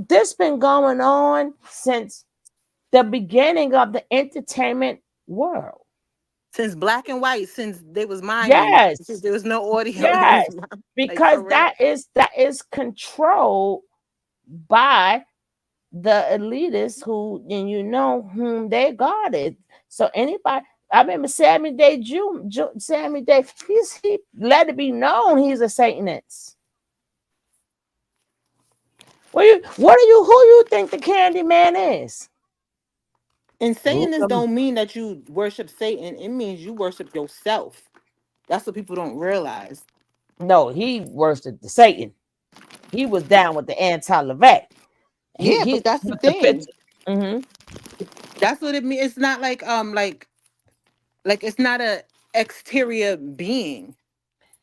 S2: this been going on since the beginning of the entertainment world.
S6: Since black and white, since they was miming, since
S2: Yes,
S6: there was no audio, they was
S2: yes,
S6: like for
S2: because
S6: real.
S2: that is controlled by the elitists who and you know whom they guarded. So anybody, I remember Sammy Day, he let it be known he's a Satanist. Who you think the Candy Man is?
S6: And saying this
S2: Um,
S6: don't mean that you worship Satan. It means you worship yourself. That's what people don't realize.
S2: No, he worshipped the Satan. He was down with the anti-Levesque.
S6: Yeah,
S2: He
S6: but that's the
S2: with the
S6: thing.
S2: picture. Hmm.
S6: That's what it means. It's not like it's not a exterior being.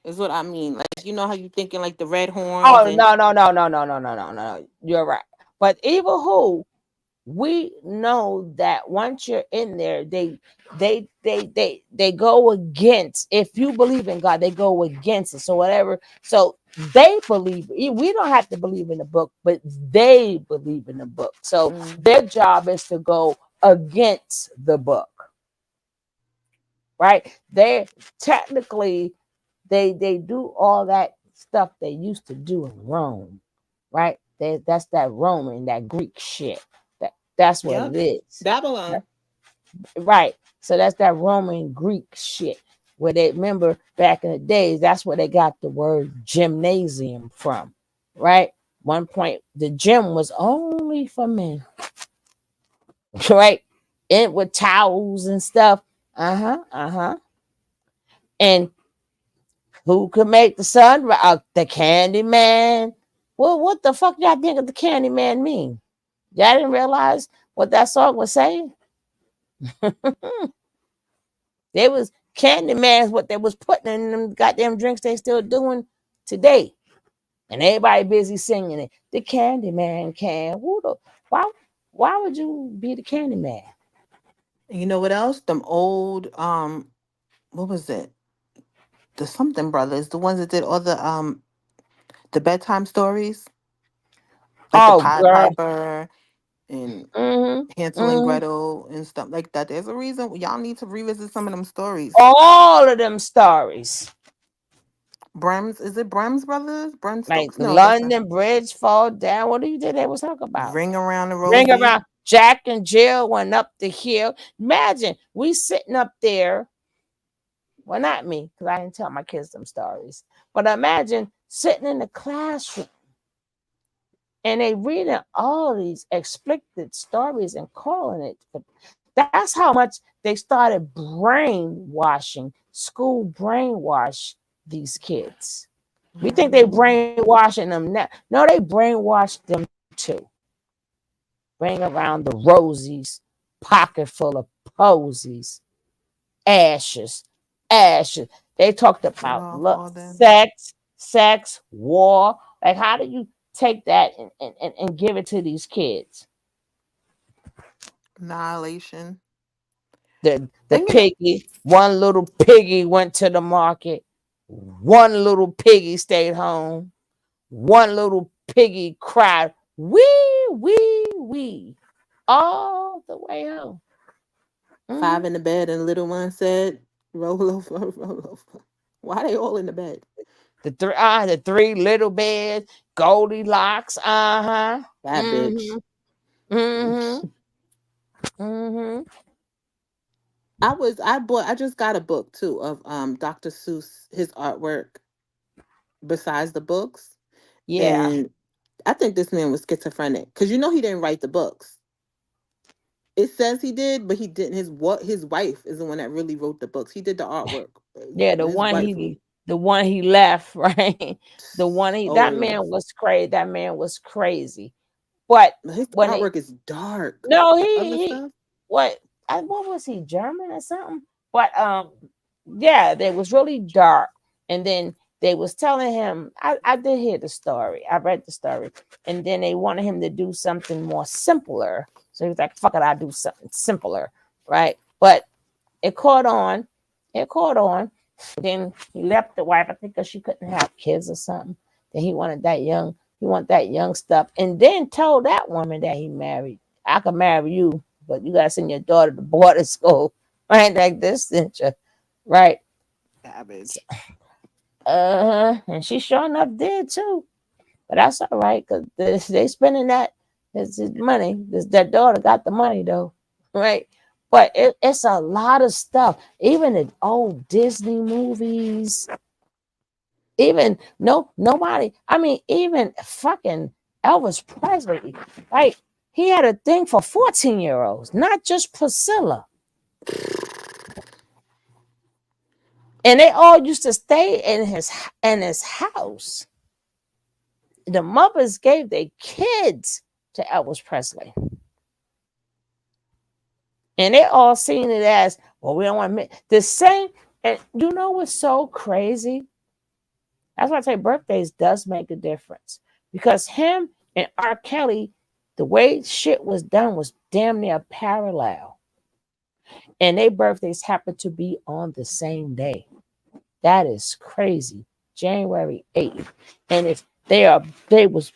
S6: Is what I mean. Like you know how you thinking like the red horns
S2: Oh
S6: and
S2: no. You're right. But even who we know that once you're in there, they go against. If you believe in God, they go against it. So whatever. So they believe. We don't have to believe in the book, but they believe in the book. So
S6: mm,
S2: their job is to go against the book, right? They technically they do all that stuff they used to do in Rome, right? That's that Roman, that Greek shit. That's what
S6: yep,
S2: it is.
S6: Babylon.
S2: Right. So that's that Roman Greek shit. Where they remember back in the days, that's where they got the word gymnasium from. Right? One point the gym was only for men. Right? And with towels and stuff. Uh-huh. Uh-huh. And who could make the sun? The Candy Man. Well, what the fuck y'all think of the Candy Man mean? Y'all didn't realize what that song was saying? They was Candy Man's what they was putting in them goddamn drinks they still doing today. And everybody busy singing it. The Candy Man can. Why why would you be the Candy Man?
S6: And you know what else? Them old what was it? The something brothers, the ones that did all the bedtime stories, like the
S2: Oh
S6: Pied
S2: girl.
S6: Piper and
S2: Mm-hmm.
S6: Hansel and
S2: Mm-hmm.
S6: Gretel and stuff like that. There's a reason y'all need to revisit some of them stories.
S2: All of them stories.
S6: Brems, is it Brems brothers? Brems
S2: Like
S6: Stokes?
S2: the
S6: No, that's not.
S2: London Bridge fall down. What do you think they was talking about?
S6: Ring around the
S2: Ring
S6: rosy.
S2: around. Jack and Jill went up the hill. Imagine we sitting up there. Well, not me, because I didn't tell my kids them stories. But imagine sitting in the classroom and they reading all these explicit stories and calling it. That's how much they started brainwashing, school brainwash these kids. We think they
S6: Mhm.
S2: brainwashing them now. No, they brainwashed them too. Bring around the rosies, pocket full of posies, ashes, ashes. They talked
S6: Get
S2: about
S6: off
S2: love,
S6: all them.
S2: sex, war. Like, how do you take that and give it to these kids?
S6: Annihilation.
S2: The
S6: And you know,
S2: piggy, one little piggy went to the market, one little piggy stayed home, one little piggy cried, wee, wee, wee, all the way home.
S6: five
S2: Mhm.
S6: in the bed and the little one said, roll over, roll over. Why they all in the bed?
S2: The three little beds, Goldilocks, uh-huh.
S6: That bitch.
S2: Mm-hmm. Mm-hmm. Mm-hmm.
S6: I just got a book too of Dr. Seuss, his artwork besides the books.
S2: Yeah.
S6: And I think this man was schizophrenic because he didn't write the books. It says he did, but he didn't. His wife is the one that really wrote the books. He did the artwork.
S2: Yeah,
S6: His wife.
S2: the one he left, right? The one he
S6: Oh
S2: that
S6: yeah,
S2: man was crazy. That man was crazy. But
S6: his
S2: when they
S6: artwork is dark.
S2: no,
S6: The other
S2: he
S6: stuff.
S2: what what was he, German or something? But yeah, they was really dark. And then they was telling him, I did hear the story. I read the story. And then they wanted him to do something more simpler. So he was like, fuck it, I'll do something simpler. Right. But it caught on. It caught on. Then he left the wife, I think, because she couldn't have kids or something. Then he wanted that young, he wanted that young stuff. And then told that woman that he married, I can marry you, but you gotta send your daughter to boarding school. Right? Like this, didn't you? Right.
S6: Savage.
S2: And she sure enough did too. But that's all right, because they spending that his money. That daughter got the money though. Right. But it's a lot of stuff. Even the old Disney movies, even nobody. I mean, even fucking Elvis Presley, like he had a thing for 14-year-olds, not just Priscilla. And they all used to stay in his house. The mothers gave their kids to Elvis Presley. And they all seen it as, well, we don't want to admit the same. And you know what's so crazy? That's why I say birthdays does make a difference. Because him and R. Kelly, the way shit was done was damn near parallel. And their birthdays happen to be on the same day. That is crazy. January 8th. And if they was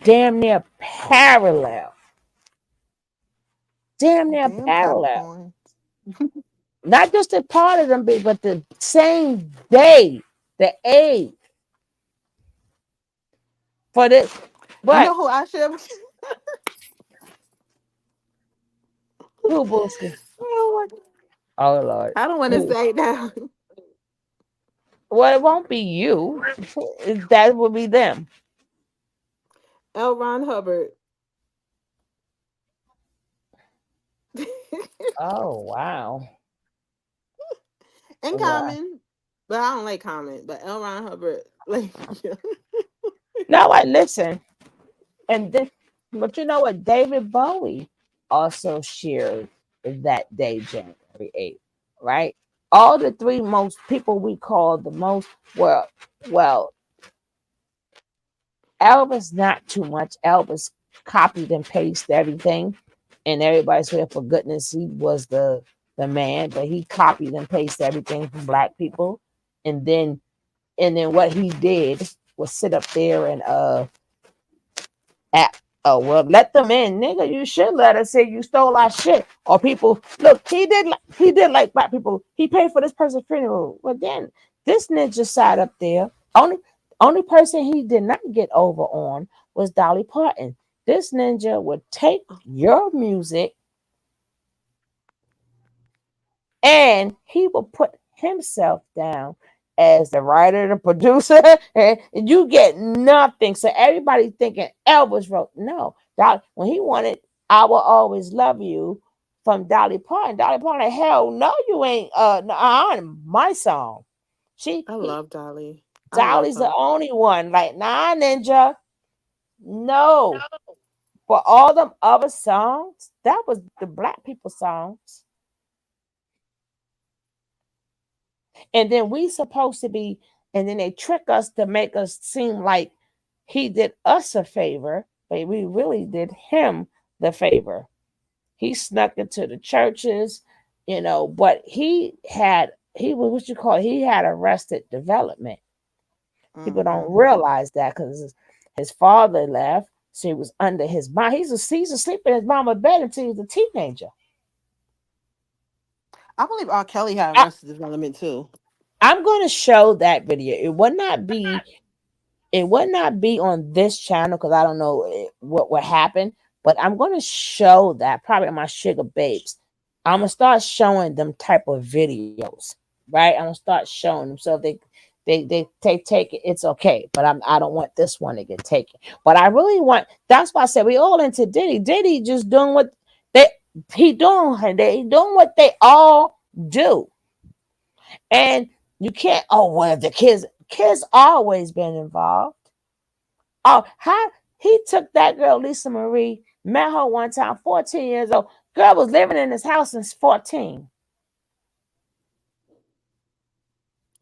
S2: damn near parallel. Damn near
S6: Damn
S2: parallel.
S6: Capricorn.
S2: Not just a part of them, but the same day, the age for this.
S6: You
S2: But
S6: know who I should?
S2: who Booski?
S6: Oh my-
S2: Oh Lord.
S6: I don't want to
S2: Who?
S6: say that.
S2: Well, it won't be you. That will be them.
S6: L. Ron Hubbard.
S2: Oh wow.
S6: And
S2: Wow.
S6: Common, but I don't like Common. But L. Ron Hubbard, like, yeah.
S2: Now I listen. And then but you know what? David Bowie also shared that day, January 8th, right? All the three most people we call the most well, Elvis, not too much. Elvis copied and pasted everything, and everybody swear for goodness he was the man, but he copied and pasted everything from black people, and then what he did was sit up there and at oh well, let them in, nigga. You should let us say you stole our shit. Or people look, he did like black people. He paid for this person's funeral. Well then this ninja sat up there. Only person he did not get over on was Dolly Parton. This ninja would take your music and he will put himself down as the writer, the producer, and you get nothing. So everybody thinking Elvis wrote. No, when he wanted "I Will Always Love You" from Dolly Parton, hell no, you ain't. No, my song.
S6: I love Dolly. I love
S2: Dolly's the
S6: her.
S2: only one. Like, nah, Ninja, no. For all them other songs, that was the black people songs. And then we supposed to be, and then they trick us to make us seem like he did us a favor, but we really did him the favor. He snuck into the churches, but he was what you call he had arrested development. People
S6: Hmm.
S2: don't realize that because his father left, so he was under his mom. He's asleep in his mama's bed until he was a teenager.
S6: I believe R. Kelly had
S2: I,
S6: Arrested Development too.
S2: I'm going to show that video. It would not be on this channel because I don't know what happened, but I'm going to show that probably on my Sugar Babes. I'm gonna start showing them type of videos, right? I'm gonna start showing them so They take it, it's okay, but I don't want this one to get taken. But I really want, that's why I said we all into Diddy. Diddy just doing what they they doing what they all do. And you can't, oh well, the kids always been involved. Oh, how he took that girl Lisa Marie, met her one time, 14 years old. Girl was living in his house since 14.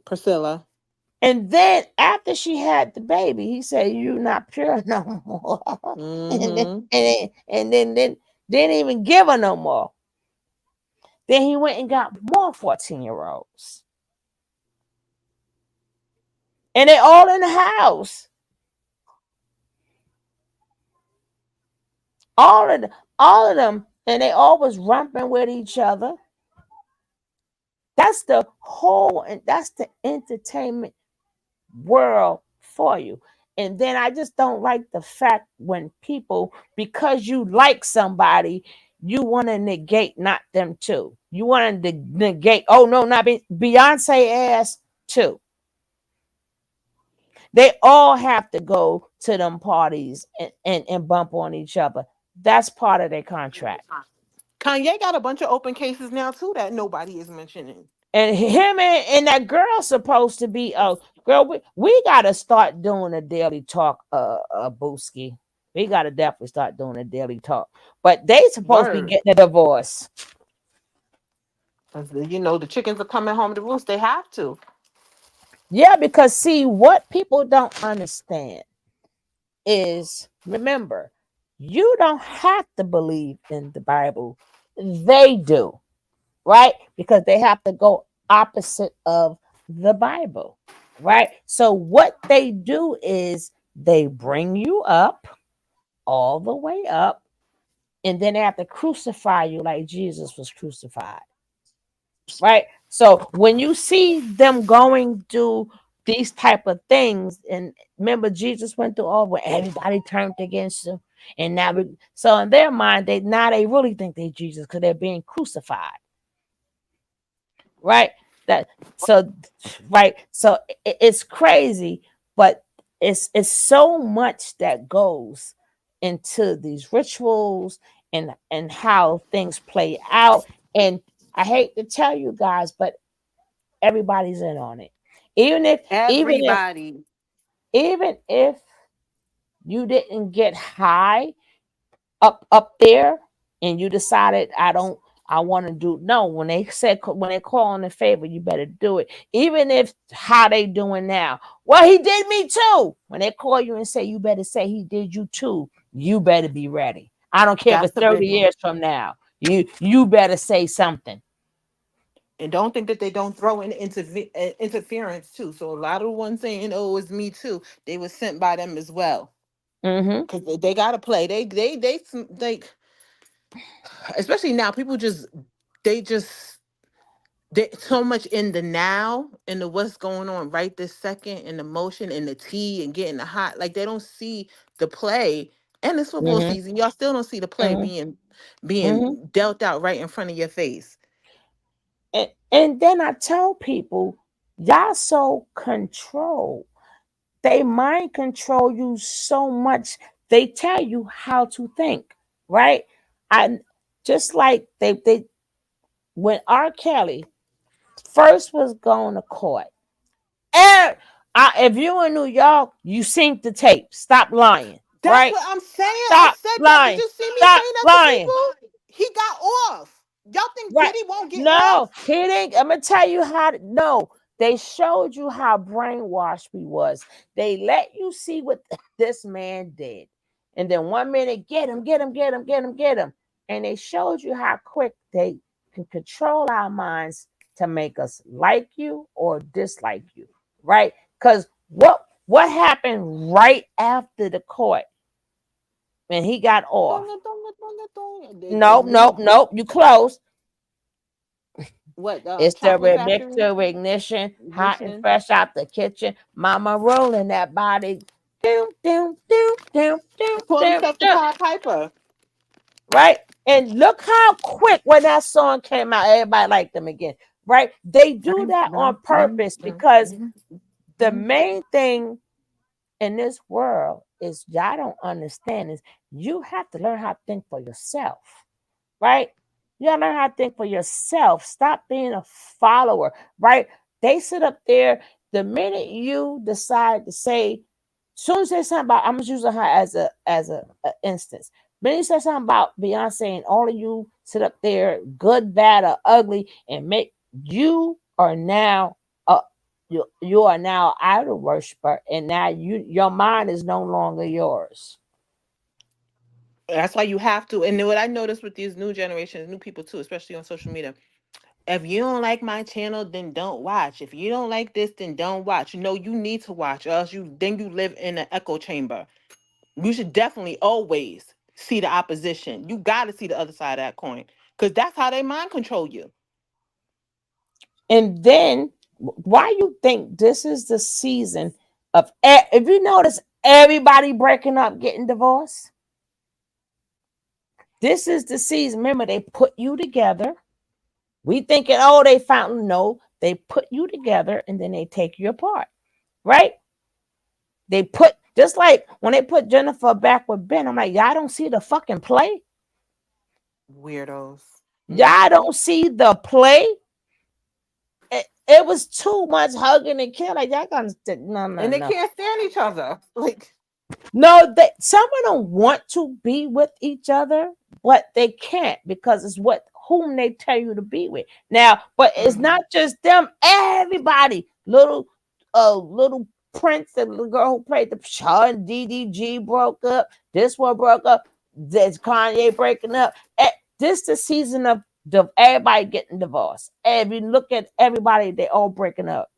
S6: Priscilla.
S2: And then after she had the baby, he said, "You not pure no more." and then,
S6: Mm-hmm.
S2: and then didn't even give her no more. Then he went and got more 14-year-olds. And they all in the house. All of them, all of them, and they all was romping with each other. That's the whole, and that's the entertainment world for you. And then I just don't like the fact when people, because you like somebody, you want to negate not them too. You want to negate, oh no, not Beyonce ass too. They all have to go to them parties and bump on each other. That's part of their contract.
S6: Kanye got a bunch of open cases now too that nobody is mentioning.
S2: And him and that girl supposed to be, oh girl, we gotta start doing a daily talk, Booski. We gotta definitely start doing a daily talk. But they supposed to be
S6: Word.
S2: getting a divorce.
S6: 'Cause the chickens are coming home to roost. They have to.
S2: Yeah, because see, what people don't understand is, remember, you don't have to believe in the Bible. They do, right? Because they have to go opposite of the Bible, right? So what they do is they bring you up all the way up, and then they have to crucify you like Jesus was crucified, right? So when you see them going through these type of things, and remember Jesus went through all where everybody turned against him, and so in their mind they really think they Jesus because they're being crucified, right? That so right. So it's crazy, but it's so much that goes into these rituals and how things play out. And I hate to tell you guys, but everybody's in on it. Even if even if
S6: Everybody.
S2: even if you didn't get high up there and you decided I want to do, no, when they call on the favor, you better do it. Even if how they doing now, well, he did me too. When they call you and say, you better say he did you too, you better be ready. I don't care if
S6: That's
S2: it's
S6: the
S2: 30
S6: big one.
S2: years from now. You better say something.
S6: And don't think that they don't throw in interference too. So a lot of the ones saying, "Oh, it's me too," they were sent by them as well.
S2: Mm-hmm.
S6: Because they gotta play. Like, especially now, people they just they so much in the now and the what's going on right this second and the motion and the tea and getting the hot. Like they don't see the play. And it's football
S2: Mm-hmm.
S6: season. Y'all still don't see the play
S2: Mm-hmm.
S6: being
S2: Mm-hmm.
S6: dealt out right in front of your face.
S2: And then I tell people, y'all so controlled. They mind control you so much. They tell you how to think, right? I just like they when R. Kelly first was going to court. And if you in New York, you seen the tape. Stop lying,
S6: That's
S2: right?
S6: what I'm saying. I
S2: Stop
S6: said that. Did
S2: lying.
S6: you see me
S2: Stop
S6: saying that to
S2: lying.
S6: people? He got off. Y'all think
S2: Right.
S6: Diddy won't get
S2: No,
S6: off?
S2: he didn't. I'm gonna tell you how no. They showed you how brainwashed we was. They let you see what this man did. And then 1 minute, get him, get him, get him, get him, get him. And they showed you how quick they can control our minds to make us like you or dislike you. Right? Because what happened right after the court when he got off?
S6: They
S2: Nope, nope,
S6: moved.
S2: nope. You close.
S6: What?
S2: It's the
S6: Chocolate Factory
S2: mixture ignition, hot and
S6: ignition.
S2: fresh out the kitchen. Mama rolling that body. Doom, doom, doom, doom, doom,
S6: Call
S2: doom,
S6: himself the
S2: doom.
S6: Pied Piper.
S2: Right? And look how quick when that song came out, everybody liked them again. Right? They do that on purpose because The main thing in this world is y'all don't understand is you have to learn how to think for yourself, right? You gotta learn how to think for yourself. Stop being a follower, right? They sit up there. The minute you decide to say, soon as they say something about, I'm just using her as a instance. When you say something about Beyonce and all of you sit up there, good, bad, or ugly, and make you are now you are now idol worshiper, and now your mind is no longer yours.
S6: That's why you have to. And what I noticed with these new generations, new people too, especially on social media, if you don't like my channel, then don't watch. If you don't like this, then don't watch. You know, you need to watch, or else you live in an echo chamber. You should definitely always see the opposition. You got to see the other side of that coin, because that's how they mind control you.
S2: And then why you think this is the season of if you notice everybody breaking up, getting divorced? This is the season. Remember, they put you together. We thinking, oh, they found no, they put you together and then they take you apart, right? They put just like when they put Jennifer back with Ben. I'm like, y'all don't see the fucking play.
S6: Weirdos.
S2: Y'all don't see the play. It was too much hugging and killing. Like y'all gonna
S6: And they
S2: no.
S6: can't stand each other. Like,
S2: No, some of them want to be with each other, but they can't because it's what whom they tell you to be with. Now, but it's not just them. Everybody, little Prince, the little girl who played the Shaw and DDG broke up. This one broke up. There's Kanye breaking up. This the season of everybody getting divorced. If you look at everybody, they all breaking up.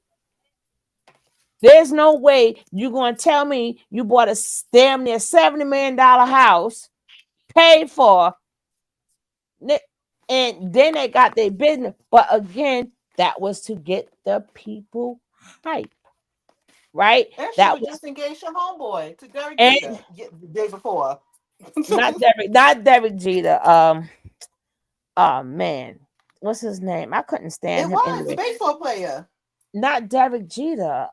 S2: There's no way you're going to tell me you bought a damn near $70 million house, paid for, and then they got their business. But again, that was to get the people hype, right?
S6: and she
S2: That
S6: was
S2: was,
S6: just engaged to homeboy, to Derek
S2: and
S6: Jeter, the day before.
S2: not Derek Jeter. Oh man, what's his name? I couldn't stand
S6: It
S2: him
S6: was the
S2: anyway.
S6: baseball player.
S2: Not Derek Jeter.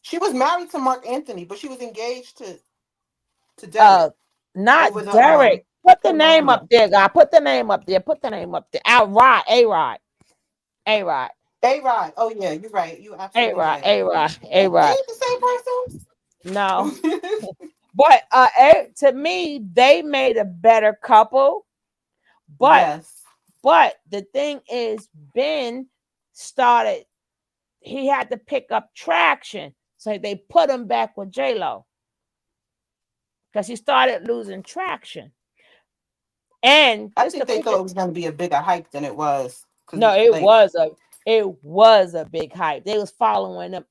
S6: She was married to Mark Anthony, but she was engaged to
S2: Uh,
S6: Derek
S2: not
S6: over the
S2: Derek. Put the name
S6: Caronnaion.
S2: up there, guy. Put the name up there. Put the name up there. Rod. A Rod.
S6: A-Rod. Oh yeah, you're right. You're
S2: A
S6: absolutely
S2: Rod.
S6: right.
S2: A Rod. A
S6: They
S2: Rod.
S6: ain't the
S2: No,
S6: same person.
S2: but to me, they made a better couple. But
S6: Yes.
S2: the thing is, Ben started. He had to pick up traction, so they put him back with J Lo because he started losing traction. And
S6: I
S2: just to
S6: think they
S2: put
S6: thought
S2: it,
S6: it was going to be a bigger hype than it was.
S2: no,
S6: Because, like,
S2: it was a big hype. They was following them,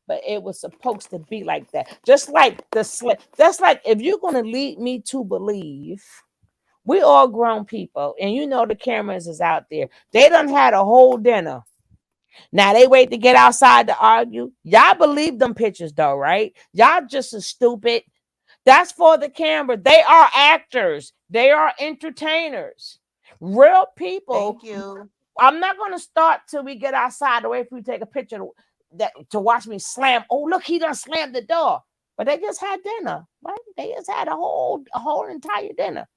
S2: but it was supposed to be like that. Just like that's like if you're gonna lead me to believe. We all grown people, and you know the cameras is out there. They done had a whole dinner. Now they wait to get outside to argue. Y'all believe them pictures though, right? Y'all just as stupid. That's for the camera. They are actors. They are entertainers. Real people.
S6: thank you.
S2: I'm not gonna start till we get outside to wait for you to take a picture to watch me slam. Oh, look, he done slammed the door. But they just had dinner, right? They just had a whole entire dinner.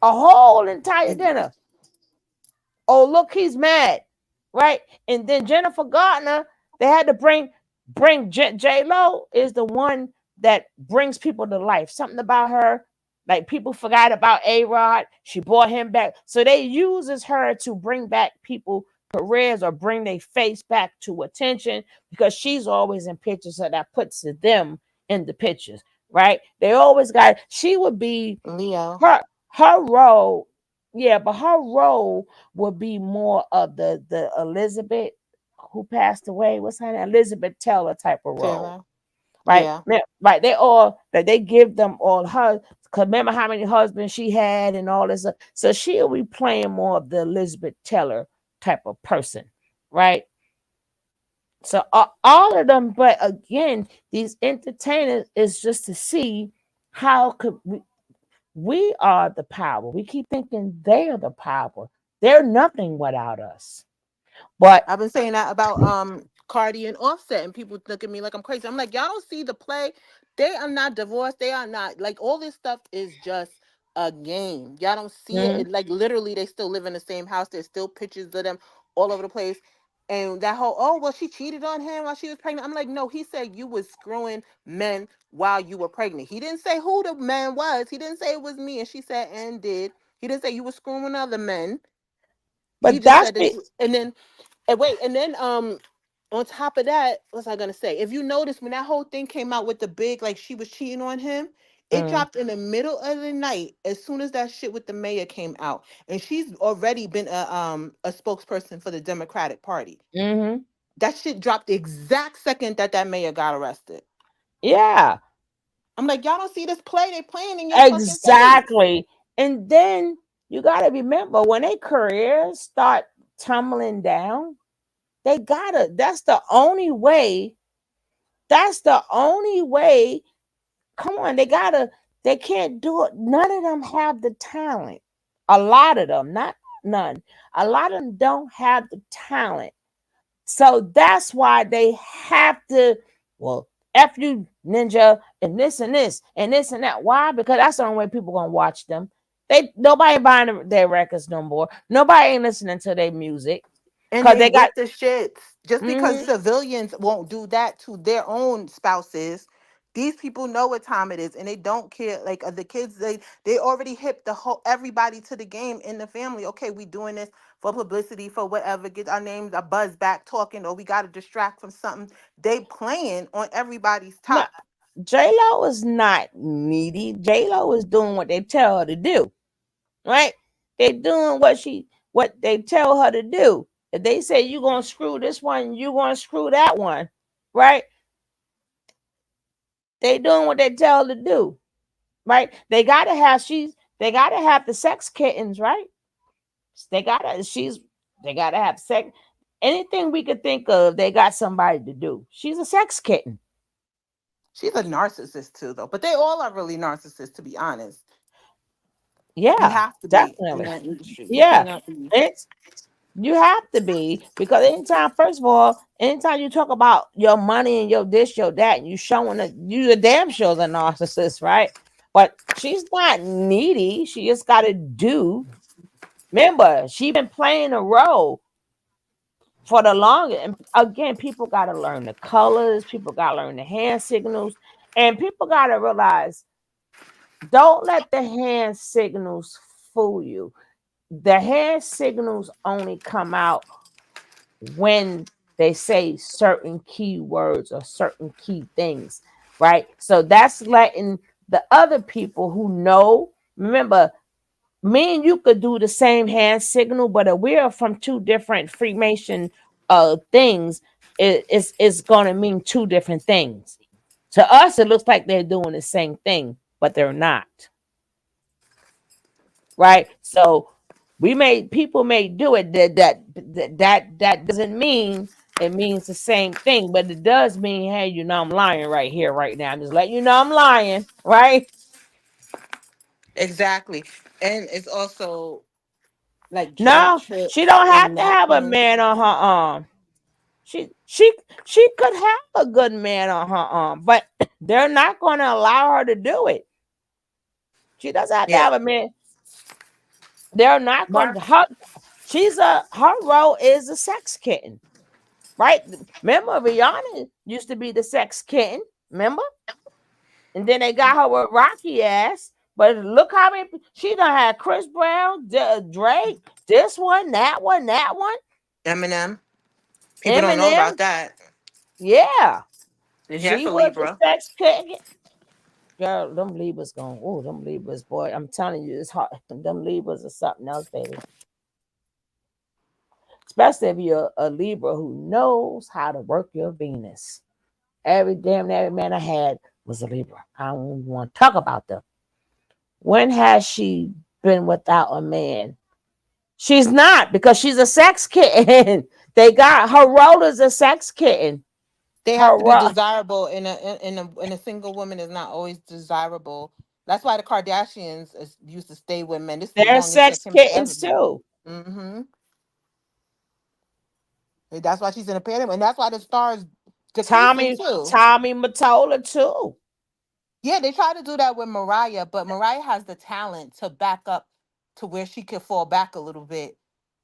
S2: A whole entire dinner. Oh, look, he's mad, right? And then Jennifer Gardner, they had to bring J Lo is the one that brings people to life. Something about her, like people forgot about A Rod. She brought him back, so they uses her to bring back people careers or bring their face back to attention because she's always in pictures, so that puts them in the pictures, right? They always got. She would be
S6: Leo.
S2: her role, yeah, but her role would be more of the Elizabeth who passed away. What's her name? Elizabeth Taylor type of role,
S6: Taylor.
S2: right?
S6: Yeah.
S2: Right. They all that they give them all her. Cause remember how many husbands she had and all this. So she'll be playing more of the Elizabeth Taylor type of person, right? So all of them, but again, these entertainers is just to see how could we are the power. We keep thinking they are the power. They're nothing without us. But
S6: I've been saying that about Cardi and Offset, and people look at me like I'm crazy. I'm like, y'all don't see the play. They are not divorced. They are not like all this stuff is just a game. Y'all don't see it.
S2: mhm.
S6: It like literally they still live in the same house. There's still pictures of them all over the place. And that whole, oh well, she cheated on him while she was pregnant. I'm like, no, he said you was screwing men while you were pregnant. He didn't say who the man was. He didn't say it was me. And she said and did. He didn't say you were screwing other men. He
S2: But
S6: just
S2: that's
S6: said that
S2: it.
S6: you, and then and wait, and then on top of that, what's I gonna say? If you notice when that whole thing came out with the big, like she was cheating on him, it
S2: Mm,
S6: dropped in the middle of the night as soon as that shit with the mayor came out. And she's already been a spokesperson for the Democratic Party.
S2: mhm.
S6: That shit dropped the exact second that that mayor got arrested.
S2: Yeah,
S6: I'm like, y'all don't see this play, they playing in your fucking face.
S2: exactly. And then you got to remember when their careers start tumbling down, they gotta. That's the only way. That's the only way. Come on, they gotta. They can't do it. None of them have the talent. A lot of them, not none. A lot of them don't have the talent. So that's why they have to, well, F you ninja and this and this and that. Why? Because that's the only way people gonna watch them. They nobody buying their records no more. Nobody ain't listening to their music.
S6: And
S2: Cause
S6: they
S2: they got
S6: with the shits. Just because
S2: mm-hmm,
S6: civilians won't do that to their own spouses, these people know what time it is, and they don't care. Like the kids, they already hip the whole everybody to the game in the family. Okay, we doing this for publicity, for whatever, get our names, a buzz back talking, or we got to distract from something. They playing on everybody's
S2: no,
S6: top.
S2: J Lo is not needy. J Lo is doing what they tell her to do. Right? They doing what they tell her to do. If they say you gonna screw this one, you gonna screw that one, right? They doing what they tell her to do, right? They gotta have the sex kittens, right? They gotta she's they gotta have sex. Anything we could think of, they got somebody to do. She's a sex kitten.
S6: She's a narcissist too, though. But they all are really narcissists, to be honest. You
S2: Yeah,
S6: have to be in
S2: definitely.
S6: that industry. You
S2: Yeah.
S6: cannot be.
S2: It's You have to be because anytime, first of all, anytime you talk about your money and your this, your that, and you showing that you the damn show's a narcissist, right? But she's not needy. She just got to do. Remember, she been playing a role for the longest. And again, people got to learn the colors. People got to learn the hand signals, and people got to realize don't let the hand signals fool you. The hand signals only come out when they say certain keywords or certain key things, right? So that's letting the other people who know, remember, me and you could do the same hand signal, but if we're from two different Freemason things, it's going to mean two different things. To us, it looks like they're doing the same thing, but they're not, right? So people may do it that doesn't mean it means the same thing, but it does mean, hey, I'm lying right here, right now. I'm just letting you know I'm lying, right?
S6: Exactly. And it's also like drunk
S2: No, she
S6: trips
S2: don't have
S6: and
S2: to have a
S6: napkins.
S2: man on her arm. She could have a good man on her arm, but they're not going to allow her to do it. She doesn't have to
S6: Yeah.
S2: have a man. They're not going
S6: Mark.
S2: to her role is a sex kitten. Right? Remember, Rihanna used to be the sex kitten. Remember? And then they got her with Rocky ass. But look how many she done had Chris Brown, Drake, this one, that one, that one,
S6: Eminem. People don't know
S2: Eminem.
S6: about that.
S2: Yeah,
S6: And that's
S2: she
S6: a
S2: was the
S6: Libra.
S2: sex kitten. Girl, them Libras going. Oh, them Libras, boy. I'm telling you, it's hot. Them Libras are something else, baby. Especially if you're a Libra who knows how to work your Venus. Every man I had was a Libra. I don't even want to talk about them. When has she been without a man? She's not because she's a sex kitten. They got her role as a sex kitten.
S6: They
S2: Her
S6: have to be
S2: role,
S6: desirable in a single woman is not always desirable. That's why the Kardashians used to stay with men. This is the
S2: they're
S6: longest that
S2: sex
S6: Kim could ever
S2: kittens
S6: be.
S2: too.
S6: Mm-hmm. That's why she's in a pandemic, and that's why the stars decreasing
S2: Tommy
S6: too.
S2: Tommy Mottola too.
S6: Yeah, they try to do that with Mariah, but Mariah has the talent to back up to where she could fall back a little bit.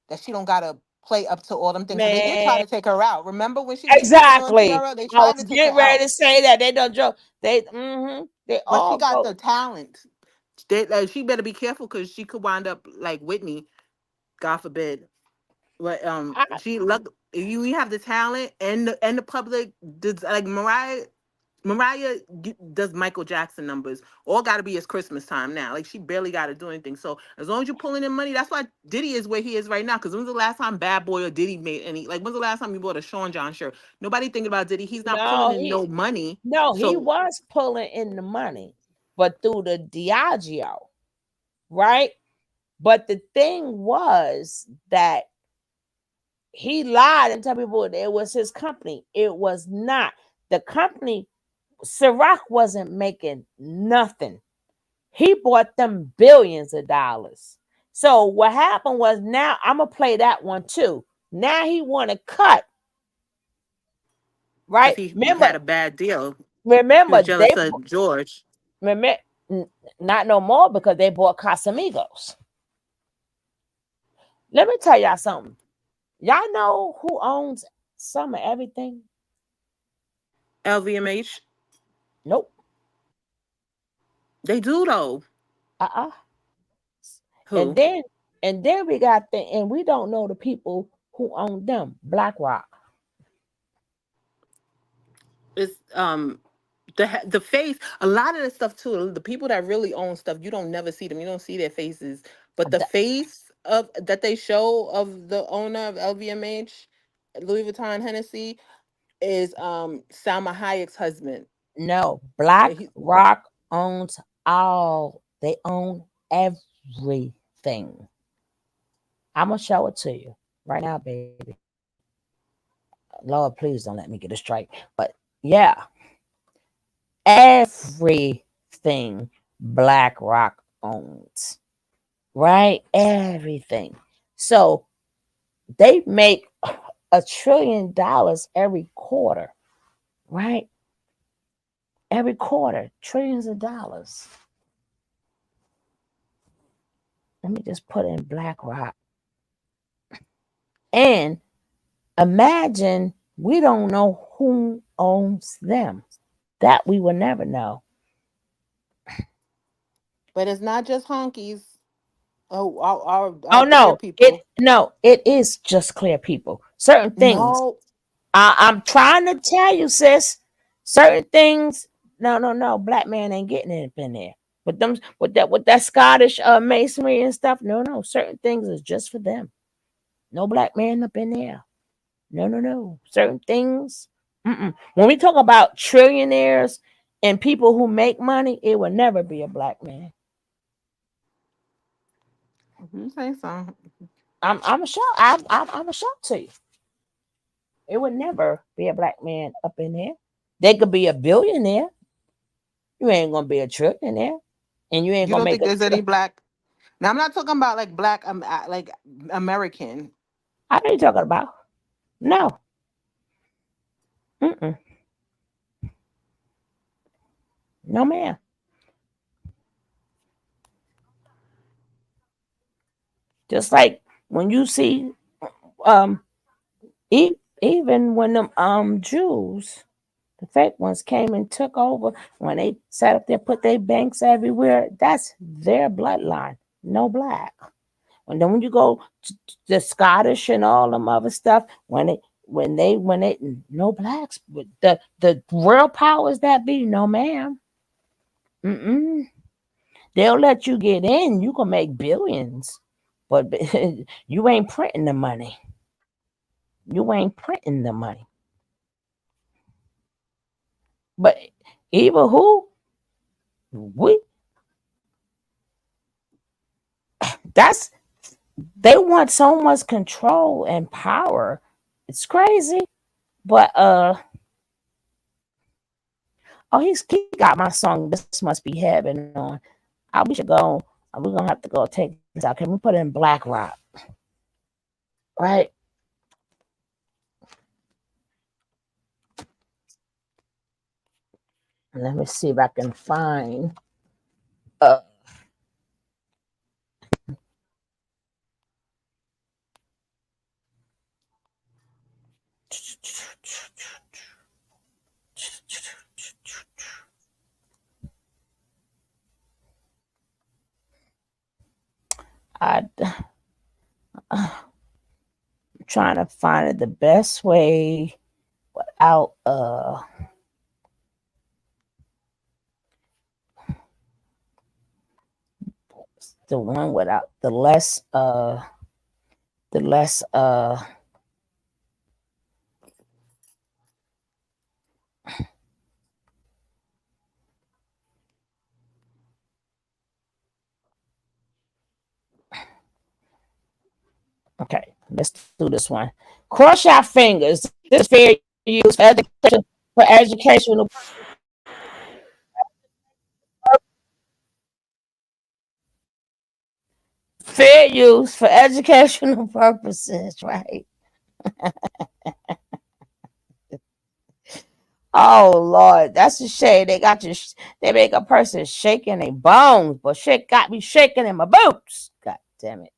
S6: That she don't gotta play up to all them things. But they did try
S2: Man,
S6: to take her out. Remember when she was speaking on
S2: exactly.
S6: TRL? They
S2: I
S6: tried to
S2: was
S6: take her
S2: getting ready
S6: out,
S2: to say that they don't joke. They
S6: but she
S2: all
S6: got
S2: go.
S6: the talent. She better be careful because she could wind up like Whitney, God forbid. But
S2: I,
S6: she look you have the talent and the public does like Mariah does Michael Jackson numbers. All got to be his Christmas time now. Like she barely got to do anything. So as long as you're pulling in money, that's why Diddy is where he is right now. Because when's the last time Bad Boy or Diddy made any? Like when's the last time you bought a Sean John shirt? Nobody thinking about Diddy. He's not pulling
S2: no,
S6: in no money.
S2: he
S6: So
S2: was pulling in the money, but through the Diageo, right? But the thing was that he lied and told people it was his company. It was not. The company, Ciroc wasn't making nothing. He bought them billions of dollars. So what happened was now I'm gonna play that one too. Now he want to cut,
S6: because
S2: right?
S6: he had
S2: Remember,
S6: a bad deal. He was
S2: remember they
S6: jealous of George.
S2: remember not no more because they bought Casamigos. Let me tell y'all something. Y'all know who owns some of everything?
S6: LVMH.
S2: Nope.
S6: They do though.
S2: Uh-uh. And
S6: Who?
S2: then we got and we don't know the people who own them. BlackRock.
S6: It's the face, a lot of the stuff too, the people that really own stuff, you don't never see them, you don't see their faces, but the face of that they show of the owner of LVMH, Louis Vuitton Hennessy, is Salma Hayek's husband.
S2: No,
S6: He,
S2: BlackRock owns all. They own everything. I'm gonna show it to you right now, baby. Lord, please don't let me get a strike. But yeah, everything BlackRock owns, right? Everything. So they make $1 trillion every quarter, right? Every quarter, trillions of dollars. Let me just put in BlackRock. And imagine we don't know who owns them. That we will never know.
S6: but it's not just honkies. Oh, our
S2: Oh
S6: clear
S2: no,
S6: people.
S2: it is just clear people. Certain things.
S6: No,
S2: I'm trying to tell you, sis. Certain things. No. Black man ain't getting it up in there. With them, with that Scottish masonry and stuff. No. Certain things is just for them. No black man up in there. No. Certain things. When we talk about trillionaires and people who make money, it will never be a black man.
S6: you say so.
S2: I'm a shock. I'm a shock to you. It would never be a black man up in there. They could be a billionaire. You ain't gonna be a trillionaire, and you ain't
S6: You
S2: gonna
S6: don't
S2: make
S6: think
S2: a.
S6: there's any black? Now I'm not talking about like black, like American.
S2: I know you're talking about. No. Mm-mm. No, man. Just like when you see, um, even when them Jews, the fake ones came and took over when they sat up there, put their banks everywhere. That's their bloodline. No black. And then when you go to the Scottish and all them other stuff, when they no blacks, but the real powers that be, no ma'am. Mm-mm. They'll let you get in. You can make billions, but you ain't printing the money. You ain't printing the money. But even who we that's they want so much control and power. It's crazy. But oh, he got my song. This must be heaven on. We should go. We're gonna have to go take this out. Can we put it in Black Rock? Right? Let me see if I can find. Uh, I'm trying to find it the best way without the one without the less okay, let's do this one. Cross your fingers. This is fair use for educational fair use for educational purposes, right? Oh Lord, that's a shame. They got you. They make a person shaking their bones, but shit got me shaking in my boots. God damn it!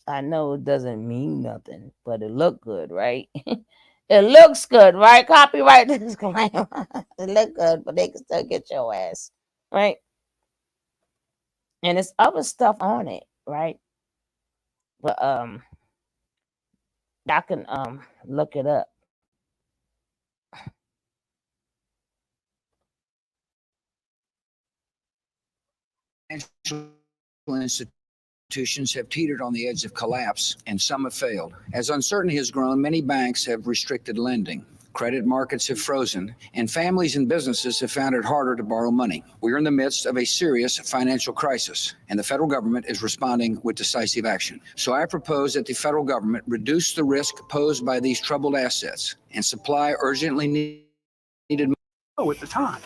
S2: I know it doesn't mean nothing, but it look good, right? It looks good, right? Copyright disclaimer. It look good, but they can still get your ass, right? And there's other stuff on it, right? But y'all can look it up.
S13: Institutions have teetered on the edge of collapse, and some have failed. As uncertainty has grown, many banks have restricted lending. Credit markets have frozen, and families and businesses have found it harder to borrow money. We are in the midst of a serious financial crisis, and the federal government is responding with decisive action. So I propose that the federal government reduce the risk posed by these troubled assets and supply urgently needed money
S14: at the time.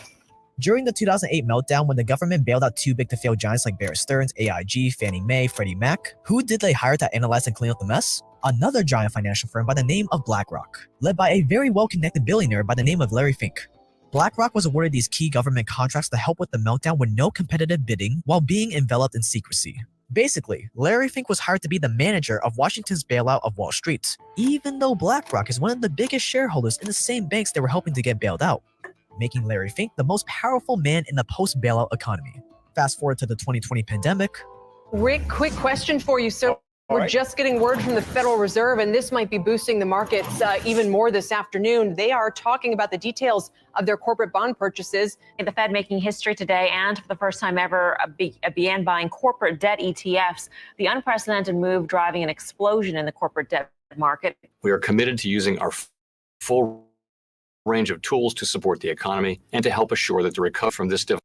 S14: During the 2008 meltdown, when the government bailed out too big to fail giants like Bear Stearns, AIG, Fannie Mae, Freddie Mac, who did they hire to analyze and clean up the mess? Another giant financial firm by the name of BlackRock, led by a very well-connected billionaire by the name of Larry Fink. BlackRock was awarded these key government contracts to help with the meltdown with no competitive bidding while being enveloped in secrecy. Basically, Larry Fink was hired to be the manager of Washington's bailout of Wall Street, even though BlackRock is one of the biggest shareholders in the same banks they were helping to get bailed out, making Larry Fink the most powerful man in the post-bailout economy. Fast forward to the 2020 pandemic.
S15: Rick, quick question for you, sir. We're just getting word from the Federal Reserve, and this might be boosting the markets even more this afternoon. They are talking about the details of their corporate bond purchases.
S16: The Fed making history today, and for the first time ever, began buying corporate debt ETFs. The unprecedented move driving an explosion in the corporate debt market.
S17: We are committed to using our full range of tools to support the economy and to help assure that the recovery from this
S14: to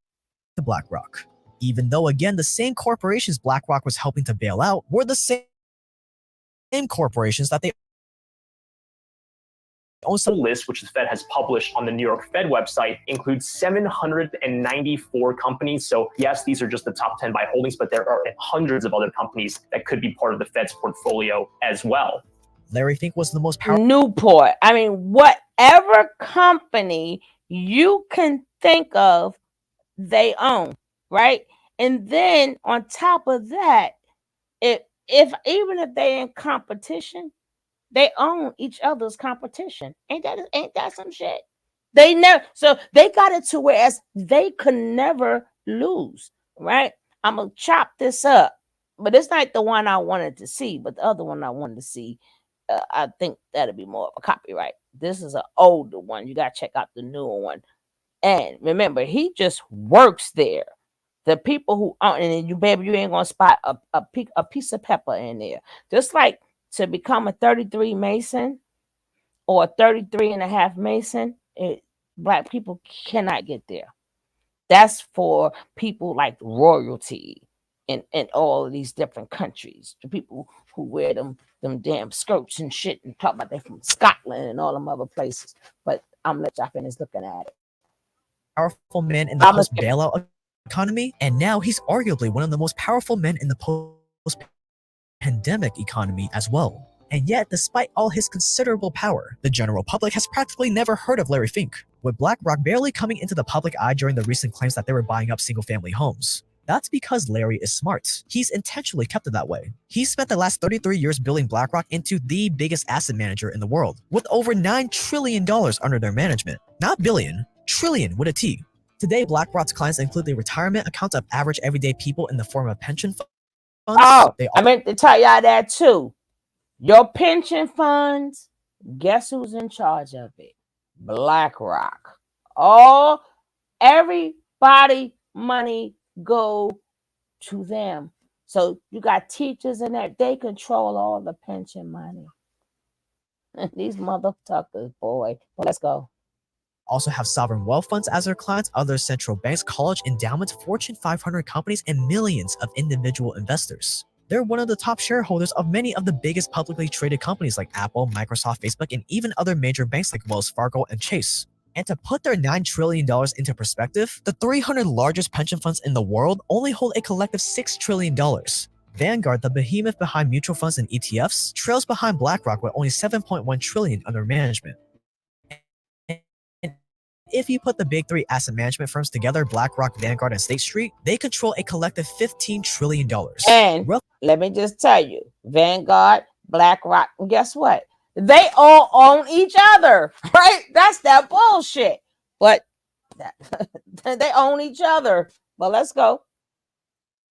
S14: BlackRock. Even though, again, the same corporations BlackRock was helping to bail out were the same corporations that they own.
S18: The list, which the Fed has published on the New York Fed website, includes 794 companies. So yes, these are just the top 10 by holdings, but there are hundreds of other companies that could be part of the Fed's portfolio as well.
S14: Larry Fink was the most powerful.
S2: Newport. I mean, whatever company you can think of, they own, right? And then on top of that, if even if they're in competition, they own each other's competition. Ain't that some shit? They never, so they got it to whereas they could never lose, right? I'm gonna chop this up, but it's not the one I wanted to see, but the other one I wanted to see. I think that'll be more of a copyright. This is an older one. You gotta check out the newer one. And remember, he just works there. The people who aren't, and you baby, you ain't gonna spot a piece of pepper in there. Just like to become a 33 Mason or a 33 and a half Mason, Black people cannot get there. That's for people like royalty in all of these different countries. The people who wear them damn skirts and shit and talk about they from Scotland and all them other places. But I'm gonna let y'all finish looking at it.
S14: Powerful man in the post-bailout economy, and now he's arguably one of the most powerful men in the post-pandemic economy as well. And yet, despite all his considerable power, the general public has practically never heard of Larry Fink, with BlackRock barely coming into the public eye during the recent claims that they were buying up single-family homes. That's because Larry is smart. He's intentionally kept it that way. He spent the last 33 years building BlackRock into the biggest asset manager in the world, with over $9 trillion under their management. Not billion, trillion with a T. Today, BlackRock's clients include the retirement accounts of average everyday people in the form of pension funds.
S2: Oh, I meant to tell y'all that too. Your pension funds, guess who's in charge of it? BlackRock. All everybody money go to them. So you got teachers and that they control all the pension money. These motherfuckers, boy. Well, let's go.
S14: Also have sovereign wealth funds as their clients, other central banks, college endowments, Fortune 500 companies, and millions of individual investors. They're one of the top shareholders of many of the biggest publicly traded companies like Apple, Microsoft, Facebook, and even other major banks like Wells Fargo and Chase. And to put their $9 trillion into perspective, the 300 largest pension funds in the world only hold a collective $6 trillion. Vanguard, the behemoth behind mutual funds and ETFs, trails behind BlackRock with only $7.1 trillion under management. If you put the big three asset management firms together, BlackRock, Vanguard, and State Street, they control a collective $15 trillion.
S2: And let me just tell you, Vanguard, BlackRock, and guess what? They all own each other, right? That's that bullshit. But they own each other. But let's go.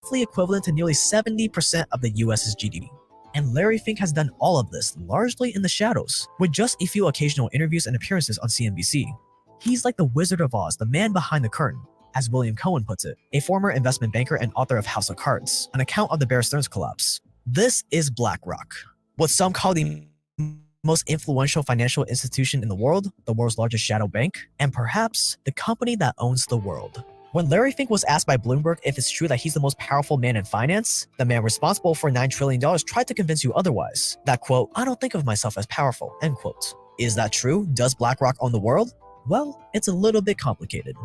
S14: Roughly equivalent to nearly 70% of the US's GDP. And Larry Fink has done all of this largely in the shadows, with just a few occasional interviews and appearances on CNBC. He's like the Wizard of Oz, the man behind the curtain, as William Cohen puts it, a former investment banker and author of House of Cards, an account of the Bear Stearns collapse. This is BlackRock, what some call the most influential financial institution in the world's largest shadow bank, and perhaps the company that owns the world. When Larry Fink was asked by Bloomberg if it's true that he's the most powerful man in finance, the man responsible for $9 trillion tried to convince you otherwise. That quote, "I don't think of myself as powerful," end quote. Is that true? Does BlackRock own the world? Well, it's a little bit complicated.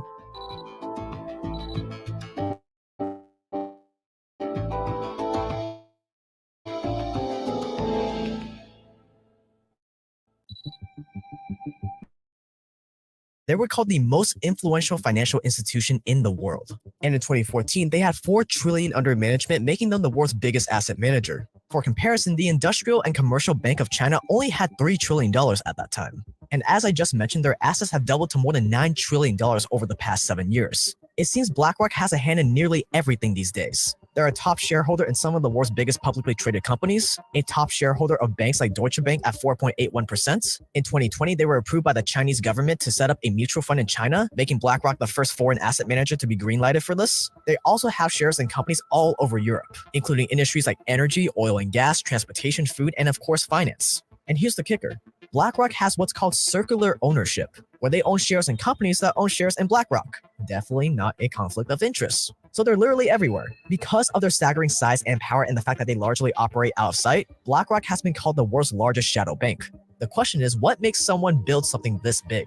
S14: They were called the most influential financial institution in the world. And in 2014, they had $4 trillion under management, making them the world's biggest asset manager. For comparison, the Industrial and Commercial Bank of China only had $3 trillion at that time. And as I just mentioned, their assets have doubled to more than $9 trillion over the past 7 years. It seems BlackRock has a hand in nearly everything these days. They're a top shareholder in some of the world's biggest publicly traded companies, a top shareholder of banks like Deutsche Bank at 4.81%. In 2020, they were approved by the Chinese government to set up a mutual fund in China, making BlackRock the first foreign asset manager to be greenlighted for this. They also have shares in companies all over Europe, including industries like energy, oil and gas, transportation, food, and of course, finance. And here's the kicker. BlackRock has what's called circular ownership, where they own shares in companies that own shares in BlackRock. Definitely not a conflict of interest. So they're literally everywhere. Because of their staggering size and power and the fact that they largely operate out of sight, BlackRock has been called the world's largest shadow bank. The question is, what makes someone build something this big?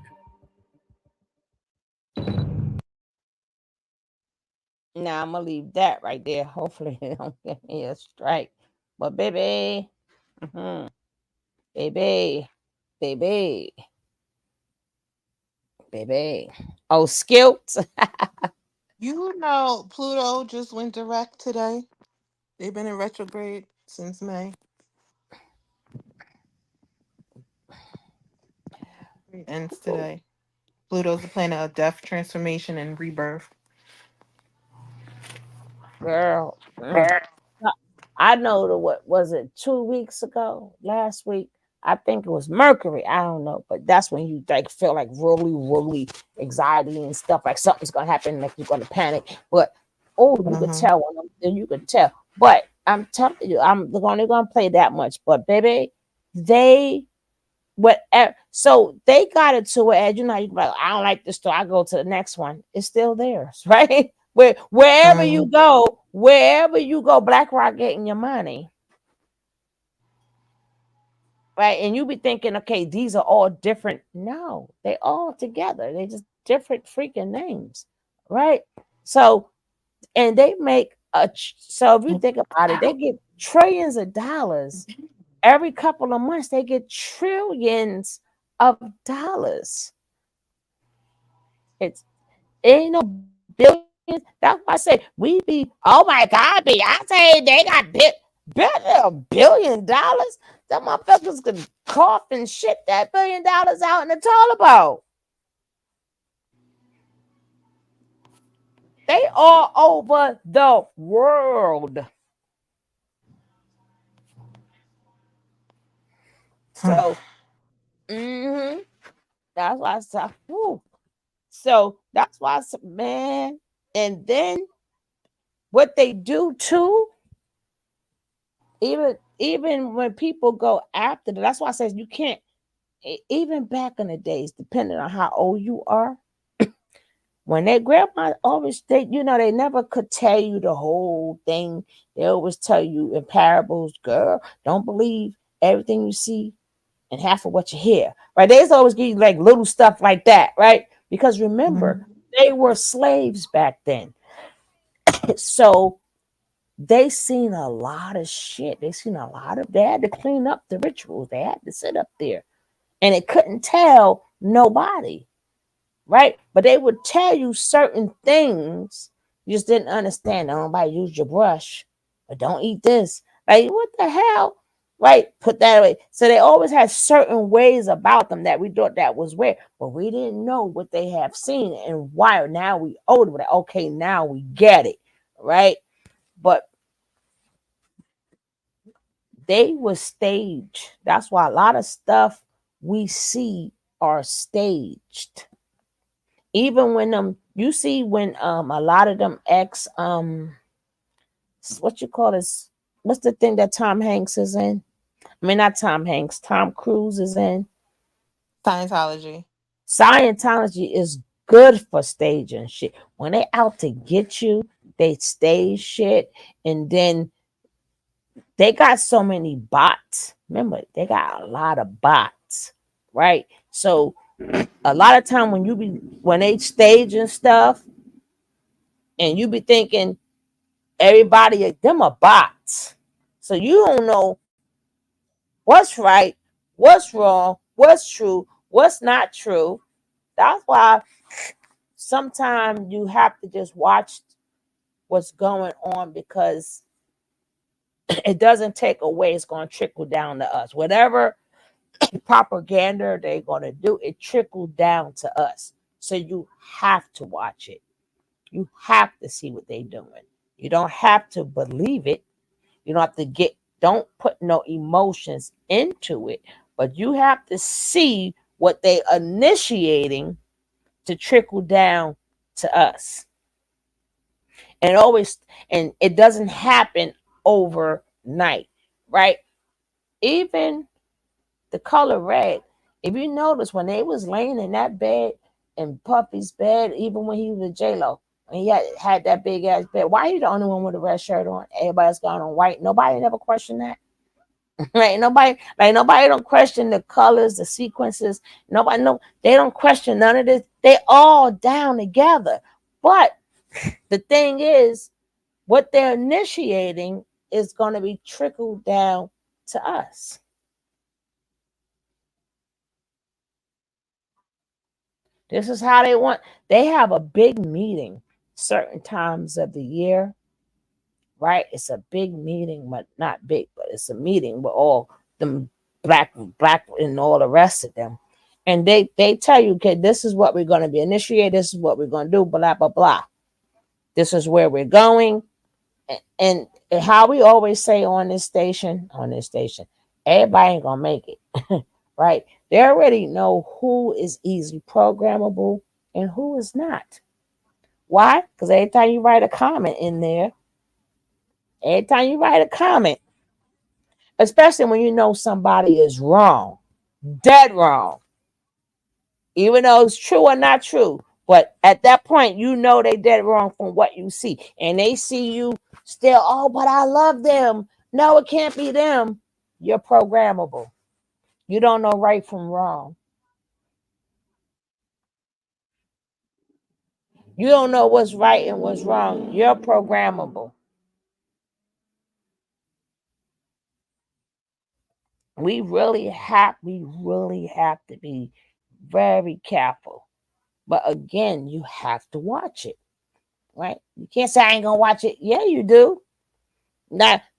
S2: Now I'm gonna leave that right there. Hopefully they don't give me a strike. But baby, baby, baby. Oh, Skilt.
S6: You know, Pluto just went direct today. They've been in retrograde since May. It ends today. Pluto's the planet of death, transformation, and rebirth.
S2: Girl. I know what was it 2 weeks ago, last week? I think it was Mercury. I don't know, but that's when you like feel like really anxiety and stuff, like something's gonna happen, like you're gonna panic. But you could tell then you could tell. But I'm telling you, I'm only gonna play that much. But baby, so they got it to where, you know, you like, I don't like this store. I go to the next one. It's still theirs, right? Wherever you go, BlackRock getting your money. Right. And you be thinking, okay, these are all different. No, they all together. They just different freaking names. Right. So, and they make so if you think about it, they get trillions of dollars every couple of months they get trillions of dollars. It's ain't no billions. That's why I say we be, oh my God, Beyonce, they got $1 billion. Them motherfuckers could cough and shit that $1 billion out in the toilet bowl. They all over the world. So, that's why I said, whew. So that's why I said, man. And then what they do too, even when people go after them, that's why I said you can't. Even back in the days, depending on how old you are, when their grandma always they never could tell you the whole thing. They always tell you in parables, girl, don't believe everything you see and half of what you hear. Right? They always give you like little stuff like that, right? Because remember, they were slaves back then. So they seen a lot of shit. They had to clean up the rituals. They had to sit up there. And it couldn't tell nobody. Right? But they would tell you certain things. You just didn't understand. Nobody use your brush. Or don't eat this. Like, what the hell? Right? Put that away. So they always had certain ways about them that we thought that was weird. But we didn't know what they have seen and why. Now we older. We're like, okay, now we get it. Right? But they were staged. That's why a lot of stuff we see are staged. Even when you see when a lot of them what you call this, what's the thing that Tom Hanks is in? I mean, not Tom Hanks, Tom Cruise is in.
S6: Scientology.
S2: Scientology is good for staging shit. When they out to get you, they stage shit, and then they got so many bots. Remember, they got a lot of bots, right? So a lot of time when they staging stuff, and you be thinking everybody them are bots, so you don't know what's right, what's wrong, what's true, what's not true. That's why sometimes you have to just watch what's going on, because it doesn't take away. It's going to trickle down to us. Whatever propaganda they're going to do, it trickled down to us. So you have to watch it. You have to see what they're doing. You don't have to believe it. You don't have to don't put no emotions into it, but you have to see what they initiating to trickle down to us. And it doesn't happen overnight, right? Even the color red, if you notice when they was laying in that bed, in Puffy's bed, even when he was with J-Lo, when he had that big ass bed, why are you the only one with a red shirt on? Everybody else got on white. Nobody never questioned that. Right? Nobody don't question the colors, the sequences. They don't question none of this. They all down together. But the thing is, what they're initiating is going to be trickled down to us. This is how they have a big meeting certain times of the year, right? It's a big meeting, but not big, but it's a meeting with all them black and all the rest of them. And they tell you, okay, this is what we're going to be initiated. This is what we're going to do, blah, blah, blah. This is where we're going. And how we always say on this station, everybody ain't going to make it, right? They already know who is easily programmable and who is not. Why? Because every time you write a comment in there, especially when you know somebody is wrong, dead wrong, even though it's true or not true. But at that point, you know they dead wrong from what you see. And they see you still, oh, but I love them. No, it can't be them. You're programmable. You don't know right from wrong. You don't know what's right and what's wrong. You're programmable. We really have to be very careful. But again, you have to watch it, right? You can't say I ain't gonna watch it. Yeah, you do.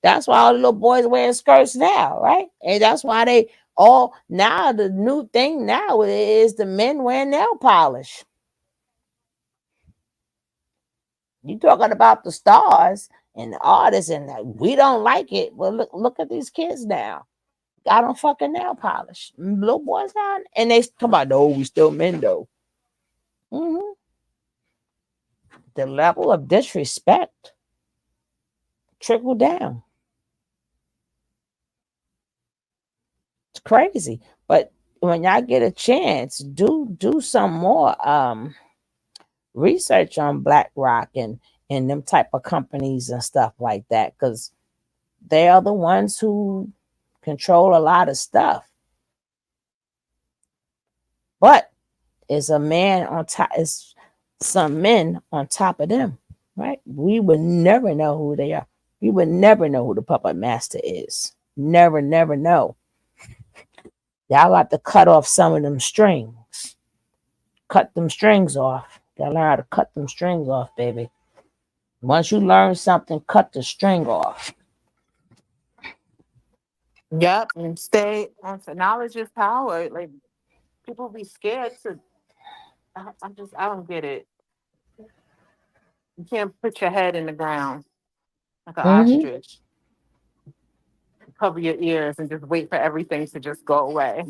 S2: That's why all the little boys wearing skirts now, right? And that's why they all now the new thing now is the men wearing nail polish. You talking about the stars and the artists, and we don't like it. Well, look at these kids now. Got on fucking nail polish, little boys now, and they come about, no, we still men though. hmm The level of disrespect trickle down. It's crazy. But when y'all get a chance, do some more research on BlackRock and them type of companies and stuff like that, because they are the ones who control a lot of stuff. But it's a man on top, it's some men on top of them, right? We would never know who they are. We would never know who the puppet master is. Never know. Y'all got to cut off some of them strings. Cut them strings off. Gotta learn how to cut them strings off, baby. Once you learn something, cut the string off.
S6: Yep, and stay on. Knowledge is power. Like people be scared to. I don't get it. You can't put your head in the ground like an
S2: Mm-hmm.
S6: ostrich. Cover your ears and just wait for everything to just go away.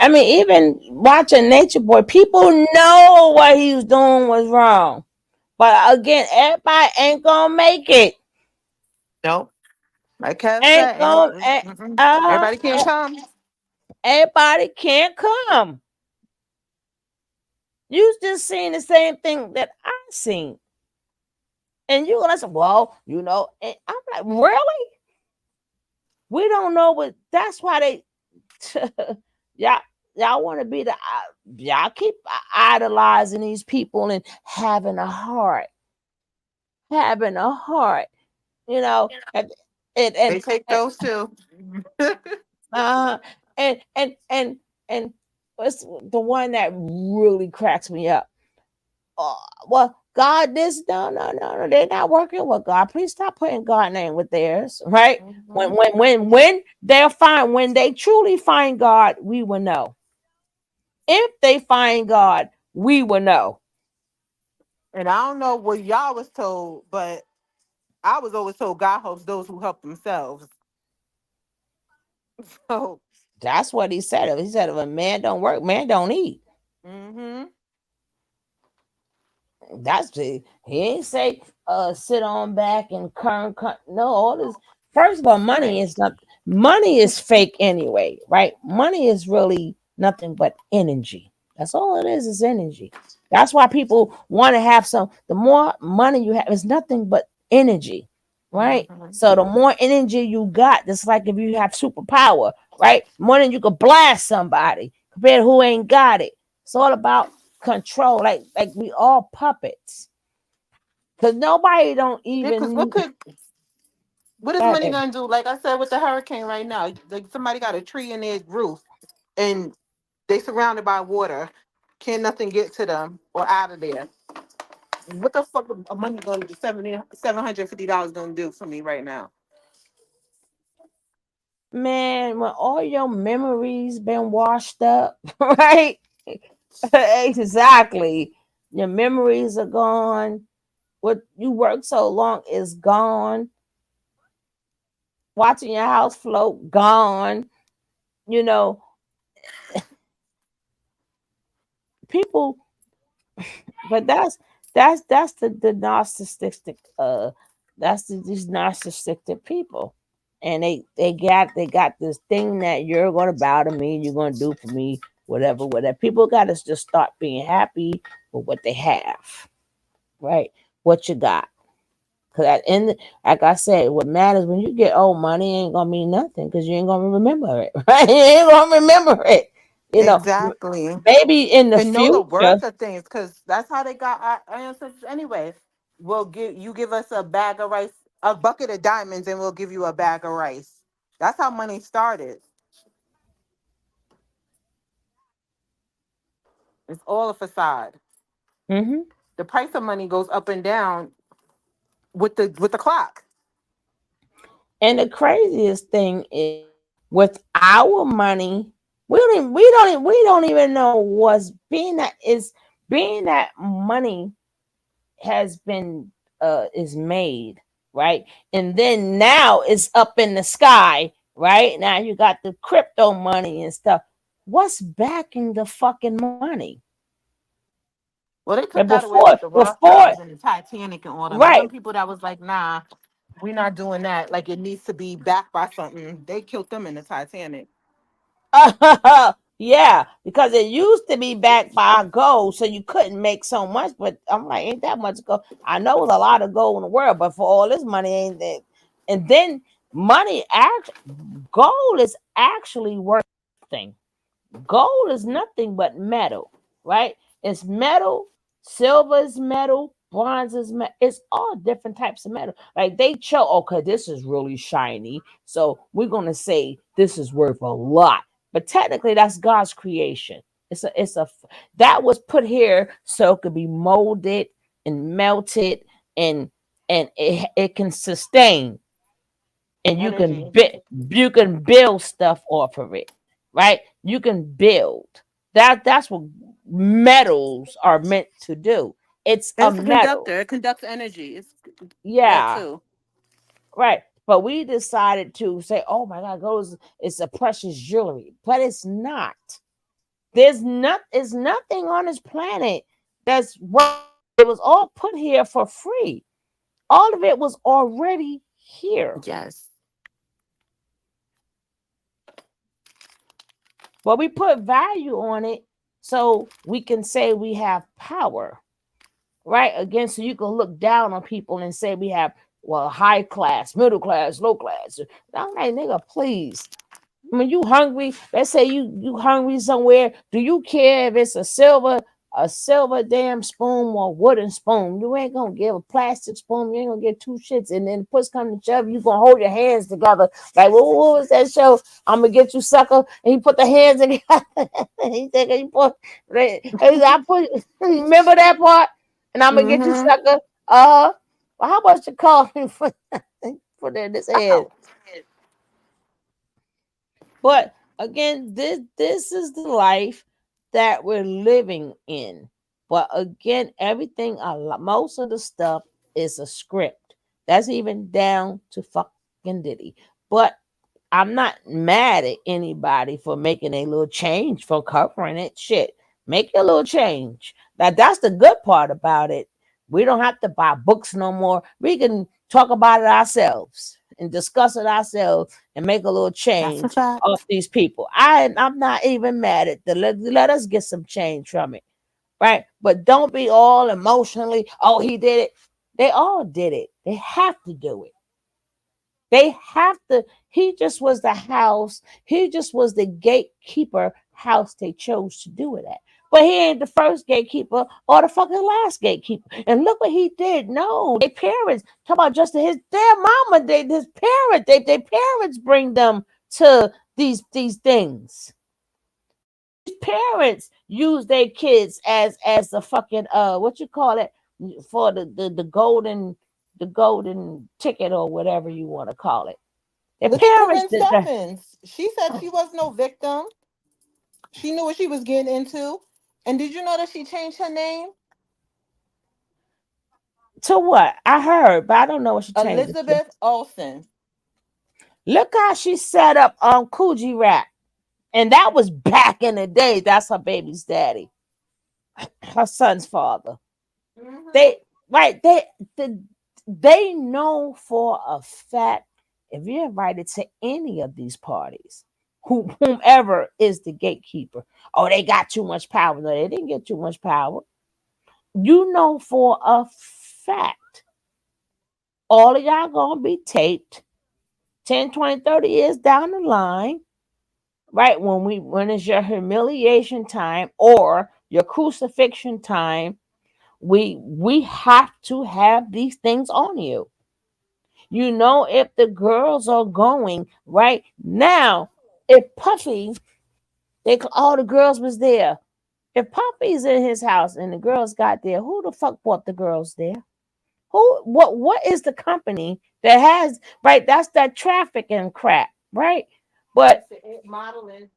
S2: I mean, even watching Nature Boy, people know what he was doing was wrong. But again, everybody ain't gonna make it.
S6: Nope. Like Kev
S2: Ain't
S6: said,
S2: gonna.
S6: everybody can't come.
S2: Everybody can't come. You just seen the same thing that I seen, and you're gonna say, "Well, And I'm like, "Really? We don't know what." That's why they, y'all, y'all want to be the, y'all keep idolizing these people and having a heart, you know,
S6: They take those too.
S2: uh, and what's the one that really cracks me up? Well, God, this no, they're not working with God. Please stop putting God name with theirs, right? When they'll find, when they truly find God, we will know. If they find God, we will know.
S6: And I don't know what y'all was told, but I was always told God helps those who help themselves. So
S2: That's what he said. He said, if a man don't work, man don't eat.
S6: mm-hmm.
S2: That's the, he ain't say sit on back and no, all this. First of all, money is fake anyway, right? Money is really nothing but energy. That's all it is energy. That's why people want to have some, the more money you have, it's nothing but energy, right? So the more energy you got, just like if you have superpower, right? More than you could blast somebody compared to who ain't got it. It's all about control. Like we all puppets. Cause nobody don't
S6: Because
S2: even.
S6: what is money gonna do? Like I said with the hurricane right now, like somebody got a tree in their roof and they surrounded by water. Can't nothing get to them or out of there. What the fuck a money gonna do? $750 gonna do for me right now?
S2: Man, when all your memories been washed up, right? Exactly. Your memories are gone. What you worked so long is gone. Watching your house float, gone. You know, people, but that's the narcissistic these narcissistic people. And they got this thing that you're gonna bow to me, you're gonna do for me, whatever. People gotta just start being happy with what they have, right? What you got. Cause at end, like I said, what matters when you get old, money ain't gonna mean nothing because you ain't gonna remember it, right? You ain't gonna remember it.
S6: Exactly.
S2: Maybe in the
S6: And know the
S2: future.
S6: worth of things, because that's how they got our ancestors anyway. We'll give us a bag of rice a bucket of diamonds and we'll give you a bag of rice. That's how money started. It's all a facade.
S2: Mm-hmm.
S6: The price of money goes up and down with the clock.
S2: And the craziest thing is, with our money, we don't even know what's being that money has been is made, right? And then now it's up in the sky, right? Now you got the crypto money and stuff. What's backing the fucking money?
S6: Well, they took
S2: And
S6: that away with the
S2: before,
S6: Rothschilds and the Titanic and all them. But
S2: right?
S6: them people that was like, nah, we're not doing that. Like it needs to be backed by something. They killed them in the Titanic.
S2: Yeah, because it used to be backed by gold, so you couldn't make so much. But I'm like, ain't that much gold? I know there's a lot of gold in the world, but for all this money, ain't that? And then gold is actually worth nothing. Gold is nothing but metal, right? It's metal, silver is metal, bronze is metal. It's all different types of metal. Like they show, okay, this is really shiny, so we're gonna say this is worth a lot. But technically, that's God's creation. It's a that was put here so it could be molded and melted and it can sustain and
S6: Energy.
S2: you can build stuff off of it, right? You can build. That's what metals are meant to do. It's
S6: And
S2: a
S6: it's a
S2: metal.
S6: conductor. It conducts energy. It's that
S2: Yeah,
S6: too.
S2: right. But we decided to say, oh my God, gold is it's a precious jewelry. But it's not. There's nothing on this planet that's what it was all put here for free. All of it was already here.
S6: Yes.
S2: But we put value on it so we can say we have power, right? Again, so you can look down on people and say we have, well, high class, middle class, low class. I'm like, nigga, please. When you hungry, let's say you hungry somewhere, do you care if it's a silver damn spoon or wooden spoon? You ain't gonna give a plastic spoon. You ain't gonna get two shits, and then push come to shove, you gonna hold your hands together like, what was that show? I'm gonna get you, sucker. And he put the hands together. He said, he put, I put. Remember that part? And I'm gonna get you,
S6: Mm-hmm.
S2: sucker. Well, how much you cost me for put in this head? But again, this is the life that we're living in. But again, everything most of the stuff is a script. That's even down to fucking Diddy. But I'm not mad at anybody for making a little change for covering it. Shit, make a little change. Now that's the good part about it. We don't have to buy books no more. We can talk about it ourselves and discuss it ourselves and make a little
S6: That's a
S2: change
S6: fact.
S2: off these people. I'm not even mad at the let us get some change from it, right? But don't be all emotionally. Oh, he did it. They all did it. They have to do it. They have to. He just was the house. He just was the gatekeeper house they chose to do it at. But he ain't the first gatekeeper or the fucking last gatekeeper. And look what he did. No, their parents talk about just his their mama. His parents. Their parents bring them to these things. These parents use their kids as the fucking what you call it for the golden ticket or whatever you want to call it. Their
S6: Look at
S2: parents
S6: Corinne
S2: did that.
S6: Stephens. She said she was no victim. She knew what she was getting into. And did you know that she changed her name?
S2: To what? I heard, but I don't know what she changed it to.
S6: Elizabeth Olsen.
S2: Look how she set up Coogee Rap. And that was back in the day. That's her baby's daddy. Her son's father. They right, they know for a fact if you're invited to any of these parties, whomever is the gatekeeper, oh, they got too much power. No, they didn't get too much power. You know for a fact all of y'all gonna be taped 10, 20, 30 years down the line, right? When it's your humiliation time or your crucifixion time, we have to have these things on you. You know if the girls are going right now. If Puffy, all the girls was there. If Puffy's in his house and the girls got there, who the fuck brought the girls there? Who? What is the company that has right? That's that trafficking crap, right? But
S6: Modeling.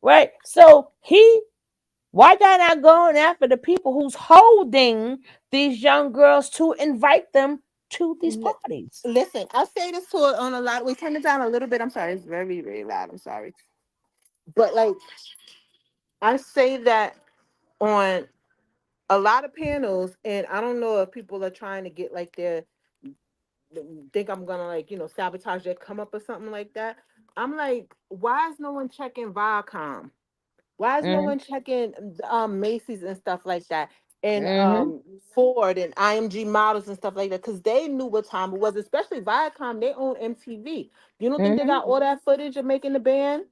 S2: right, so why y'all not going after the people who's holding these young girls to invite them to these parties?
S6: Listen, I say this to it on a lot. We turn it down a little bit. I'm sorry, it's very, very loud. I'm sorry, but like I say that on a lot of panels, and I don't know if people are trying to get like their think I'm gonna like sabotage their come up or something like that. I'm like, why is no one checking Viacom? Why is no
S2: Mm-hmm.
S6: one checking Macy's and stuff like that? And
S2: Mm-hmm.
S6: Ford and IMG models and stuff like that, because they knew what time it was, especially Viacom, they own MTV. You don't think they
S2: Mm-hmm.
S6: got all that footage of making the band?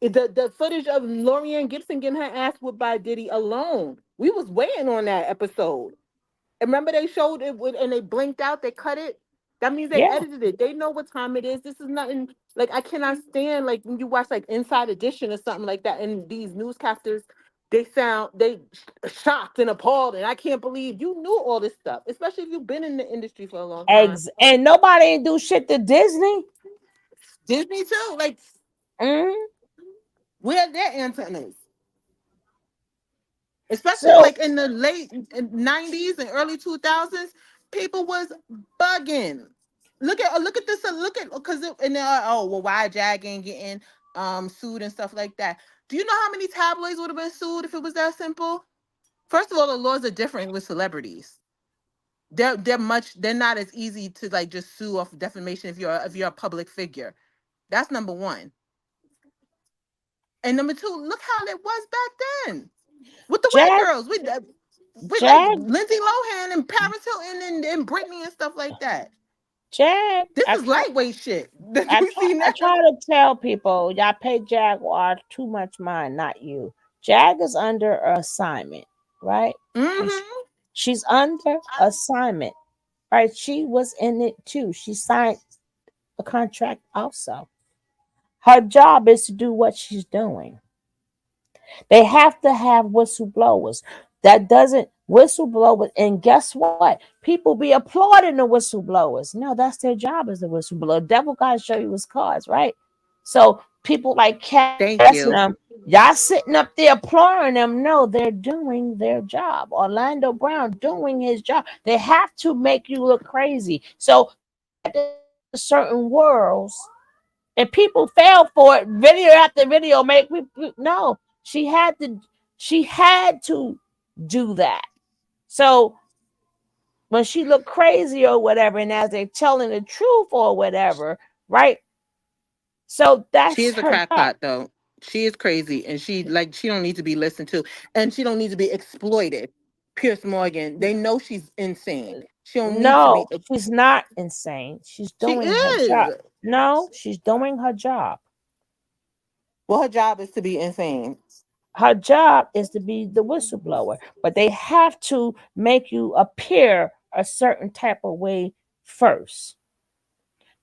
S6: The footage of Lorianne Gibson getting her ass whipped by Diddy alone. We was waiting on that episode. And remember they showed it and they blinked out, they cut it. That means they
S2: Yeah.
S6: edited it. They know what time it is. This is nothing like I cannot stand like when you watch like Inside Edition or something like that, and these newscasters they shocked and appalled, and I can't believe you knew all this stuff, especially if you've been in the industry for a long time.
S2: And nobody ain't do shit to Disney.
S6: Disney too, like
S2: Mm-hmm.
S6: where are their antennas? Especially
S2: So
S6: like in the late 90s and early 2000s, people was bugging. Look at this, look at because and they're oh well, why Jag ain't getting sued and stuff like that. Do you know how many tabloids would have been sued if it was that simple? First of all, the laws are different with celebrities. They're not as easy to like just sue off defamation if you're a public figure. That's number one. And number two, look how it was back then with the white
S2: Jag,
S6: girls. With like
S2: Jag,
S6: Lindsay Lohan and Paris Hilton and Britney and stuff like that.
S2: Jag.
S6: This is lightweight shit that
S2: I
S6: you
S2: try,
S6: see
S2: I
S6: now.
S2: try to tell people, y'all pay Jaguar too much mind, not you. Jag is under assignment, right? And
S6: Mm-hmm.
S2: she's under assignment, right? She was in it too. She signed a contract also. Her job is to do what she's doing. They have to have whistleblowers. That doesn't whistleblowers, and guess what? People be applauding the whistleblowers. No, that's their job as a whistleblower. Devil gotta show you his cards, right? So people like Cass
S6: Thank
S2: and
S6: you.
S2: them, y'all sitting up there applauding them. No, they're doing their job. Orlando Brown doing his job. They have to make you look crazy. So certain worlds and people fell for it. Video after video, make me no. She had to do that. So when she looked crazy or whatever, and as they're telling the truth or whatever, right? So
S6: She
S2: that's
S6: is a
S2: her job.
S6: crackpot though. She is crazy and she don't need to be listened to and she don't need to be exploited. Pierce Morgan, they know she's insane. She don't need to be
S2: No, she's not insane. She's
S6: she
S2: doing her job.
S6: is.
S2: No, she's doing her job.
S6: Well, her job is to be insane.
S2: Her job is to be the whistleblower, but they have to make you appear a certain type of way first.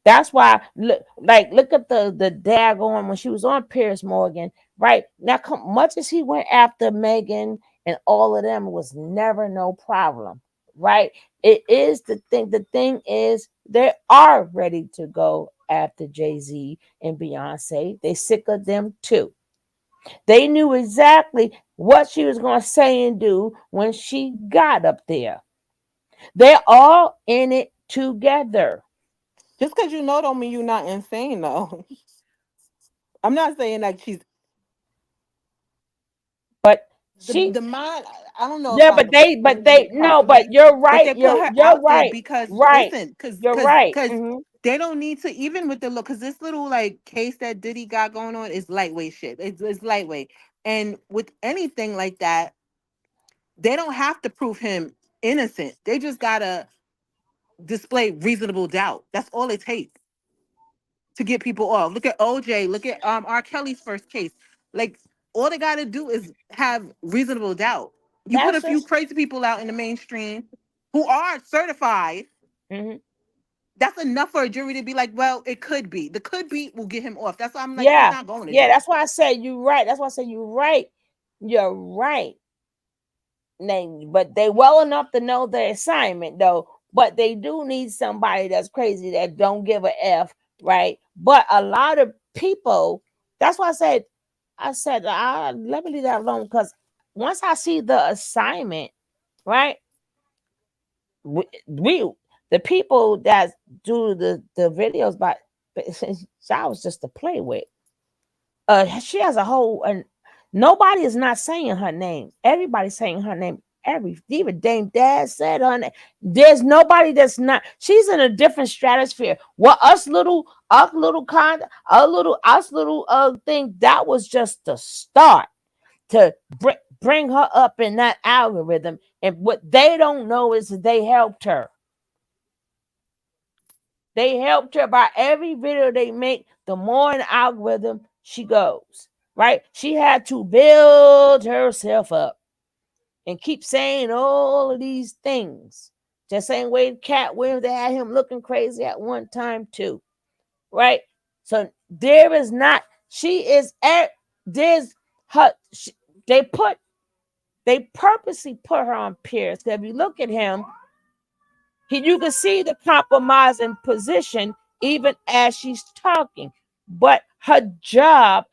S2: That's why look at the daggone when she was on Piers Morgan, right? Now much as he went after Megan and all of them, was never no problem, right? It is the thing is they are ready to go after Jay-Z and Beyonce. They sick of them too. They knew exactly what she was going to say and do when she got up there. They're all in it together.
S6: Just because you know don't mean you're not insane though. I'm not saying like she's
S2: But
S6: the
S2: she,
S6: the mind. I don't know if
S2: yeah,
S6: I'm
S2: but
S6: putting it
S2: they, no, but
S6: properly,
S2: you're
S6: but
S2: right.
S6: they put her
S2: You're
S6: out there
S2: right.
S6: because
S2: Right.
S6: listen, because
S2: You're
S6: because
S2: right.
S6: because they don't need to even with the look because this little like case that Diddy got going on is lightweight shit. It's lightweight, and with anything like that, they don't have to prove him innocent. They just gotta display reasonable doubt. That's all it takes to get people off. Look at OJ. Look at R. Kelly's first case. Like all they got to do is have reasonable doubt. You put a
S2: That's
S6: few
S2: just
S6: crazy people out in the mainstream who are certified,
S2: mhm.
S6: That's enough for a jury to be like, well, it could be. The could be will get him off. That's why I'm like, he's not going to jail.
S2: That's why I said you're right. That's why I said you're right. You're right. But they well enough to know their assignment though. But they do need somebody that's crazy that don't give a F, right? But a lot of people, that's why I said, let me leave that alone, because once I see the assignment, right? We the people that do the videos, but I was just to play with. She has a whole, and nobody is not saying her name. Everybody's saying her name. Even Dame Dad said her name. There's nobody that's not. She's in a different stratosphere. Well, us little thing, that was just the start to bring her up in that algorithm. And what they don't know is that they helped her. They helped her by every video they make. The more in the algorithm she goes, right? She had to build herself up and keep saying all of these things. Just same way Cat Williams, they had him looking crazy at one time too, right? So there is not. She is at. There's her. They purposely put her on Pierce. If you look at him, you can see the compromising position even as she's talking. But her job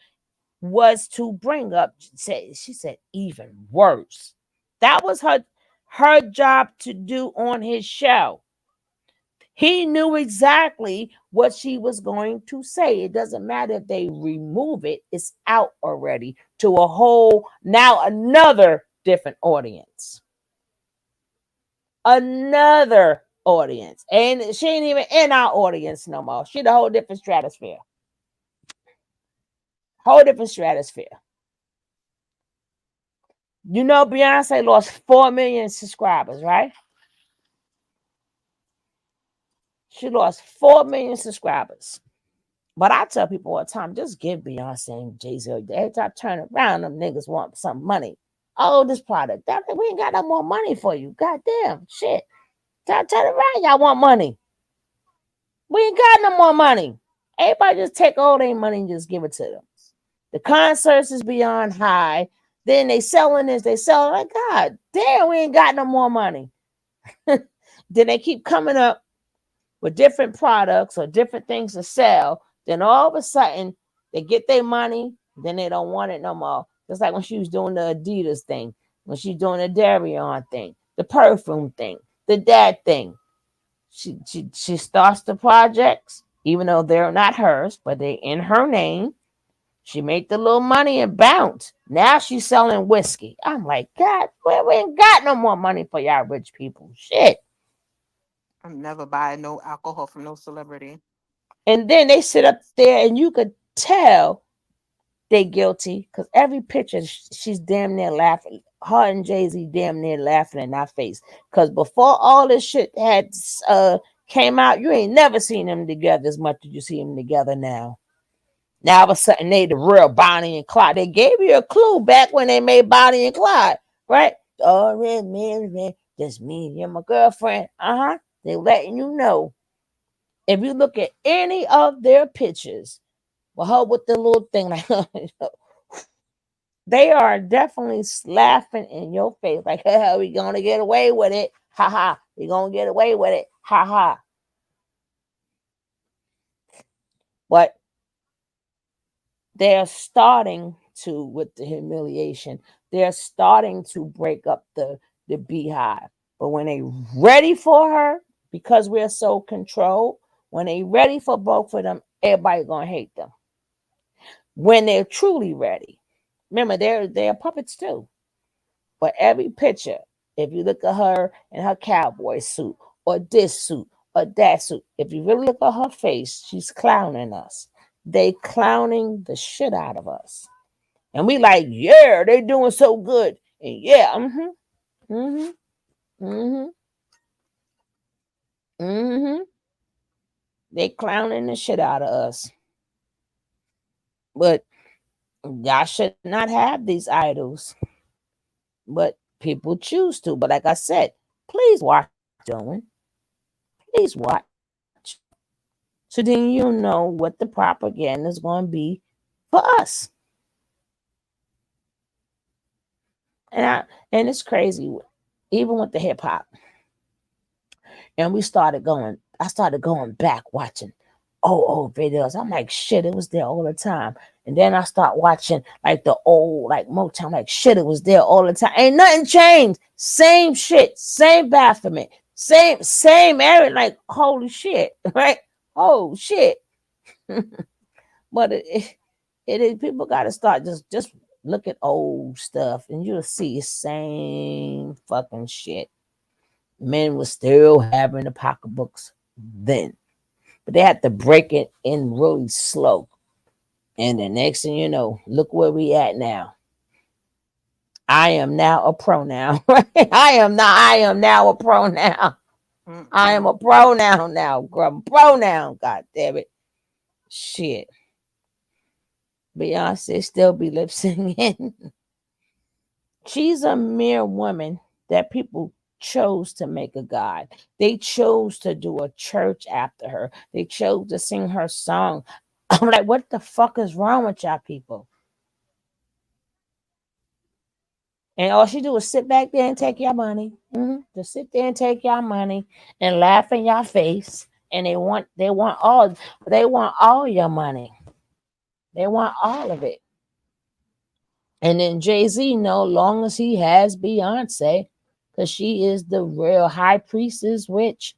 S2: was to bring up, she said, even worse. That was her job to do on his show. He knew exactly what she was going to say. It doesn't matter if they remove it, it's out already to a whole, now another different audience. Another audience. And she ain't even in our audience no more. She the whole different stratosphere. Whole different stratosphere. You know, Beyonce lost 4 million subscribers, right? She lost 4 million subscribers. But I tell people all the time, just give Beyonce and Jay-Z. Every time I turn around, them niggas want some money. Oh, this product. We ain't got no more money for you. Goddamn shit. Turn around, y'all want money. We ain't got no more money. Everybody just take all their money and just give it to them. The concerts is beyond high. Then they selling this, they selling like, God damn, we ain't got no more money. Then they keep coming up with different products or different things to sell. Then all of a sudden they get their money, then they don't want it no more. Just like when she was doing the Adidas thing, when she's doing the Darion thing, the perfume thing, the dad thing. She starts the projects, even though they're not hers, but they in her name. She made the little money and bounced. Now she's selling whiskey. I'm like, God, we ain't got no more money for y'all rich people. Shit.
S6: I'm never buying no alcohol from no celebrity.
S2: And then they sit up there and you could tell they guilty because every picture she's damn near laughing. Her and Jay-Z damn near laughing in our face. Because before all this shit had came out, you ain't never seen them together as much as you see them together now. Now all of a sudden they the real Bonnie and Clyde. They gave you a clue back when they made Bonnie and Clyde, right? Oh, man, just me and you, my girlfriend. They letting you know. If you look at any of their pictures, well, her with the little thing like they are definitely laughing in your face, like, we gonna get away with it. Ha ha. We gonna get away with it. Ha ha. But they're starting to, with the humiliation, they're starting to break up the beehive. But when they ready for her, because we're so controlled, when they ready for both of them, everybody gonna hate them. When they're truly ready. Remember, they're puppets too. But every picture, if you look at her in her cowboy suit, or this suit, or that suit, if you really look at her face, she's clowning us. They clowning the shit out of us. And we like, yeah, they doing so good. And yeah, they clowning the shit out of us. But y'all should not have these idols. But people choose to. But like I said, please watch doing. Please watch. So then you know what the propaganda is going to be for us. And it's crazy, even with the hip hop. And I started going back watching old videos. I'm like, shit, it was there all the time. And then I start watching like the old like Motown, like shit, it was there all the time. Ain't nothing changed. Same shit, same Baphomet, same area. Like holy shit, right? Oh shit. But it is, people got to start just look at old stuff and you'll see same fucking shit. Men were still having the pocketbooks then, but they had to break it in really slow. And the next thing you know, look where we at now. I am now a pro now. I am now a pro now. I am a pro now. Pro now. God damn it. Shit. Beyonce still be lip singing. She's a mere woman that people chose to make a god. They chose to do a church after her. They chose to sing her song. I'm like, what the fuck is wrong with y'all people? And all she do is sit back there and take your money. Just sit there and take your money and laugh in your face. And they want all your money. They want all of it. And then Jay-Z, no long as he has Beyonce, because she is the real high priestess witch.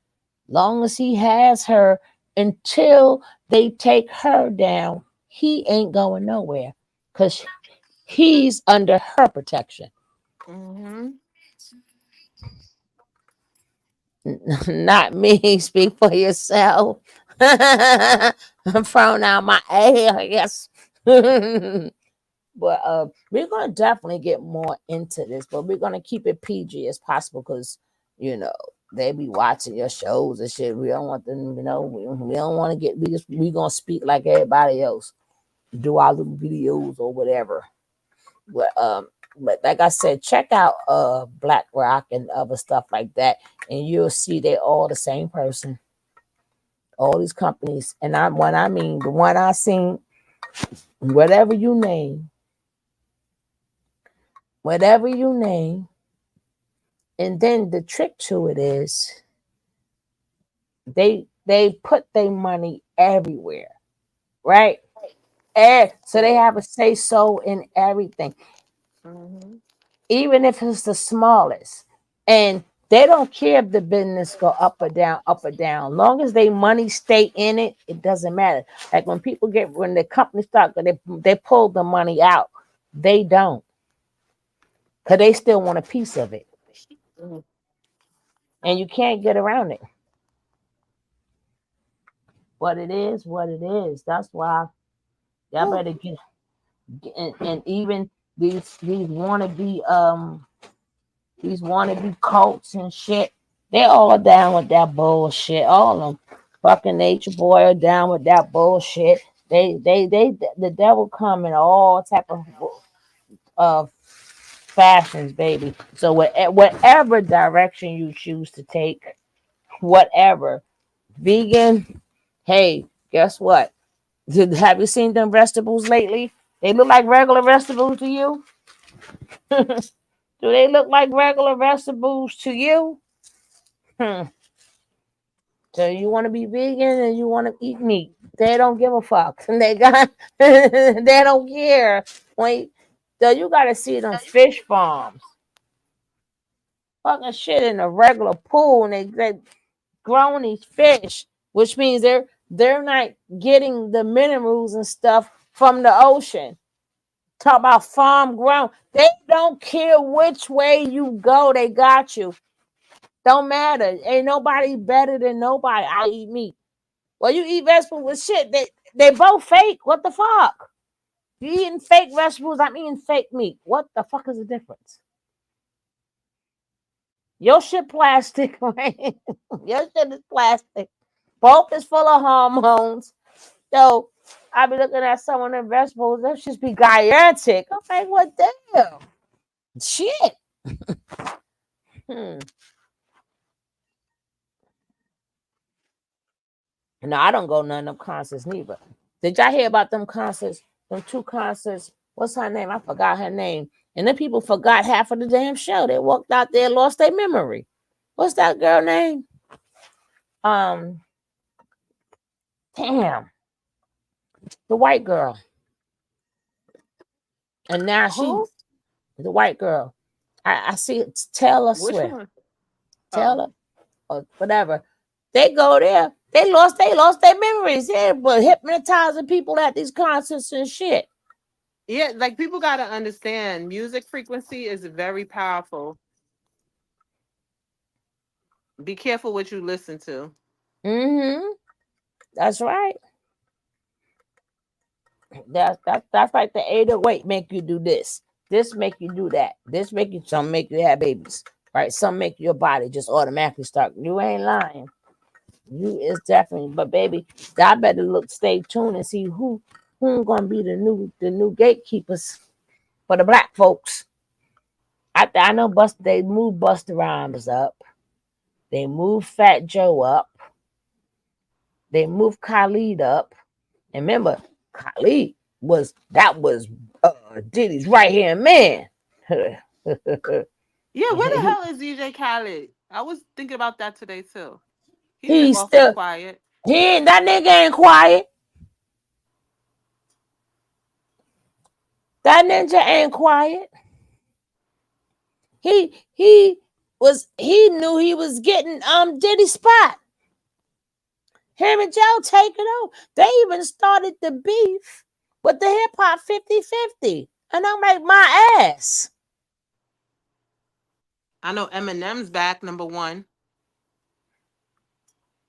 S2: Long as he has her until they take her down, he ain't going nowhere because he's under her protection. Not me. Speak for yourself. I'm throwing out my ass. But we're gonna definitely get more into this, but we're gonna keep it PG as possible because they be watching your shows and shit. We don't want them, we don't want to get we gonna speak like everybody else, do our little videos or whatever. But like I said, check out Black Rock and other stuff like that, and you'll see they're all the same person. All these companies, and I mean the one I seen, whatever you name, and then the trick to it is they put their money everywhere, right? So they have a say so in everything, even if it's the smallest. And they don't care if the business go up or down. Long as they money stay in it, it doesn't matter. Like when the company start, they pull the money out. They don't, because they still want a piece of it. And you can't get around it. But it is what it is. That's why y'all better get and even these wannabe cults and shit, they all down with that bullshit. All of them fucking nature boy are down with that bullshit. They the devil come in all type of fashions, baby. So whatever direction you choose to take, whatever vegan, hey, guess what? Have you seen them vegetables lately? They look like regular vegetables to you? Do they look like regular vegetables to you? So you want to be vegan and you want to eat meat. They don't give a fuck. They don't care. So you gotta see them fish farms. Fucking shit in a regular pool and they growing these fish, which means they're not getting the minerals and stuff from the ocean. Talk about farm grown. They don't care which way you go, they got you. Don't matter. Ain't nobody better than nobody. I eat meat. Well, you eat vegetables with shit. They both fake. What the fuck? You eating fake vegetables, I'm eating fake meat. What the fuck is the difference? Your shit plastic, right? Your shit is plastic. Both is full of hormones. So I be looking at some of them vegetables, they'll just be gigantic. I'm like, what the hell? Shit. No, I don't go none of them concerts neither. Did y'all hear about them concerts? Them 2 concerts. What's her name? I forgot her name. And then people forgot half of the damn show. They walked out there, lost their memory. What's that girl name? Damn, the white girl. And now
S6: Who?
S2: the white girl. I see it's Taylor
S6: Which
S2: Swift.
S6: one?
S2: Taylor or whatever. They go there. They lost their memories. Yeah, but hypnotizing people at these concerts and shit.
S6: Yeah, like people gotta understand music frequency is very powerful. Be careful what you listen to.
S2: Mm-hmm. That's right. That's like the 808 make you do this. This make you do that. This make you some make you have babies. Right? Some make your body just automatically start. You ain't lying. You is definitely, but baby, I better stay tuned and see who gonna be the new gatekeepers for the black folks. I know they moved Busta Rhymes up. They moved Fat Joe up. They moved Khalid up. And remember, Khalid was Diddy's right hand man.
S6: Yeah, where the hell is DJ Khaled? I was thinking about that today too. He's been
S2: He's
S6: awfully
S2: still
S6: quiet.
S2: that nigga ain't quiet. That ninja ain't quiet. He knew he was getting Diddy's spot. Him and Joe take it over. They even started the beef with the hip hop 50-50. And I'm like, my ass.
S6: I know Eminem's back, #1.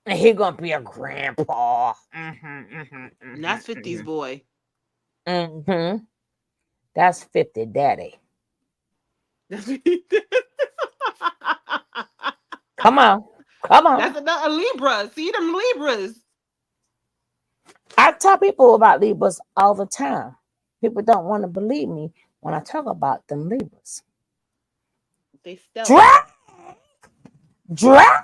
S2: And he gonna be a grandpa.
S6: And that's 50's boy.
S2: That's 50 daddy. Come on.
S6: That's a Libra. See them Libras.
S2: I tell people about Libras all the time. People don't want to believe me when I talk about them Libras.
S6: They still
S2: drag.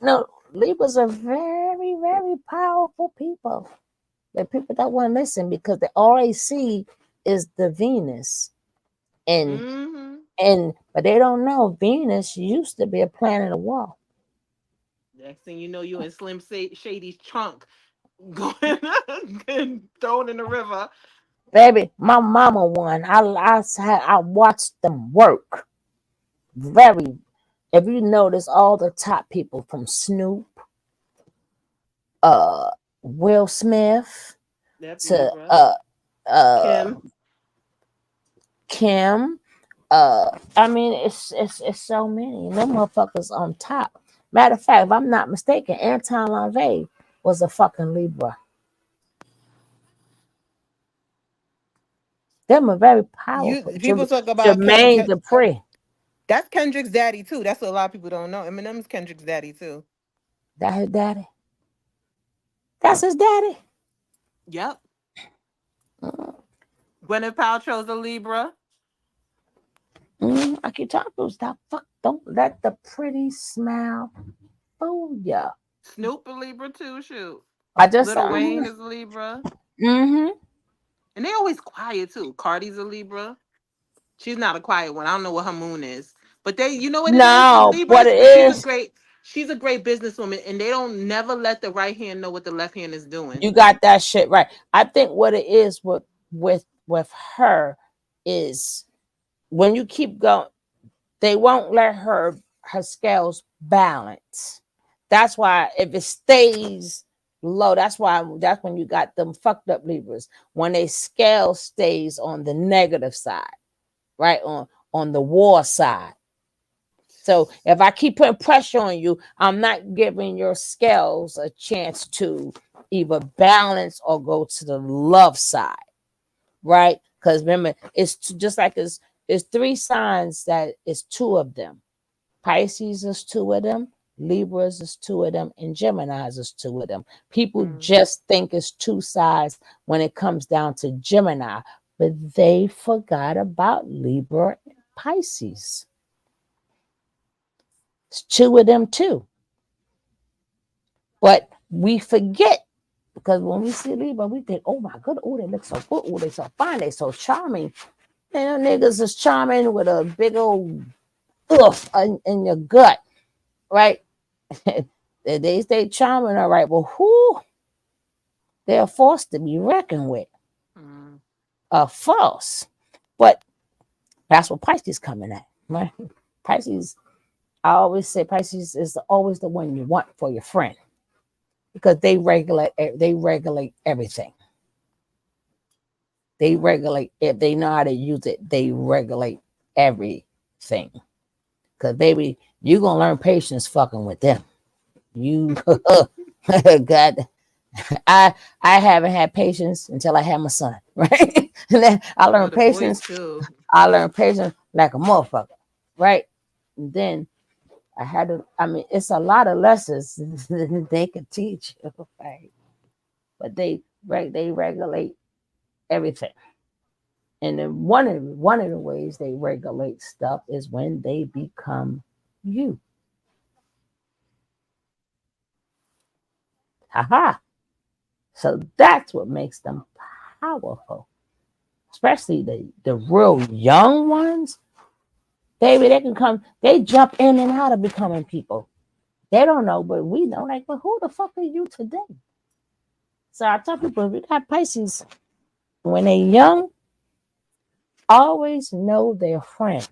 S2: No, Libras are very, very powerful people. But people don't want to listen because they always see is the Venus. And but they don't know Venus used to be a planet of war.
S6: Next thing you know, you in Slim Shady's trunk, going and thrown in the river.
S2: Baby, my mama won. I watched them work. Very. If you notice, all the top people from Snoop, Will Smith, to Kim. I mean, it's so many. Them motherfuckers on top. Matter of fact, if I'm not mistaken, Anton LaVey was a fucking Libra. Them are very powerful.
S6: People talk about
S2: Jermaine Dupri.
S6: That's Kendrick's daddy too. That's what a lot of people don't know. Eminem's Kendrick's daddy too.
S2: That his daddy. That's his daddy.
S6: Yep. Gwyneth Paltrow's a Libra.
S2: I keep talking about stop. Fuck! Don't let the pretty smile fool ya.
S6: Snoop a Libra too. Shoot.
S2: I just
S6: Lil Wayne is a Libra. And they always quiet too. Cardi's a Libra. She's not a quiet one. I don't know what her moon is, but you know what it is. Libras,
S2: what it is.
S6: She's a great businesswoman, and they don't never let the right hand know what the left hand is doing.
S2: You got that shit right. I think what it is with her is when you keep going, they won't let her scales balance. That's why if it stays low, that's when you got them fucked up Libras. When a scale stays on the negative side, right? On the war side. So if I keep putting pressure on you, I'm not giving your scales a chance to either balance or go to the love side, right? Because remember, it's just like it's 3 signs that it's 2 of them. Pisces is 2 of them, Libras is 2 of them, and Geminis is 2 of them. People just think it's 2 sides when it comes down to Gemini, but they forgot about Libra and Pisces. It's 2 of them too. But we forget Because when we see Libra, we think, oh my god, oh, they look so good, oh, they so fine, they so charming. And niggas is charming with a big old oof in your gut, right? They stay charming, all right, but who they're forced to be reckoned with. False. But that's what Pisces coming at, right? Pisces, I always say Pisces is always the one you want for your friend because they regulate everything. They regulate if they know how to use it, they regulate everything. Cause baby, you gonna learn patience fucking with them. You God, I haven't had patience until I had my son, right? And then I learned
S6: The boys
S2: patience.
S6: too.
S2: I learned patience like a motherfucker, right? And then I had to. I mean, it's a lot of lessons they could teach you, right? But they regulate everything. And then one of the ways they regulate stuff is when they become you. Haha. So that's what makes them powerful. Especially the real young ones. Baby, they can come, they jump in and out of becoming people. They don't know, but we know. Like, but who the fuck are you today? So I tell people if you got Pisces, when they're young, always know their friends.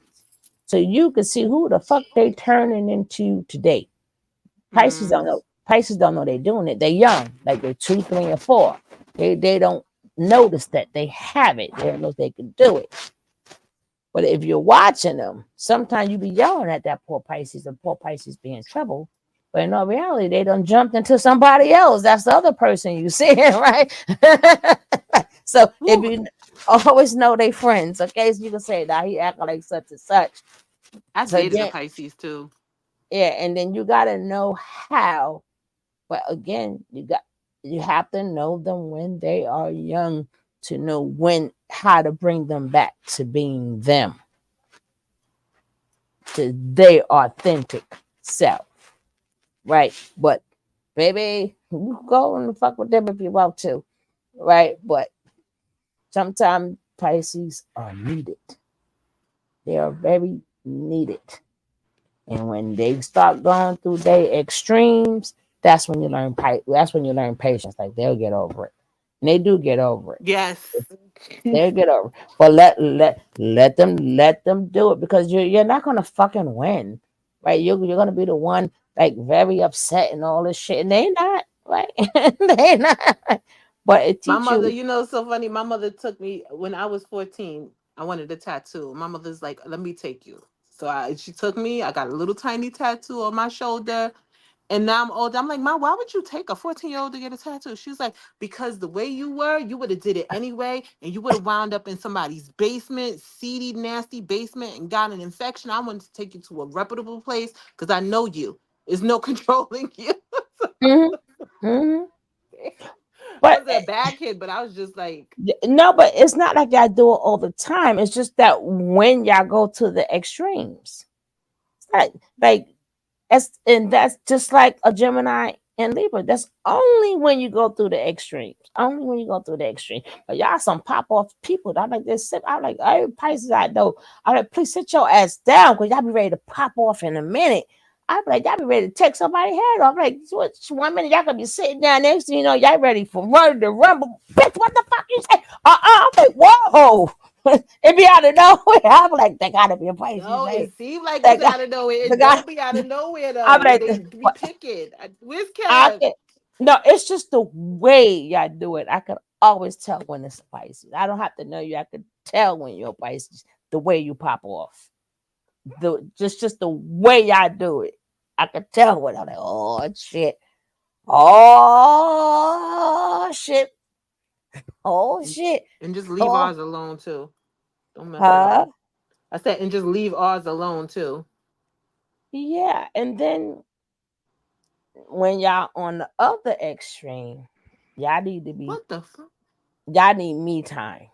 S2: So you can see who the fuck they turning into today. Pisces don't know. Pisces don't know they're doing it. They're young, like they're 2, 3, and 4. They don't notice that they have it. They don't know they can do it. But if you're watching them, sometimes you be yelling at that poor Pisces and poor Pisces be in trouble. But in all reality, they done jumped into somebody else. That's the other person you see, right? So if you always know they friends, okay, so you can say that he acting like such and such.
S6: I
S2: So
S6: dated a
S2: then,
S6: Pisces too.
S2: yeah, and then you gotta know how. But again, you have to know them when they are young to know when how to bring them back to being them, to their authentic self, right? But baby, you go and fuck with them if you want to, right? But sometimes Pisces are needed. They are very needed. And when they start going through their extremes, that's when you learn that's when you learn patience. Like they'll get over it. And they do get over it.
S6: Yes.
S2: They'll get over it. But let them do it because you're not gonna fucking win. Right? You're gonna be the one like very upset and all this shit. And they not, right? They not. But it
S6: My
S2: teach
S6: mother,
S2: you.
S6: you know, it's so funny. My mother took me when I was 14. I wanted a tattoo. My mother's like, "Let me take you." So she took me. I got a little tiny tattoo on my shoulder. And now I'm old. I'm like, "Ma, why would you take a 14-year-old to get a tattoo?" She's like, "Because the way you were, you would have did it anyway, and you would have wound up in somebody's basement, seedy, nasty basement, and got an infection. I wanted to take you to a reputable place because I know you. There's no controlling you."
S2: Mm-hmm. Mm-hmm.
S6: I
S2: But
S6: was a bad kid, but I was just like,
S2: no, but it's not like y'all do it all the time. It's just that when y'all go to the extremes, it's like and that's just like a Gemini and Libra. That's only when you go through the extremes. Only when you go through the extreme. But y'all some pop off people. I'm like this. I'm like, hey, Pisces, I know. I'm like, please sit your ass down because y'all be ready to pop off in a minute. I'm like, y'all be ready to take somebody's head off. I'm like, what, 1 minute y'all gonna be sitting down next to you know, y'all ready for run to rumble. Bitch, what the fuck you say? I'm like, whoa. It be out of nowhere. I'm like, they gotta be a Pisces,
S6: no,
S2: right?
S6: it seemed like
S2: They
S6: it's
S2: got,
S6: out of nowhere.
S2: they
S6: It
S2: got,
S6: don't be out of nowhere
S2: I'm
S6: though.
S2: like,
S6: They be picking. Where's
S2: I
S6: Kev?
S2: can no, it's just the way y'all do it. I can always tell when it's Pisces. I don't have to know you. I can tell when you're Pisces. The way you pop off, just the way y'all do it. I can tell when I'm like, oh shit, oh shit,
S6: And just leave
S2: oh,
S6: ours alone too. Don't mess with
S2: huh?
S6: ours. I said, and just leave ours alone too.
S2: Yeah, and then when y'all on the other extreme, y'all need to be
S6: What the fuck?
S2: y'all need me time.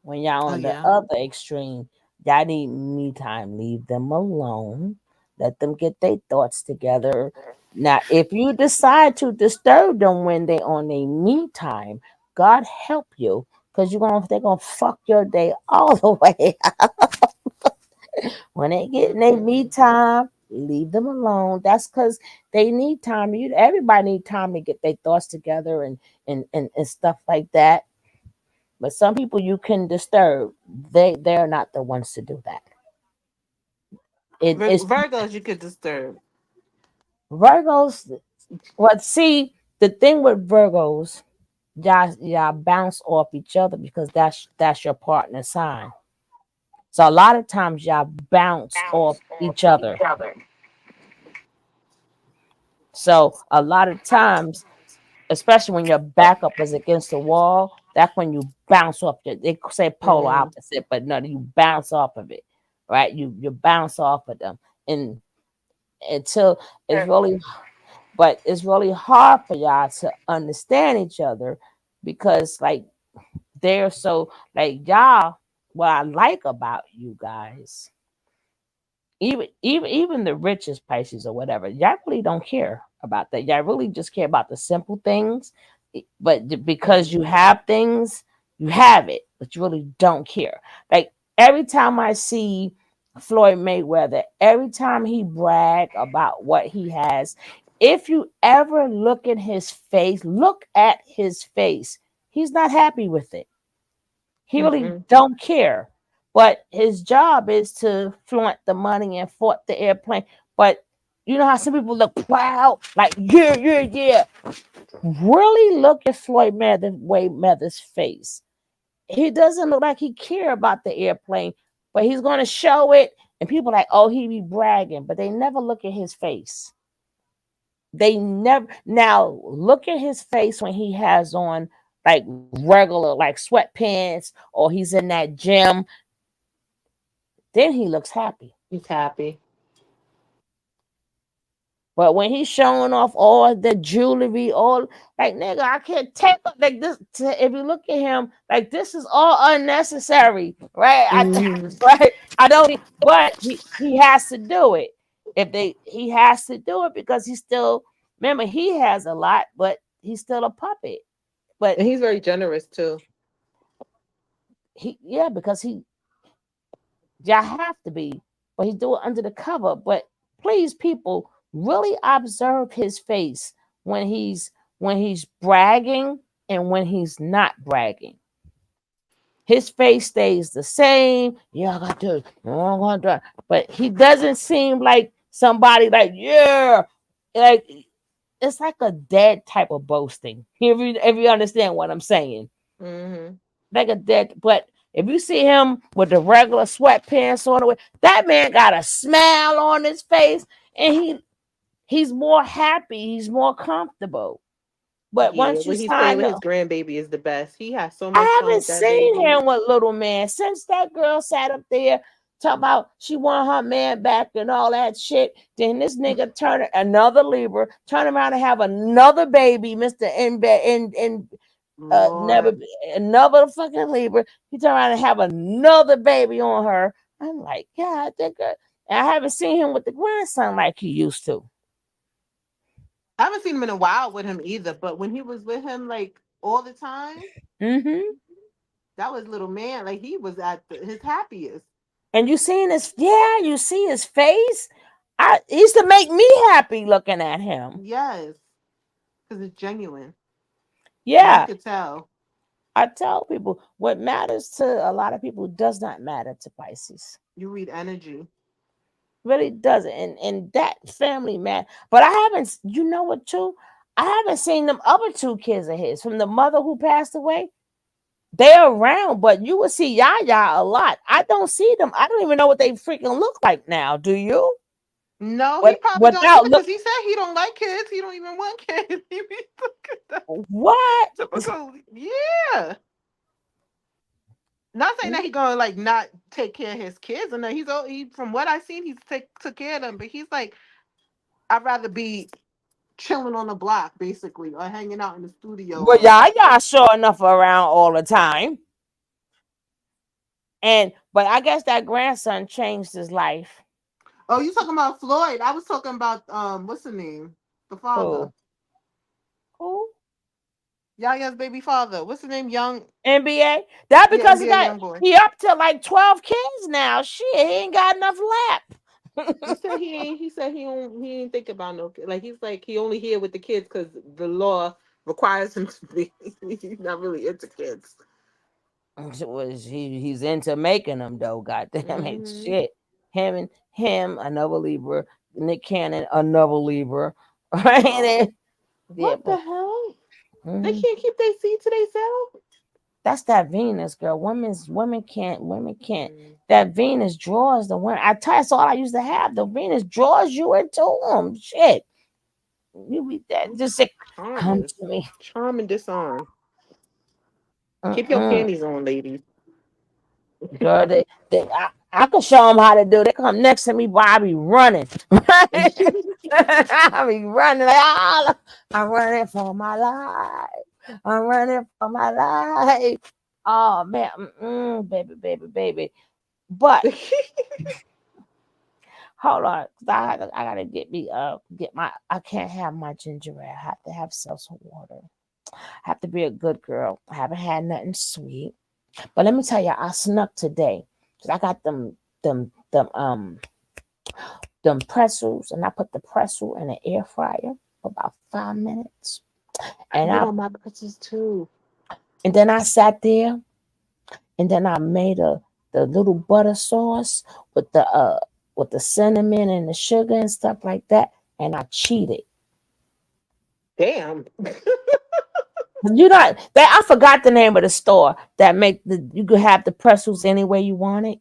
S2: When y'all
S6: Oh
S2: on the
S6: yeah.
S2: other extreme, y'all need me time. Leave them alone. Let them get their thoughts together. Now, if you decide to disturb them when they on their me time, God help you, because they're gonna fuck your day all the way. When they get in their me time, leave them alone. That's because they need time. Everybody need time to get their thoughts together and stuff like that. But some people you can disturb. They're not the ones to do that. It's
S6: Virgos, you could disturb.
S2: Virgos. But see, the thing with Virgos, y'all bounce off each other because that's your partner sign. So a lot of times y'all bounce off each other. So a lot of times, especially when your backup is against the wall, that's when you bounce off. They say polar
S6: Mm.
S2: opposite, but no, you bounce off of it, right? You bounce off of them, and until it's really, but it's really hard for y'all to understand each other because like they're so like y'all. What I like about you guys, even the richest Pisces or whatever, y'all really don't care about that. Y'all really just care about the simple things. But because you have things, you have it, but you really don't care. Like every time I see Floyd Mayweather, every time he brag about what he has, if you ever look at his face, he's not happy with it. He really
S6: Mm-mm.
S2: don't care. But his job is to flaunt the money and flaunt the airplane. But you know how some people look proud, like yeah. Really look at Mayweather's face. He doesn't look like he care about the airplane, but he's gonna show it, and people are like, oh, he be bragging, but they never look at his face. They never now look at his face when he has on like regular like sweatpants or he's in that gym, then he looks happy.
S6: He's happy.
S2: But when he's showing off all the jewelry, all like nigga, I can't take like this. If you look at him, like this is all unnecessary, right?
S6: Mm.
S2: Right? I don't. But he has to do it. He has to do it because he's still. Remember, he has a lot, but he's still a puppet. But
S6: And he's very generous too.
S2: because y'all have to be, but he's doing it under the cover. But please, people, really observe his face when he's bragging and when he's not bragging. His face stays the same. Yeah, I got this. Oh, I got that. But he doesn't seem like somebody like, yeah, like it's like a dead type of boasting. If you understand what I'm saying.
S6: Mm-hmm.
S2: Like a dead, but if you see him with the regular sweatpants on the way, that man got a smile on his face and he's more happy, he's more comfortable. But
S6: Yeah,
S2: once you
S6: when he's playing
S2: sign
S6: with
S2: up,
S6: his grandbaby is the best. He has so much
S2: I
S6: fun
S2: haven't
S6: with that
S2: seen
S6: baby.
S2: him with little man since that girl sat up there talking about she want her man back and all that shit. Then this nigga turn another Libra, turn around and have another baby, Mr. In never
S6: Lord.
S2: another fucking Libra. He turn around and have another baby on her. I'm like, God, that girl. And I haven't seen him with the grandson like he used to.
S6: I haven't seen him in a while with him either, but when he was with him like all the time,
S2: Mm-hmm.
S6: that was little man. Like he was at his happiest.
S2: And you seeing his, yeah, you see his face. It used to make me happy looking at him.
S6: Yes, because it's genuine, and you
S2: Yeah,
S6: could tell.
S2: I tell people what matters to a lot of people does not matter to Pisces.
S6: You read energy.
S2: Really doesn't. And that family man. But I haven't, you know what, too? I haven't seen them other two kids of his from the mother who passed away. They're around, but you will see Yaya a lot. I don't see them. I don't even know what they freaking look like now. Do you?
S6: No, he
S2: What
S6: probably don't
S2: without
S6: either because
S2: look
S6: he said he don't like kids. He don't even want kids. He be
S2: what?
S6: typical. Yeah. Not saying that he gonna like not take care of his kids, and he from what I seen, took care of them. But he's like, I'd rather be chilling on the block, basically, or hanging out in the studio
S2: Well,
S6: all the time.
S2: Yaya sure enough around all the time. But I guess that grandson changed his life.
S6: Oh, you talking about Floyd? I was talking about what's the name? The father.
S2: Who?
S6: Yaya's baby father. What's his name? Young.
S2: NBA. That
S6: Yeah,
S2: because he
S6: NBA
S2: got
S6: young boy.
S2: he up to like 12 kids now. Shit, he ain't got enough lap.
S6: He said he ain't. He said he ain't think about no like. He's like he only here with the kids because the law requires him to be. He's not really into kids.
S2: He's into making them though. Goddamn it, shit. Him, another Libra. Nick Cannon, another Libra. Right? Yeah,
S6: What the
S2: but
S6: hell? They
S2: mhm.
S6: can't keep their seed to themselves.
S2: That's that Venus girl. Women can't. That Venus draws the women. I tell you, that's all I used to have. The Venus draws you into them. Shit. You be that just say, come
S6: Charmers.
S2: to me.
S6: Charm and disarm. Keep your
S2: Mm-mm.
S6: panties on, ladies.
S2: Girl, I can show them how to do it. They come next to me, boy, I be running. I be running like, ah, I'm running for my life. I'm running for my life. Oh man, baby. But hold on, 'cause I gotta get my. I can't have my ginger ale. I have to have seltzer water. I have to be a good girl. I haven't had nothing sweet. But let me tell you, I snuck today. 'Cause I got them pretzels, and I put the pretzel in the air fryer for about 5 minutes.
S6: I
S2: And
S6: did
S2: I
S6: on my pretzels too.
S2: and then I sat there, and then I made the little butter sauce with the cinnamon and the sugar and stuff like that, and I cheated.
S6: Damn.
S2: You know that I forgot the name of the store that make you could have the pretzels any way you want it.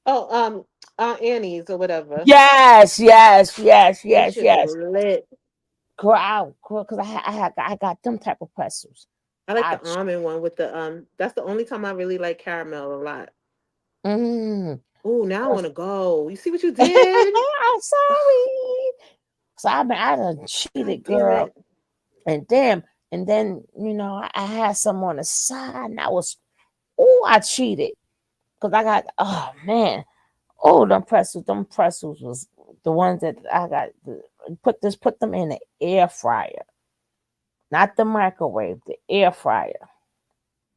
S6: Oh, Annie's or whatever.
S2: Yes.
S6: That shit is lit.
S2: Girl, because I got them type of pretzels.
S6: I like
S2: I
S6: the almond one with the That's the only time I really like caramel a lot.
S2: mm,
S6: Oh, now I want to go. You see what you did?
S2: I'm sorry. So I done cheated,
S6: Damn
S2: girl.
S6: it.
S2: And then I had some on the side, and I cheated because I got them pretzels was the ones that I got. Put them in the air fryer, not the microwave, the air fryer.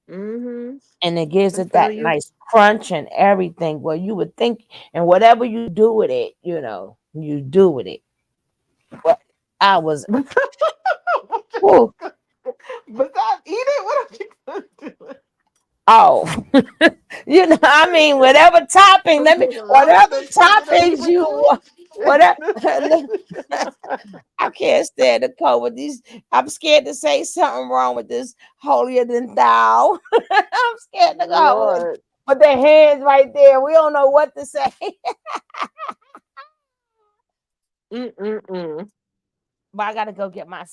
S6: Mm-hmm.
S2: And it gives
S6: I
S2: it
S6: feel
S2: that
S6: you.
S2: nice crunch and everything. Well, you would think, and whatever you do with it, you do with it. But I was, whew,
S6: Besides eating, what are you gonna do?
S2: oh, I mean, whatever topping,
S6: Allowing
S2: whatever
S6: the sugar to
S2: toppings you,
S6: trickle?
S2: whatever. I can't stand the cold with these. I'm scared to say something wrong with this holier than thou. I'm scared to go,
S6: Lord.
S2: but the hands right there. We don't know what to say.
S6: Mm-mm-mm.
S2: But I gotta go get my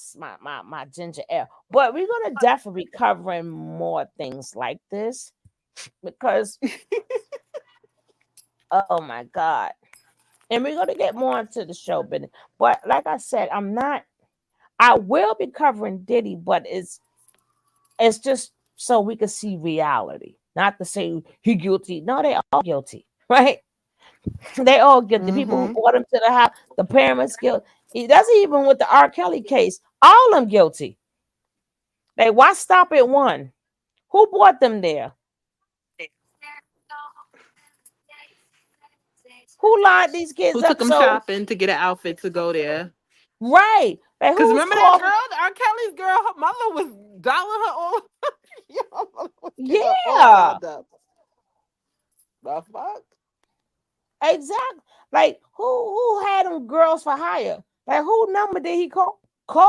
S2: ginger ale. But we're gonna definitely be covering more things like this because oh my god. And we're gonna get more into the show business. But like I said, I will be covering Diddy, but it's just so we can see reality. Not to say he guilty. No, they all guilty, right? They all guilty. The people who
S6: Mm-hmm.
S2: brought him to the house, the parents guilty. That's even with the R. Kelly case. All of them guilty. Like, why stop at one? Who brought them there? Who lined these kids
S6: Who took
S2: up
S6: him
S2: so
S6: shopping to get an outfit to go there?
S2: right? Like,
S6: Cause
S2: who's
S6: remember that
S2: called?
S6: girl, R. Kelly's girl, her mother was dialing her all. Yo, her mother was getting her all
S2: Yeah,
S6: dolled up. The fuck?
S2: exactly. Like, who had them girls for hire? Like, who number did he call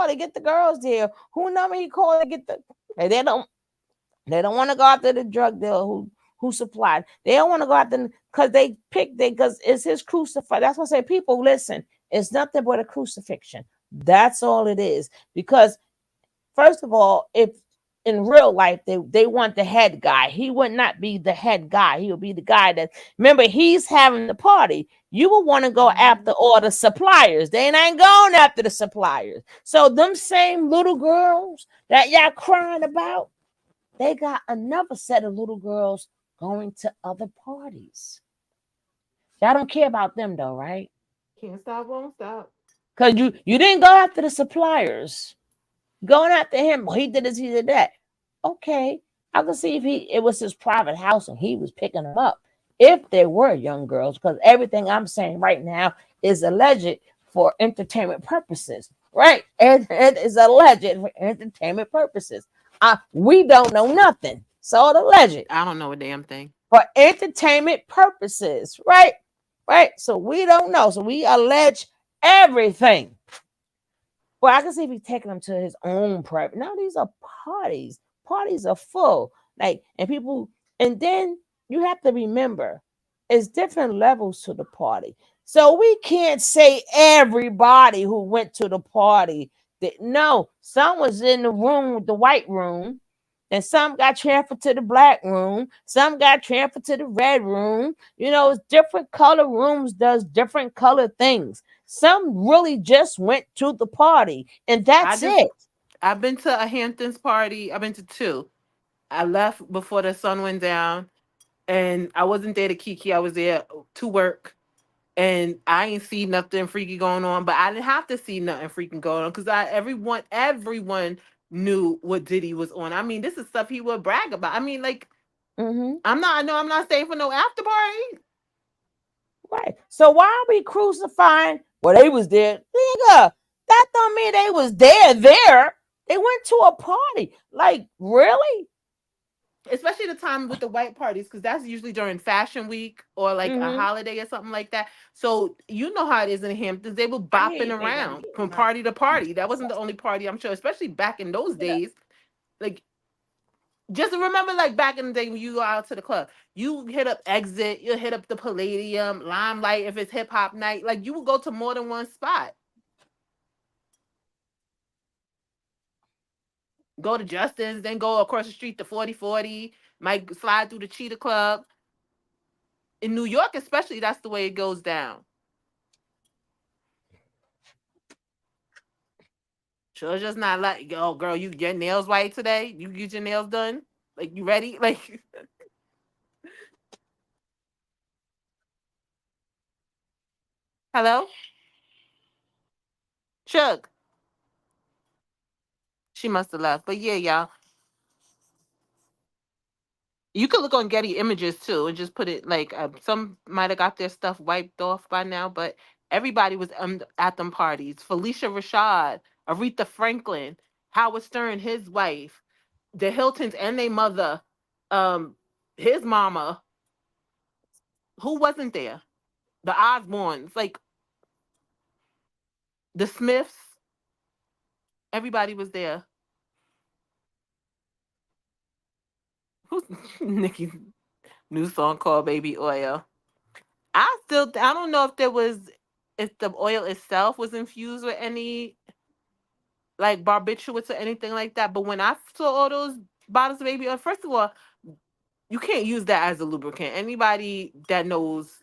S2: to get the girls there? Who number he called to get the? Like, they don't want to go after the drug dealer who supplied. They don't want to go after because they picked they because it's his crucifix. That's what I say. People, listen, it's nothing but a crucifixion. That's all it is. Because first of all, if in real life they want the head guy, he would not be the head guy. He would be the guy that remember he's having the party. You will want to go after all the suppliers. They ain't going after the suppliers. So them same little girls that y'all crying about, they got another set of little girls going to other parties. Y'all don't care about them though, right?
S6: Can't stop, won't stop.
S2: Because you didn't go after the suppliers. Going after him, well, he did this, he did that. Okay. I can see if it was his private house and he was picking them up. If there were young girls, because everything I'm saying right now is alleged for entertainment purposes. Right? It is alleged for entertainment purposes. We don't know nothing. So it's alleged.
S6: I don't know a damn thing.
S2: For entertainment purposes. Right? Right? So we don't know. So we allege everything. Well, I can see if he's taking them to his own private. Now these are parties. Parties are full. Like, and people, and then you have to remember, it's different levels to the party. So we can't say everybody who went to the party that no, some was in the room, the white room, and some got transferred to the black room, some got transferred to the red room. It's different color rooms does different color things. Some really just went to the party and that's it.
S6: I've been to a Hamptons party. I've been to two. I left before the sun went down, and I wasn't there to kiki. I was there to work, and I ain't see nothing freaky going on. But I didn't have to see nothing freaking going on because everyone knew what Diddy was on. I mean, this is stuff he would brag about. I mean, like, I'm not staying for no after party.
S2: Right. So why are we crucifying? Well, they was there. Nigga, that don't mean they was there. They went to a party. Like, really?
S6: Especially the time with the white parties, because that's usually during fashion week or like a holiday or something like that. So you know how it is in Hamptons. They were bopping around from party to party. That wasn't the only party, I'm sure, especially back in those days. Like, just remember, like back in the day when you go out to the club, you hit up Exit, you hit up the Palladium, Limelight if it's hip hop night. Like, you would go to more than one spot. Go to Justin's, then go across the street to 4040, might slide through the Cheetah Club. In New York, especially, that's the way it goes down. Sure, just not like, oh, girl, you your nails white today? You get your nails done? Like, you ready? Like, hello? Chuck. She must have left. But yeah, y'all. You could look on Getty Images too and just put it like some might have got their stuff wiped off by now, but everybody was at them parties. Felicia Rashad, Aretha Franklin, Howard Stern, his wife, the Hiltons and their mother, his mama. Who wasn't there? The Osbournes, like the Smiths. Everybody was there. Who's Nicki's new song called Baby Oil? I don't know if the oil itself was infused with any like barbiturates or anything like that. But when I saw all those bottles of baby oil, first of all, you can't use that as a lubricant. Anybody that knows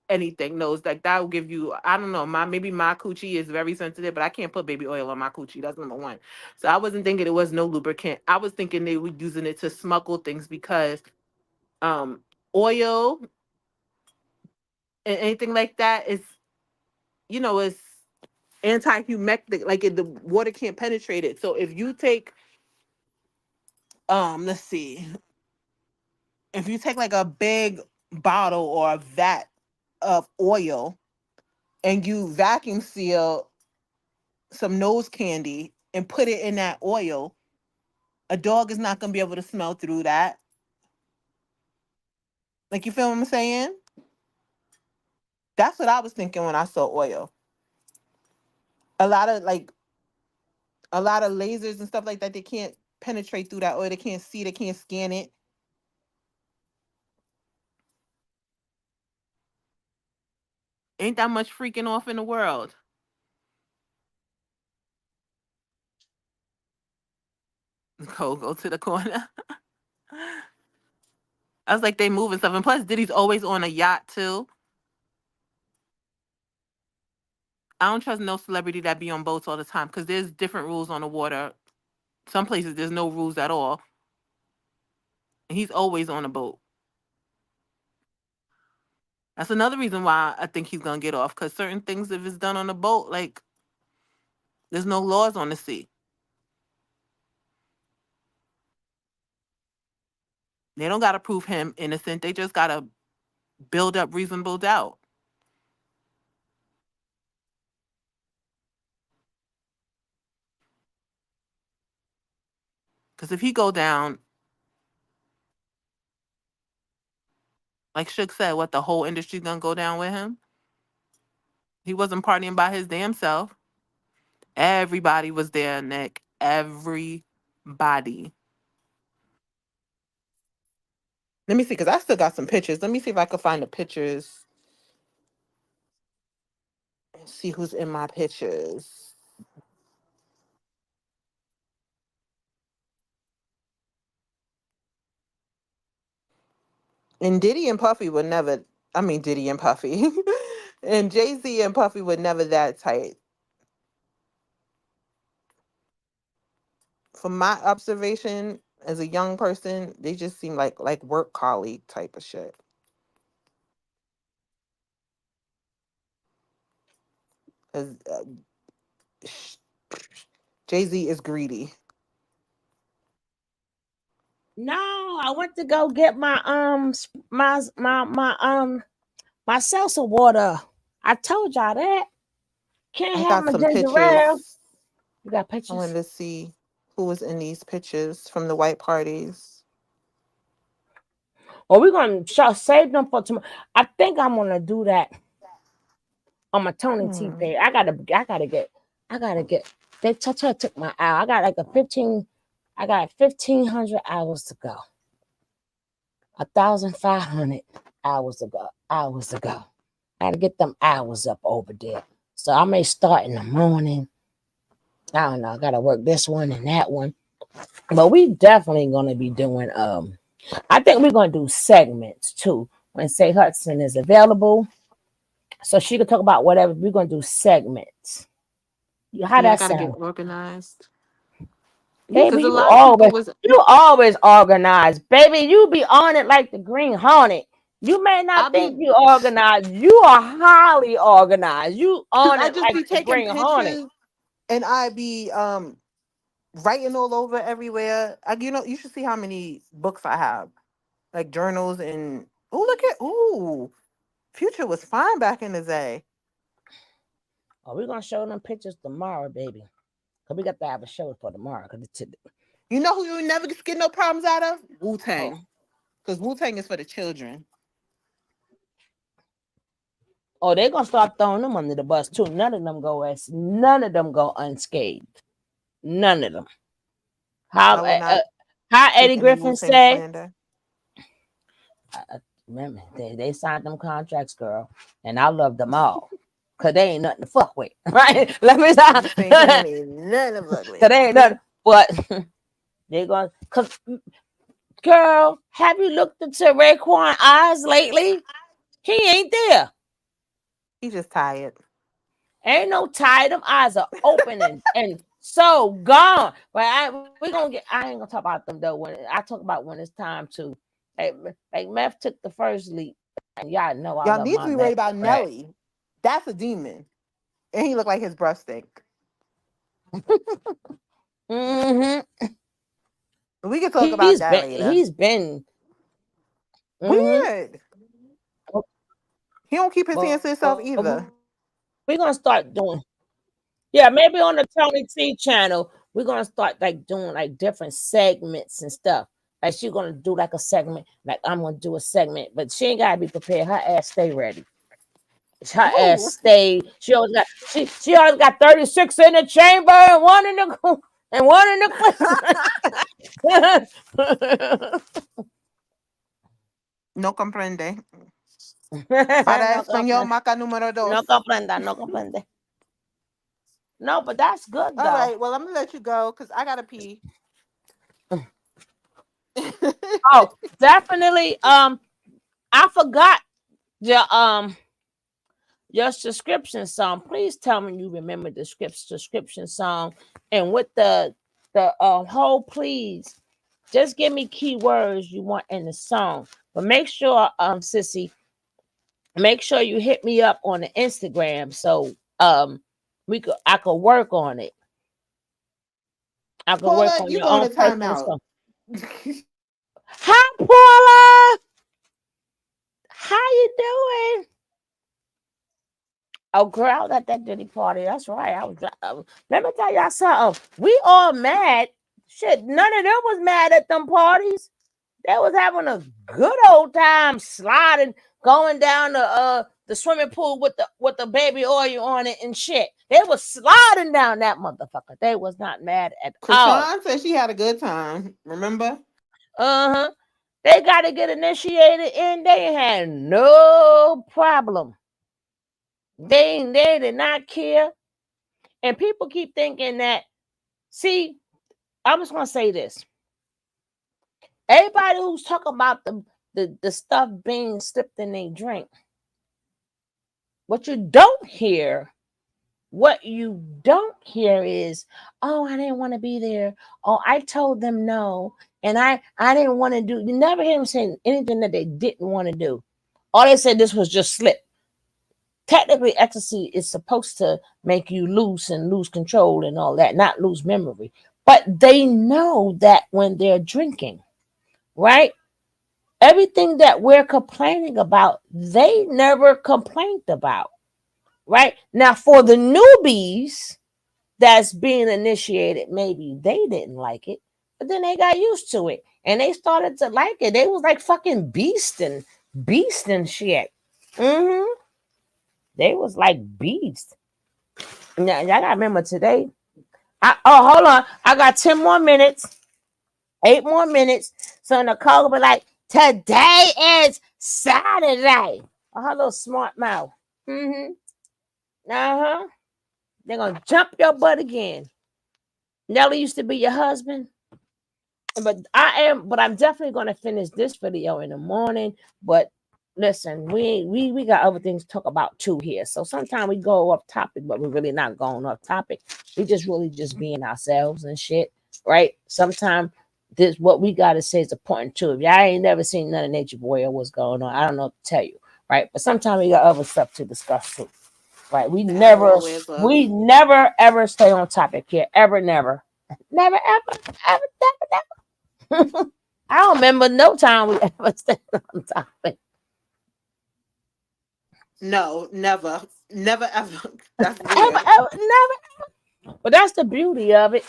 S6: anything knows like that will give you, I don't know, maybe my coochie is very sensitive, but I can't put baby oil on my coochie. That's number one. So I wasn't thinking it was no lubricant. I was thinking they were using it to smuggle things because oil and anything like that is, is anti-humectic, like the water can't penetrate it. So if you take let's see, if you take like a big bottle or a vat of oil and you vacuum seal some nose candy and put it in that oil, a dog is not going to be able to smell through that. Like, you feel what I'm saying? That's what I was thinking when I saw oil. A lot of lasers and stuff like that, they can't penetrate through that oil. They can't see, they can't scan it. Ain't that much freaking off in the world. Go to the corner. I was like, they moving stuff. And plus, Diddy's always on a yacht too. I don't trust no celebrity that be on boats all the time because there's different rules on the water. Some places there's no rules at all. And he's always on a boat. That's another reason why I think he's gonna get off, because certain things, if it's done on a boat, like There's no laws on the sea. They don't got to prove him innocent. They just got to build up reasonable doubt. Because if he go down, like Shook said, what, the whole industry's gonna go down with him? He wasn't partying by his damn self. Everybody was there, Nick. Everybody. Let me see, because I still got some pictures. Let me see if I can find the pictures and see who's in my pictures. And Diddy and Puffy would never, I mean, Diddy and Puffy. And Jay-Z and Puffy were never that tight. From my observation as a young person, they just seem like work colleague type of shit. Because Jay-Z is greedy.
S2: No, I went to go get my my seltzer water. I told y'all that. Can't
S6: I
S2: have
S6: got
S2: my
S6: some
S2: ginger ale.
S6: pictures.
S2: You got
S6: I
S2: pictures?
S6: wanted to see who was in these pictures from the white parties.
S2: Or we're gonna save them for tomorrow. I think I'm gonna do that on my Tony T page. I gotta get. They took my hour. I got like 1,500 hours to go. 1,500 hours to go. I gotta get them hours up over there. So I may start in the morning. I don't know. I gotta work this one and that one. But we definitely gonna be doing I think we're gonna do segments too. When Say Hudson is available. So she can talk about whatever. We're gonna do segments. How
S6: Yeah, I
S2: that
S6: gotta get
S2: sound?
S6: organized. Because
S2: Baby,
S6: a lot of people was
S2: you always organized. Baby, you be on it like the Green Hornet. You may
S6: I
S2: not
S6: be
S2: think you organized. You are highly organized. You
S6: because
S2: on
S6: I
S2: it
S6: just
S2: like
S6: be
S2: the
S6: taking
S2: Green Hornet.
S6: pictures and I be writing all over everywhere. You should see how many books I have. Like journals and Future was fine back in the day.
S2: Oh, we're gonna show them pictures tomorrow, baby. Cause we got to have a show for tomorrow.
S6: You know who you never get no problems out of?
S2: Oh.
S6: Wu-Tang. Because Wu-Tang is for the children.
S2: Oh, they're gonna start throwing them under the bus too. None of them go unscathed. None of them.
S6: I will not
S2: How
S6: take
S2: Eddie
S6: any
S2: Griffin
S6: Wu-Tang
S2: say?
S6: slander.
S2: Remember, they signed them contracts, girl, and I love them all. Cause they ain't nothing to fuck with, right? Let me stop.
S6: Wu-Tang Clan ain't none of ugly.
S2: Cause they ain't nothing. But they gonna. Cause, girl, have you looked into Raekwon eyes lately? He ain't there.
S6: He's just tired.
S2: Ain't no tired. Them eyes are open and so gone. But we gonna get. I ain't gonna talk about them though. When I talk about when it's time to, like Meth took the first leap, and y'all know I
S6: Y'all
S2: love
S6: need
S2: my
S6: to be
S2: Meth.
S6: worried about
S2: Right?
S6: Nelly. That's a demon. And he look like his breath stink.
S2: Mm-hmm.
S6: We can talk about that later.
S2: He's been
S6: weird. He don't keep his hands to himself
S2: But
S6: either.
S2: we're gonna start doing. Yeah, maybe on the Tony T channel, we're gonna start like doing like different segments and stuff. Like she's gonna do like a segment, like I'm gonna do a segment, but she ain't gotta be prepared. Her ass stay ready. Her ass stay. She always got 36 in the chamber and one in the
S6: No comprende. Para español, maca número dos.
S2: No comprende. No, but that's good though.
S6: All right, well, I'm gonna let you go because I gotta pee.
S2: Oh, definitely. I forgot your subscription song. Please tell me you remember the subscription song and with the whole please. Just give me keywords you want in the song. But make sure, Sissy, make sure you hit me up on the Instagram so I could work on it. I can work
S6: Paula,
S2: on
S6: you
S2: your
S6: going
S2: own
S6: to
S2: personal
S6: timeout.
S2: stuff. Hi, Paula. How you doing? Oh, girl, I was at that Diddy party. That's right. Let me tell y'all something. We all mad. Shit, none of them was mad at them parties. They was having a good old time sliding, going down the swimming pool with the baby oil on it and shit. They was sliding down that motherfucker. They was not mad at all.
S6: Krishan said she had a good time. Remember?
S2: Uh-huh. They got to get initiated and they had no problem. They did not care. And people keep thinking that, see, I'm just gonna say this. Everybody who's talking about the stuff being slipped in their drink, what you don't hear is, oh, I didn't want to be there. Oh, I told them no. And I didn't want to do. You never hear them saying anything that they didn't want to do. All they said this was just slip. Technically, ecstasy is supposed to make you loose and lose control and all that, not lose memory. But they know that when they're drinking, right? Everything that we're complaining about, they never complained about, right? Now, for the newbies that's being initiated, maybe they didn't like it, but then they got used to it and they started to like it. They was like fucking beast and shit. They was like beast. Now, y'all gotta remember today. Hold on. I got 10 more minutes, 8 more minutes. So Nicole will be like, today is Saturday. Oh, her little smart mouth. Uh-huh. They're gonna jump your butt again. Nelly used to be your husband. But I'm definitely gonna finish this video in the morning. But listen, we got other things to talk about too here. So sometimes we go off topic, but we're really not going off topic. We just really just being ourselves and shit, right? Sometimes this what we gotta say is important too. If y'all ain't never seen none of Nature Boy or what's going on, I don't know what to tell you, right? But sometimes we got other stuff to discuss too. Right? We never ever stay on topic here. Ever, never. Never, ever, ever, never. I don't remember no time we ever stayed on topic.
S6: No, never. Never ever. That's
S2: Ever,
S6: weird.
S2: never. But that's the beauty of it.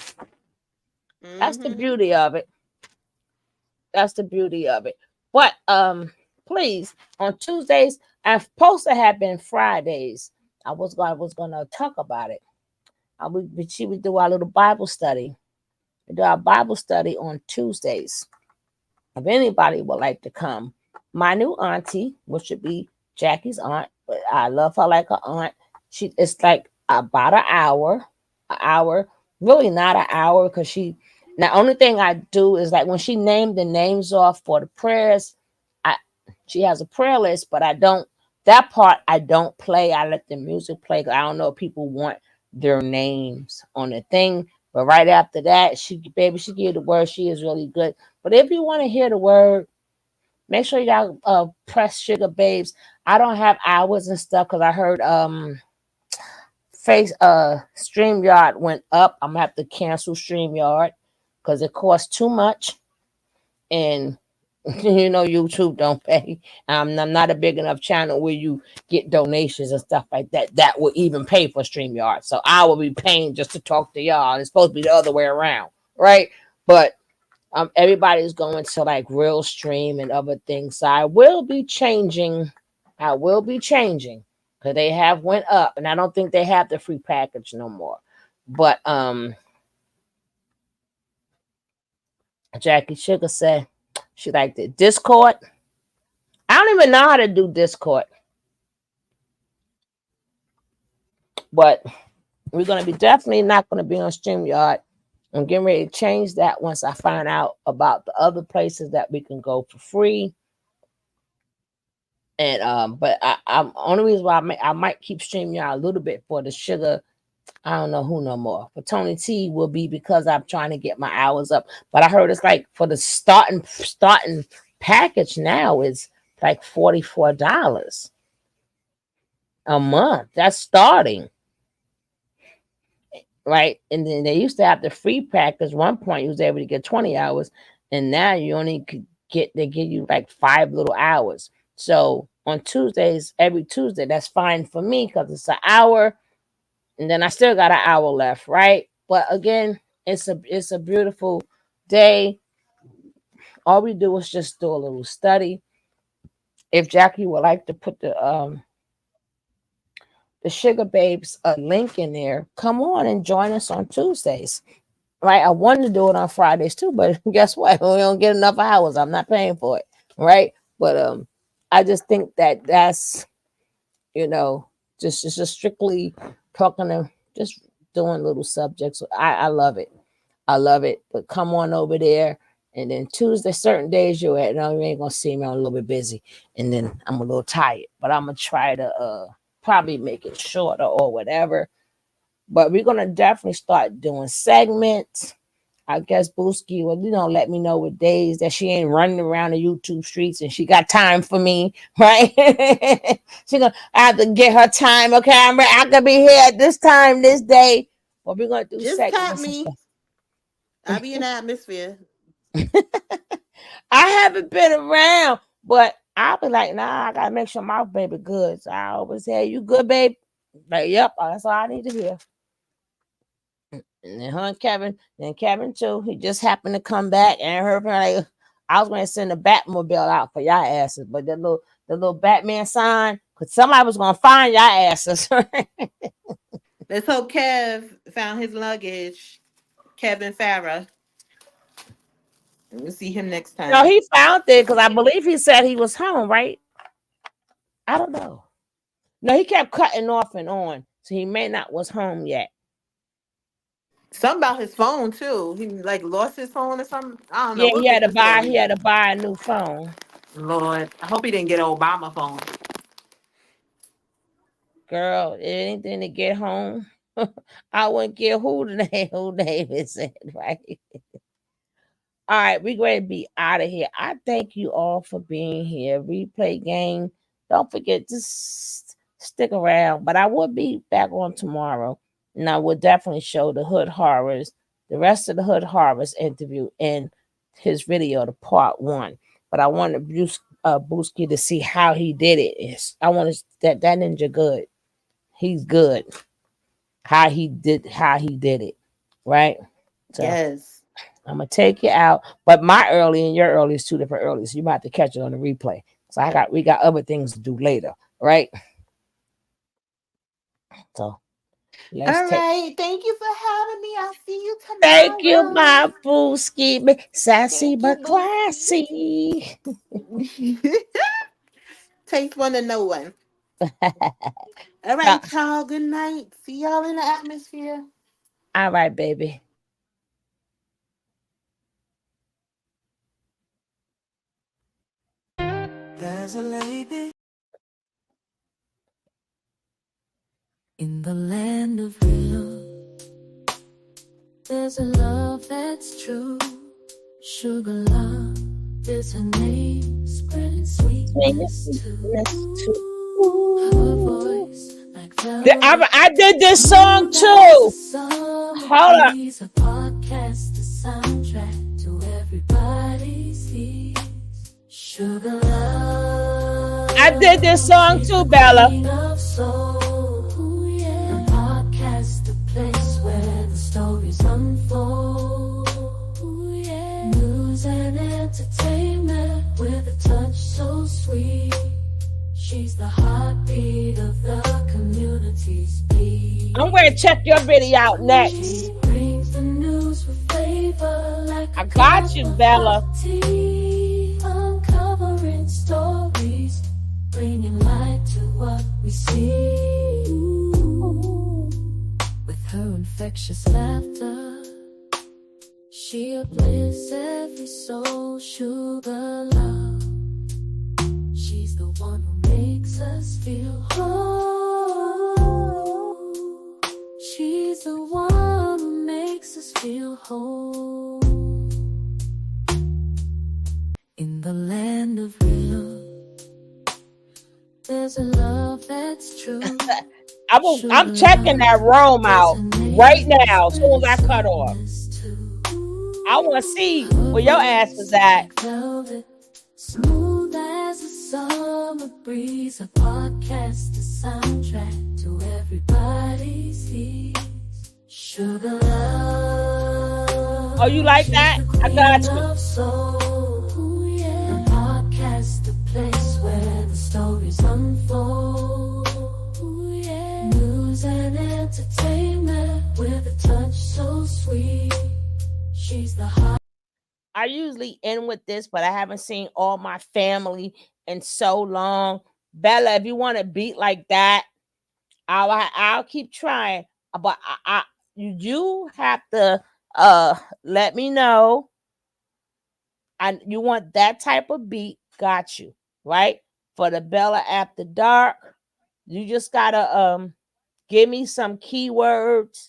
S2: That's the beauty of it. That's the beauty of it. But please, on Tuesdays, I'm supposed to have been Fridays. I was gonna talk about it. She would do our little Bible study. We do our Bible study on Tuesdays. If anybody would like to come, my new auntie, which would be Jackie's aunt, but I love her like an aunt. It's like about an hour, really not an hour because the only thing I do is like when she named the names off for the prayers, she has a prayer list, but that part I don't play. I let the music play. I don't know if people want their names on the thing. But right after that, she gave the word. She is really good. But if you want to hear the word, make sure y'all press Sugar Babes. I don't have hours and stuff because I heard StreamYard went up. I'm gonna have to cancel StreamYard because it costs too much. And YouTube don't pay. I'm not a big enough channel where you get donations and stuff like that will even pay for StreamYard. So I will be paying just to talk to y'all. It's supposed to be the other way around, right? But everybody's going to like Real Stream and other things. So I will be changing because they have went up, and I don't think they have the free package no more. But Jackie Sugar said she liked it. Discord. I don't even know how to do Discord. But we're going to be definitely not going to be on StreamYard. I'm getting ready to change that once I find out about the other places that we can go for free. And but I'm only reason why I might keep StreamYard a little bit for the Sugar. I don't know who no more. For Tony T will be because I'm trying to get my hours up. But I heard it's like for the starting package now is like $44 a month. That's starting. right? And then they used to have the free package. One point you was able to get 20 hours, and now you only could they give you like 5 little hours. So on Tuesdays, every Tuesday, that's fine for me because it's an hour, and then I still got an hour left, right? But again, it's a beautiful day. All we do is just do a little study. If Jackie would like to put the Sugar Babes a link in there, come on and join us on Tuesdays. Right? I wanted to do it on Fridays too, but guess what? We don't get enough hours. I'm not paying for it. Right? But I just think that that's, you know, just strictly talking to, just doing little subjects. I love it. I love it. But come on over there. And then Tuesday, certain days you ain't gonna see me. I'm a little bit busy, and then I'm a little tired. But I'm gonna try to probably make it shorter or whatever. But we're gonna definitely start doing segments. I guess Booski will, let me know what days that she ain't running around the YouTube streets and she got time for me, right? She gonna I have to get her time. Okay, I could be here at this time, this day. But we're gonna do
S6: Just
S2: segments.
S6: tap me. I'll be in the atmosphere.
S2: I haven't been around, but I'll be like, nah, I gotta make sure my baby good. So I always say, you good, babe? Like, yep, that's all I need to hear. And then her and Kevin too. He just happened to come back, and her like, I was going to send a Batmobile out for y'all asses, but the little Batman sign, because somebody was going to find y'all asses.
S6: Let's hope Kev found his luggage. Kevin Farrah. We'll see him next time.
S2: No, he found it because I believe he said he was home, right? I don't know. No, he kept cutting off and on, so he may not was home yet.
S6: Something about his phone too. He like lost his phone or something. I don't know.
S2: Yeah, he had to buy a new phone.
S6: Lord, I hope he didn't get an Obama phone.
S2: Girl, anything to get home. I wouldn't care who name is it, right? All right, we're going to be out of here. I thank you all for being here. Replay game. Don't forget to stick around. But I will be back on tomorrow, and I will definitely show the Hood Horrors, the rest of the Hood Horrors interview in his video, the part 1. But I wanted Booski to see how he did it. I want that ninja good. He's good. How he did it, right? So,
S6: yes.
S2: I'm gonna take you out, but my early and your early is 2 different early, so you might have to catch it on the replay. So we got other things to do later, right? So
S6: all right. Thank you for having me. I'll see you tomorrow.
S2: Thank you, my Booski. Sassy but classy.
S6: Taste one and no one. All right, y'all. Good night. See y'all in the atmosphere.
S2: All right, baby.
S1: There's a lady in the land of real. There's a love that's true. Sugar love is her name, spreading sweetness to her voice like
S2: I did this song too. Hold up.
S1: He's a podcast, the soundtrack to everybody's ears. Sugar love.
S2: I did this song too, Bella.
S1: The podcast, the place where the stories unfold. News and entertainment with a touch so sweet. She's the heartbeat of the community's beat.
S2: I'm going to check your video out next.
S1: She brings the news with flavor like
S2: I got you, Bella.
S1: Uncovering stories, bringing light to what we see. With her infectious laughter, she uplifts every soul. Sugar love, she's the one who makes us feel whole. She's the one who makes us feel whole. In the land of real, there's a love that's true.
S2: I'm checking that Rome out. right now, as soon as I cut off. I want to see where your ass is at.
S1: Smooth as a summer breeze, a podcast, a soundtrack to everybody's ears. Sugar love.
S2: Oh, you like that? I got you.
S1: Ooh, yeah. A podcast, a place where the stories unfold. Ooh, yeah. News and entertainment with a touch so sweet. She's the hot.
S2: I usually end with this, but I haven't seen all my family in so long. Bella, if you want a beat like that, I'll keep trying. But you have to let me know. And you want that type of beat, got you, right? For the Bella After Dark, you just gotta give me some keywords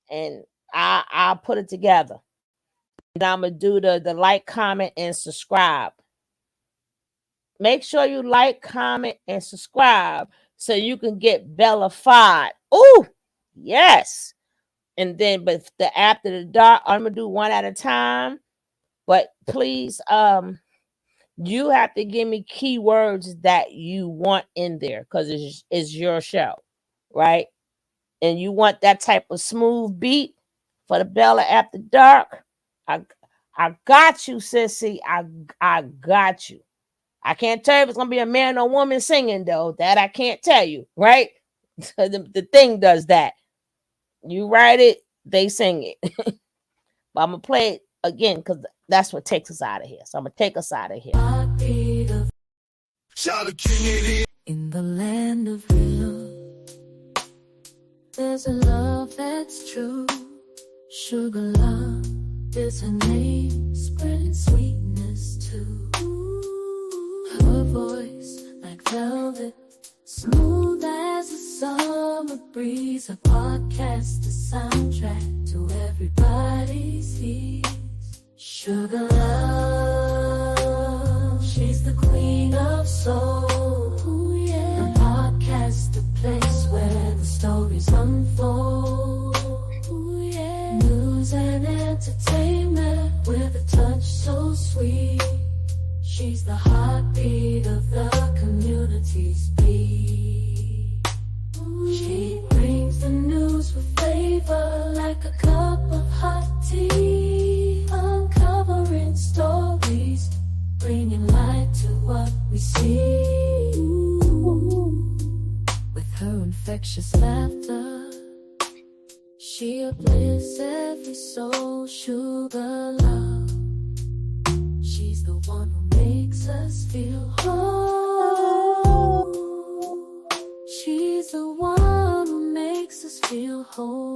S2: and I'll put it together. And I'm gonna do the like, comment, and subscribe. Make sure you like, comment, and subscribe so you can get Bellafied. Oh, yes. And then, but the After the Dark, I'm gonna do one at a time. But please, you have to give me keywords that you want in there because it's your show, right? And you want that type of smooth beat for the Bella After Dark. I got you, sissy. I got you. I can't tell you if it's gonna be a man or woman singing though. That I can't tell you, right? the thing does that. You write it, they sing it. But I'm gonna play it again because that's what takes us out of here. So I'm gonna take us out of here.
S1: In the land of real, there's a love that's true. Sugar love is her name, spreading sweetness too. Her voice like velvet, smooth as a summer breeze. A podcast, a soundtrack to everybody's ears. Sugar love, she's the queen of soul. Ooh, yeah. A podcast, a place where the stories unfold. Ooh, yeah. News and entertainment with a touch so sweet. She's the heartbeat of the community's beat. She brings the news with flavor like a cup of hot tea, uncovering stories, bringing light to what we see. With her infectious laughter, she uplifts every soul. Sugar love, she's the one who makes us feel whole. She's the one who makes us feel whole.